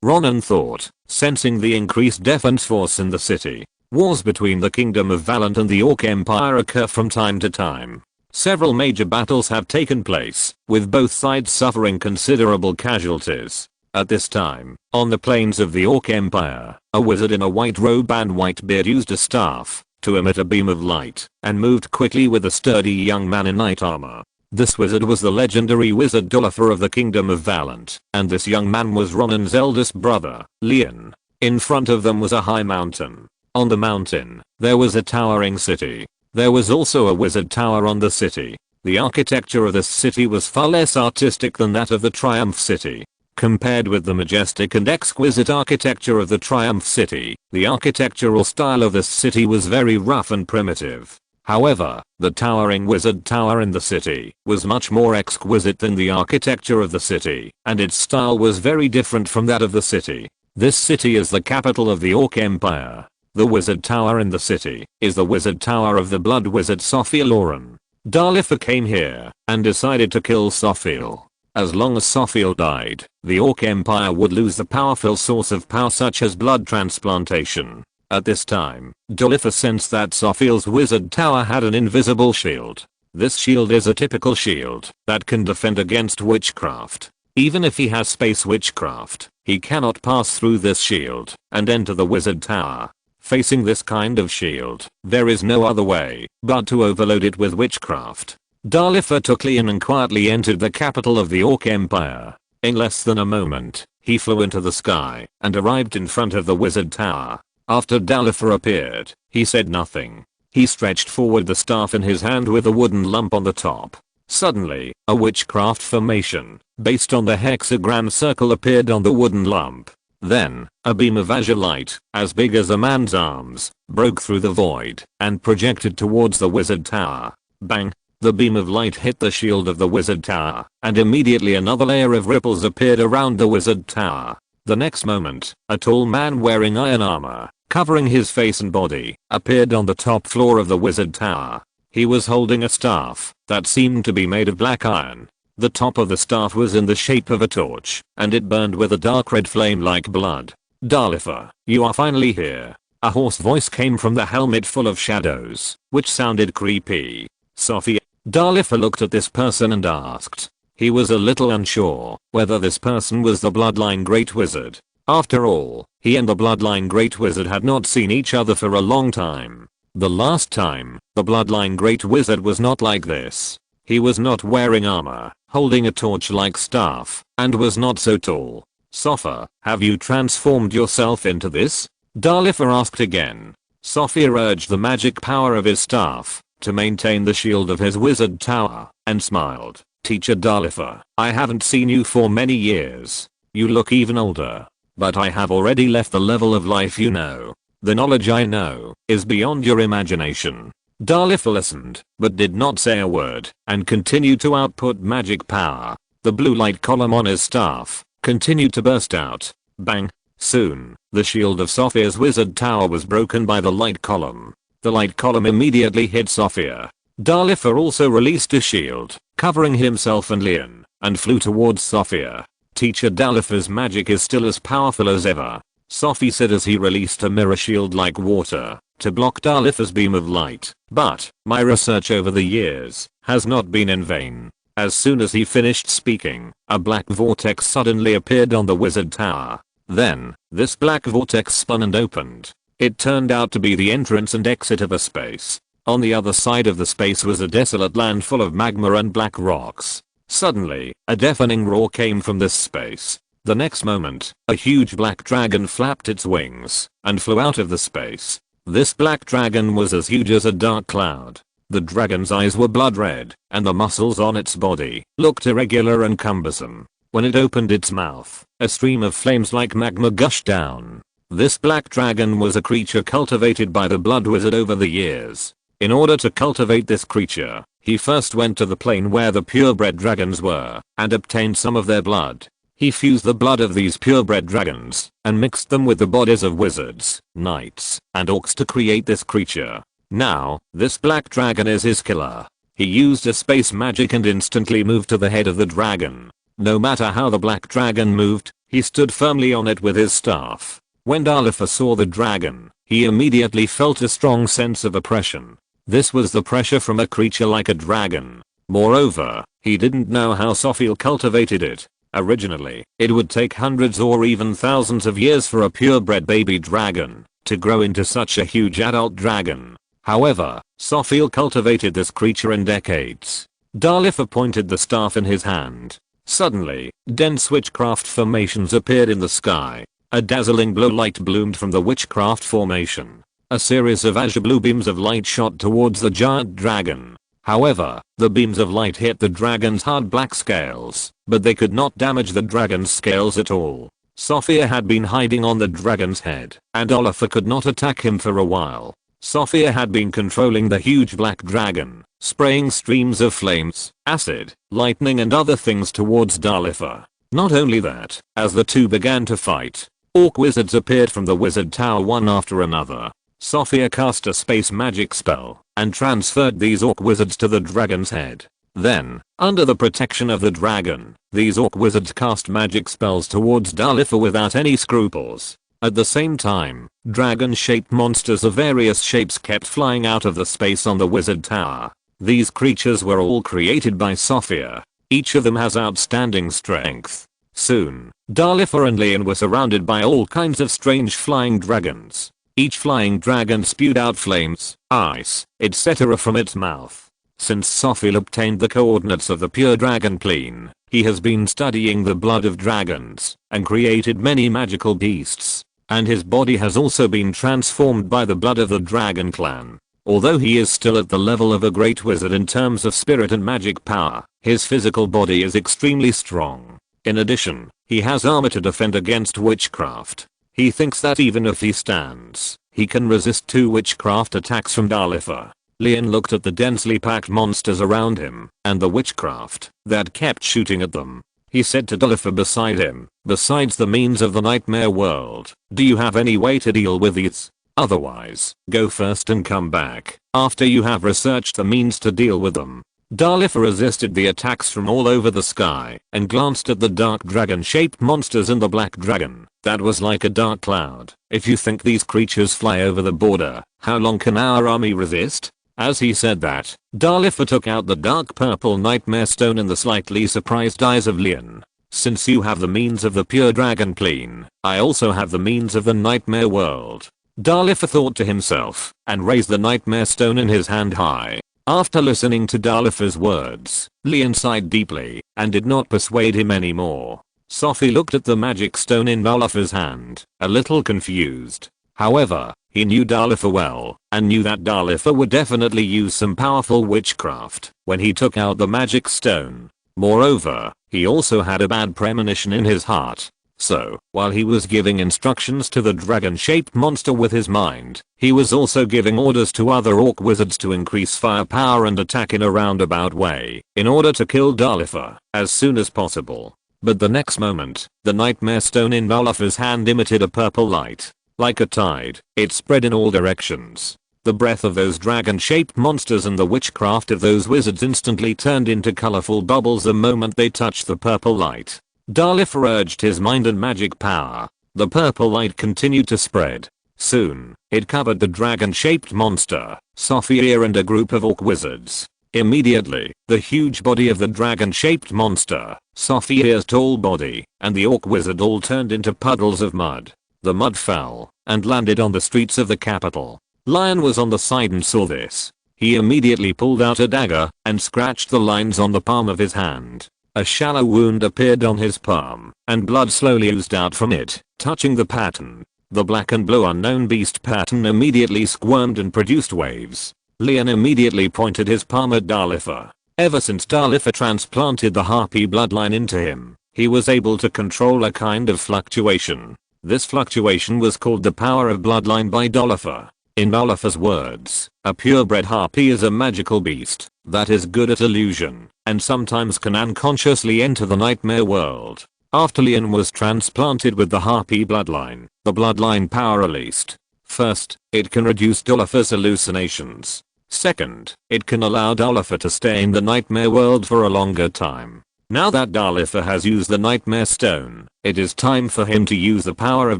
Speaker 1: Ronan thought, sensing the increased defense force in the city. Wars between the Kingdom of Valant and the Orc Empire occur from time to time. Several major battles have taken place, with both sides suffering considerable casualties. At this time, on the plains of the Orc Empire, a wizard in a white robe and white beard used a staff to emit a beam of light and moved quickly with a sturdy young man in knight armor. This wizard was the legendary wizard Dolifer of the Kingdom of Valant, and this young man was Ronan's eldest brother, Leon. In front of them was a high mountain. On the mountain, there was a towering city. There was also a wizard tower on the city. The architecture of this city was far less artistic than that of the Triumph City. Compared with the majestic and exquisite architecture of the Triumph City, the architectural style of this city was very rough and primitive. However, the towering wizard tower in the city was much more exquisite than the architecture of the city, and its style was very different from that of the city. This city is the capital of the Orc Empire. The wizard tower in the city is the wizard tower of the blood wizard Sophiel. Dalifer came here and decided to kill Sophiel. As long as Sophiel died, the Orc Empire would lose the powerful source of power such as blood transplantation. At this time, Dalifer sensed that Sophiel's wizard tower had an invisible shield. This shield is a typical shield that can defend against witchcraft. Even if he has space witchcraft, he cannot pass through this shield and enter the wizard tower. Facing this kind of shield, there is no other way but to overload it with witchcraft. Dalifer took Leon and quietly entered the capital of the Orc Empire. In less than a moment, he flew into the sky and arrived in front of the wizard tower. After Dalifer appeared, he said nothing. He stretched forward the staff in his hand with a wooden lump on the top. Suddenly, a witchcraft formation, based on the hexagram circle, appeared on the wooden lump. Then, a beam of azure light, as big as a man's arms, broke through the void and projected towards the wizard tower. Bang! The beam of light hit the shield of the wizard tower, and immediately another layer of ripples appeared around the wizard tower. The next moment, a tall man wearing iron armor, covering his face and body, appeared on the top floor of the wizard tower. He was holding a staff that seemed to be made of black iron. The top of the staff was in the shape of a torch, and it burned with a dark red flame like blood. Dalifer, you are finally here. A hoarse voice came from the helmet full of shadows, which sounded creepy. Sophie. Dalifer looked at this person and asked. He was a little unsure whether this person was the Bloodline Great Wizard. After all, he and the Bloodline Great Wizard had not seen each other for a long time. The last time, the Bloodline Great Wizard was not like this. He was not wearing armor, holding a torch-like staff, and was not so tall. Sophia, have you transformed yourself into this? Dalifer asked again. Sophia urged the magic power of his staff to maintain the shield of his wizard tower, and smiled. Teacher Dalifer, I haven't seen you for many years. You look even older. But I have already left the level of life you know. The knowledge I know is beyond your imagination. Dalifer listened, but did not say a word, and continued to output magic power. The blue light column on his staff continued to burst out. Bang! Soon, the shield of Sophia's wizard tower was broken by the light column. The light column immediately hit Sophia. Dalifer also released a shield, covering himself and Leon, and flew towards Sophia. Teacher Dalifer's magic is still as powerful as ever, Sophie said as he released a mirror shield like water to block Dalifer's beam of light. But my research over the years has not been in vain. As soon as he finished speaking, a black vortex suddenly appeared on the wizard tower. Then, this black vortex spun and opened. It turned out to be the entrance and exit of a space. On the other side of the space was a desolate land full of magma and black rocks. Suddenly, a deafening roar came from this space. The next moment, a huge black dragon flapped its wings and flew out of the space. This black dragon was as huge as a dark cloud. The dragon's eyes were blood red, and the muscles on its body looked irregular and cumbersome. When it opened its mouth, a stream of flames like magma gushed down. This black dragon was a creature cultivated by the blood wizard over the years. In order to cultivate this creature, he first went to the plane where the purebred dragons were, and obtained some of their blood. He fused the blood of these purebred dragons, and mixed them with the bodies of wizards, knights, and orcs to create this creature. Now, this black dragon is his killer. He used a space magic and instantly moved to the head of the dragon. No matter how the black dragon moved, he stood firmly on it with his staff. When Dalifer saw the dragon, he immediately felt a strong sense of oppression. This was the pressure from a creature like a dragon. Moreover, he didn't know how Sophiel cultivated it. Originally, it would take hundreds or even thousands of years for a purebred baby dragon to grow into such a huge adult dragon. However, Sophiel cultivated this creature in decades. Dalifer pointed the staff in his hand. Suddenly, dense witchcraft formations appeared in the sky. A dazzling blue light bloomed from the witchcraft formation. A series of azure blue beams of light shot towards the giant dragon. However, the beams of light hit the dragon's hard black scales, but they could not damage the dragon's scales at all. Sophia had been hiding on the dragon's head, and Dalifer could not attack him for a while. Sophia had been controlling the huge black dragon, spraying streams of flames, acid, lightning and other things towards Dalifer. Not only that, as the two began to fight, orc wizards appeared from the wizard tower one after another. Sophia cast a space magic spell and transferred these orc wizards to the dragon's head. Then, under the protection of the dragon, these orc wizards cast magic spells towards Dalifer without any scruples. At the same time, dragon-shaped monsters of various shapes kept flying out of the space on the wizard tower. These creatures were all created by Sophia. Each of them has outstanding strength. Soon, Dalifer and Leon were surrounded by all kinds of strange flying dragons. Each flying dragon spewed out flames, ice, etc. from its mouth. Since Sophiel obtained the coordinates of the pure dragon plane, he has been studying the blood of dragons and created many magical beasts. And his body has also been transformed by the blood of the dragon clan. Although he is still at the level of a great wizard in terms of spirit and magic power, his physical body is extremely strong. In addition, he has armor to defend against witchcraft. He thinks that even if he stands, he can resist 2 witchcraft attacks from Dalifer. Leon looked at the densely packed monsters around him and the witchcraft that kept shooting at them. He said to Dalifer beside him, "Besides the means of the nightmare world, do you have any way to deal with these? Otherwise, go first and come back after you have researched the means to deal with them." Dalifer resisted the attacks from all over the sky and glanced at the dark dragon-shaped monsters and the black dragon that was like a dark cloud. "If you think these creatures fly over the border, how long can our army resist?" As he said that, Dalifer took out the dark purple nightmare stone in the slightly surprised eyes of Leon. "Since you have the means of the pure dragon plane, I also have the means of the nightmare world." Dalifer thought to himself and raised the nightmare stone in his hand high. After listening to Dalifer's words, Leon sighed deeply and did not persuade him anymore. Sophie looked at the magic stone in Dalifer's hand, a little confused. However, he knew Dalifer well and knew that Dalifer would definitely use some powerful witchcraft when he took out the magic stone. Moreover, he also had a bad premonition in his heart. So, while he was giving instructions to the dragon-shaped monster with his mind, he was also giving orders to other orc wizards to increase firepower and attack in a roundabout way in order to kill Dalifer as soon as possible. But the next moment, the nightmare stone in Dalifer's hand emitted a purple light. Like a tide, it spread in all directions. The breath of those dragon-shaped monsters and the witchcraft of those wizards instantly turned into colorful bubbles the moment they touched the purple light. Dalifer urged his mind and magic power. The purple light continued to spread. Soon, it covered the dragon-shaped monster, Sophia and a group of orc wizards. Immediately, the huge body of the dragon-shaped monster, Sophia's tall body, and the orc wizard all turned into puddles of mud. The mud fell and landed on the streets of the capital. Lion was on the side and saw this. He immediately pulled out a dagger and scratched the lines on the palm of his hand. A shallow wound appeared on his palm, and blood slowly oozed out from it, touching the pattern. The black and blue unknown beast pattern immediately squirmed and produced waves. Leon immediately pointed his palm at Daliffer. Ever since Daliffer transplanted the harpy bloodline into him, he was able to control a kind of fluctuation. This fluctuation was called the power of bloodline by Daliffer. In Daliffer's words, a purebred harpy is a magical beast that is good at illusion and sometimes can unconsciously enter the nightmare world. After Leon was transplanted with the harpy bloodline, the bloodline power released. First, it can reduce Daliffer's hallucinations. Second, it can allow Daliffer to stay in the nightmare world for a longer time. Now that Daliffer has used the nightmare stone, it is time for him to use the power of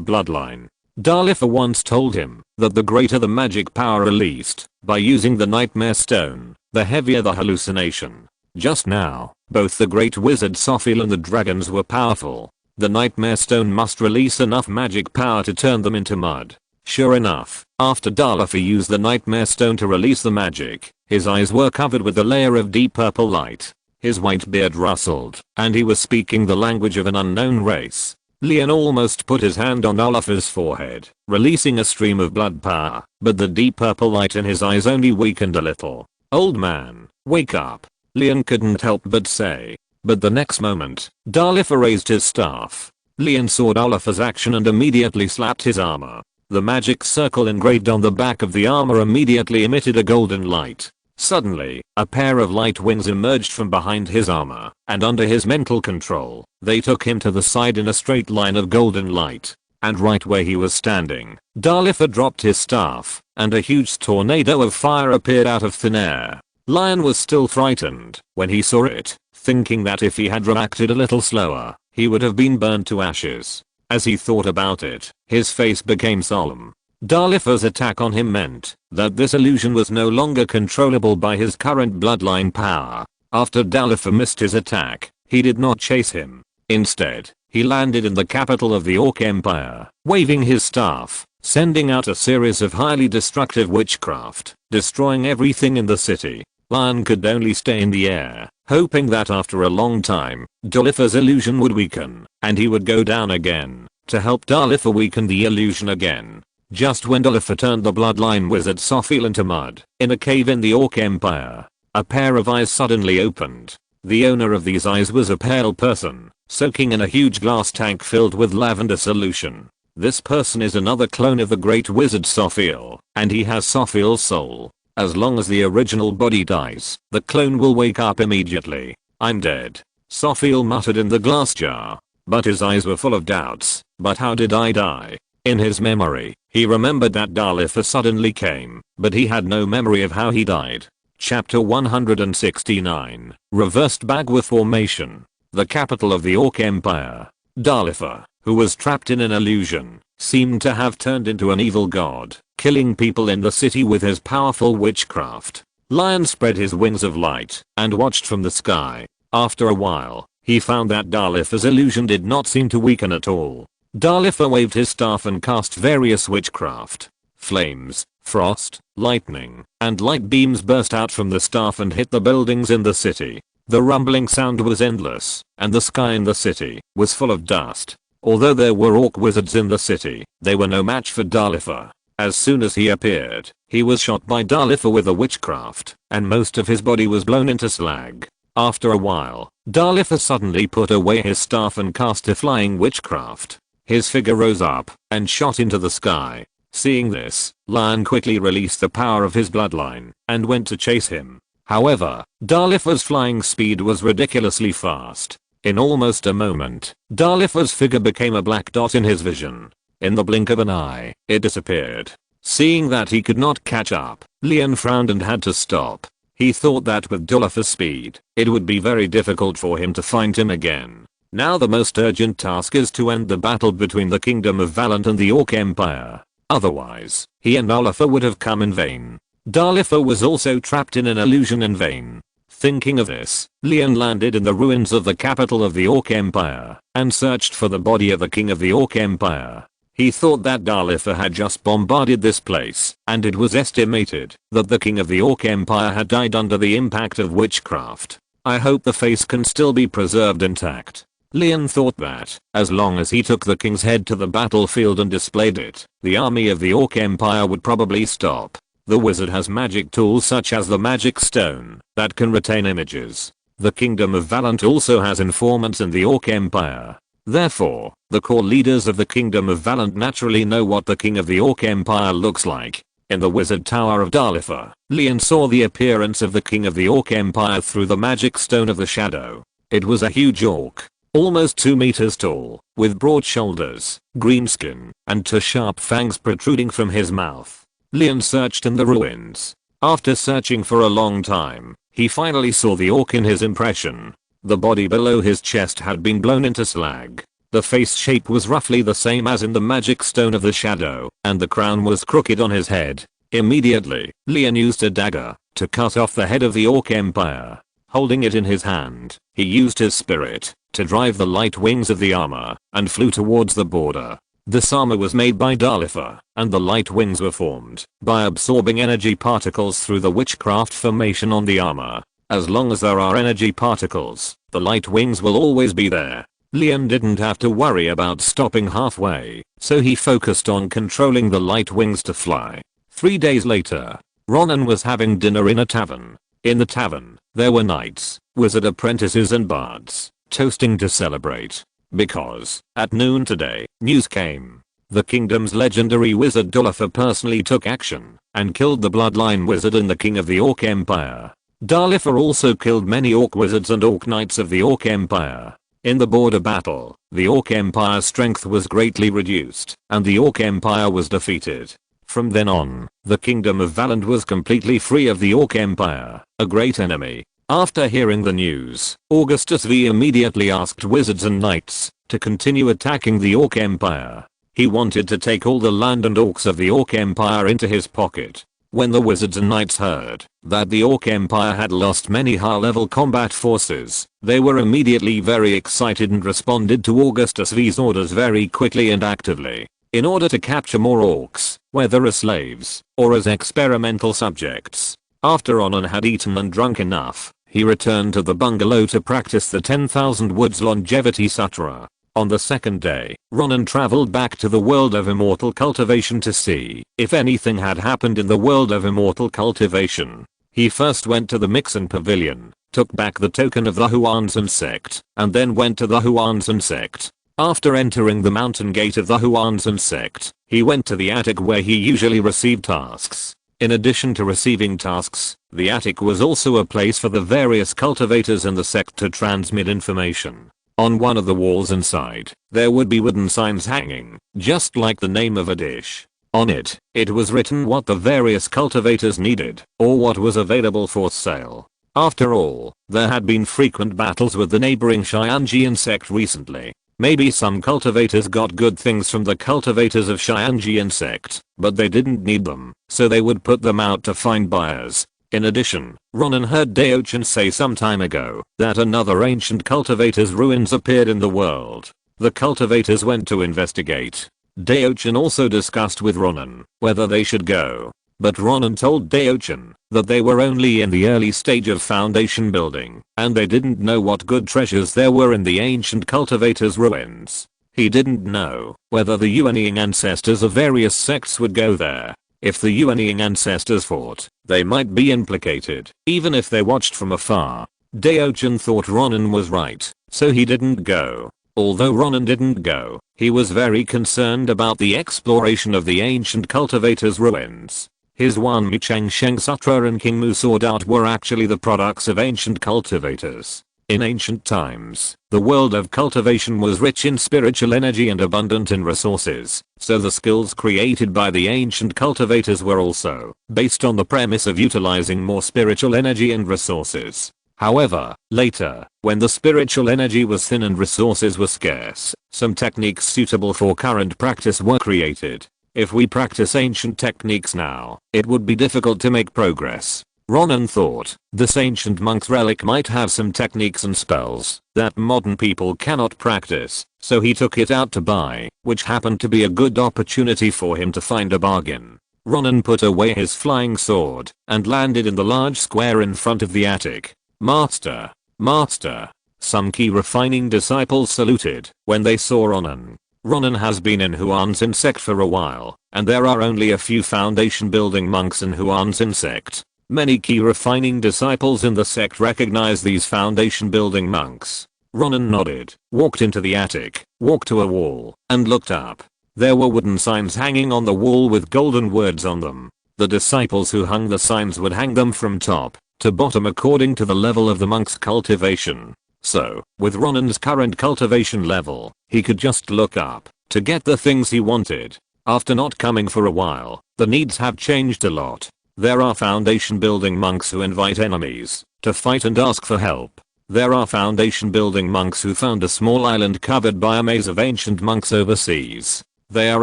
Speaker 1: bloodline. Daliffer once told him that the greater the magic power released by using the nightmare stone, the heavier the hallucination. Just now, both the great wizard Sophiel and the dragons were powerful. The nightmare stone must release enough magic power to turn them into mud. Sure enough, after Daliffer used the nightmare stone to release the magic, his eyes were covered with a layer of deep purple light. His white beard rustled, and he was speaking the language of an unknown race. Leon almost put his hand on Daliffer's forehead, releasing a stream of blood power, but the deep purple light in his eyes only weakened a little. "Old man, wake up," Leon couldn't help but say. But the next moment, Daliffer raised his staff. Leon saw Daliffer's action and immediately slapped his armor. The magic circle engraved on the back of the armor immediately emitted a golden light. Suddenly, a pair of light wings emerged from behind his armor, and under his mental control, they took him to the side in a straight line of golden light. And right where he was standing, Daliffer dropped his staff, and a huge tornado of fire appeared out of thin air. Lion was still frightened when he saw it, thinking that if he had reacted a little slower, he would have been burned to ashes. As he thought about it, his face became solemn. Daliffer's attack on him meant that this illusion was no longer controllable by his current bloodline power. After Daliffer missed his attack, he did not chase him. Instead, he landed in the capital of the Orc Empire, waving his staff, sending out a series of highly destructive witchcraft, destroying everything in the city. Lion could only stay in the air, hoping that after a long time, Daliffer's illusion would weaken, and he would go down again, to help Daliffer weaken the illusion again. Just when Daliffer turned the bloodline wizard Sophiel into mud, in a cave in the Orc Empire, a pair of eyes suddenly opened. The owner of these eyes was a pale person, soaking in a huge glass tank filled with lavender solution. This person is another clone of the great wizard Sophiel, and he has Sophiel's soul. As long as the original body dies, the clone will wake up immediately. "I'm dead," Sophiel muttered in the glass jar. But his eyes were full of doubts. "But how did I die?" In his memory, he remembered that Daliffer suddenly came, but he had no memory of how he died. Chapter 169. Reversed Bagua Formation. The capital of the Orc Empire. Daliffer, who was trapped in an illusion, seemed to have turned into an evil god, killing people in the city with his powerful witchcraft. Lion spread his wings of light and watched from the sky. After a while, he found that Daliffer's illusion did not seem to weaken at all. Daliffer waved his staff and cast various witchcraft. Flames, frost, lightning, and light beams burst out from the staff and hit the buildings in the city. The rumbling sound was endless, and the sky in the city was full of dust. Although there were orc wizards in the city, they were no match for Daliffer. As soon as he appeared, he was shot by Daliffer with a witchcraft, and most of his body was blown into slag. After a while, Daliffer suddenly put away his staff and cast a flying witchcraft. His figure rose up and shot into the sky. Seeing this, Lion quickly released the power of his bloodline and went to chase him. However, Daliffer's flying speed was ridiculously fast. In almost a moment, Daliffer's figure became a black dot in his vision. In the blink of an eye, it disappeared. Seeing that he could not catch up, Leon frowned and had to stop. He thought that with Daliffer's speed, it would be very difficult for him to find him again. Now the most urgent task is to end the battle between the Kingdom of Valant and the Orc Empire. Otherwise, he and Daliffer would have come in vain. Daliffer was also trapped in an illusion in vain. Thinking of this, Leon landed in the ruins of the capital of the Orc Empire and searched for the body of the king of the Orc Empire. He thought that Daliffer had just bombarded this place, and it was estimated that the king of the Orc Empire had died under the impact of witchcraft. I hope the face can still be preserved intact. Leon thought that, as long as he took the king's head to the battlefield and displayed it, the army of the Orc Empire would probably stop. The wizard has magic tools such as the magic stone that can retain images. The Kingdom of Valant also has informants in the Orc Empire. Therefore, the core leaders of the Kingdom of Valant naturally know what the King of the Orc Empire looks like. In the Wizard Tower of Dalifa, Leon saw the appearance of the King of the Orc Empire through the magic stone of the shadow. It was a huge orc, almost 2 meters tall, with broad shoulders, green skin, and 2 sharp fangs protruding from his mouth. Leon searched in the ruins. After searching for a long time, he finally saw the orc in his impression. The body below his chest had been blown into slag. The face shape was roughly the same as in the magic stone of the shadow, and the crown was crooked on his head. Immediately, Leon used a dagger to cut off the head of the Orc Empire. Holding it in his hand, he used his spirit to drive the light wings of the armor and flew towards the border. This armor was made by Dalifa, and the light wings were formed by absorbing energy particles through the witchcraft formation on the armor. As long as there are energy particles, the light wings will always be there. Leon didn't have to worry about stopping halfway, so he focused on controlling the light wings to fly. 3 days later, Ronan was having dinner in a tavern. In the tavern, there were knights, wizard apprentices and bards, toasting to celebrate. Because, at noon today, news came. The kingdom's legendary wizard Dalifa personally took action and killed the bloodline wizard and the king of the Orc Empire. Dalifa also killed many orc wizards and orc knights of the Orc Empire. In the border battle, the Orc Empire's strength was greatly reduced, and the Orc Empire was defeated. From then on, the Kingdom of Valant was completely free of the Orc Empire, a great enemy. After hearing the news, Augustus V immediately asked wizards and knights to continue attacking the Orc Empire. He wanted to take all the land and orcs of the Orc Empire into his pocket. When the wizards and knights heard that the Orc Empire had lost many high-level combat forces, they were immediately very excited and responded to Augustus V's orders very quickly and actively. In order to capture more orcs, whether as slaves or as experimental subjects. After Ronan had eaten and drunk enough, he returned to the bungalow to practice the 10,000 Woods Longevity Sutra. On the second day, Ronan traveled back to the world of immortal cultivation to see if anything had happened in the world of immortal cultivation. He first went to the Mixon Pavilion, took back the token of the Huanzan sect, and then went to the Huanzan sect. After entering the mountain gate of the Huanzan sect, he went to the attic where he usually received tasks. In addition to receiving tasks, the attic was also a place for the various cultivators in the sect to transmit information. On one of the walls inside, there would be wooden signs hanging, just like the name of a dish. On it, it was written what the various cultivators needed, or what was available for sale. After all, there had been frequent battles with the neighboring Xianjian sect recently. Maybe some cultivators got good things from the cultivators of Xianjian sect, but they didn't need them, so they would put them out to find buyers. In addition, Ronan heard Daochan say some time ago that another ancient cultivator's ruins appeared in the world. The cultivators went to investigate. Daochan also discussed with Ronan whether they should go. But Ronan told Daochan that they were only in the early stage of foundation building, and they didn't know what good treasures there were in the ancient cultivators' ruins. He didn't know whether the Yuanying ancestors of various sects would go there. If the Yuanying ancestors fought, they might be implicated, even if they watched from afar. Daochan thought Ronan was right, so he didn't go. Although Ronan didn't go, he was very concerned about the exploration of the ancient cultivators' ruins. His Wan Michang Sheng Sutra and King Mu Sword Art were actually the products of ancient cultivators. In ancient times, the world of cultivation was rich in spiritual energy and abundant in resources, so the skills created by the ancient cultivators were also based on the premise of utilizing more spiritual energy and resources. However, later, when the spiritual energy was thin and resources were scarce, some techniques suitable for current practice were created. If we practice ancient techniques now, it would be difficult to make progress. Ronan thought this ancient monk's relic might have some techniques and spells that modern people cannot practice, so he took it out to buy, which happened to be a good opportunity for him to find a bargain. Ronan put away his flying sword and landed in the large square in front of the attic. Master, Master. Some key refining disciples saluted when they saw Ronan. Ronan has been in Huan's sect for a while, and there are only a few foundation building monks in Huan's sect. Many key refining disciples in the sect recognize these foundation building monks. Ronan nodded, walked into the attic, walked to a wall, and looked up. There were wooden signs hanging on the wall with golden words on them. The disciples who hung the signs would hang them from top to bottom according to the level of the monk's cultivation. So, with Ronan's current cultivation level, he could just look up to get the things he wanted. After not coming for a while, the needs have changed a lot. There are foundation building monks who invite enemies to fight and ask for help. There are foundation building monks who found a small island covered by a maze of ancient monks overseas. They are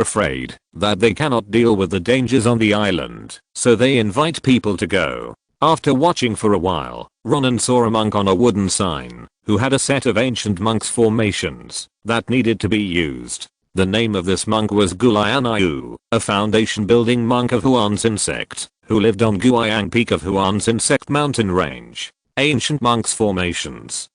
Speaker 1: afraid that they cannot deal with the dangers on the island, so they invite people to go. After watching for a while, Ronan saw a monk on a wooden sign who had a set of ancient monks formations that needed to be used. The name of this monk was Gulianayu, a foundation building monk of Huan's sect, who lived on Guiyang Peak of Huan's sect mountain range. Ancient monks formations.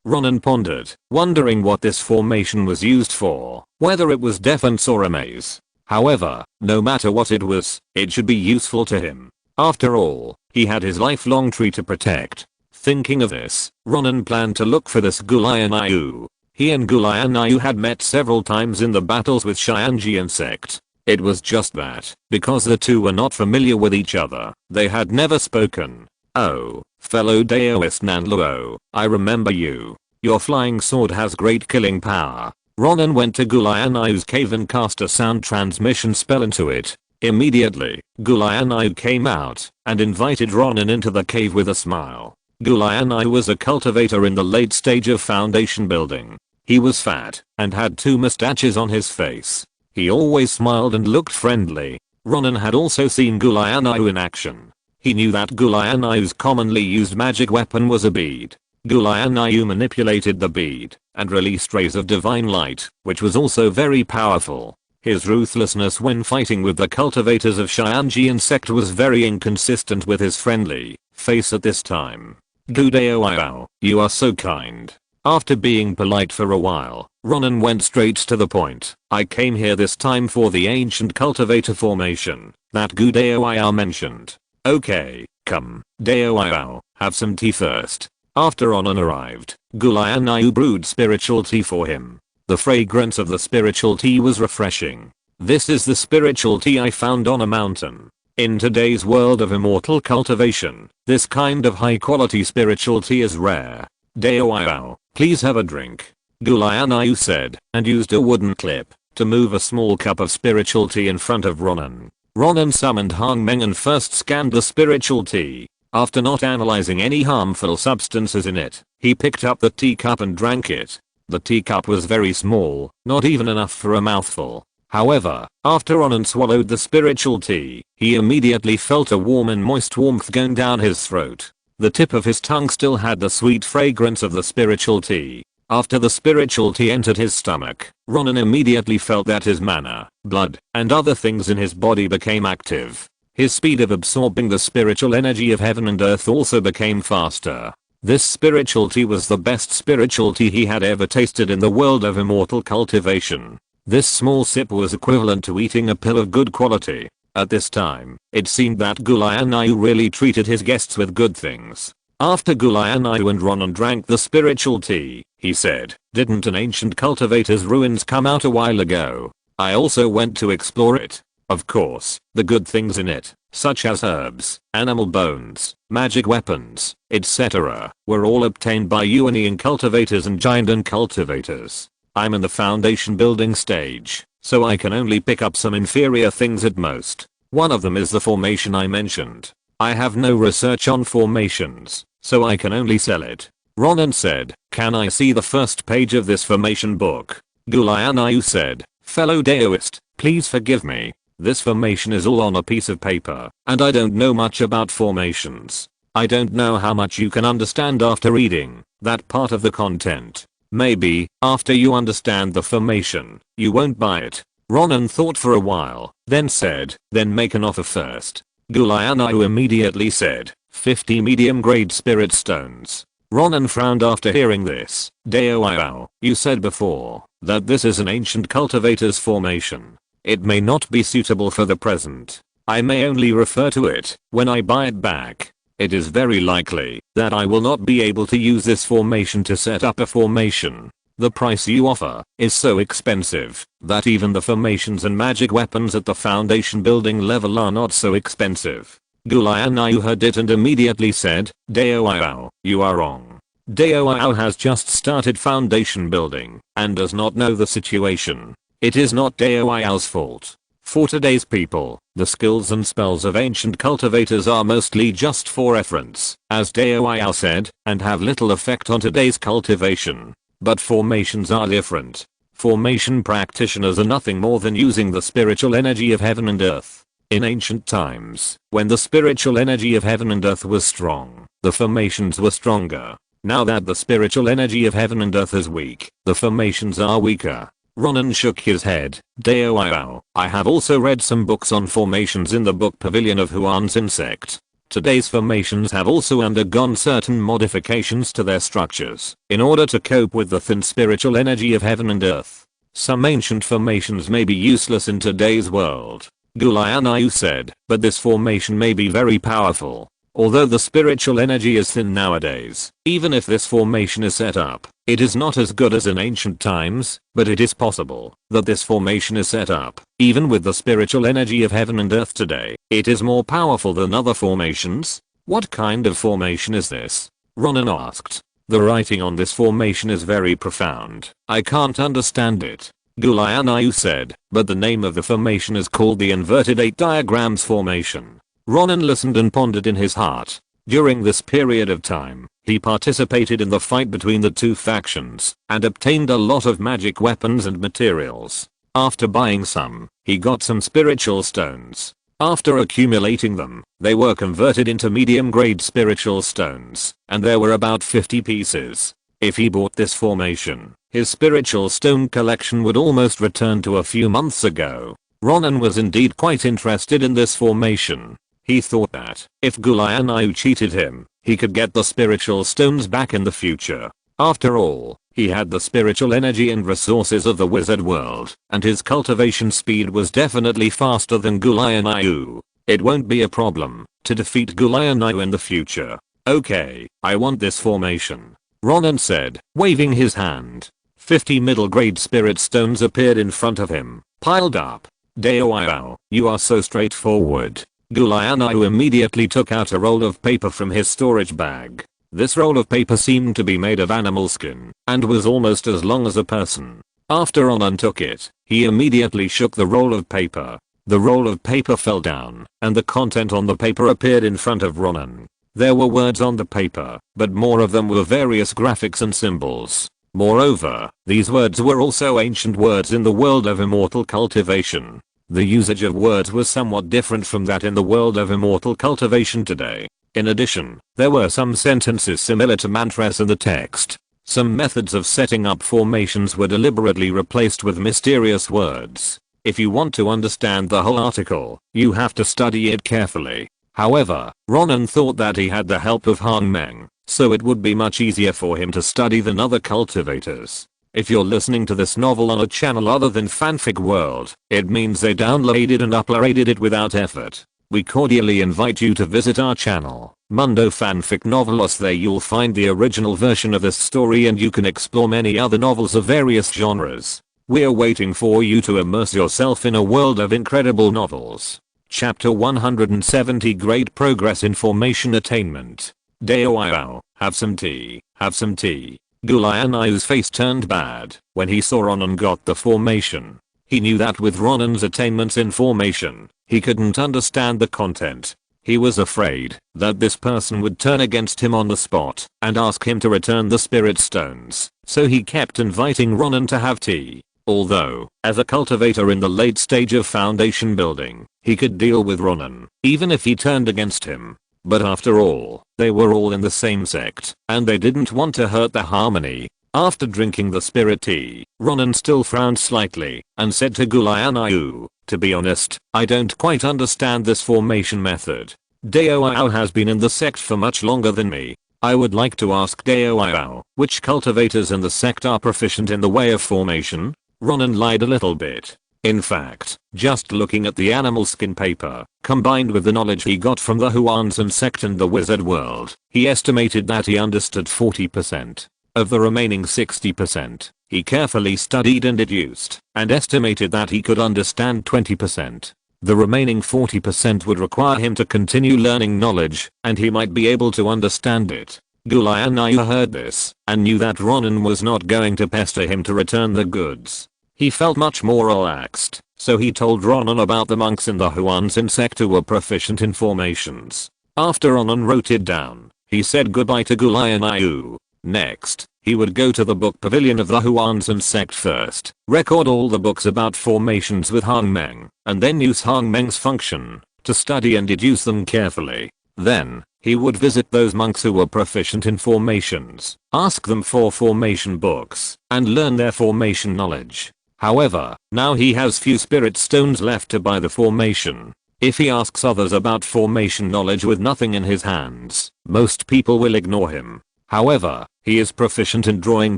Speaker 1: Ronan pondered, wondering what this formation was used for, whether it was defense or a maze. However, no matter what it was, it should be useful to him. After all, he had his lifelong tree to protect. Thinking of this, Ronan planned to look for this Gulianayu. He and Gulianayu had met several times in the battles with Xianjian sect. It was just that, because the two were not familiar with each other, they had never spoken. "Oh, fellow Daoist Nanluo, I remember you. Your flying sword has great killing power." Ronan went to Gulianayu's cave and cast a sound transmission spell into it. Immediately, Gulianayu came out and invited Ronan into the cave with a smile. Gulianayu was a cultivator in the late stage of foundation building. He was fat and had 2 mustaches on his face. He always smiled and looked friendly. Ronan had also seen Gulianayu in action. He knew that Gulianayu's commonly used magic weapon was a bead. Gulianayu manipulated the bead and released rays of divine light, which was also very powerful. His ruthlessness when fighting with the cultivators of Xianjian sect was very inconsistent with his friendly face at this time. "Gudeo, you are so kind." After being polite for a while, Ronan went straight to the point. "I came here this time for the ancient cultivator formation that Gudeo mentioned." "Okay, come, Dao, have some tea first." After Ronan arrived, Gulianayu brewed spiritual tea for him. The fragrance of the spiritual tea was refreshing. "This is the spiritual tea I found on a mountain. In today's world of immortal cultivation, this kind of high quality spiritual tea is rare. Dao, please have a drink." Gulianayu said, and used a wooden clip to move a small cup of spiritual tea in front of Ronan. Ronan summoned Hangmeng and first scanned the spiritual tea. After not analyzing any harmful substances in it, he picked up the teacup and drank it. The teacup was very small, not even enough for a mouthful. However, after Ronan swallowed the spiritual tea, he immediately felt a warm and moist warmth going down his throat. The tip of his tongue still had the sweet fragrance of the spiritual tea. After the spiritual tea entered his stomach, Ronan immediately felt that his mana, blood, and other things in his body became active. His speed of absorbing the spiritual energy of heaven and earth also became faster. This spiritual tea was the best spiritual tea he had ever tasted in the world of immortal cultivation. This small sip was equivalent to eating a pill of good quality. At this time, it seemed that Gulianayu really treated his guests with good things. After Gulianayu and Ronan drank the spiritual tea, he said, "Didn't an ancient cultivator's ruins come out a while ago? I also went to explore it. Of course, the good things in it, such as herbs, animal bones, magic weapons, etc., were all obtained by Yuanian cultivators and Jiandan cultivators. I'm in the foundation building stage, so I can only pick up some inferior things at most. One of them is the formation I mentioned. I have no research on formations, so I can only sell it." Ronan said, "Can I see the first page of this formation book?" Gulianayu said, "Fellow Daoist, please forgive me. This formation is all on a piece of paper, and I don't know much about formations. I don't know how much you can understand after reading that part of the content. Maybe, after you understand the formation, you won't buy it." Ronan thought for a while, then said, "Then make an offer first." Gulianayu immediately said, 50 medium grade spirit stones. Ronan frowned after hearing this. "Dao, you said before that this is an ancient cultivator's formation. It may not be suitable for the present. I may only refer to it when I buy it back. It is very likely that I will not be able to use this formation to set up a formation. The price you offer is so expensive that even the formations and magic weapons at the foundation building level are not so expensive. Gulayanau heard it and immediately said, Daoiao, you are wrong. Daoiao has just started foundation building and does not know the situation. It is not Daoiao's fault. For today's people, the skills and spells of ancient cultivators are mostly just for reference, as Daoiao said, and have little effect on today's cultivation. But formations are different. Formation practitioners are nothing more than using the spiritual energy of heaven and earth. In ancient times, when the spiritual energy of heaven and earth was strong, the formations were stronger. Now that the spiritual energy of heaven and earth is weak, the formations are weaker. Ronan shook his head. Daoiao, I have also read some books on formations in the book Pavilion of Huan's Insect. Today's formations have also undergone certain modifications to their structures in order to cope with the thin spiritual energy of heaven and earth. Some ancient formations may be useless in today's world, Gulayanau said, but this formation may be very powerful. Although the spiritual energy is thin nowadays, even if this formation is set up, it is not as good as in ancient times, but it is possible that this formation is set up. Even with the spiritual energy of heaven and earth today, it is more powerful than other formations. What kind of formation is this? Ronan asked. The writing on this formation is very profound. I can't understand it. Gulayanau said, but the name of the formation is called the inverted 8 diagrams formation. Ronan listened and pondered in his heart. During this period of time, he participated in the fight between the two factions and obtained a lot of magic weapons and materials. After buying some, he got some spiritual stones. After accumulating them, they were converted into medium-grade spiritual stones, and there were about 50 pieces. If he bought this formation, his spiritual stone collection would almost return to a few months ago. Ronan was indeed quite interested in this formation. He thought that, if Gulayanau cheated him, he could get the spiritual stones back in the future. After all, he had the spiritual energy and resources of the wizard world, and his cultivation speed was definitely faster than Gulayanau. It won't be a problem to defeat Gulayanau in the future. Okay, I want this formation, Ronan said, waving his hand. 50 middle grade spirit stones appeared in front of him, piled up. Daoiao, you are so straightforward. Gulayanau immediately took out a roll of paper from his storage bag. This roll of paper seemed to be made of animal skin and was almost as long as a person. After Ronan took it, he immediately shook the roll of paper. The roll of paper fell down, and the content on the paper appeared in front of Ronan. There were words on the paper, but more of them were various graphics and symbols. Moreover, these words were also ancient words in the world of immortal cultivation. The usage of words was somewhat different from that in the world of immortal cultivation today. In addition, there were some sentences similar to mantras in the text. Some methods of setting up formations were deliberately replaced with mysterious words. If you want to understand the whole article, you have to study it carefully. However, Ronan thought that he had the help of Han Meng, so it would be much easier for him to study than other cultivators. If you're listening to this novel on a channel other than Fanfic World, it means they downloaded and uploaded it without effort. We cordially invite you to visit our channel, Mundo Fanfic Novelos. There you'll find the original version of this story and you can explore many other novels of various genres. We're waiting for you to immerse yourself in a world of incredible novels. Chapter 170 Great Progress in Formation Attainment. Daoiao, have some tea, have some tea. Gulayanau's face turned bad when he saw Ronan got the formation. He knew that with Ronan's attainments in formation, he couldn't understand the content. He was afraid that this person would turn against him on the spot and ask him to return the spirit stones, so he kept inviting Ronan to have tea. Although, as a cultivator in the late stage of foundation building, he could deal with Ronan, even if he turned against him. But after all, they were all in the same sect, and they didn't want to hurt their harmony. After drinking the spirit tea, Ronan still frowned slightly, and said to Gulayanau, to be honest, I don't quite understand this formation method. Daoiao has been in the sect for much longer than me. I would like to ask Dao, which cultivators in the sect are proficient in the way of formation? Ronan lied a little bit. In fact, just looking at the animal skin paper, combined with the knowledge he got from the Huanzan sect and the wizard world, he estimated that he understood 40%. Of the remaining 60%, he carefully studied and deduced, and estimated that he could understand 20%. The remaining 40% would require him to continue learning knowledge, and he might be able to understand it. Gulayanaya heard this, and knew that Ronan was not going to pester him to return the goods. He felt much more relaxed, so he told Ronan about the monks in the Huanzan sect who were proficient in formations. After Ronan wrote it down, he said goodbye to Gulayanaya. Next, he would go to the book pavilion of the Huanzan sect first, record all the books about formations with Hangmeng, and then use Hangmeng's function to study and deduce them carefully. Then, he would visit those monks who were proficient in formations, ask them for formation books, and learn their formation knowledge. However, now he has few spirit stones left to buy the formation. If he asks others about formation knowledge with nothing in his hands, most people will ignore him. However, he is proficient in drawing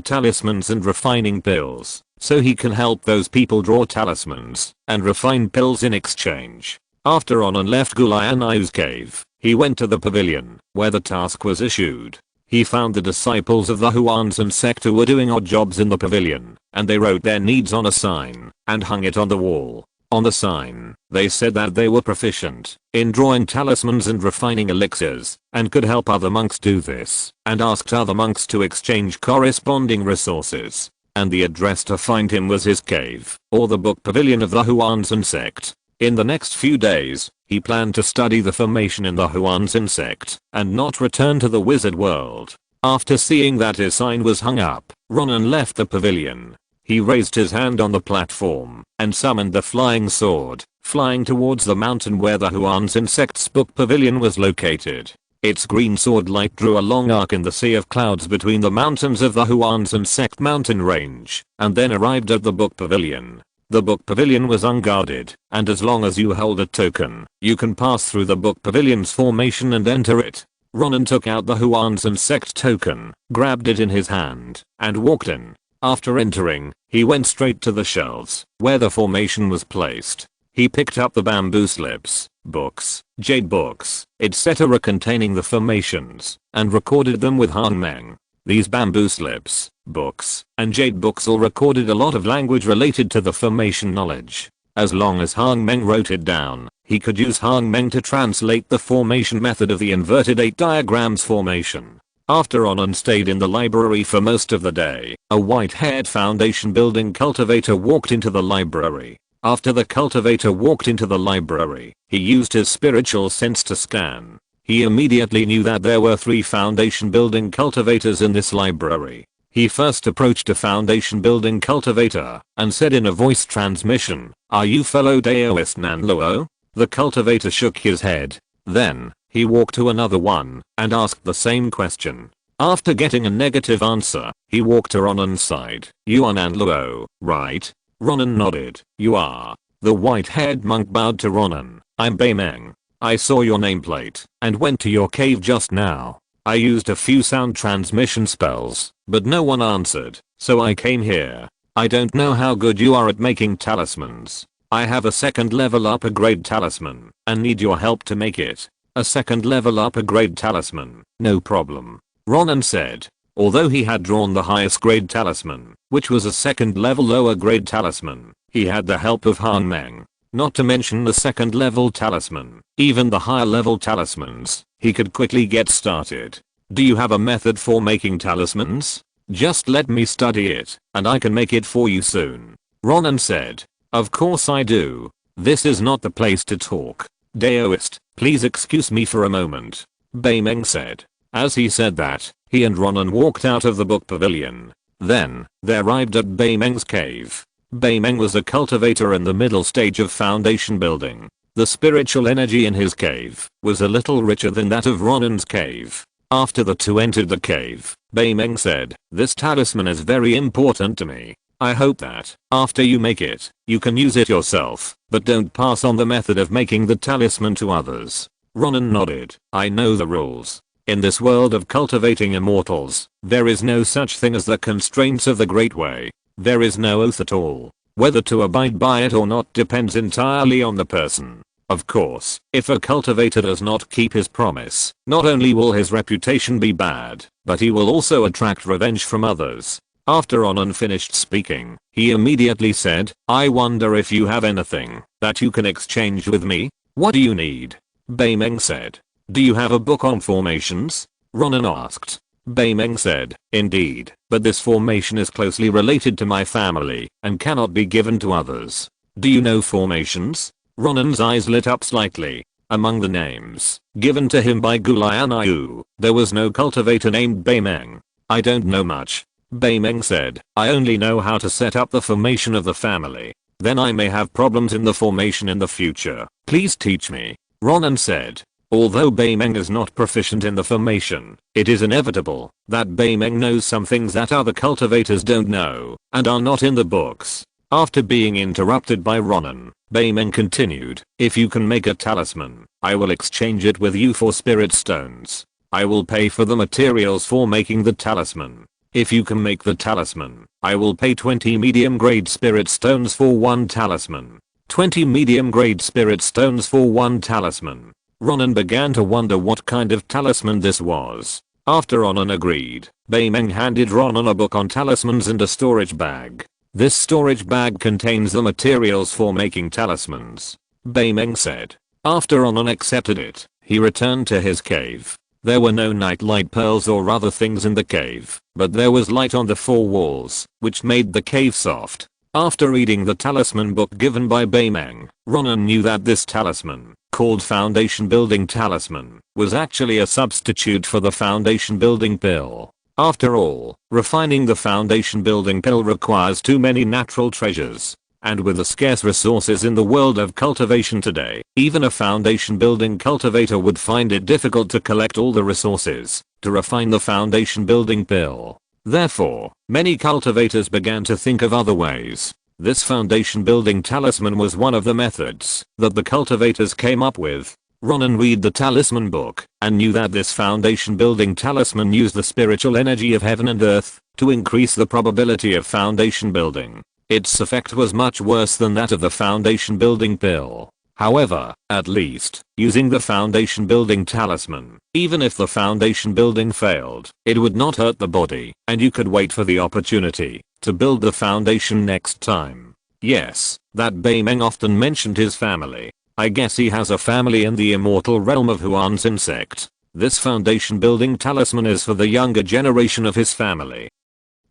Speaker 1: talismans and refining pills, so he can help those people draw talismans and refine pills in exchange. After Ronan left Gulayanayu's cave, he went to the pavilion, where the task was issued. He found the disciples of the Huanzan sect who were doing odd jobs in the pavilion, and they wrote their needs on a sign and hung it on the wall. On the sign, they said that they were proficient in drawing talismans and refining elixirs, and could help other monks do this, and asked other monks to exchange corresponding resources. And the address to find him was his cave, or the book pavilion of the Huanzan sect. In the next few days, he planned to study the formation in the Huanzan sect, and not return to the wizard world. After seeing that his sign was hung up, Ronan left the pavilion. He raised his hand on the platform, and summoned the flying sword, flying towards the mountain where the Huanzan sect's book pavilion was located. Its green sword light drew a long arc in the sea of clouds between the mountains of the Huanzan sect mountain range, and then arrived at the book pavilion. The book pavilion was unguarded, and as long as you hold a token, you can pass through the book pavilion's formation and enter it. Ronan took out the Huanzan sect token, grabbed it in his hand, and walked in. After entering, he went straight to the shelves, where the formation was placed. He picked up the bamboo slips, books, jade books, etc. containing the formations, and recorded them with Hangmeng. These bamboo slips, books, and jade books all recorded a lot of language related to the formation knowledge. As long as Hangmeng wrote it down, he could use Hangmeng to translate the formation method of the inverted 8 diagrams formation. After Ronan stayed in the library for most of the day, a white-haired foundation building cultivator walked into the library. After the cultivator walked into the library, he used his spiritual sense to scan. He immediately knew that there were 3 foundation building cultivators in this library. He first approached a foundation building cultivator and said in a voice transmission, "Are you fellow Daoist Nanluo?" The cultivator shook his head. Then, he walked to another one and asked the same question. After getting a negative answer, he walked to Ronan's side. "You are Nanluo, right?" Ronan nodded. "You are." The white-haired monk bowed to Ronan. "I'm Baimeng. I saw your nameplate and went to your cave just now. I used a few sound transmission spells, but no one answered, so I came here. I don't know how good you are at making talismans. I have a second level upper grade talisman and need your help to make it." "A second level upper grade talisman, no problem," Ronan said. Although he had drawn the highest grade talisman, which was a second level lower grade talisman, he had the help of Hangmeng. Not to mention the second level talisman, even the higher level talismans, he could quickly get started. "Do you have a method for making talismans? Just let me study it, and I can make it for you soon," Ronan said. "Of course I do. This is not the place to talk. Daoist, please excuse me for a moment," Baimeng said. As he said that, he and Ronan walked out of the book pavilion. Then, they arrived at Baimeng's cave. Baimeng was a cultivator in the middle stage of foundation building. The spiritual energy in his cave was a little richer than that of Ronan's cave. After the two entered the cave, Baimeng said, "This talisman is very important to me. I hope that, after you make it, you can use it yourself, but don't pass on the method of making the talisman to others." Ronan nodded. "I know the rules. In this world of cultivating immortals, there is no such thing as the constraints of the Great Way. There is no oath at all. Whether to abide by it or not depends entirely on the person. Of course, if a cultivator does not keep his promise, not only will his reputation be bad, but he will also attract revenge from others. After Ronan finished speaking, he immediately said, "I wonder if you have anything that you can exchange with me? What do you need?" Beimeng said, "Do you have a book on formations?" Ronan asked. Beimeng said, "Indeed, but this formation is closely related to my family and cannot be given to others. Do you know formations?" Ronan's eyes lit up slightly. Among the names given to him by Gulayan, there was no cultivator named Beimeng. "I don't know much," Beimeng said. "I only know how to set up the formation of the family. Then I may have problems in the formation in the future. Please teach me," Ronan said. Although Beimeng is not proficient in the formation, it is inevitable that Beimeng knows some things that other cultivators don't know and are not in the books. After being interrupted by Ronan, Beimeng continued, "If you can make a talisman, I will exchange it with you for spirit stones. I will pay for the materials for making the talisman. If you can make the talisman, I will pay 20 medium grade spirit stones for one talisman. 20 medium grade spirit stones for one talisman." Ronan began to wonder what kind of talisman this was. After Ronan agreed, Beimeng handed Ronan a book on talismans and a storage bag. This storage bag contains the materials for making talismans, Beimeng said. After Ronan accepted it, he returned to his cave. There were no nightlight pearls or other things in the cave, but there was light on the four walls, which made the cave soft. After reading the talisman book given by Beimeng, Ronan knew that this talisman, called Foundation Building Talisman, was actually a substitute for the Foundation Building Pill. After all, refining the Foundation Building Pill requires too many natural treasures. And with the scarce resources in the world of cultivation today, even a foundation building cultivator would find it difficult to collect all the resources to refine the foundation building pill. Therefore, many cultivators began to think of other ways. This foundation building talisman was one of the methods that the cultivators came up with. Ronan read the talisman book and knew that this foundation building talisman used the spiritual energy of heaven and earth to increase the probability of foundation building. Its effect was much worse than that of the foundation building pill. However, at least, using the foundation building talisman, even if the foundation building failed, it would not hurt the body, and you could wait for the opportunity to build the foundation next time. Yes, that Beimeng often mentioned his family. I guess he has a family in the immortal realm of Huan's insect. This foundation building talisman is for the younger generation of his family.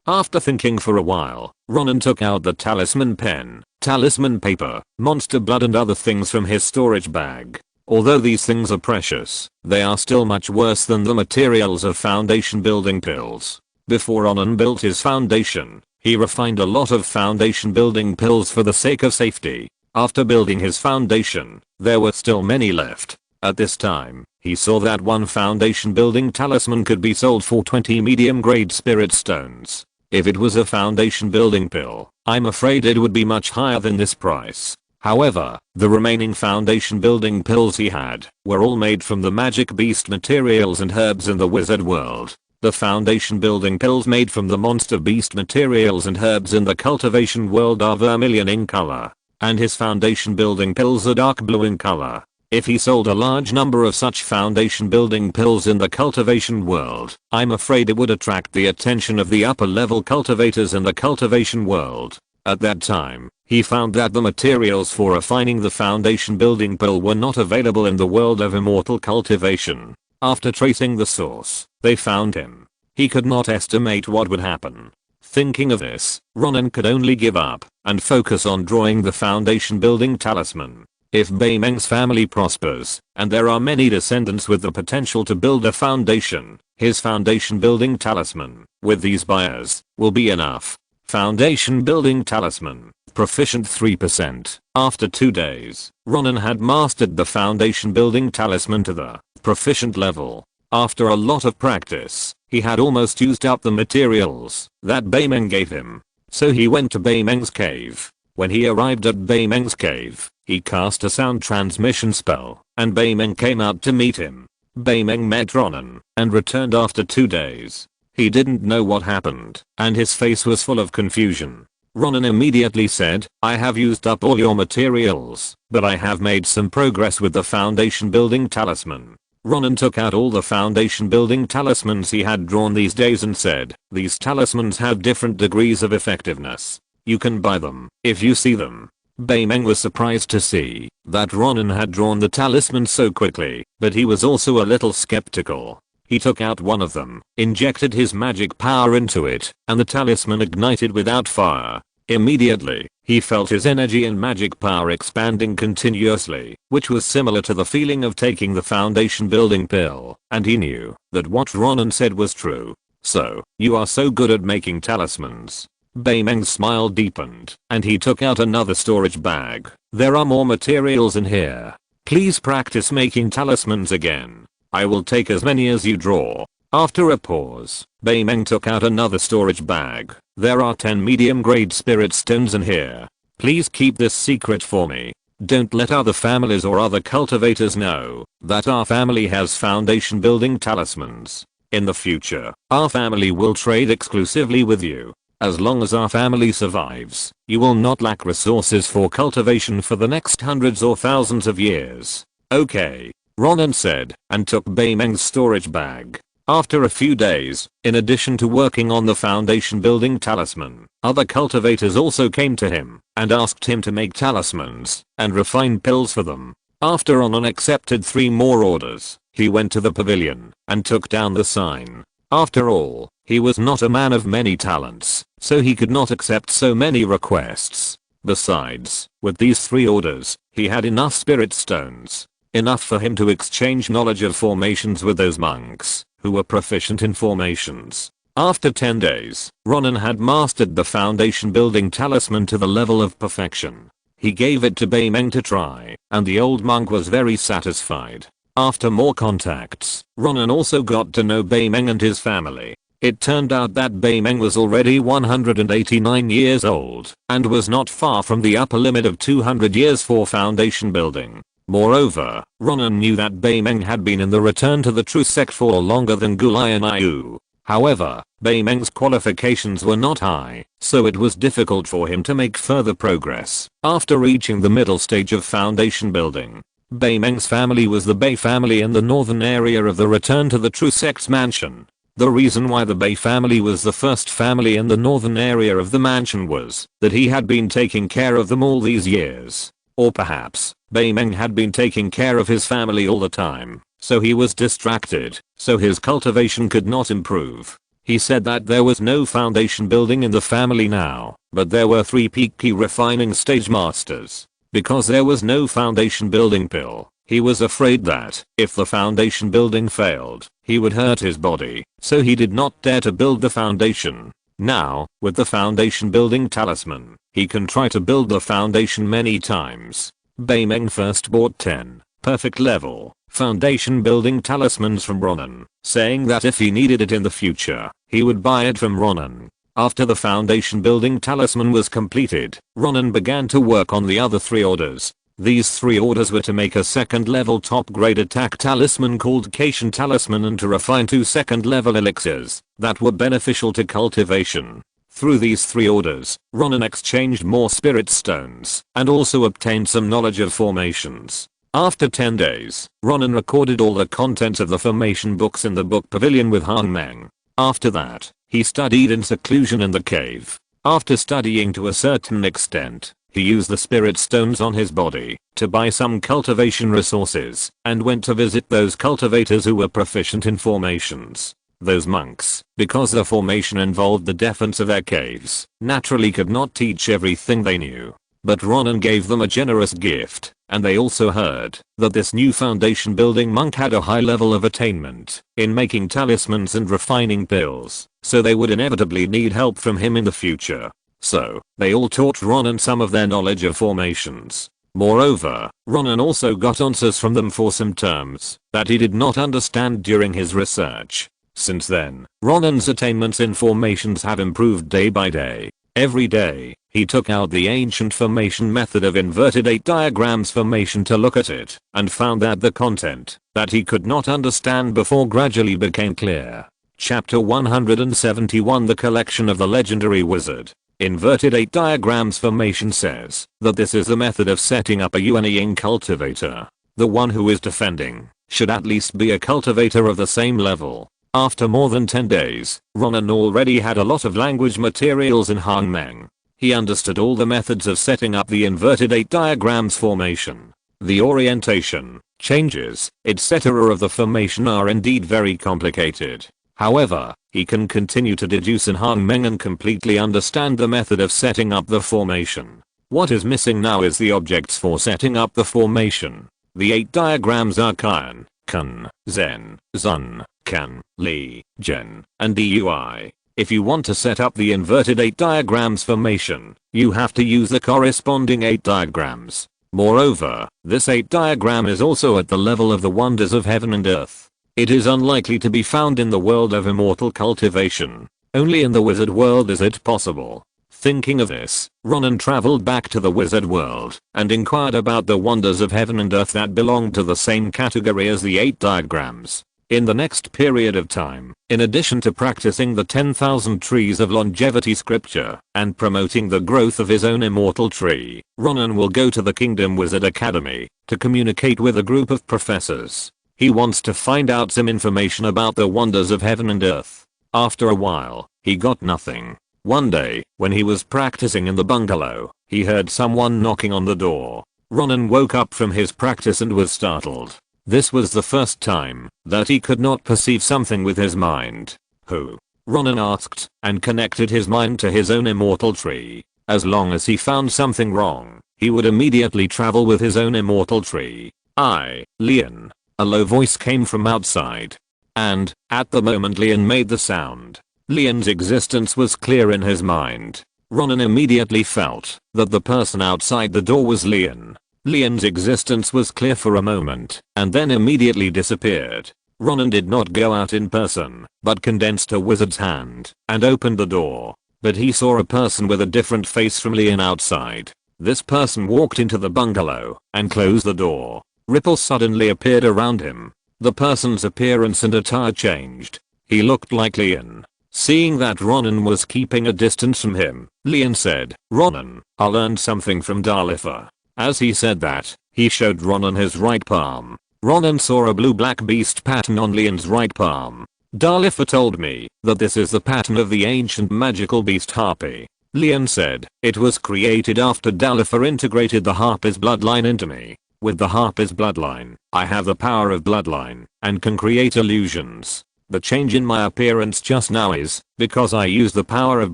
Speaker 1: After thinking for a while, Ronan took out the talisman pen, talisman paper, monster blood and other things from his storage bag. Although these things are precious, they are still much worse than the materials of foundation building pills. Before Ronan built his foundation, he refined a lot of foundation building pills for the sake of safety. After building his foundation, there were still many left. At this time, he saw that one foundation building talisman could be sold for 20 medium grade spirit stones. If it was a foundation building pill, I'm afraid it would be much higher than this price. However, the remaining foundation building pills he had were all made from the magic beast materials and herbs in the wizard world. The foundation building pills made from the monster beast materials and herbs in the cultivation world are vermilion in color, and his foundation building pills are dark blue in color. If he sold a large number of such foundation building pills in the cultivation world, I'm afraid it would attract the attention of the upper level cultivators in the cultivation world. At that time, he found that the materials for refining the foundation building pill were not available in the world of immortal cultivation. After tracing the source, they found him. He could not estimate what would happen. Thinking of this, Ronan could only give up and focus on drawing the foundation building talisman. If Beimeng's family prospers, and there are many descendants with the potential to build a foundation, his foundation building talisman, with these buyers, will be enough. Foundation building talisman, proficient 3%. After 2 days, Ronan had mastered the foundation building talisman to the proficient level. After a lot of practice, he had almost used up the materials that Beimeng gave him. So he went to Beimeng's cave. When he arrived at Beimeng's cave, he cast a sound transmission spell, and Beimeng came out to meet him. Baimeng met Ronan and returned after 2 days. He didn't know what happened, and his face was full of confusion. Ronan immediately said, I have used up all your materials, but I have made some progress with the foundation building talisman. Ronan took out all the foundation building talismans he had drawn these days and said, these talismans have different degrees of effectiveness. You can buy them if you see them. Baimeng was surprised to see that Ronan had drawn the talisman so quickly, but he was also a little skeptical. He took out one of them, injected his magic power into it, and the talisman ignited without fire. Immediately, he felt his energy and magic power expanding continuously, which was similar to the feeling of taking the foundation building pill, and he knew that what Ronan said was true. So, you are so good at making talismans. Baimeng's smile deepened, and he took out another storage bag. There are more materials in here. Please practice making talismans again. I will take as many as you draw. After a pause, Baimeng took out another storage bag. There are 10 medium grade spirit stones in here. Please keep this secret for me. Don't let other families or other cultivators know that our family has foundation building talismans. In the future, our family will trade exclusively with you. As long as our family survives, you will not lack resources for cultivation for the next hundreds or thousands of years. Okay, Ronan said, and took Baimeng's storage bag. After a few days, in addition to working on the foundation building talisman, other cultivators also came to him and asked him to make talismans and refine pills for them. After Ronan accepted 3 more orders, he went to the pavilion and took down the sign. After all, he was not a man of many talents, so he could not accept so many requests. Besides, with these 3 orders, he had enough spirit stones. Enough for him to exchange knowledge of formations with those monks who were proficient in formations. After 10 days, Ronan had mastered the foundation building talisman to the level of perfection. He gave it to Baimeng to try, and the old monk was very satisfied. After more contacts, Ronan also got to know Baimeng and his family. It turned out that Baimeng was already 189 years old and was not far from the upper limit of 200 years for foundation building. Moreover, Ronan knew that Baimeng had been in the return to the true sect for longer than Gulai and Ayu. However, Baimeng's qualifications were not high, so it was difficult for him to make further progress. After reaching the middle stage of foundation building, Baimeng's family was the Bay family in the northern area of the return to the true sect's mansion. The reason why the Bay family was the first family in the northern area of the mansion was that he had been taking care of them all these years. Or perhaps, Baimeng had been taking care of his family all the time, so he was distracted, so his cultivation could not improve. He said that there was no foundation building in the family now, but there were 3 peak key refining stage masters. Because there was no foundation building pill, he was afraid that, if the foundation building failed, he would hurt his body, so he did not dare to build the foundation. Now, with the foundation building talisman, he can try to build the foundation many times. Baimeng first bought 10 perfect level foundation building talismans from Ronan, saying that if he needed it in the future, he would buy it from Ronan. After the foundation building talisman was completed, Ronan began to work on the other 3 orders. These 3 orders were to make a 2nd level top grade attack talisman called Cultivation talisman and to refine 2 2nd level elixirs that were beneficial to cultivation. Through these 3 orders, Ronan exchanged more spirit stones and also obtained some knowledge of formations. After 10 days, Ronan recorded all the contents of the formation books in the book pavilion with Han Meng. After that, he studied in seclusion in the cave. After studying to a certain extent, he used the spirit stones on his body to buy some cultivation resources and went to visit those cultivators who were proficient in formations. Those monks, because the formation involved the defense of their caves, naturally could not teach everything they knew. But Ronan gave them a generous gift, and they also heard that this new foundation building monk had a high level of attainment in making talismans and refining pills, so they would inevitably need help from him in the future. So, they all taught Ronan some of their knowledge of formations. Moreover, Ronan also got answers from them for some terms that he did not understand during his research. Since then, Ronan's attainments in formations have improved day by day. Every day, he took out the ancient formation method of inverted 8 diagrams formation to look at it, and found that the content that he could not understand before gradually became clear. Chapter 171, The Collection of the Legendary Wizard. Inverted 8 diagrams formation says that this is the method of setting up a Yuanying cultivator. The one who is defending should at least be a cultivator of the same level. After more than 10 days, Ronan already had a lot of language materials in Hangmeng. He understood all the methods of setting up the inverted 8 diagrams formation. The orientation, changes, etc. of the formation are indeed very complicated. However, he can continue to deduce in Hangmeng and completely understand the method of setting up the formation. What is missing now is the objects for setting up the formation. The 8 diagrams are Kan, Kun, Zen, Zun, Kan, Li, Gen, and Dui. If you want to set up the inverted 8 diagrams formation, you have to use the corresponding 8 diagrams. Moreover, this 8 diagram is also at the level of the wonders of heaven and earth. It is unlikely to be found in the world of immortal cultivation. Only in the wizard world is it possible. Thinking of this, Ronan traveled back to the wizard world and inquired about the wonders of heaven and earth that belonged to the same category as the 8 diagrams. In the next period of time, in addition to practicing the 10,000 trees of longevity scripture and promoting the growth of his own immortal tree, Ronan will go to the Kingdom Wizard Academy to communicate with a group of professors. He wants to find out some information about the wonders of heaven and earth. After a while, he got nothing. One day, when he was practicing in the bungalow, he heard someone knocking on the door. Ronan woke up from his practice and was startled. This was the first time that he could not perceive something with his mind. Who? Ronan asked, and connected his mind to his own immortal tree. As long as he found something wrong, he would immediately travel with his own immortal tree. Lian. A low voice came from outside. And, at the moment Lian made the sound, Lian's existence was clear in his mind. Ronan immediately felt that the person outside the door was Lian. Lian's existence was clear for a moment, and then immediately disappeared. Ronan did not go out in person, but condensed a wizard's hand, and opened the door. But he saw a person with a different face from Lian outside. This person walked into the bungalow, and closed the door. Ripples suddenly appeared around him. The person's appearance and attire changed. He looked like Lian. Seeing that Ronan was keeping a distance from him, Lian said, "Ronan, I learned something from Dalifa." As he said that, he showed Ronan his right palm. Ronan saw a blue-black beast pattern on Lian's right palm. Dalifa told me that this is the pattern of the ancient magical beast Harpy. Lian said, "It was created after Dalifa integrated the Harpy's bloodline into me. With the Harpy's bloodline, I have the power of bloodline, and can create illusions. The change in my appearance just now is because I use the power of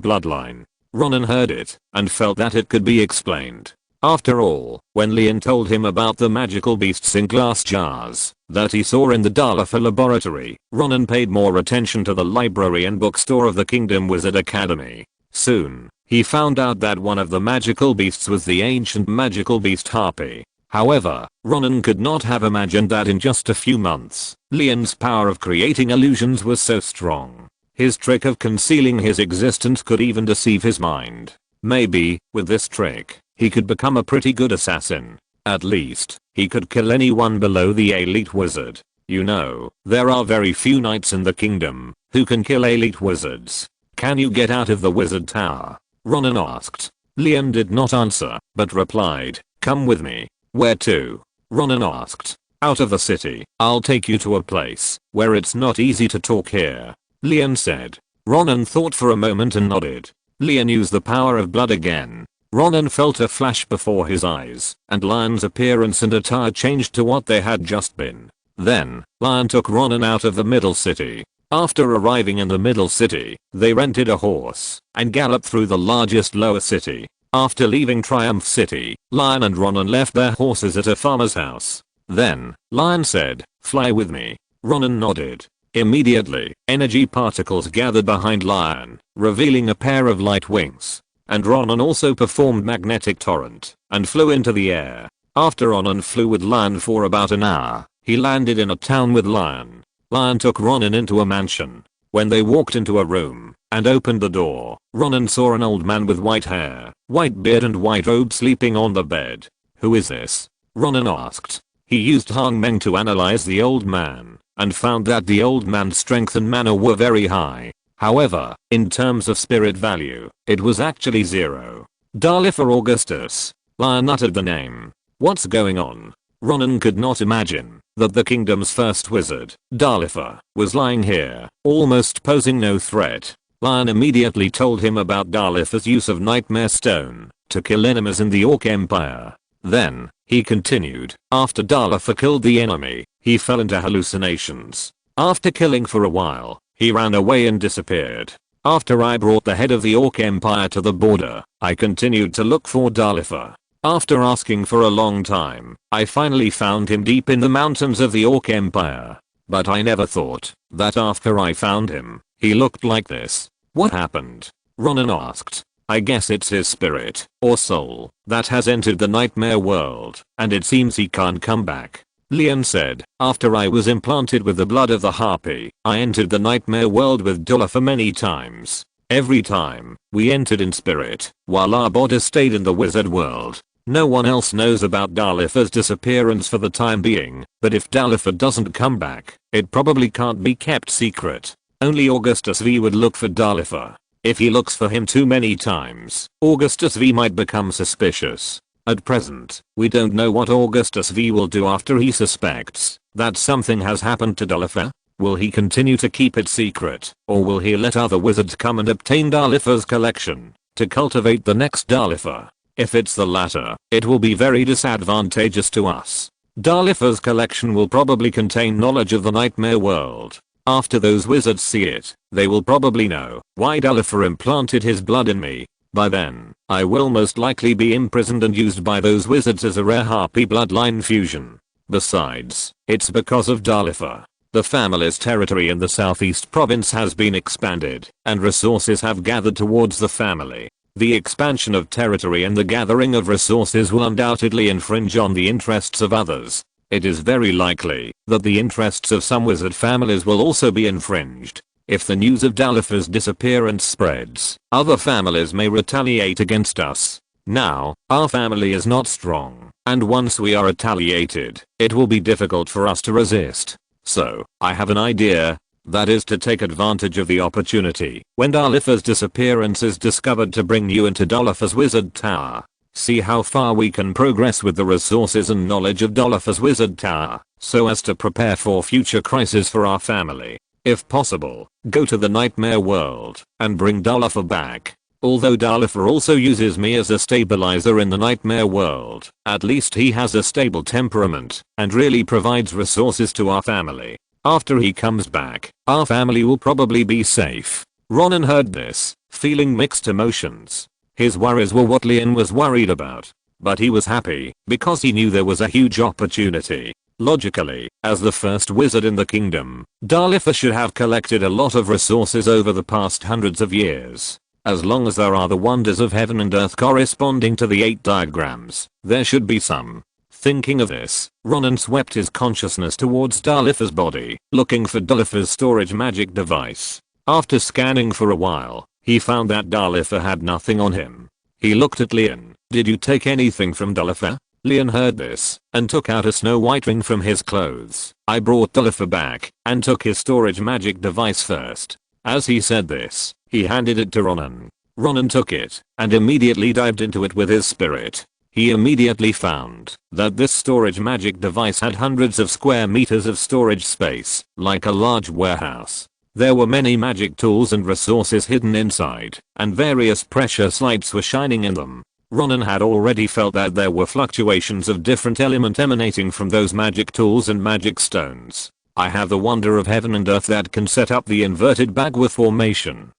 Speaker 1: bloodline." Ronan heard it, and felt that it could be explained. After all, when Lian told him about the magical beasts in glass jars that he saw in the Dalifa laboratory, Ronan paid more attention to the library and bookstore of the Kingdom Wizard Academy. Soon, he found out that one of the magical beasts was the ancient magical beast Harpy. However, Ronan could not have imagined that in just a few months, Lian's power of creating illusions was so strong. His trick of concealing his existence could even deceive his mind. Maybe, with this trick, he could become a pretty good assassin. At least, he could kill anyone below the elite wizard. You know, there are very few knights in the kingdom who can kill elite wizards. Can you get out of the wizard tower? Ronan asked. Lian did not answer, but replied, "Come with me." "Where to?" Ronan asked. "Out of the city. I'll take you to a place where it's not easy to talk here," Lian said. Ronan thought for a moment and nodded. Lian used the power of blood again. Ronan felt a flash before his eyes, and Lian's appearance and attire changed to what they had just been. Then, Lian took Ronan out of the middle city. After arriving in the middle city, they rented a horse and galloped through the largest lower city. After leaving Triumph City, Lian and Ronan left their horses at a farmer's house. Then, Lian said, "Fly with me." Ronan nodded. Immediately, energy particles gathered behind Lian, revealing a pair of light wings. And Ronan also performed magnetic torrent, and flew into the air. After Ronan flew with Lian for about an hour, he landed in a town with Lian. Lian took Ronan into a mansion. When they walked into a room and opened the door, Ronan saw an old man with white hair, white beard and white robe sleeping on the bed. "Who is this?" Ronan asked. He used Hangmeng to analyze the old man and found that the old man's strength and mana were very high. However, in terms of spirit value, it was actually 0. Dalifer Augustus. Lion uttered the name. What's going on? Ronan could not imagine that the kingdom's first wizard, Dalifer, was lying here, almost posing no threat. Lion immediately told him about Dalifer's use of Nightmare Stone to kill enemies in the Orc Empire. Then, he continued, after Dalifer killed the enemy, he fell into hallucinations. After killing for a while, he ran away and disappeared. After I brought the head of the Orc Empire to the border, I continued to look for Dalifer. After asking for a long time, I finally found him deep in the mountains of the Orc Empire. But I never thought that after I found him, he looked like this. What happened? Ronan asked. I guess it's his spirit, or soul, that has entered the nightmare world, and it seems he can't come back. Lian said, after I was implanted with the blood of the harpy, I entered the nightmare world with Dalifer many times. Every time, we entered in spirit, while our bodies stayed in the wizard world. No one else knows about Dalifer's disappearance for the time being, but if Dalifer doesn't come back, it probably can't be kept secret. Only Augustus V would look for Dalifer. If he looks for him too many times, Augustus V might become suspicious. At present, we don't know what Augustus V will do after he suspects that something has happened to Dalifer. Will he continue to keep it secret, or will he let other wizards come and obtain Dalifer's collection to cultivate the next Dalifer? If it's the latter, it will be very disadvantageous to us. Dalifer's collection will probably contain knowledge of the nightmare world. After those wizards see it, they will probably know why Dalifer implanted his blood in me. By then, I will most likely be imprisoned and used by those wizards as a rare harpy bloodline fusion. Besides, it's because of Dalifer. The family's territory in the southeast province has been expanded, and resources have gathered towards the family. The expansion of territory and the gathering of resources will undoubtedly infringe on the interests of others. It is very likely that the interests of some wizard families will also be infringed. If the news of Dalifer's disappearance spreads, other families may retaliate against us. Now, our family is not strong, and once we are retaliated, it will be difficult for us to resist. So, I have an idea. That is to take advantage of the opportunity when Dalifer's disappearance is discovered to bring you into Dalifer's wizard tower. See how far we can progress with the resources and knowledge of Dalifer's wizard tower, so as to prepare for future crises for our family. If possible, go to the nightmare world and bring Dalifer back. Although Dalifer also uses me as a stabilizer in the nightmare world, at least he has a stable temperament and really provides resources to our family. After he comes back, our family will probably be safe. Ronan heard this, feeling mixed emotions. His worries were what Lian was worried about, but he was happy because he knew there was a huge opportunity. Logically, as the first wizard in the kingdom, Dalifer should have collected a lot of resources over the past hundreds of years. As long as there are the wonders of heaven and earth corresponding to the 8 diagrams, there should be some. Thinking of this, Ronan swept his consciousness towards Dalifer's body, looking for Dalifer's storage magic device. After scanning for a while, he found that Dalifer had nothing on him. He looked at Lian. Did you take anything from Dalifer? Lian heard this, and took out a snow white ring from his clothes. I brought Dalifer back, and took his storage magic device first. As he said this, he handed it to Ronan. Ronan took it, and immediately dived into it with his spirit. He immediately found that this storage magic device had hundreds of square meters of storage space, like a large warehouse. There were many magic tools and resources hidden inside, and various precious lights were shining in them. Ronan had already felt that there were fluctuations of different element emanating from those magic tools and magic stones. I have the wonder of heaven and earth that can set up the inverted Bagua formation.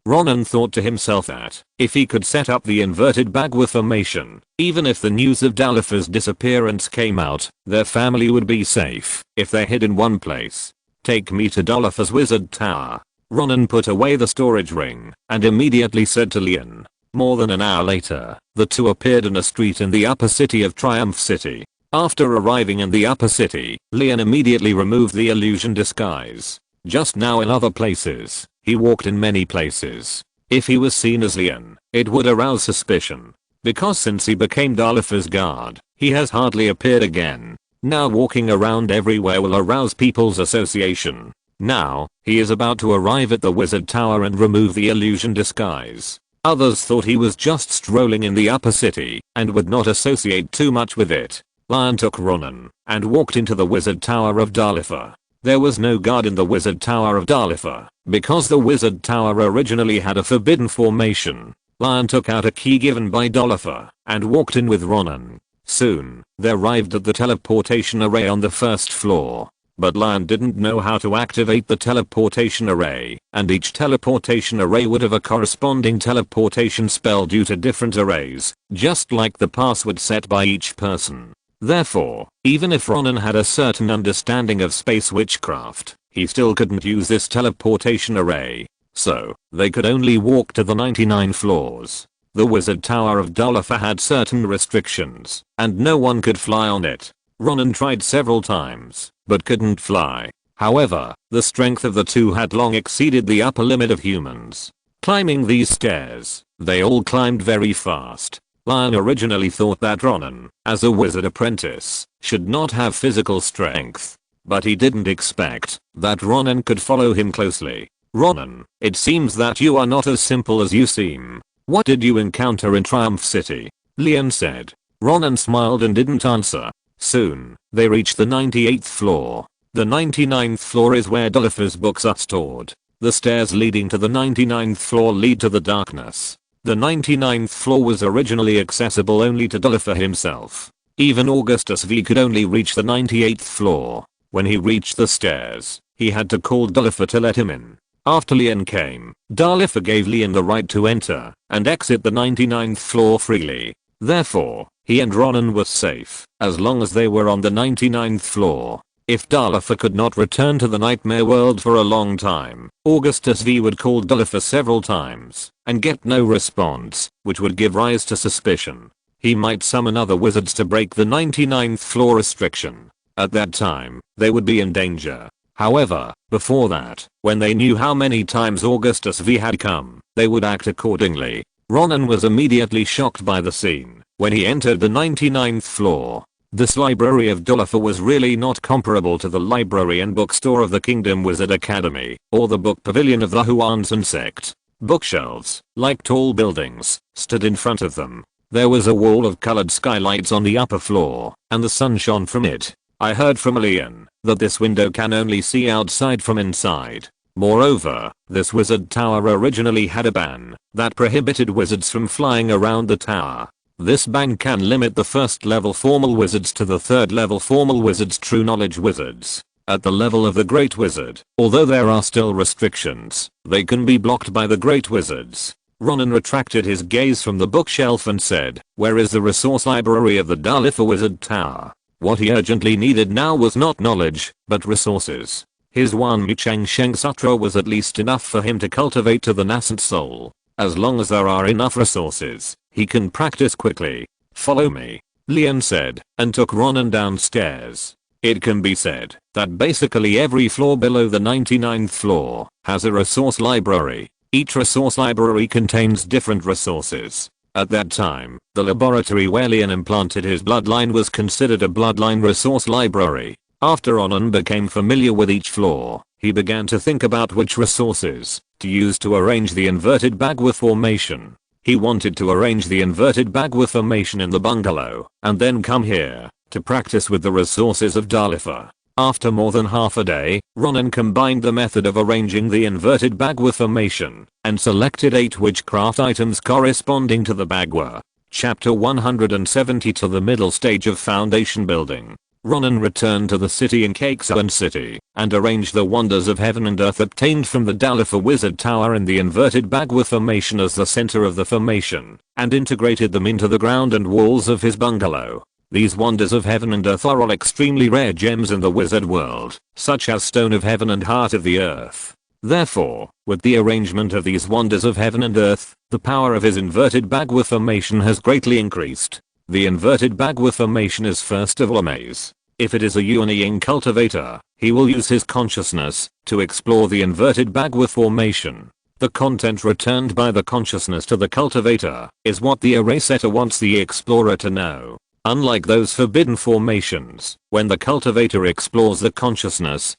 Speaker 1: Ronan thought to himself that, if he could set up the inverted Bagua formation, even if the news of Dalifer's disappearance came out, their family would be safe if they hid in one place. Take me to Dalifer's wizard tower. Ronan put away the storage ring, and immediately said to Lian. More than an hour later, the two appeared in a street in the upper city of Triumph City. After arriving in the upper city, Lian immediately removed the illusion disguise. Just now in other places, he walked in many places. If he was seen as Leon, it would arouse suspicion. Because since he became Dalifa's guard, he has hardly appeared again. Now walking around everywhere will arouse people's association. Now, he is about to arrive at the wizard tower and remove the illusion disguise. Others thought he was just strolling in the upper city and would not associate too much with it. Lion took Ronan and walked into the wizard tower of Dalifa. There was no guard in the wizard tower of Dalifa because the wizard tower originally had a forbidden formation. Lion took out a key given by Dalifa and walked in with Ronan. Soon, they arrived at the teleportation array on the first floor. But Lion didn't know how to activate the teleportation array, and each teleportation array would have a corresponding teleportation spell due to different arrays, just like the password set by each person. Therefore, even if Ronan had a certain understanding of space witchcraft, he still couldn't use this teleportation array. So, they could only walk to the 99 floors. The wizard tower of Dalifa had certain restrictions, and no one could fly on it. Ronan tried several times, but couldn't fly. However, the strength of the two had long exceeded the upper limit of humans. Climbing these stairs, they all climbed very fast. Lion originally thought that Ronan, as a wizard apprentice, should not have physical strength. But he didn't expect that Ronan could follow him closely. Ronan, it seems that you are not as simple as you seem. What did you encounter in Triumph City? Leon said. Ronan smiled and didn't answer. Soon, they reached the 98th floor. The 99th floor is where Dalifa's books are stored. The stairs leading to the 99th floor lead to the darkness. The 99th floor was originally accessible only to Dalifa himself. Even Augustus V could only reach the 98th floor. When he reached the stairs, he had to call Dalifa to let him in. After Leon came, Dalifa gave Leon the right to enter and exit the 99th floor freely. Therefore, he and Ronan were safe as long as they were on the 99th floor. If Dalifa could not return to the nightmare world for a long time, Augustus V would call Dalifa several times and get no response, which would give rise to suspicion. He might summon other wizards to break the 99th floor restriction. At that time, they would be in danger. However, before that, when they knew how many times Augustus V had come, they would act accordingly. Ronan was immediately shocked by the scene when he entered the 99th floor. This library of Dalifa was really not comparable to the library and bookstore of the Kingdom Wizard Academy or the book pavilion of the Huanzan sect. Bookshelves, like tall buildings, stood in front of them. There was a wall of colored skylights on the upper floor, and the sun shone from it. I heard from Leon that this window can only see outside from inside. Moreover, this wizard tower originally had a ban that prohibited wizards from flying around the tower. This ban can limit the first level formal wizards to the third level formal wizards, true knowledge wizards. At the level of the great wizard, although there are still restrictions, they can be blocked by the great wizards. Ronan retracted his gaze from the bookshelf and said, "Where is the resource library of the Dalifa wizard tower?" What he urgently needed now was not knowledge, but resources. His Wan Mi Chang Sheng Sutra was at least enough for him to cultivate to the nascent soul. As long as there are enough resources, he can practice quickly. "Follow me," Leon said, and took Ronan downstairs. It can be said that basically every floor below the 99th floor has a resource library. Each resource library contains different resources. At that time, the laboratory where Leon implanted his bloodline was considered a bloodline resource library. After Ronan became familiar with each floor, he began to think about which resources to use to arrange the inverted Bagua formation. He wanted to arrange the inverted Bagua formation in the bungalow, and then come here to practice with the resources of Dalifa. After more than half a day, Ronan combined the method of arranging the inverted Bagua formation and selected 8 witchcraft items corresponding to the Bagua. Chapter 170 to the middle stage of foundation building. Ronan returned to the city in Cakesawan City and arranged the wonders of heaven and earth obtained from the Dalifa wizard tower in the inverted Bagua formation as the center of the formation, and integrated them into the ground and walls of his bungalow. These wonders of heaven and earth are all extremely rare gems in the wizard world, such as Stone of Heaven and Heart of the Earth. Therefore, with the arrangement of these wonders of heaven and earth, the power of his inverted Bagua formation has greatly increased. The inverted Bagua formation is first of all a maze. If it is a Yuan cultivator, he will use his consciousness to explore the inverted Bagua formation. The content returned by the consciousness to the cultivator is what the array setter wants the explorer to know. Unlike those forbidden formations, when the cultivator explores the consciousness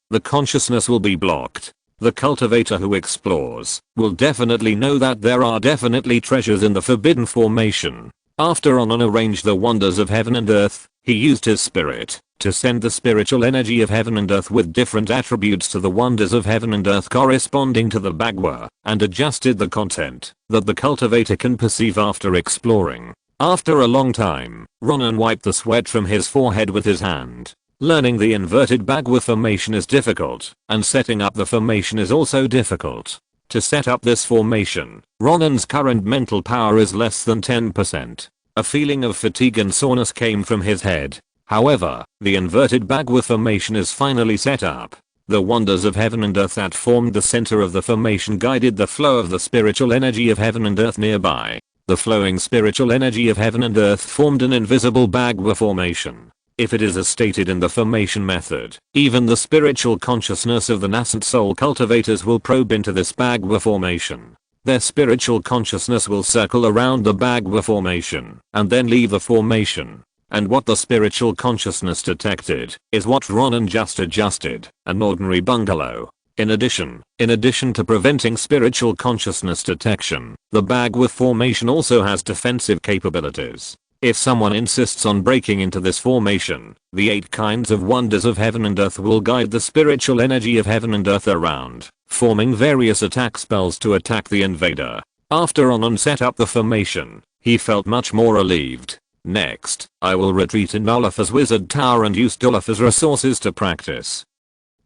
Speaker 1: will be blocked. The cultivator who explores will definitely know that there are definitely treasures in the forbidden formation. After Ronan arranged the wonders of heaven and earth, he used his spirit to send the spiritual energy of heaven and earth with different attributes to the wonders of heaven and earth corresponding to the Bagua, and adjusted the content that the cultivator can perceive after exploring. After a long time, Ronan wiped the sweat from his forehead with his hand. Learning the inverted Bagua formation is difficult, and setting up the formation is also difficult. To set up this formation, Ronan's current mental power is less than 10%. A feeling of fatigue and soreness came from his head. However, the inverted Bagua formation is finally set up. The wonders of heaven and earth that formed the center of the formation guided the flow of the spiritual energy of heaven and earth nearby. The flowing spiritual energy of heaven and earth formed an invisible Bagua formation. If it is as stated in the formation method, even the spiritual consciousness of the nascent soul cultivators will probe into this Bagua formation. Their spiritual consciousness will circle around the Bagua formation and then leave the formation. And what the spiritual consciousness detected is what Ronan just adjusted, an ordinary bungalow. In addition to preventing spiritual consciousness detection, the Bagua formation also has defensive capabilities. If someone insists on breaking into this formation, the 8 kinds of wonders of heaven and earth will guide the spiritual energy of heaven and earth around, forming various attack spells to attack the invader. After Ronan set up the formation, he felt much more relieved. Next, I will retreat in Dalifa's wizard tower and use Dalifa's resources to practice.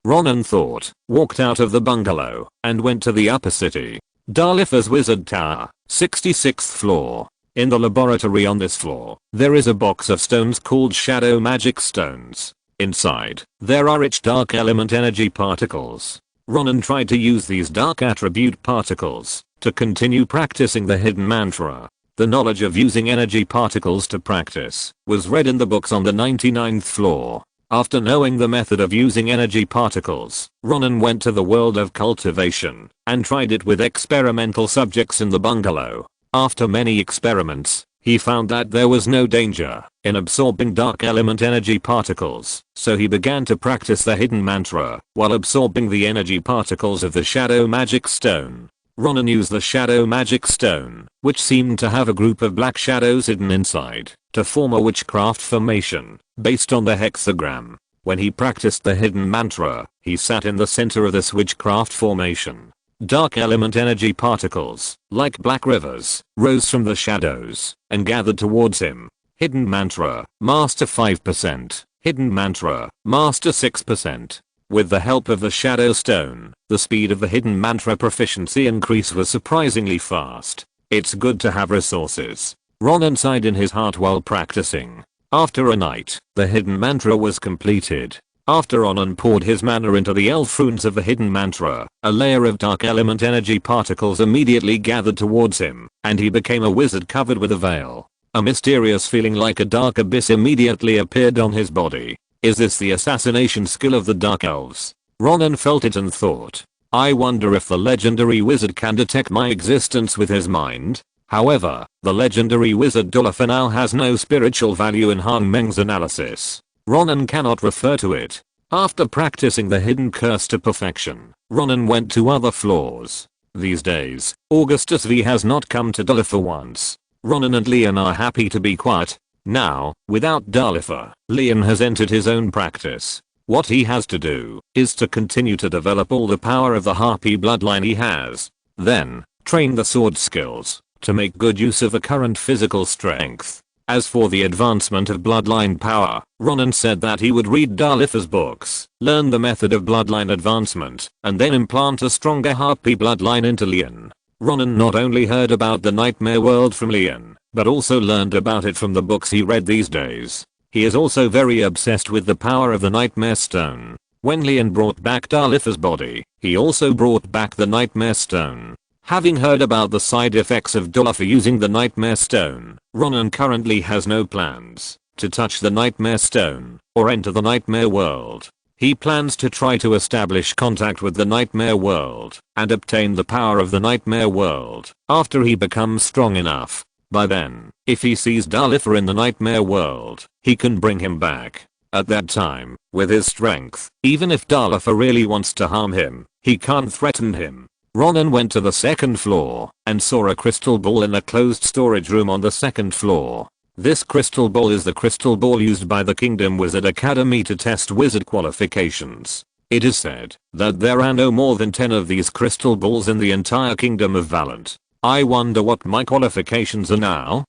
Speaker 1: Ronan thought, walked out of the bungalow, and went to the upper city. Dalifa's wizard tower, 66th floor. In the laboratory on this floor, there is a box of stones called shadow magic stones. Inside, there are rich dark element energy particles. Ronan tried to use these dark attribute particles to continue practicing the hidden mantra. The knowledge of using energy particles to practice was read in the books on the 99th floor. After knowing the method of using energy particles, Ronan went to the world of cultivation and tried it with experimental subjects in the bungalow. After many experiments, he found that there was no danger in absorbing dark element energy particles, so he began to practice the hidden mantra while absorbing the energy particles of the shadow magic stone. Ronan used the shadow magic stone, which seemed to have a group of black shadows hidden inside, to form a witchcraft formation based on the hexagram. When he practiced the hidden mantra, he sat in the center of this witchcraft formation. Dark element energy particles, like black rivers, rose from the shadows and gathered towards him. Hidden mantra, master 5%. Hidden mantra, master 6%. With the help of the shadow stone, the speed of the hidden mantra proficiency increase was surprisingly fast. It's good to have resources. Ronan sighed in his heart while practicing. After a night, the hidden mantra was completed. After Ronan poured his mana into the elf runes of the hidden mantra, a layer of dark element energy particles immediately gathered towards him, and he became a wizard covered with a veil. A mysterious feeling like a dark abyss immediately appeared on his body. Is this the assassination skill of the dark elves? Ronan felt it and thought, I wonder if the legendary wizard can detect my existence with his mind. However, the legendary wizard Dalifa now has no spiritual value in Han Meng's analysis. Ronan cannot refer to it. After practicing the hidden curse to perfection, Ronan went to other floors. These days, Augustus V has not come to Dalifa once. Ronan and Leon are happy to be quiet. Now, without Dalifa, Leon has entered his own practice. What he has to do is to continue to develop all the power of the Harpy bloodline he has. Then, train the sword skills to make good use of the current physical strength. As for the advancement of bloodline power, Ronan said that he would read Dalifa's books, learn the method of bloodline advancement, and then implant a stronger Harpy bloodline into Leon. Ronan not only heard about the nightmare world from Leon, but also learned about it from the books he read these days. He is also very obsessed with the power of the nightmare stone. When Leon brought back Dalifa's body, he also brought back the nightmare stone. Having heard about the side effects of Dalifa using the nightmare stone, Ronan currently has no plans to touch the nightmare stone or enter the nightmare world. He plans to try to establish contact with the nightmare world and obtain the power of the nightmare world after he becomes strong enough. By then, if he sees Dalifer in the nightmare world, he can bring him back. At that time, with his strength, even if Dalifer really wants to harm him, he can't threaten him. Ronan went to the second floor and saw a crystal ball in a closed storage room on the second floor. This crystal ball is the crystal ball used by the Kingdom Wizard Academy to test wizard qualifications. It is said that there are no more than 10 of these crystal balls in the entire Kingdom of Valant. I wonder what my qualifications are now?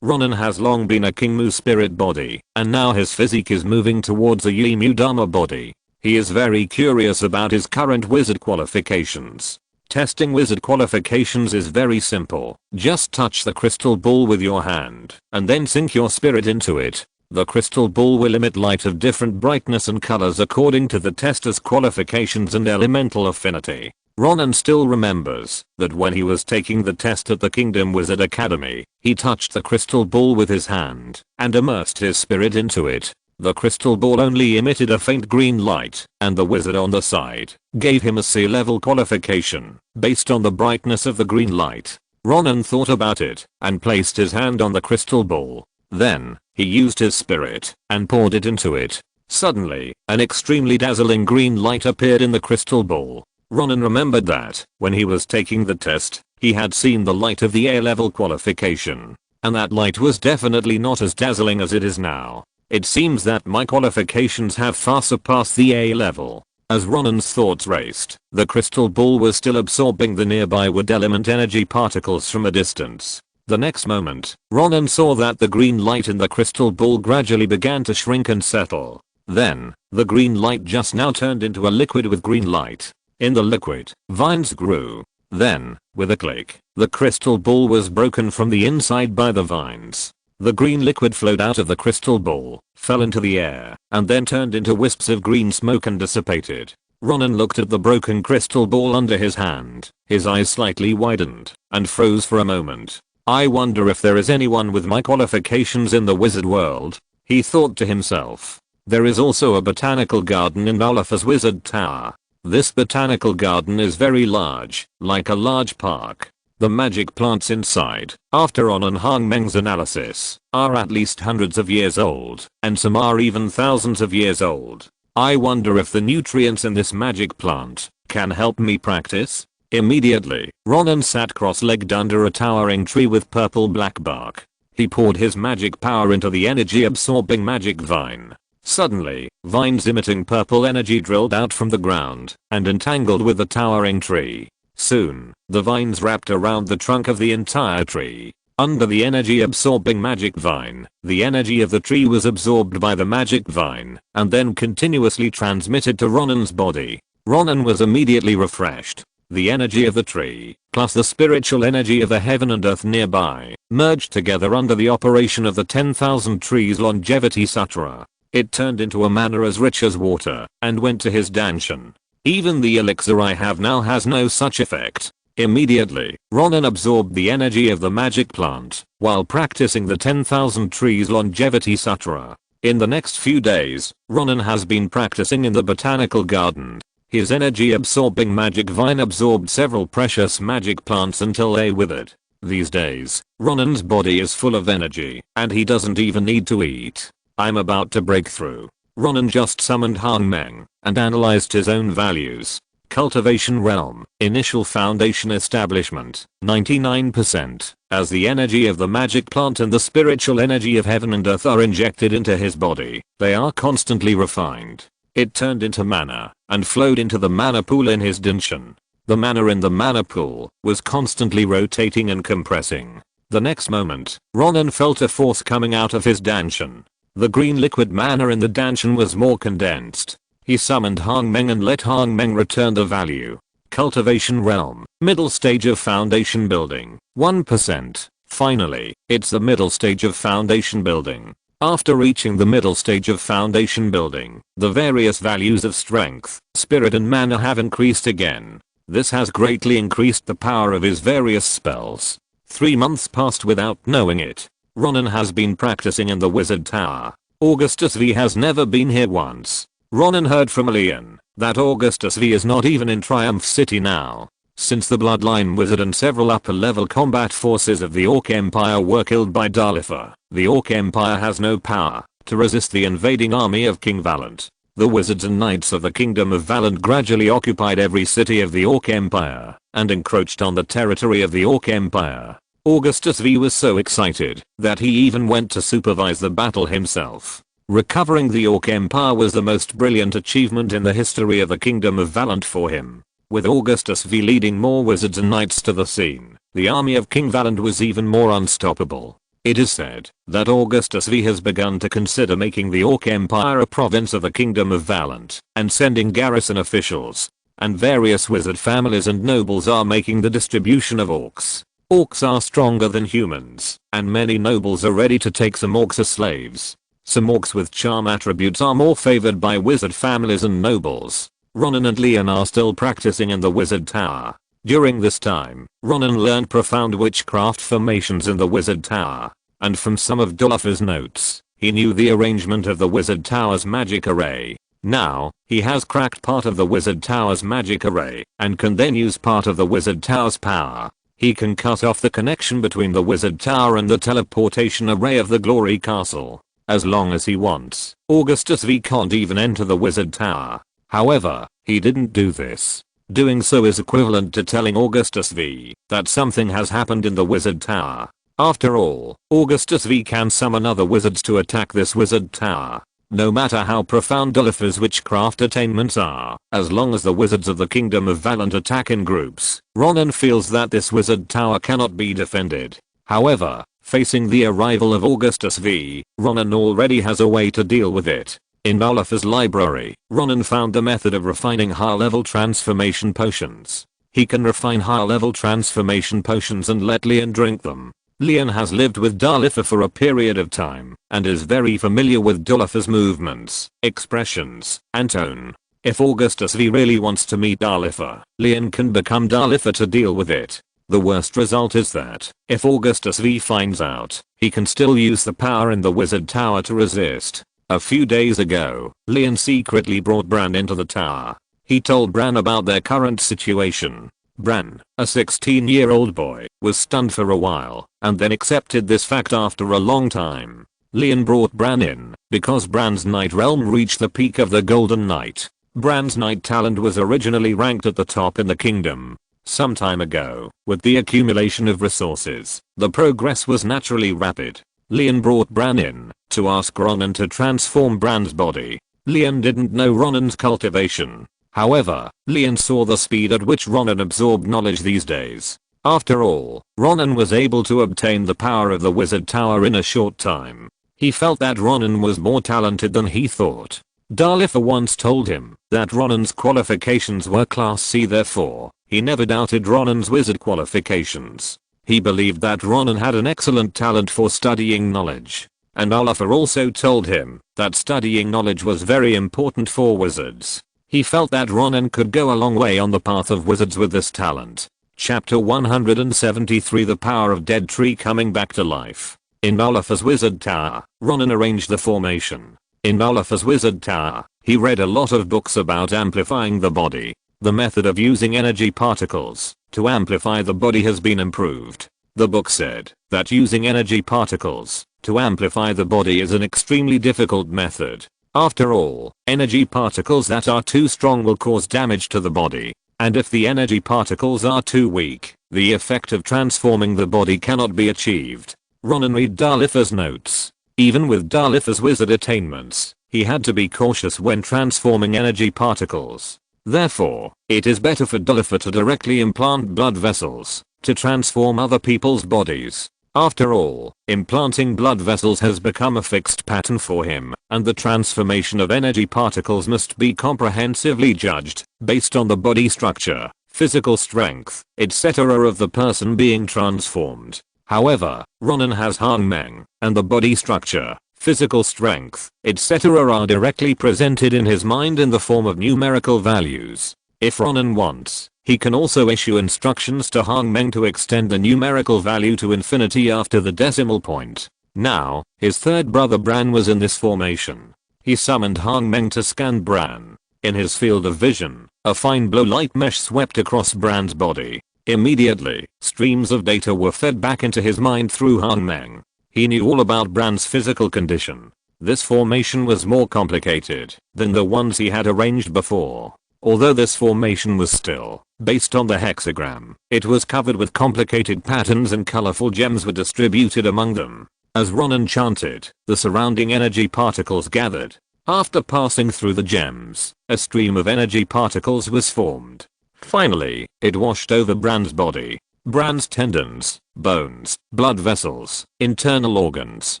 Speaker 1: Ronan has long been a Kingmu spirit body, and now his physique is moving towards a Yimu Dharma body. He is very curious about his current wizard qualifications. Testing wizard qualifications is very simple. Just touch the crystal ball with your hand, and then sink your spirit into it. The crystal ball will emit light of different brightness and colors according to the tester's qualifications and elemental affinity. Ronan still remembers that when he was taking the test at the Kingdom Wizard Academy, he touched the crystal ball with his hand and immersed his spirit into it. The crystal ball only emitted a faint green light, and the wizard on the side gave him a C-level qualification based on the brightness of the green light. Ronan thought about it and placed his hand on the crystal ball. Then, he used his spirit and poured it into it. Suddenly, an extremely dazzling green light appeared in the crystal ball. Ronan remembered that, when he was taking the test, he had seen the light of the A-level qualification, and that light was definitely not as dazzling as it is now. It seems that my qualifications have far surpassed the A-level. As Ronan's thoughts raced, the crystal ball was still absorbing the nearby wood element energy particles from a distance. The next moment, Ronan saw that the green light in the crystal ball gradually began to shrink and settle. Then, the green light just now turned into a liquid with green light. In the liquid, vines grew. Then, with a click, the crystal ball was broken from the inside by the vines. The green liquid flowed out of the crystal ball, fell into the air, and then turned into wisps of green smoke and dissipated. Ronan looked at the broken crystal ball under his hand. His eyes slightly widened and froze for a moment. I wonder if there is anyone with my qualifications in the wizard world, he thought to himself. There is also a botanical garden in Dalifer's wizard tower. This botanical garden is very large, like a large park. The magic plants inside, after Ronan Hongmeng's analysis, are at least hundreds of years old, and some are even thousands of years old. I wonder if the nutrients in this magic plant can help me practice? Immediately, Ronan sat cross-legged under a towering tree with purple-black bark. He poured his magic power into the energy-absorbing magic vine. Suddenly, vines emitting purple energy drilled out from the ground and entangled with the towering tree. Soon, the vines wrapped around the trunk of the entire tree. Under the energy-absorbing magic vine, the energy of the tree was absorbed by the magic vine and then continuously transmitted to Ronan's body. Ronan was immediately refreshed. The energy of the tree, plus the spiritual energy of the heaven and earth nearby, merged together under the operation of the 10,000 trees longevity sutra. It turned into a mana as rich as water and went to his danshan. Even the elixir I have now has no such effect. Immediately, Ronan absorbed the energy of the magic plant while practicing the 10,000 trees longevity sutra. In the next few days, Ronan has been practicing in the botanical garden. His energy absorbing magic vine absorbed several precious magic plants until they withered. These days, Ronan's body is full of energy and he doesn't even need to eat. I'm about to break through. Ronan just summoned Hongmeng and analyzed his own values. Cultivation realm, initial foundation establishment, 99%. As the energy of the magic plant and the spiritual energy of heaven and earth are injected into his body, they are constantly refined. It turned into mana and flowed into the mana pool in his danshan. The mana in the mana pool was constantly rotating and compressing. The next moment, Ronan felt a force coming out of his danshan. The green liquid mana in the danshan was more condensed. He summoned Hongmeng and let Hongmeng return the value. Cultivation realm, middle stage of foundation building, 1%. Finally, it's the middle stage of foundation building. After reaching the middle stage of foundation building, the various values of strength, spirit and mana have increased again. This has greatly increased the power of his various spells. 3 months passed without knowing it. Ronan has been practicing in the wizard tower. Augustus V has never been here once. Ronan heard from Lian that Augustus V is not even in Triumph City now. Since the Bloodline Wizard and several upper level combat forces of the Orc Empire were killed by Dalifa, the Orc Empire has no power to resist the invading army of King Valent. The wizards and knights of the Kingdom of Valent gradually occupied every city of the Orc Empire and encroached on the territory of the Orc Empire. Augustus V was so excited that he even went to supervise the battle himself. Recovering the Orc Empire was the most brilliant achievement in the history of the Kingdom of Valent for him. With Augustus V leading more wizards and knights to the scene, the army of King Valent was even more unstoppable. It is said that Augustus V has begun to consider making the Orc Empire a province of the Kingdom of Valent and sending garrison officials, and various wizard families and nobles are making the distribution of orcs. Orcs are stronger than humans, and many nobles are ready to take some orcs as slaves. Some orcs with charm attributes are more favored by wizard families and nobles. Ronan and Lian are still practicing in the wizard tower. During this time, Ronan learned profound witchcraft formations in the wizard tower, and from some of Dalifa's notes, he knew the arrangement of the wizard tower's magic array. Now, he has cracked part of the wizard tower's magic array and can then use part of the wizard tower's power. He can cut off the connection between the wizard tower and the teleportation array of the glory castle. As long as he wants, Augustus V can't even enter the wizard tower. However, he didn't do this. Doing so is equivalent to telling Augustus V that something has happened in the wizard tower. After all, Augustus V can summon other wizards to attack this wizard tower. No matter how profound Dalifa's witchcraft attainments are, as long as the wizards of the Kingdom of Valent attack in groups, Ronan feels that this wizard tower cannot be defended. However, facing the arrival of Augustus V, Ronan already has a way to deal with it. In Dalifa's library, Ronan found the method of refining high-level transformation potions. He can refine high-level transformation potions and let Lian drink them. Lian has lived with Dalifa for a period of time and is very familiar with Dalifa's movements, expressions, and tone. If Augustus V really wants to meet Dalifa, Lian can become Dalifa to deal with it. The worst result is that, if Augustus V finds out, he can still use the power in the wizard tower to resist. A few days ago, Lian secretly brought Bran into the tower. He told Bran about their current situation. Bran, a 16-year-old boy, was stunned for a while, and then accepted this fact after a long time. Lian brought Bran in, because Bran's Knight realm reached the peak of the Golden Knight. Bran's Knight talent was originally ranked at the top in the kingdom. Some time ago, with the accumulation of resources, the progress was naturally rapid. Lian brought Bran in to ask Ronan to transform Bran's body. Lian didn't know Ronan's cultivation. However, Lian saw the speed at which Ronan absorbed knowledge these days. After all, Ronan was able to obtain the power of the wizard tower in a short time. He felt that Ronan was more talented than he thought. Dalifa once told him that Ronan's qualifications were Class C, therefore, he never doubted Ronan's wizard qualifications. He believed that Ronan had an excellent talent for studying knowledge. And Dalifa also told him that studying knowledge was very important for wizards. He felt that Ronan could go a long way on the path of wizards with this talent. Chapter 173, The Power of Dead Tree Coming Back to Life. In Dalifa's wizard tower, Ronan arranged the formation. In Dalifa's wizard tower, he read a lot of books about amplifying the body. The method of using energy particles to amplify the body has been improved. The book said that using energy particles to amplify the body is an extremely difficult method. After all, energy particles that are too strong will cause damage to the body. And if the energy particles are too weak, the effect of transforming the body cannot be achieved. Ronan read Dalifa's notes. Even with Dalifa's wizard attainments, he had to be cautious when transforming energy particles. Therefore, it is better for Dalifa to directly implant blood vessels to transform other people's bodies. After all, implanting blood vessels has become a fixed pattern for him, and the transformation of energy particles must be comprehensively judged based on the body structure, physical strength, etc. of the person being transformed. However, Ronan has Hangmeng, and the body structure, physical strength, etc. are directly presented in his mind in the form of numerical values. If Ronan wants, he can also issue instructions to Hangmeng to extend the numerical value to infinity after the decimal point. Now, his third brother Bran was in this formation. he summoned Hang Meng to scan Bran. In his field of vision, a fine blue light mesh swept across Bran's body. Immediately, streams of data were fed back into his mind through Hang Meng. He knew all about Bran's physical condition. This formation was more complicated than the ones he had arranged before. Although this formation was still based on the hexagram, it was covered with complicated patterns and colorful gems were distributed among them. As Ronan chanted, the surrounding energy particles gathered. After passing through the gems, a stream of energy particles was formed. Finally, it washed over Bran's body. Bran's tendons, bones, blood vessels, internal organs,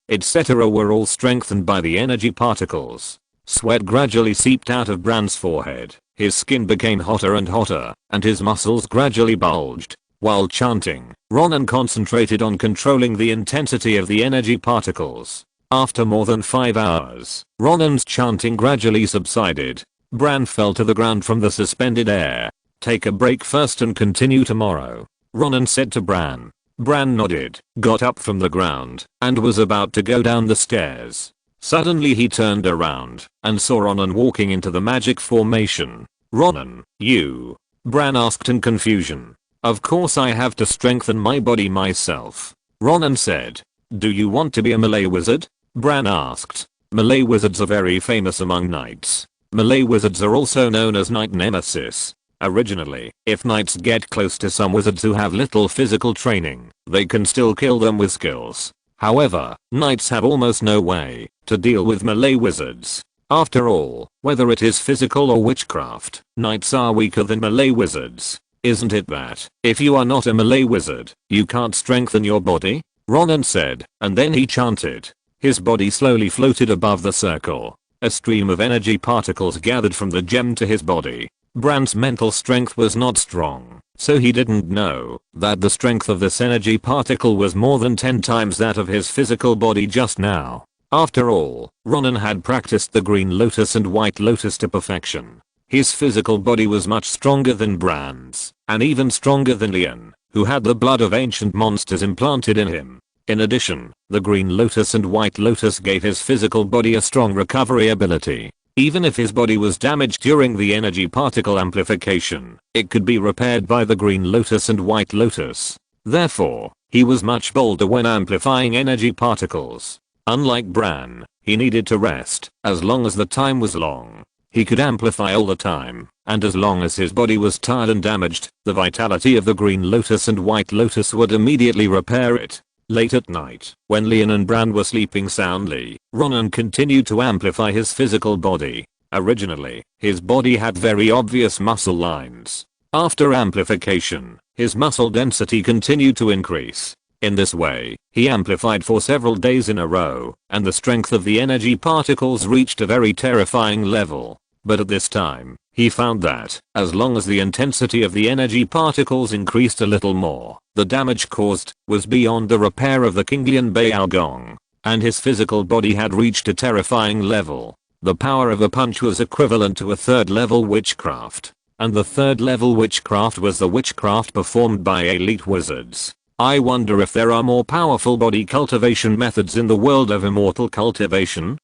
Speaker 1: etc. were all strengthened by the energy particles. Sweat gradually seeped out of Bran's forehead. His skin became hotter and hotter, and his muscles gradually bulged. While chanting, Ronan concentrated on controlling the intensity of the energy particles. After more than 5 hours, Ronan's chanting gradually subsided. Bran fell to the ground from the suspended air. Take a break first and continue tomorrow, Ronan said to Bran. Bran nodded, got up from the ground, and was about to go down the stairs. Suddenly he turned around and saw Ronan walking into the magic formation. Ronan, you? Bran asked in confusion. Of course I have to strengthen my body myself, Ronan said. Do you want to be a Malay wizard? Bran asked. Malay wizards are very famous among knights. Malay wizards are also known as knight nemesis. Originally, if knights get close to some wizards who have little physical training, they can still kill them with skills. However, knights have almost no way to deal with Malay wizards. After all, whether it is physical or witchcraft, knights are weaker than Malay wizards. Isn't it that, if you are not a Malay wizard, you can't strengthen your body? Ronan said, and then he chanted. His body slowly floated above the circle. A stream of energy particles gathered from the gem to his body. Bran's mental strength was not strong, so he didn't know that the strength of this energy particle was more than 10 times that of his physical body just now. After all, Ronan had practiced the green lotus and white lotus to perfection. His physical body was much stronger than Bran's, and even stronger than Lian, who had the blood of ancient monsters implanted in him. In addition, the green lotus and white lotus gave his physical body a strong recovery ability. Even if his body was damaged during the energy particle amplification, it could be repaired by the green lotus and white lotus. Therefore, he was much bolder when amplifying energy particles. Unlike Bran, he needed to rest. As long as the time was long, he could amplify all the time, and as long as his body was tired and damaged, the vitality of the green lotus and white lotus would immediately repair it. Late at night, when Lian and Bran were sleeping soundly, Ronan continued to amplify his physical body. Originally, his body had very obvious muscle lines. After amplification, his muscle density continued to increase. In this way, he amplified for several days in a row, and the strength of the energy particles reached a very terrifying level. But at this time, he found that, as long as the intensity of the energy particles increased a little more, the damage caused was beyond the repair of the Kinglian Bayao Gong, and his physical body had reached a terrifying level. The power of a punch was equivalent to a 3rd level witchcraft, and the 3rd level witchcraft was the witchcraft performed by elite wizards. I wonder if there are more powerful body cultivation methods in the world of immortal cultivation?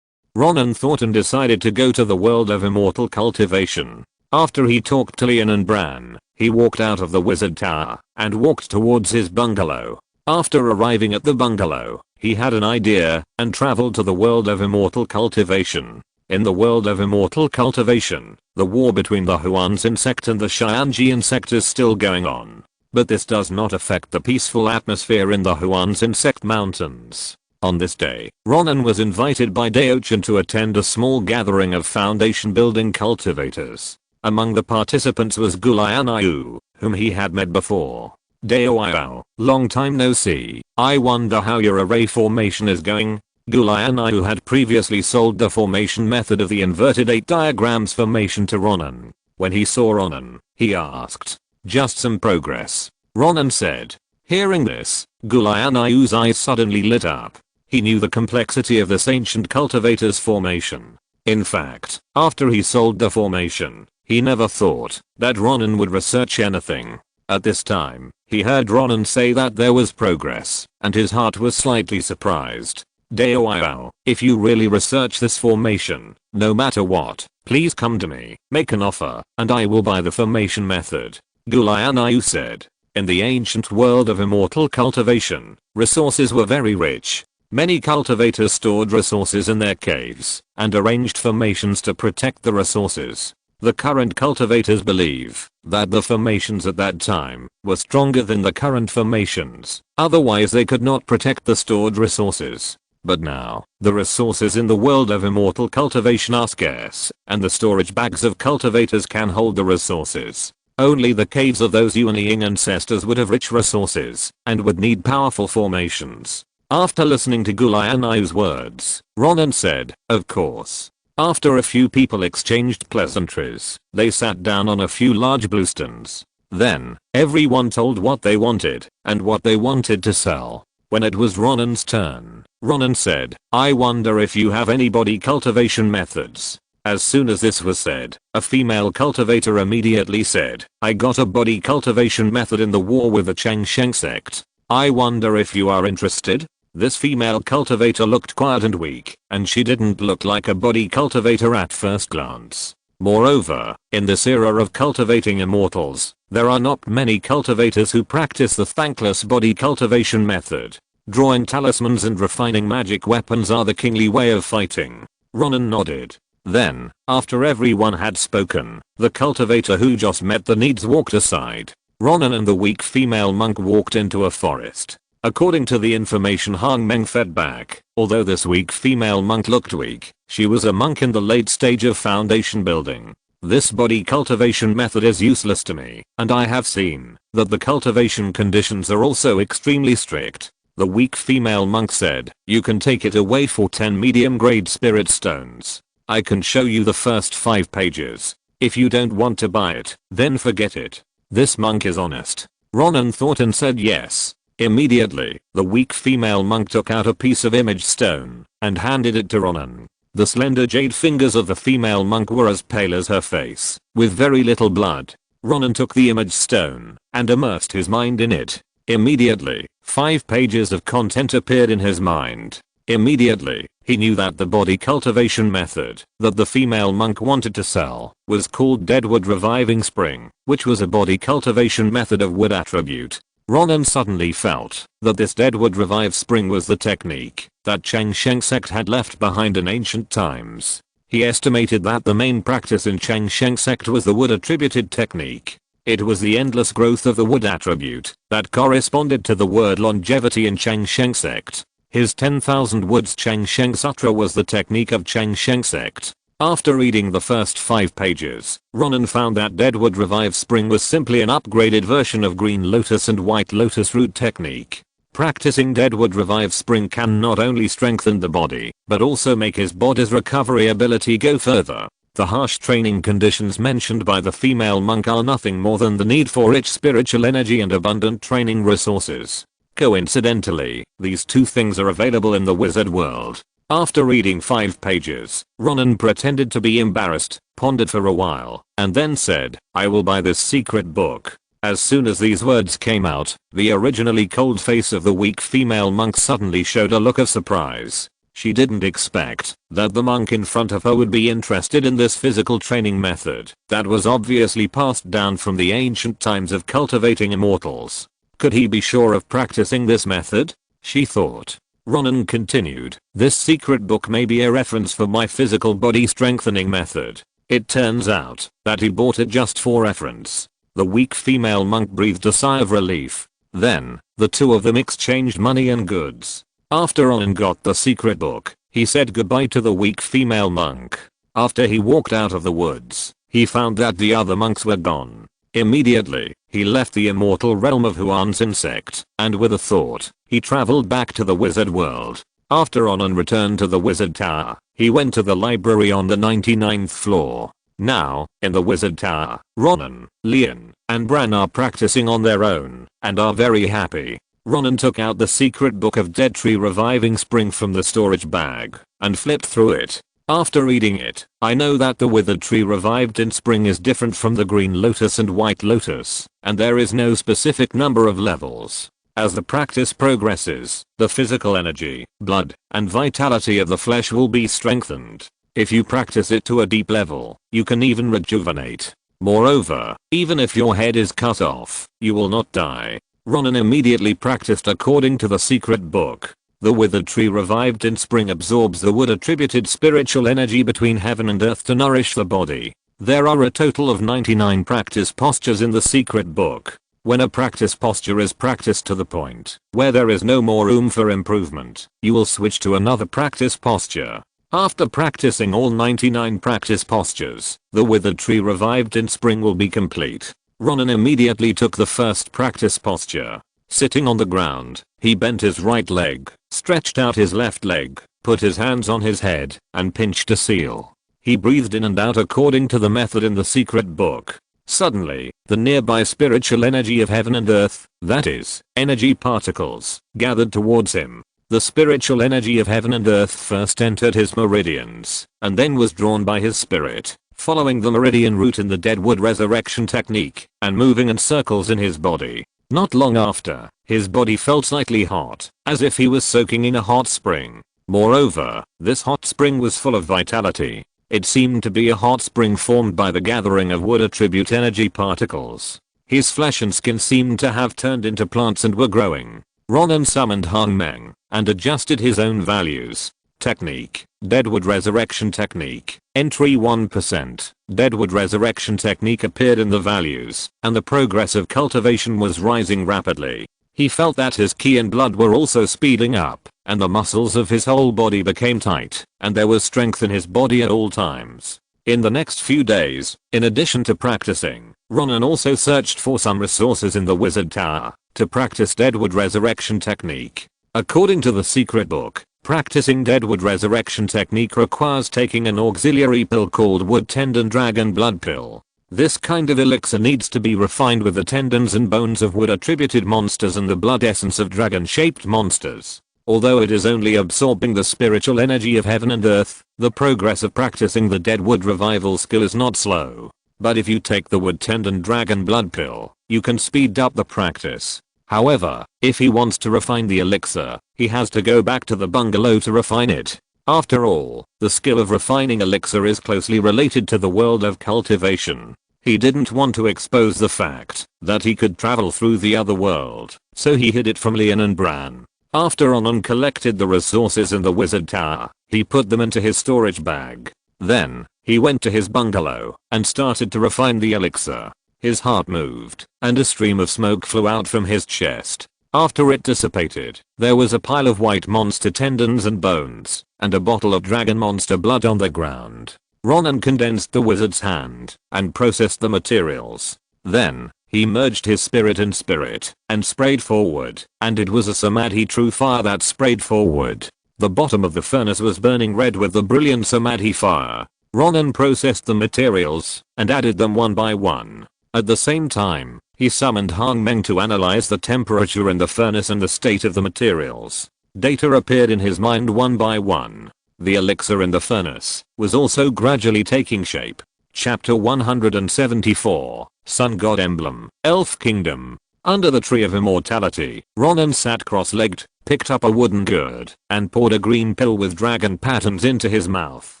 Speaker 1: Ronan thought and decided to go to the world of immortal cultivation. After he talked to Lian and Bran, he walked out of the wizard tower and walked towards his bungalow. After arriving at the bungalow, he had an idea and traveled to the world of immortal cultivation. In the world of immortal cultivation, the war between the Huans insect and the Xianji insect is still going on. But this does not affect the peaceful atmosphere in the Huans insect mountains. On this day, Ronan was invited by Daochan to attend a small gathering of foundation building cultivators. Among the participants was Gulayan, whom he had met before. Daoyao, long time no see, I wonder how your array formation is going. Gulayan had previously sold the formation method of the inverted 8 diagrams formation to Ronan. When he saw Ronan, he asked, just some progress, Ronan said. Hearing this, Gulayan's eyes suddenly lit up. He knew the complexity of this ancient cultivator's formation. In fact, after he sold the formation, he never thought that Ronan would research anything. At this time, he heard Ronan say that there was progress, and his heart was slightly surprised. Deoyao, if you really research this formation, no matter what, please come to me, make an offer, and I will buy the formation method. Gulayanyu said. In the ancient world of immortal cultivation, resources were very rich. Many cultivators stored resources in their caves and arranged formations to protect the resources. The current cultivators believe that the formations at that time were stronger than the current formations, otherwise they could not protect the stored resources. But now, the resources in the world of immortal cultivation are scarce, and the storage bags of cultivators can hold the resources. Only the caves of those Yuanying ancestors would have rich resources, and would need powerful formations. After listening to Gulayanyu's words, Ronan said, of course. After a few people exchanged pleasantries, they sat down on a few large bluestones. Then, everyone told what they wanted, and what they wanted to sell. When it was Ronan's turn, Ronan said, I wonder if you have any body cultivation methods. As soon as this was said, a female cultivator immediately said, I got a body cultivation method in the war with the Changsheng sect. I wonder if you are interested? This female cultivator looked quiet and weak, and she didn't look like a body cultivator at first glance. Moreover, in this era of cultivating immortals, there are not many cultivators who practice the thankless body cultivation method. Drawing talismans and refining magic weapons are the kingly way of fighting. Ronan nodded. Then, after everyone had spoken, the cultivator who just met the needs walked aside. Ronan and the weak female monk walked into a forest. According to the information Hang Meng fed back, although this weak female monk looked weak, she was a monk in the late stage of foundation building. This body cultivation method is useless to me, and I have seen that the cultivation conditions are also extremely strict. The weak female monk said, you can take it away for 10 medium grade spirit stones. I can show you the first 5 pages. If you don't want to buy it, then forget it. This monk is honest. Ronan thought and said yes. Immediately, the weak female monk took out a piece of image stone and handed it to Ronan. The slender jade fingers of the female monk were as pale as her face, with very little blood. Ronan took the image stone and immersed his mind in it. Immediately, 5 pages of content appeared in his mind. Immediately, he knew that the body cultivation method that the female monk wanted to sell was called Deadwood Reviving Spring, which was a body cultivation method of wood attribute. Ronan suddenly felt that this Deadwood Revive Spring was the technique that Changsheng sect had left behind in ancient times. He estimated that the main practice in Changsheng sect was the wood attributed technique. It was the endless growth of the wood attribute that corresponded to the word longevity in Changsheng sect. His 10,000 woods Changsheng Sutra was the technique of Changsheng sect. After reading the first 5 pages, Ronan found that Deadwood Revive Spring was simply an upgraded version of Green Lotus and White Lotus root technique. Practicing Deadwood Revive Spring can not only strengthen the body, but also make his body's recovery ability go further. The harsh training conditions mentioned by the female monk are nothing more than the need for rich spiritual energy and abundant training resources. Coincidentally, these 2 things are available in the wizard world. After reading 5 pages, Ronan pretended to be embarrassed, pondered for a while, and then said, I will buy this secret book. As soon as these words came out, the originally cold face of the weak female monk suddenly showed a look of surprise. She didn't expect that the monk in front of her would be interested in this physical training method that was obviously passed down from the ancient times of cultivating immortals. Could he be sure of practicing this method? She thought. Ronan continued, this secret book may be a reference for my physical body strengthening method. It turns out that he bought it just for reference. The weak female monk breathed a sigh of relief. Then, the 2 of them exchanged money and goods. After Ronan got the secret book, he said goodbye to the weak female monk. After he walked out of the woods, he found that the other monks were gone. Immediately, he left the immortal realm of Huan's insect, and with a thought, he traveled back to the wizard world. After Ronan returned to the wizard tower, he went to the library on the 99th floor. Now, in the wizard tower, Ronan, Lian, and Bran are practicing on their own, and are very happy. Ronan took out the secret book of Dead Tree Reviving Spring from the storage bag, and flipped through it. After reading it, I know that the withered tree revived in spring is different from the green lotus and white lotus, and there is no specific number of levels. As the practice progresses, the physical energy, blood, and vitality of the flesh will be strengthened. If you practice it to a deep level, you can even rejuvenate. Moreover, even if your head is cut off, you will not die. Ronan immediately practiced according to the secret book. The withered tree revived in spring absorbs the wood attributed spiritual energy between heaven and earth to nourish the body. There are a total of 99 practice postures in the secret book. When a practice posture is practiced to the point where there is no more room for improvement, you will switch to another practice posture. After practicing all 99 practice postures, the withered tree revived in spring will be complete. Ronan immediately took the first practice posture. Sitting on the ground, he bent his right leg, stretched out his left leg, put his hands on his head, and pinched a seal. He breathed in and out according to the method in the secret book. Suddenly, the nearby spiritual energy of heaven and earth, that is, energy particles, gathered towards him. The spiritual energy of heaven and earth first entered his meridians, and then was drawn by his spirit, following the meridian route in the deadwood resurrection technique, and moving in circles in his body. Not long after, his body felt slightly hot, as if he was soaking in a hot spring. Moreover, this hot spring was full of vitality. It seemed to be a hot spring formed by the gathering of wood attribute energy particles. His flesh and skin seemed to have turned into plants and were growing. Ronan summoned Hangmeng and adjusted his own values. Technique, Deadwood Resurrection Technique, entry 1%. Deadwood Resurrection Technique appeared in the values, and the progress of cultivation was rising rapidly. He felt that his ki and blood were also speeding up, and the muscles of his whole body became tight, and there was strength in his body at all times. In the next few days, in addition to practicing, Ronan also searched for some resources in the Wizard Tower to practice Deadwood Resurrection Technique. According to the secret book, practicing Deadwood Resurrection Technique requires taking an auxiliary pill called Wood Tendon Dragon Blood Pill. This kind of elixir needs to be refined with the tendons and bones of wood attributed monsters and the blood essence of dragon shaped monsters. Although it is only absorbing the spiritual energy of heaven and earth, the progress of practicing the Deadwood revival skill is not slow. But if you take the Wood Tendon Dragon Blood Pill, you can speed up the practice. However, if he wants to refine the elixir, he has to go back to the bungalow to refine it. After all, the skill of refining elixir is closely related to the world of cultivation. He didn't want to expose the fact that he could travel through the other world, so he hid it from Lian and Bran. After Ronan collected the resources in the Wizard Tower, he put them into his storage bag. Then, he went to his bungalow and started to refine the elixir. His heart moved, and a stream of smoke flew out from his chest. After it dissipated, there was a pile of white monster tendons and bones, and a bottle of dragon monster blood on the ground. Ronan condensed the wizard's hand and processed the materials. Then, he merged his spirit and spirit and sprayed forward, and it was a samadhi true fire that sprayed forward. The bottom of the furnace was burning red with the brilliant samadhi fire. Ronan processed the materials and added them one by one. At the same time, he summoned Hangmeng to analyze the temperature in the furnace and the state of the materials. Data appeared in his mind one by one. The elixir in the furnace was also gradually taking shape. Chapter 174, Sun God Emblem, Elf Kingdom. Under the Tree of Immortality, Ronan sat cross-legged, picked up a wooden gourd, and poured a green pill with dragon patterns into his mouth.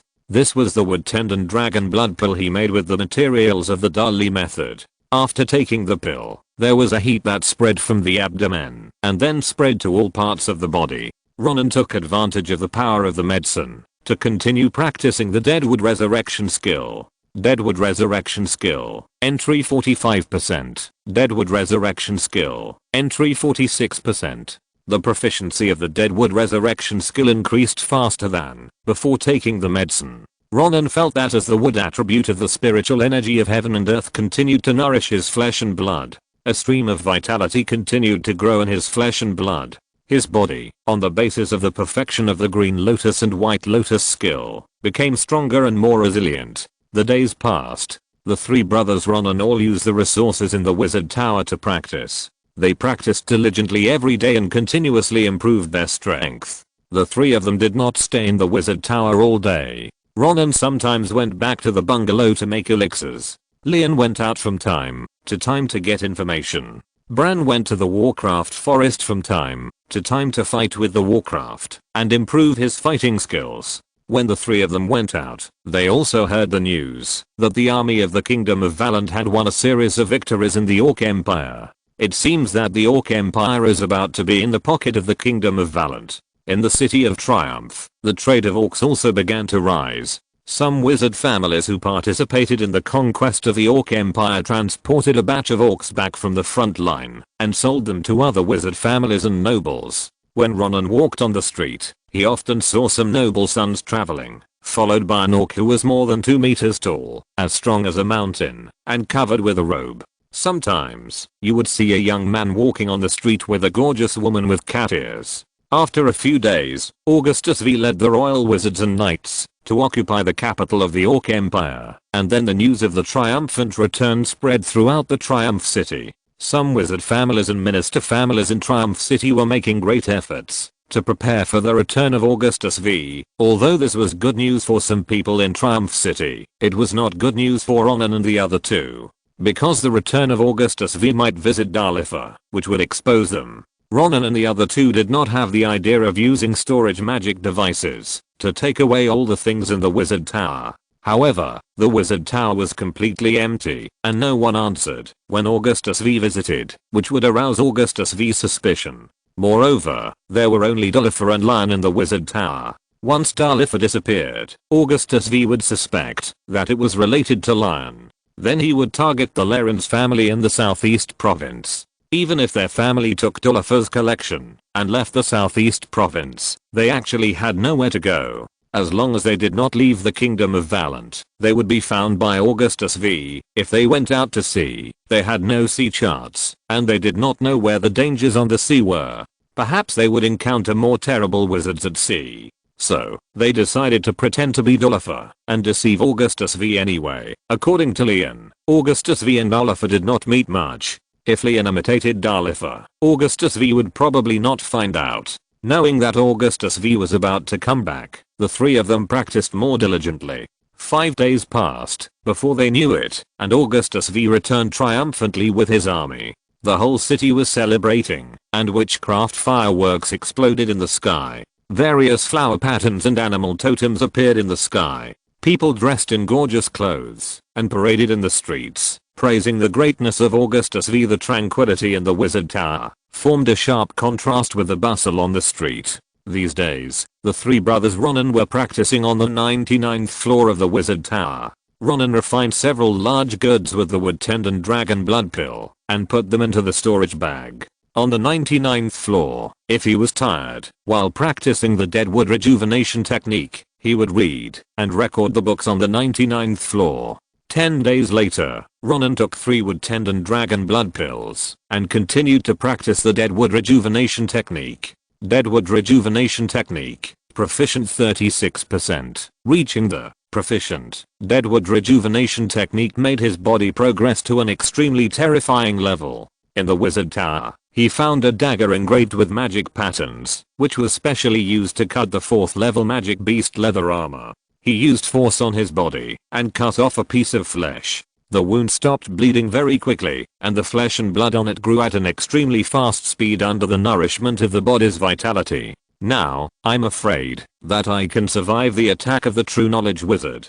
Speaker 1: This was the Wood Tendon Dragon Blood Pill he made with the materials of the Dali method. After taking the pill, there was a heat that spread from the abdomen, and then spread to all parts of the body. Ronan took advantage of the power of the medicine to continue practicing the Deadwood Resurrection skill. Deadwood Resurrection skill, entry 45%. Deadwood Resurrection skill, entry 46%. The proficiency of the Deadwood Resurrection skill increased faster than before taking the medicine. Ronan felt that as the wood attribute of the spiritual energy of heaven and earth continued to nourish his flesh and blood, a stream of vitality continued to grow in his flesh and blood. His body, on the basis of the perfection of the Green Lotus and White Lotus skill, became stronger and more resilient. The days passed. The three brothers Ronan all used the resources in the Wizard Tower to practice. They practiced diligently every day and continuously improved their strength. The three of them did not stay in the Wizard Tower all day. Ronan sometimes went back to the bungalow to make elixirs. Lian went out from time to get information. Bran went to the Warcraft forest from time to time to fight with the Warcraft and improve his fighting skills. When the three of them went out, they also heard the news that the army of the Kingdom of Valant had won a series of victories in the Orc Empire. It seems that the Orc Empire is about to be in the pocket of the Kingdom of Valant. In the City of Triumph, the trade of orcs also began to rise. Some wizard families who participated in the conquest of the Orc Empire transported a batch of orcs back from the front line and sold them to other wizard families and nobles. When Ronan walked on the street, he often saw some noble sons traveling, followed by an orc who was more than 2 meters tall, as strong as a mountain, and covered with a robe. Sometimes, you would see a young man walking on the street with a gorgeous woman with cat ears. After a few days, Augustus V led the royal wizards and knights to occupy the capital of the Orc Empire, and then the news of the triumphant return spread throughout the Triumph City. Some wizard families and minister families in Triumph City were making great efforts to prepare for the return of Augustus V. Although this was good news for some people in Triumph City, it was not good news for Ronan and the other two, because the return of Augustus V might visit Dalifa, which would expose them. Ronan and the other two did not have the idea of using storage magic devices to take away all the things in the wizard tower. However, the wizard tower was completely empty, and no one answered when Augustus V visited, which would arouse Augustus V's suspicion. Moreover, there were only Dalifa and Lion in the wizard tower. Once Dalifa disappeared, Augustus V would suspect that it was related to Lion. Then he would target the Larians family in the southeast province. Even if their family took Dalifa's collection and left the southeast province, they actually had nowhere to go. As long as they did not leave the Kingdom of Valant, they would be found by Augustus V. If they went out to sea, they had no sea charts, and they did not know where the dangers on the sea were. Perhaps they would encounter more terrible wizards at sea. So, they decided to pretend to be Dalifa and deceive Augustus V anyway. According to Leon, Augustus V and Dalifa did not meet much. If Leon imitated Dalifa, Augustus V would probably not find out. Knowing that Augustus V was about to come back, the three of them practiced more diligently. 5 days passed before they knew it, and Augustus V returned triumphantly with his army. The whole city was celebrating, and witchcraft fireworks exploded in the sky. Various flower patterns and animal totems appeared in the sky. People dressed in gorgeous clothes and paraded in the streets, praising the greatness of Augustus V. The tranquility in the wizard tower formed a sharp contrast with the bustle on the street. These days, the three brothers Ronan were practicing on the 99th floor of the wizard tower. Ronan refined several large goods with the wood tendon dragon blood pill and put them into the storage bag. On the 99th floor, if he was tired while practicing the deadwood rejuvenation technique, he would read and record the books on the 99th floor. 10 days later, Ronan took 3 wood tendon dragon blood pills and continued to practice the deadwood rejuvenation technique. Deadwood rejuvenation technique, proficient 36%. Reaching the proficient deadwood rejuvenation technique made his body progress to an extremely terrifying level. In the wizard tower, he found a dagger engraved with magic patterns, which was specially used to cut the 4th level magic beast leather armor. He used force on his body and cut off a piece of flesh. The wound stopped bleeding very quickly, and the flesh and blood on it grew at an extremely fast speed under the nourishment of the body's vitality. Now, I'm afraid that I can survive the attack of the true knowledge wizard.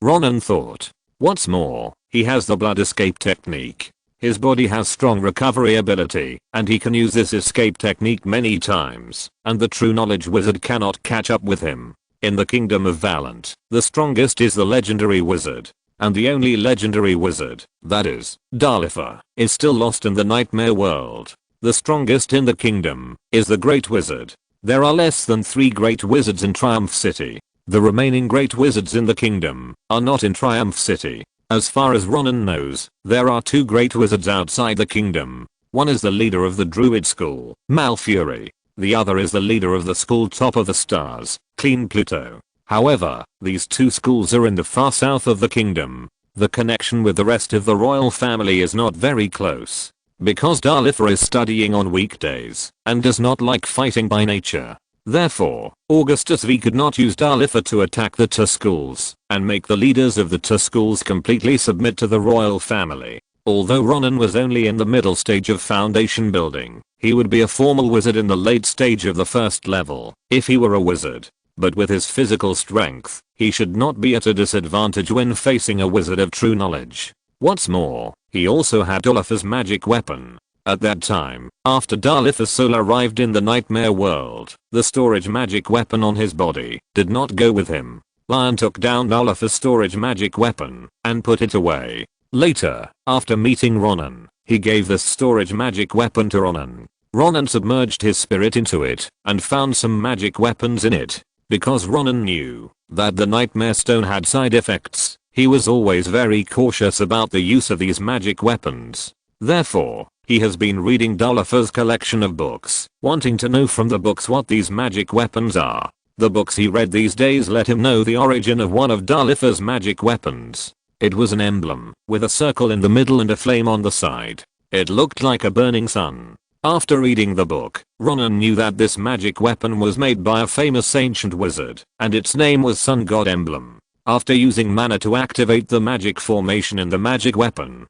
Speaker 1: Ronan thought. What's more, he has the blood escape technique. His body has strong recovery ability, and he can use this escape technique many times, and the true knowledge wizard cannot catch up with him. In the Kingdom of Valant, the strongest is the legendary wizard. And the only legendary wizard, that is, Dalifa, is still lost in the nightmare world. The strongest in the kingdom is the great wizard. There are less than 3 great wizards in Triumph City. The remaining great wizards in the kingdom are not in Triumph City. As far as Ronan knows, there are 2 great wizards outside the kingdom. One is the leader of the druid school, Malfury. The other is the leader of the school Top of the Stars, Clean Pluto. However, these 2 schools are in the far south of the kingdom. The connection with the rest of the royal family is not very close. Because Dalifa is studying on weekdays and does not like fighting by nature. Therefore, Augustus V could not use Dalifa to attack the 2 schools and make the leaders of the 2 schools completely submit to the royal family. Although Ronan was only in the middle stage of foundation building, he would be a formal wizard in the late stage of the first level, if he were a wizard. But with his physical strength, he should not be at a disadvantage when facing a wizard of true knowledge. What's more, he also had Dolifer's magic weapon. At that time, after Dolifer's soul arrived in the nightmare world, the storage magic weapon on his body did not go with him. Lion took down Dolifer's storage magic weapon and put it away. Later, after meeting Ronan, he gave this storage magic weapon to Ronan. Ronan submerged his spirit into it and found some magic weapons in it. Because Ronan knew that the nightmare stone had side effects, he was always very cautious about the use of these magic weapons. Therefore, he has been reading Dolifer's collection of books, wanting to know from the books what these magic weapons are. The books he read these days let him know the origin of one of Dolifer's magic weapons. It was an emblem, with a circle in the middle and a flame on the side. It looked like a burning sun. After reading the book, Ronan knew that this magic weapon was made by a famous ancient wizard, and its name was Sun God Emblem. After using mana to activate the magic formation in the magic weapon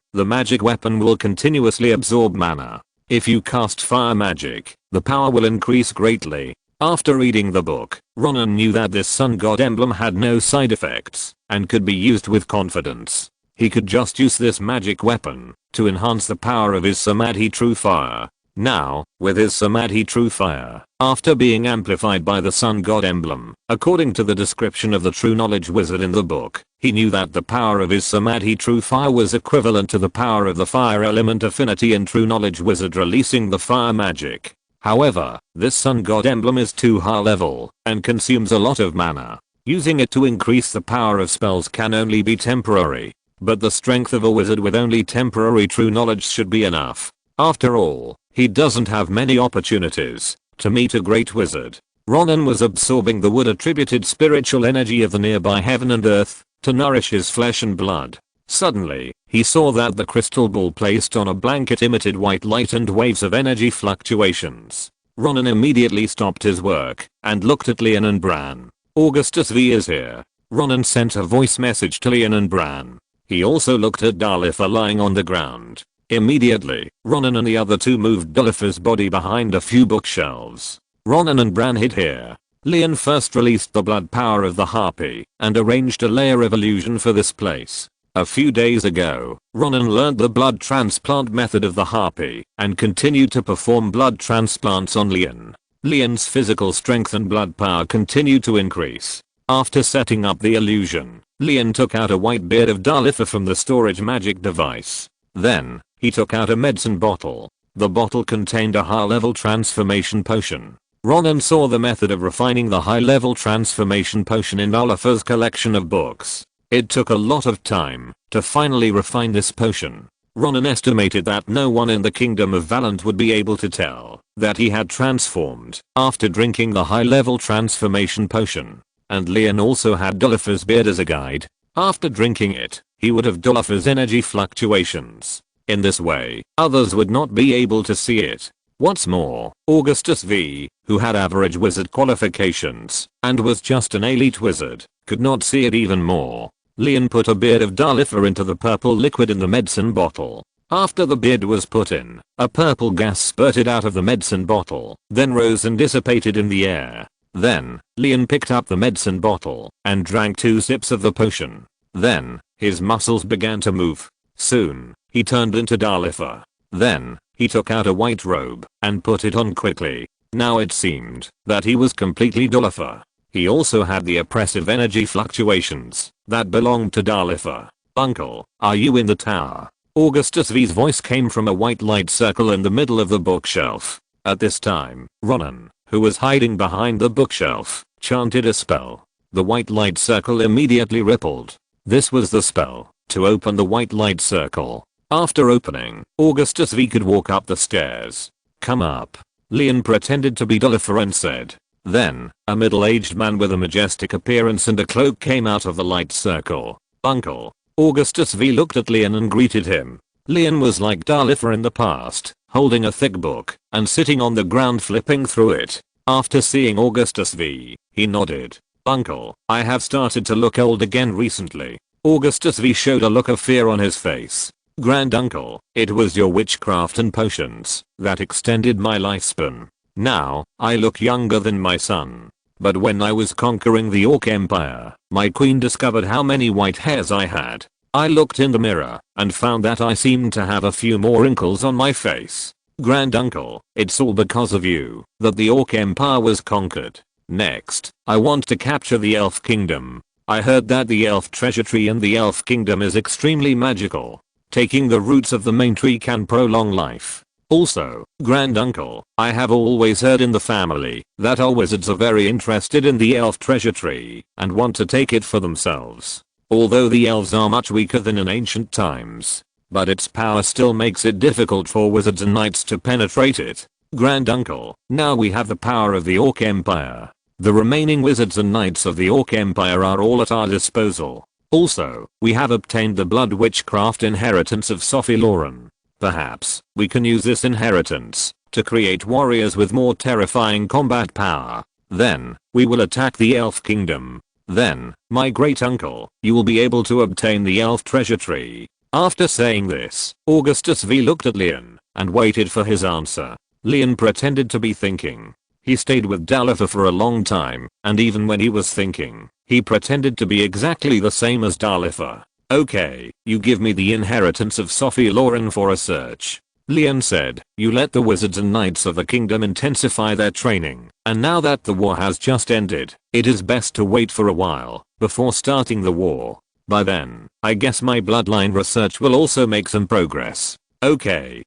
Speaker 1: will continuously absorb mana. If you cast fire magic, the power will increase greatly. After reading the book, Ronan knew that this Sun God Emblem had no side effects and could be used with confidence. He could just use this magic weapon to enhance the power of his Samadhi True Fire. Now, with his Samadhi True Fire, after being amplified by the Sun God Emblem, according to the description of the True Knowledge Wizard in the book, he knew that the power of his Samadhi True Fire was equivalent to the power of the fire element affinity in True Knowledge Wizard releasing the fire magic. However, this Sun God Emblem is too high level and consumes a lot of mana. Using it to increase the power of spells can only be temporary, but the strength of a wizard with only temporary true knowledge should be enough. After all, he doesn't have many opportunities to meet a great wizard. Ronan was absorbing the wood-attributed spiritual energy of the nearby heaven and earth to nourish his flesh and blood. Suddenly, he saw that the crystal ball placed on a blanket emitted white light and waves of energy fluctuations. Ronan immediately stopped his work and looked at Leon and Bran. Augustus V is here. Ronan sent a voice message to Leon and Bran. He also looked at Dolifer lying on the ground. Immediately, Ronan and the other two moved Dolifer's body behind a few bookshelves. Ronan and Bran hid here. Leon first released the blood power of the harpy and arranged a layer of illusion for this place. A few days ago, Ronan learned the blood transplant method of the harpy and continued to perform blood transplants on Leon. Leon's physical strength and blood power continued to increase. After setting up the illusion, Leon took out a white beard of Dolifer from the storage magic device. Then, he took out a medicine bottle. The bottle contained a high-level transformation potion. Ronan saw the method of refining the high-level transformation potion in Dolifer's collection of books. It took a lot of time to finally refine this potion. Ronan estimated that no one in the kingdom of Valant would be able to tell that he had transformed after drinking the high-level transformation potion. And Leon also had Dolifer's beard as a guide. After drinking it, he would have Dolifer's energy fluctuations. In this way, others would not be able to see it. What's more, Augustus V, who had average wizard qualifications and was just an elite wizard, could not see it even more. Leon put a beard of Dolifer into the purple liquid in the medicine bottle. After the beard was put in, a purple gas spurted out of the medicine bottle, then rose and dissipated in the air. Then, Leon picked up the medicine bottle and drank 2 sips of the potion. Then, his muscles began to move. Soon, he turned into Dolifer. Then, he took out a white robe and put it on quickly. Now it seemed that he was completely Dolifer. He also had the oppressive energy fluctuations that belonged to Dolifer. "Uncle, are you in the tower?" Augustus V's voice came from a white light circle in the middle of the bookshelf. At this time, Ronan, who was hiding behind the bookshelf, chanted a spell. The white light circle immediately rippled. This was the spell to open the white light circle. After opening, Augustus V could walk up the stairs. "Come up." Leon pretended to be Dolifer and said. Then, a middle-aged man with a majestic appearance and a cloak came out of the light circle. "Uncle." Augustus V looked at Leon and greeted him. Leon was like Dolifer in the past, holding a thick book and sitting on the ground flipping through it. After seeing Augustus V, he nodded. "Uncle, I have started to look old again recently." Augustus V showed a look of fear on his face. Granduncle, it was your witchcraft and potions that extended my lifespan. Now, I look younger than my son. But when I was conquering the Orc Empire, my queen discovered how many white hairs I had. I looked in the mirror and found that I seemed to have a few more wrinkles on my face. Granduncle, it's all because of you that the Orc Empire was conquered. Next, I want to capture the Elf Kingdom. I heard that the Elf Treasure Tree in the Elf Kingdom is extremely magical. Taking the roots of the main tree can prolong life. Also, Granduncle, I have always heard in the family that our wizards are very interested in the Elf Treasure Tree and want to take it for themselves. Although the elves are much weaker than in ancient times, but its power still makes it difficult for wizards and knights to penetrate it. Granduncle, now we have the power of the Orc Empire. The remaining wizards and knights of the Orc Empire are all at our disposal. Also, we have obtained the blood witchcraft inheritance of Sophie Lauren. Perhaps we can use this inheritance to create warriors with more terrifying combat power. Then, we will attack the Elf Kingdom. Then, my great uncle, you will be able to obtain the Elf Treasure Tree. After saying this, Augustus V looked at Leon and waited for his answer. Leon pretended to be thinking. He stayed with Dalifer for a long time, and even when he was thinking, he pretended to be exactly the same as Dalifer. Okay, you give me the inheritance of Sophie Lauren for a search. Leon said, you let the wizards and knights of the kingdom intensify their training, and now that the war has just ended, it is best to wait for a while before starting the war. By then, I guess my bloodline research will also make some progress. Okay.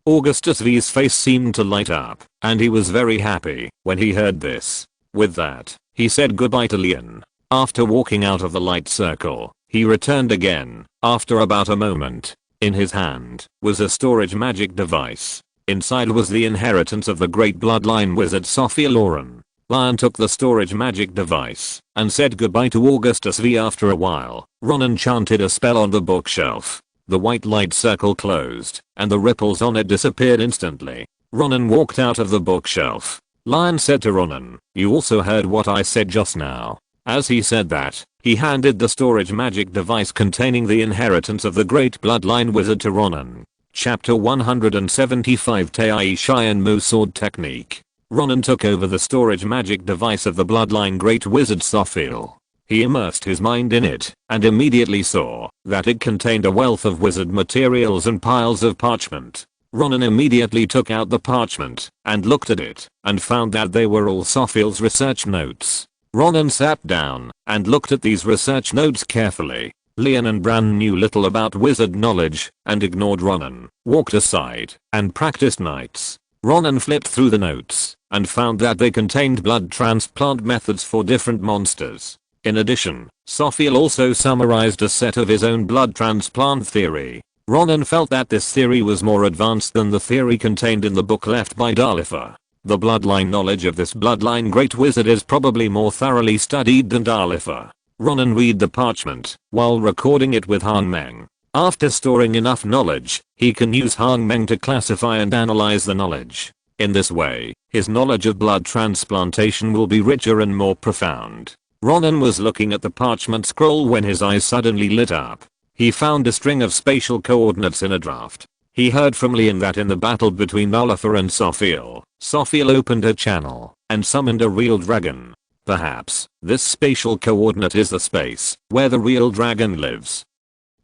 Speaker 1: Augustus V's face seemed to light up, and he was very happy when he heard this. With that, he said goodbye to Leon. After walking out of the light circle, he returned again, after about a moment. In his hand was a storage magic device. Inside was the inheritance of the great bloodline wizard Sophia Lauren. Lion took the storage magic device and said goodbye to Augustus V. After a while, Ronan chanted a spell on the bookshelf. The white light circle closed, and the ripples on it disappeared instantly. Ronan walked out of the bookshelf. Lion said to Ronan, you also heard what I said just now. As he said that, he handed the storage magic device containing the inheritance of the great bloodline wizard to Ronan. Chapter 175 Tei Shianmu Sword Technique. Ronan took over the storage magic device of the bloodline great wizard Sophiel. He immersed his mind in it, and immediately saw that it contained a wealth of wizard materials and piles of parchment. Ronan immediately took out the parchment and looked at it, and found that they were all Sophiel's research notes. Ronan sat down and looked at these research notes carefully. Leon and Bran knew little about wizard knowledge and ignored Ronan, walked aside, and practiced knights. Ronan flipped through the notes and found that they contained blood transplant methods for different monsters. In addition, Sophiel also summarized a set of his own blood transplant theory. Ronan felt that this theory was more advanced than the theory contained in the book left by Dalifer. The bloodline knowledge of this bloodline great wizard is probably more thoroughly studied than Dalifer. Ronan read the parchment while recording it with Han Meng. After storing enough knowledge, he can use Han Meng to classify and analyze the knowledge. In this way, his knowledge of blood transplantation will be richer and more profound. Ronan was looking at the parchment scroll when his eyes suddenly lit up. He found a string of spatial coordinates in a draft. He heard from Leon that in the battle between Dalifer and Sophiel, Sophiel opened a channel and summoned a real dragon. Perhaps this spatial coordinate is the space where the real dragon lives.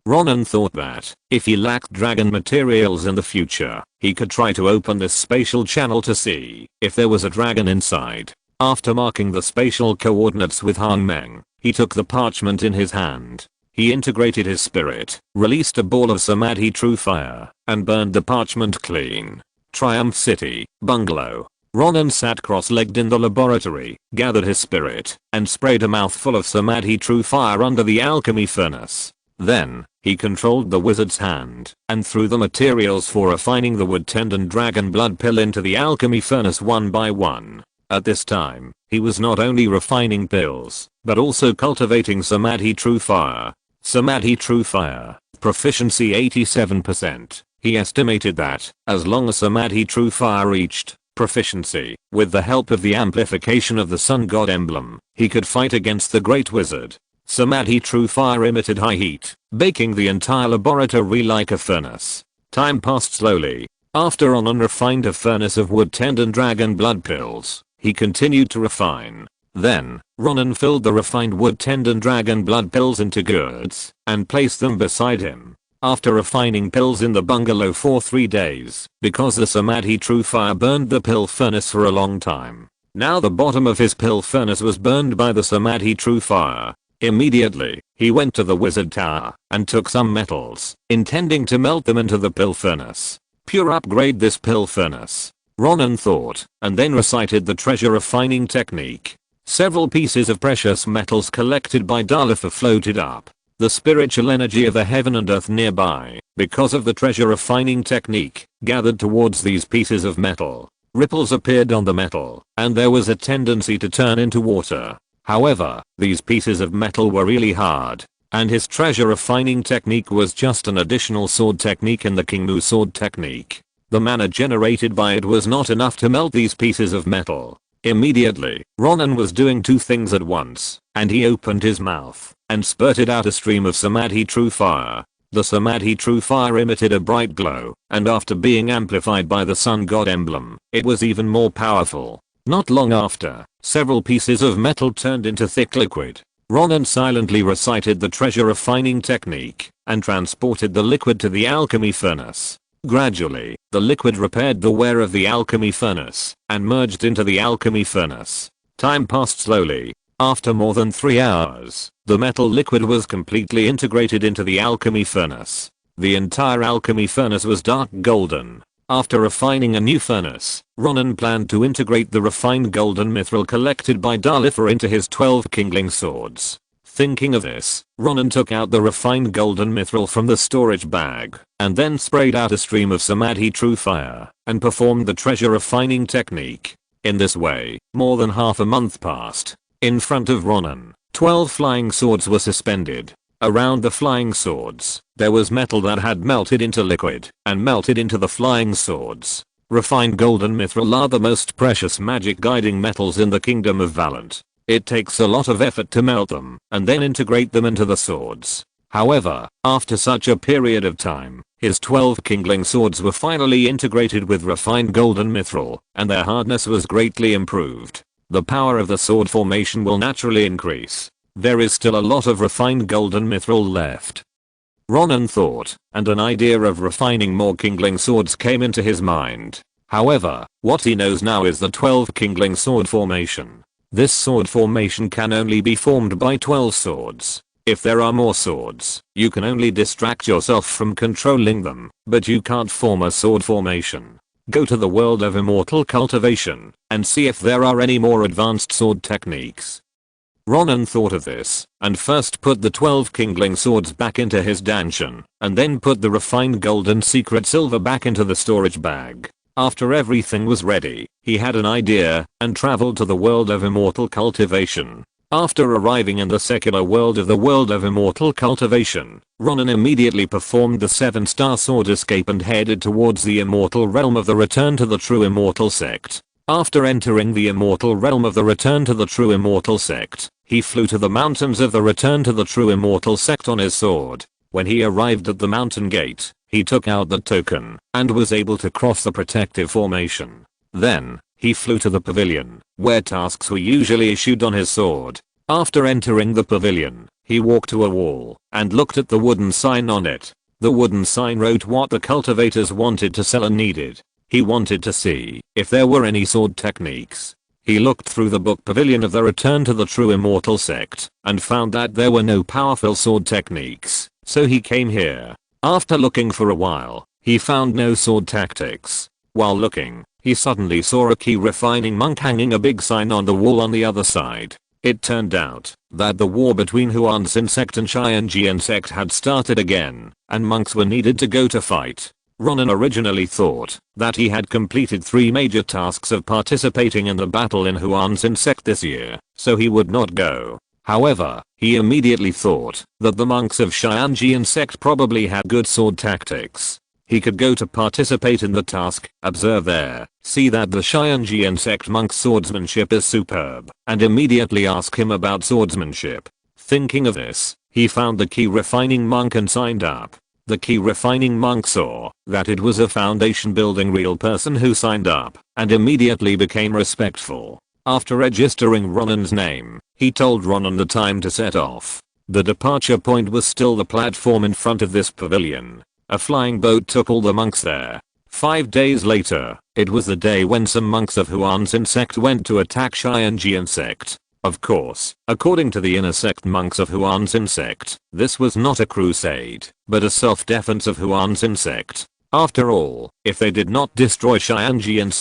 Speaker 1: Ronan thought that if he lacked dragon materials in the future, he could try to open this spatial channel to see if there was a dragon inside. After marking the spatial coordinates with Han Meng, he took the parchment in his hand. He integrated his spirit, released a ball of Samadhi true fire, and burned the parchment clean. Triumph City, Bungalow. Ronan sat cross-legged in the laboratory, gathered his spirit, and sprayed a mouthful of Samadhi true fire under the alchemy furnace. Then, he controlled the wizard's hand, and threw the materials for refining the wood tendon dragon blood pill into the alchemy furnace one by one. At this time, he was not only refining pills, but also cultivating Samadhi true fire. Samadhi true fire, proficiency 87%. He estimated that, as long as Samadhi true fire reached proficiency, with the help of the amplification of the sun god emblem, he could fight against the great wizard. Samadhi true fire emitted high heat, baking the entire laboratory like a furnace. Time passed slowly. After Ronan refined a furnace of wood tendon dragon blood pills, he continued to refine. Then, Ronan filled the refined wood tendon dragon blood pills into gourds and placed them beside him. After refining pills in the bungalow for 3 days, because the Samadhi true fire burned the pill furnace for a long time. Now the bottom of his pill furnace was burned by the Samadhi true fire. Immediately, he went to the wizard tower and took some metals, intending to melt them into the pill furnace. Pure upgrade this pill furnace, Ronan thought, and then recited the treasure refining technique. Several pieces of precious metals collected by Dalifer floated up. The spiritual energy of the heaven and earth nearby, because of the treasure refining technique, gathered towards these pieces of metal. Ripples appeared on the metal, and there was a tendency to turn into water. However, these pieces of metal were really hard, and his treasure refining technique was just an additional sword technique in the King Mu sword technique. The mana generated by it was not enough to melt these pieces of metal. Immediately, Ronan was doing two things at once, and he opened his mouth and spurted out a stream of Samadhi true fire. The Samadhi true fire emitted a bright glow, and after being amplified by the sun god emblem, it was even more powerful. Not long after, several pieces of metal turned into thick liquid. Ronan silently recited the treasure refining technique and transported the liquid to the alchemy furnace. Gradually, the liquid repaired the wear of the alchemy furnace and merged into the alchemy furnace. Time passed slowly. After more than 3 hours, the metal liquid was completely integrated into the alchemy furnace. The entire alchemy furnace was dark golden. After refining a new furnace, Ronan planned to integrate the refined golden mithril collected by Dalifer into his 12 kingling swords. Thinking of this, Ronan took out the refined golden mithril from the storage bag, and then sprayed out a stream of Samadhi true fire, and performed the treasure refining technique. In this way, more than half a month passed. In front of Ronan, 12 flying swords were suspended. Around the flying swords, there was metal that had melted into liquid and melted into the flying swords. Refined golden mithril are the most precious magic guiding metals in the kingdom of Valant. It takes a lot of effort to melt them and then integrate them into the swords. However, after such a period of time, his 12 kingling swords were finally integrated with refined golden mithril, and their hardness was greatly improved. The power of the sword formation will naturally increase. There is still a lot of refined golden mithril left, Ronan thought, and an idea of refining more kingling swords came into his mind. However, what he knows now is the 12 kingling sword formation. This sword formation can only be formed by 12 swords. If there are more swords, you can only distract yourself from controlling them, but you can't form a sword formation. Go to the world of immortal cultivation and see if there are any more advanced sword techniques. Ronan thought of this, and first put the 12 kingling swords back into his dungeon, and then put the refined gold and secret silver back into the storage bag. After everything was ready, he had an idea, and traveled to the world of immortal cultivation. After arriving in the secular world of immortal cultivation, Ronan immediately performed the 7-star sword escape and headed towards the immortal realm of the return to the true immortal sect. After entering the immortal realm of the return to the true immortal sect, he flew to the mountains of the return to the true immortal sect on his sword. When he arrived at the mountain gate, he took out the token and was able to cross the protective formation. Then, he flew to the pavilion, where tasks were usually issued on his sword. After entering the pavilion, he walked to a wall and looked at the wooden sign on it. The wooden sign wrote what the cultivators wanted to sell and needed. He wanted to see if there were any sword techniques. He looked through the book Pavilion of the Return to the True Immortal Sect and found that there were no powerful sword techniques, so he came here. After looking for a while, he found no sword tactics. While looking, he suddenly saw a key refining monk hanging a big sign on the wall on the other side. It turned out that the war between Huansin sect and Xianjian sect had started again, and monks were needed to go to fight. Ronan originally thought that he had completed 3 major tasks of participating in the battle in Huansin sect this year, so he would not go. However, he immediately thought that the monks of Xianjian sect probably had good sword tactics. He could go to participate in the task, observe there, see that the Xianjian sect monk's swordsmanship is superb, and immediately ask him about swordsmanship. Thinking of this, he found the key refining monk and signed up. The key refining monk saw that it was a foundation building real person who signed up and immediately became respectful. After registering Ronan's name, he told Ronan the time to set off. The departure point was still the platform in front of this pavilion. A flying boat took all the monks there. 5 days later, it was the day when some monks of Huan's sect went to attack Xianjian sect. Of course, according to the inner sect monks of Huan's sect, this was not a crusade, but a self-defense of Huan's sect. After all, if they did not destroy Xianjian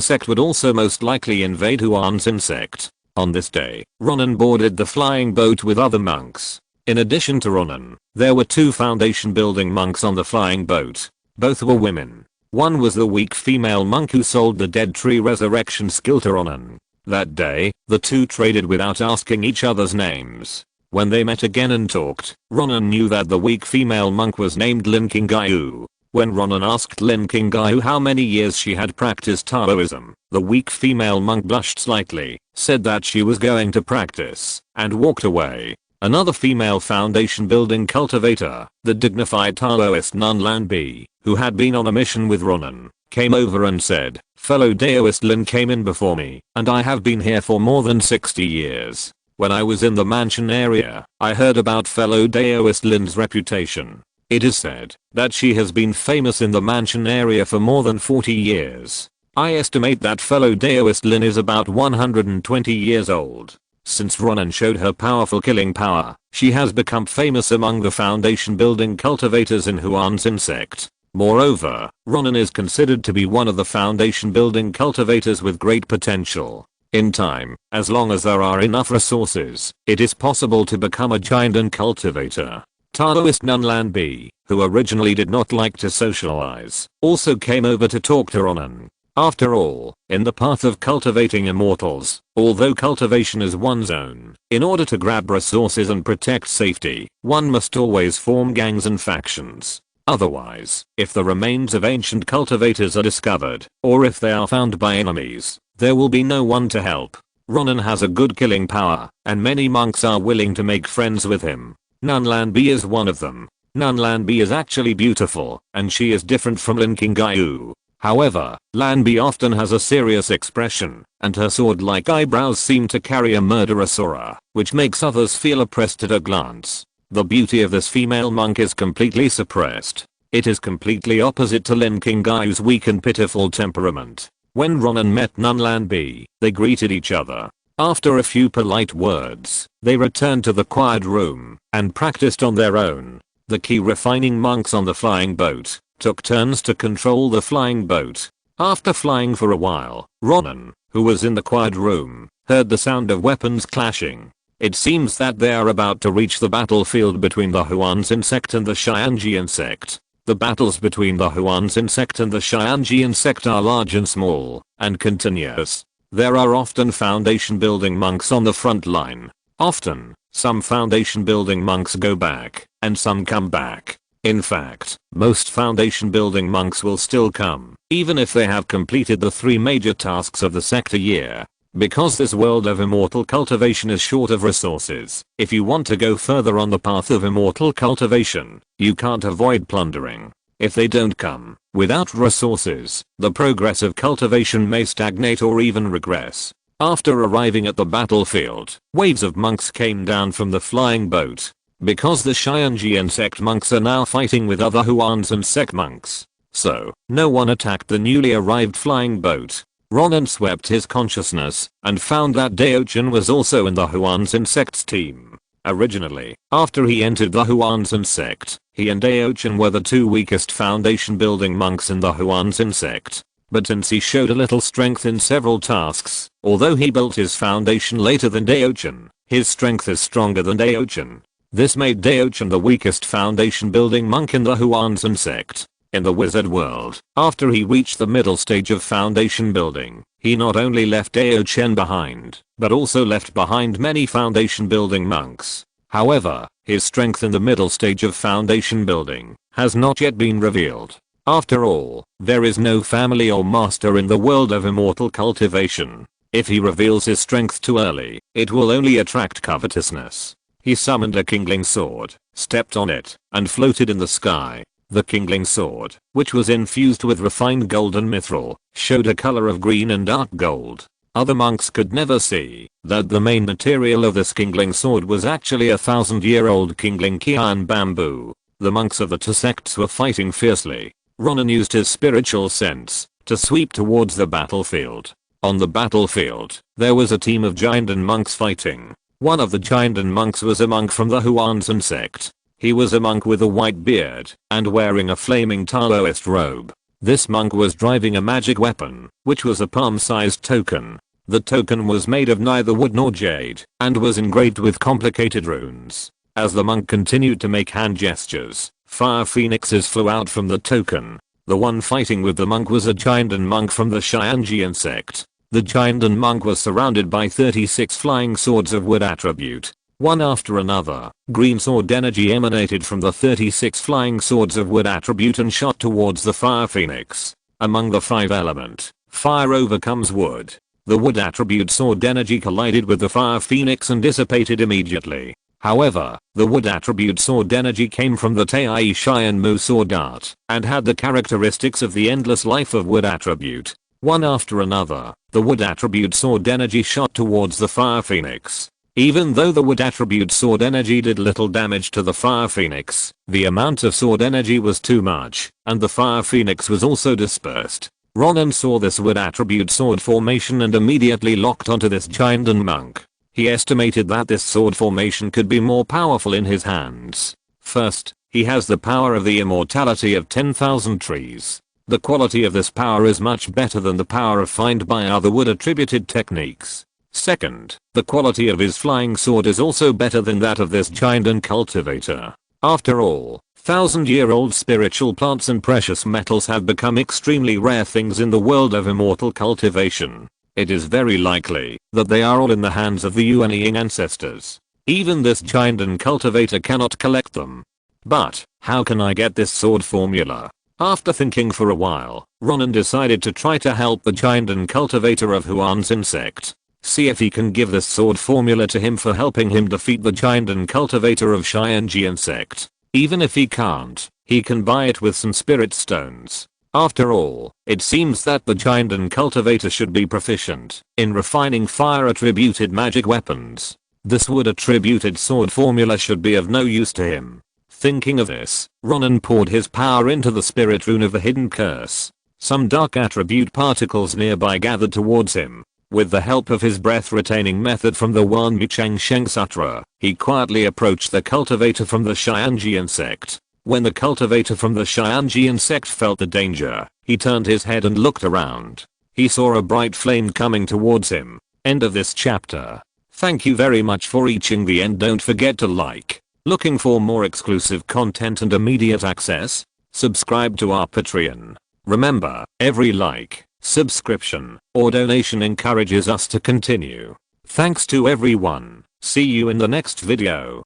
Speaker 1: sect would also most likely invade Huan's sect. On this day, Ronan boarded the flying boat with other monks. In addition to Ronan, there were 2 foundation building monks on the flying boat. Both were women. One was the weak female monk who sold the dead tree resurrection skill to Ronan. That day, the 2 traded without asking each other's names. When they met again and talked, Ronan knew that the weak female monk was named Lin Qingyu. When Ronan asked Lin Qingyu how many years she had practiced Taoism, the weak female monk blushed slightly, said that she was going to practice, and walked away. Another female foundation building cultivator, the dignified Taoist nun Lan Bi, who had been on a mission with Ronan, came over and said, "Fellow Taoist Lin came in before me, and I have been here for more than 60 years. When I was in the mansion area, I heard about fellow Taoist Lin's reputation. It is said that she has been famous in the mansion area for more than 40 years. I estimate that fellow Taoist Lin is about 120 years old. Since Ronan showed her powerful killing power, she has become famous among the foundation building cultivators in Huan's sect. Moreover, Ronan is considered to be one of the foundation building cultivators with great potential. In time, as long as there are enough resources, it is possible to become a giant and cultivator." Taoist nun Lan Bi, who originally did not like to socialize, also came over to talk to Ronan. After all, in the path of cultivating immortals, although cultivation is one's own, in order to grab resources and protect safety, one must always form gangs and factions. Otherwise, if the remains of ancient cultivators are discovered, or if they are found by enemies, there will be no one to help. Ronan has a good killing power, and many monks are willing to make friends with him. Nun Lan Bi is one of them. Nun Lan Bi is actually beautiful, and she is different from Lin Qingyu. However, Lan Bi often has a serious expression, and her sword-like eyebrows seem to carry a murderous aura, which makes others feel oppressed at a glance. The beauty of this female monk is completely suppressed. It is completely opposite to Lin Qingyu's weak and pitiful temperament. When Ronan met Nun Lan Bi, they greeted each other. After a few polite words, they returned to the quiet room and practiced on their own. The key refining monks on the flying boat took turns to control the flying boat. After flying for a while, Ronan, who was in the quiet room, heard the sound of weapons clashing. It seems that they are about to reach the battlefield between the Huan's sect and the Xianjian sect. The battles between the Huan's sect and the Xianjian sect are large and small, and continuous. There are often foundation building monks on the front line. Often, some foundation building monks go back, and some come back. In fact, most foundation building monks will still come, even if they have completed the 3 major tasks of the sect a year. Because this world of immortal cultivation is short of resources, if you want to go further on the path of immortal cultivation, you can't avoid plundering. If they don't come, without resources, the progress of cultivation may stagnate or even regress. After arriving at the battlefield, waves of monks came down from the flying boat. Because the Xianjian sect monks are now fighting with other Huan's sect monks, so no one attacked the newly arrived flying boat. Ronan swept his consciousness and found that Daochin was also in the Huan's sect's team. Originally, after he entered the Huan's sect, he and Daochin were the 2 weakest foundation building monks in the Huan's sect. But since he showed a little strength in several tasks, although he built his foundation later than Daochin, his strength is stronger than Daochin. This made Daochin the weakest foundation building monk in the Huan's sect. In the wizard world, after he reached the middle stage of foundation building, he not only left Daochin behind, but also left behind many foundation building monks. However, his strength in the middle stage of foundation building has not yet been revealed. After all, there is no family or master in the world of immortal cultivation. If he reveals his strength too early, it will only attract covetousness. He summoned a kingling sword, stepped on it, and floated in the sky. The kingling sword, which was infused with refined golden mithril, showed a color of green and dark gold. Other monks could never see that the main material of this kingling sword was actually 1,000-year-old kingling Kian bamboo. The monks of the two sects were fighting fiercely. Ronan used his spiritual sense to sweep towards the battlefield. On the battlefield, there was a team of Jiandan monks fighting. One of the Jiandan monks was a monk from the Huanzan sect. He was a monk with a white beard and wearing a flaming Taoist robe. This monk was driving a magic weapon, which was a palm-sized token. The token was made of neither wood nor jade and was engraved with complicated runes. As the monk continued to make hand gestures, fire phoenixes flew out from the token. The one fighting with the monk was a Jiandan monk from the Xianjian sect. The Jiandan monk was surrounded by 36 flying swords of wood attribute. One after another, green sword energy emanated from the 36 flying swords of wood attribute and shot towards the fire phoenix. Among the 5 element, fire overcomes wood. The wood attribute sword energy collided with the fire phoenix and dissipated immediately. However, the wood attribute sword energy came from the Tei Xianmu sword art and had the characteristics of the endless life of wood attribute. One after another, the wood attribute sword energy shot towards the fire phoenix. Even though the wood attribute sword energy did little damage to the fire phoenix, the amount of sword energy was too much, and the fire phoenix was also dispersed. Ronan saw this wood attribute sword formation and immediately locked onto this Jiandan monk. He estimated that this sword formation could be more powerful in his hands. First, he has the power of the immortality of 10,000 trees. The quality of this power is much better than the power refined by other wood attributed techniques. Second, the quality of his flying sword is also better than that of this Jiandan cultivator. After all, 1,000-year-old spiritual plants and precious metals have become extremely rare things in the world of immortal cultivation. It is very likely that they are all in the hands of the Yuanying ancestors. Even this Jiandan cultivator cannot collect them. But, how can I get this sword formula? After thinking for a while, Ronan decided to try to help the Jiandan cultivator of Huanzan sect. See if he can give this sword formula to him for helping him defeat the Jiandan cultivator of Xianjian sect. Even if he can't, he can buy it with some spirit stones. After all, it seems that the Jiandan cultivator should be proficient in refining fire attributed magic weapons. This wood attributed sword formula should be of no use to him. Thinking of this, Ronan poured his power into the spirit rune of the hidden curse. Some dark attribute particles nearby gathered towards him. With the help of his breath-retaining method from the Wanmu Changsheng Sutra, he quietly approached the cultivator from the Xianjian sect. When the cultivator from the Xianjian sect felt the danger, he turned his head and looked around. He saw a bright flame coming towards him. End of this chapter. Thank you very much for reaching the end. Don't forget to like. Looking for more exclusive content and immediate access? Subscribe to our Patreon. Remember, every like, subscription, or donation encourages us to continue. Thanks to everyone. See you in the next video.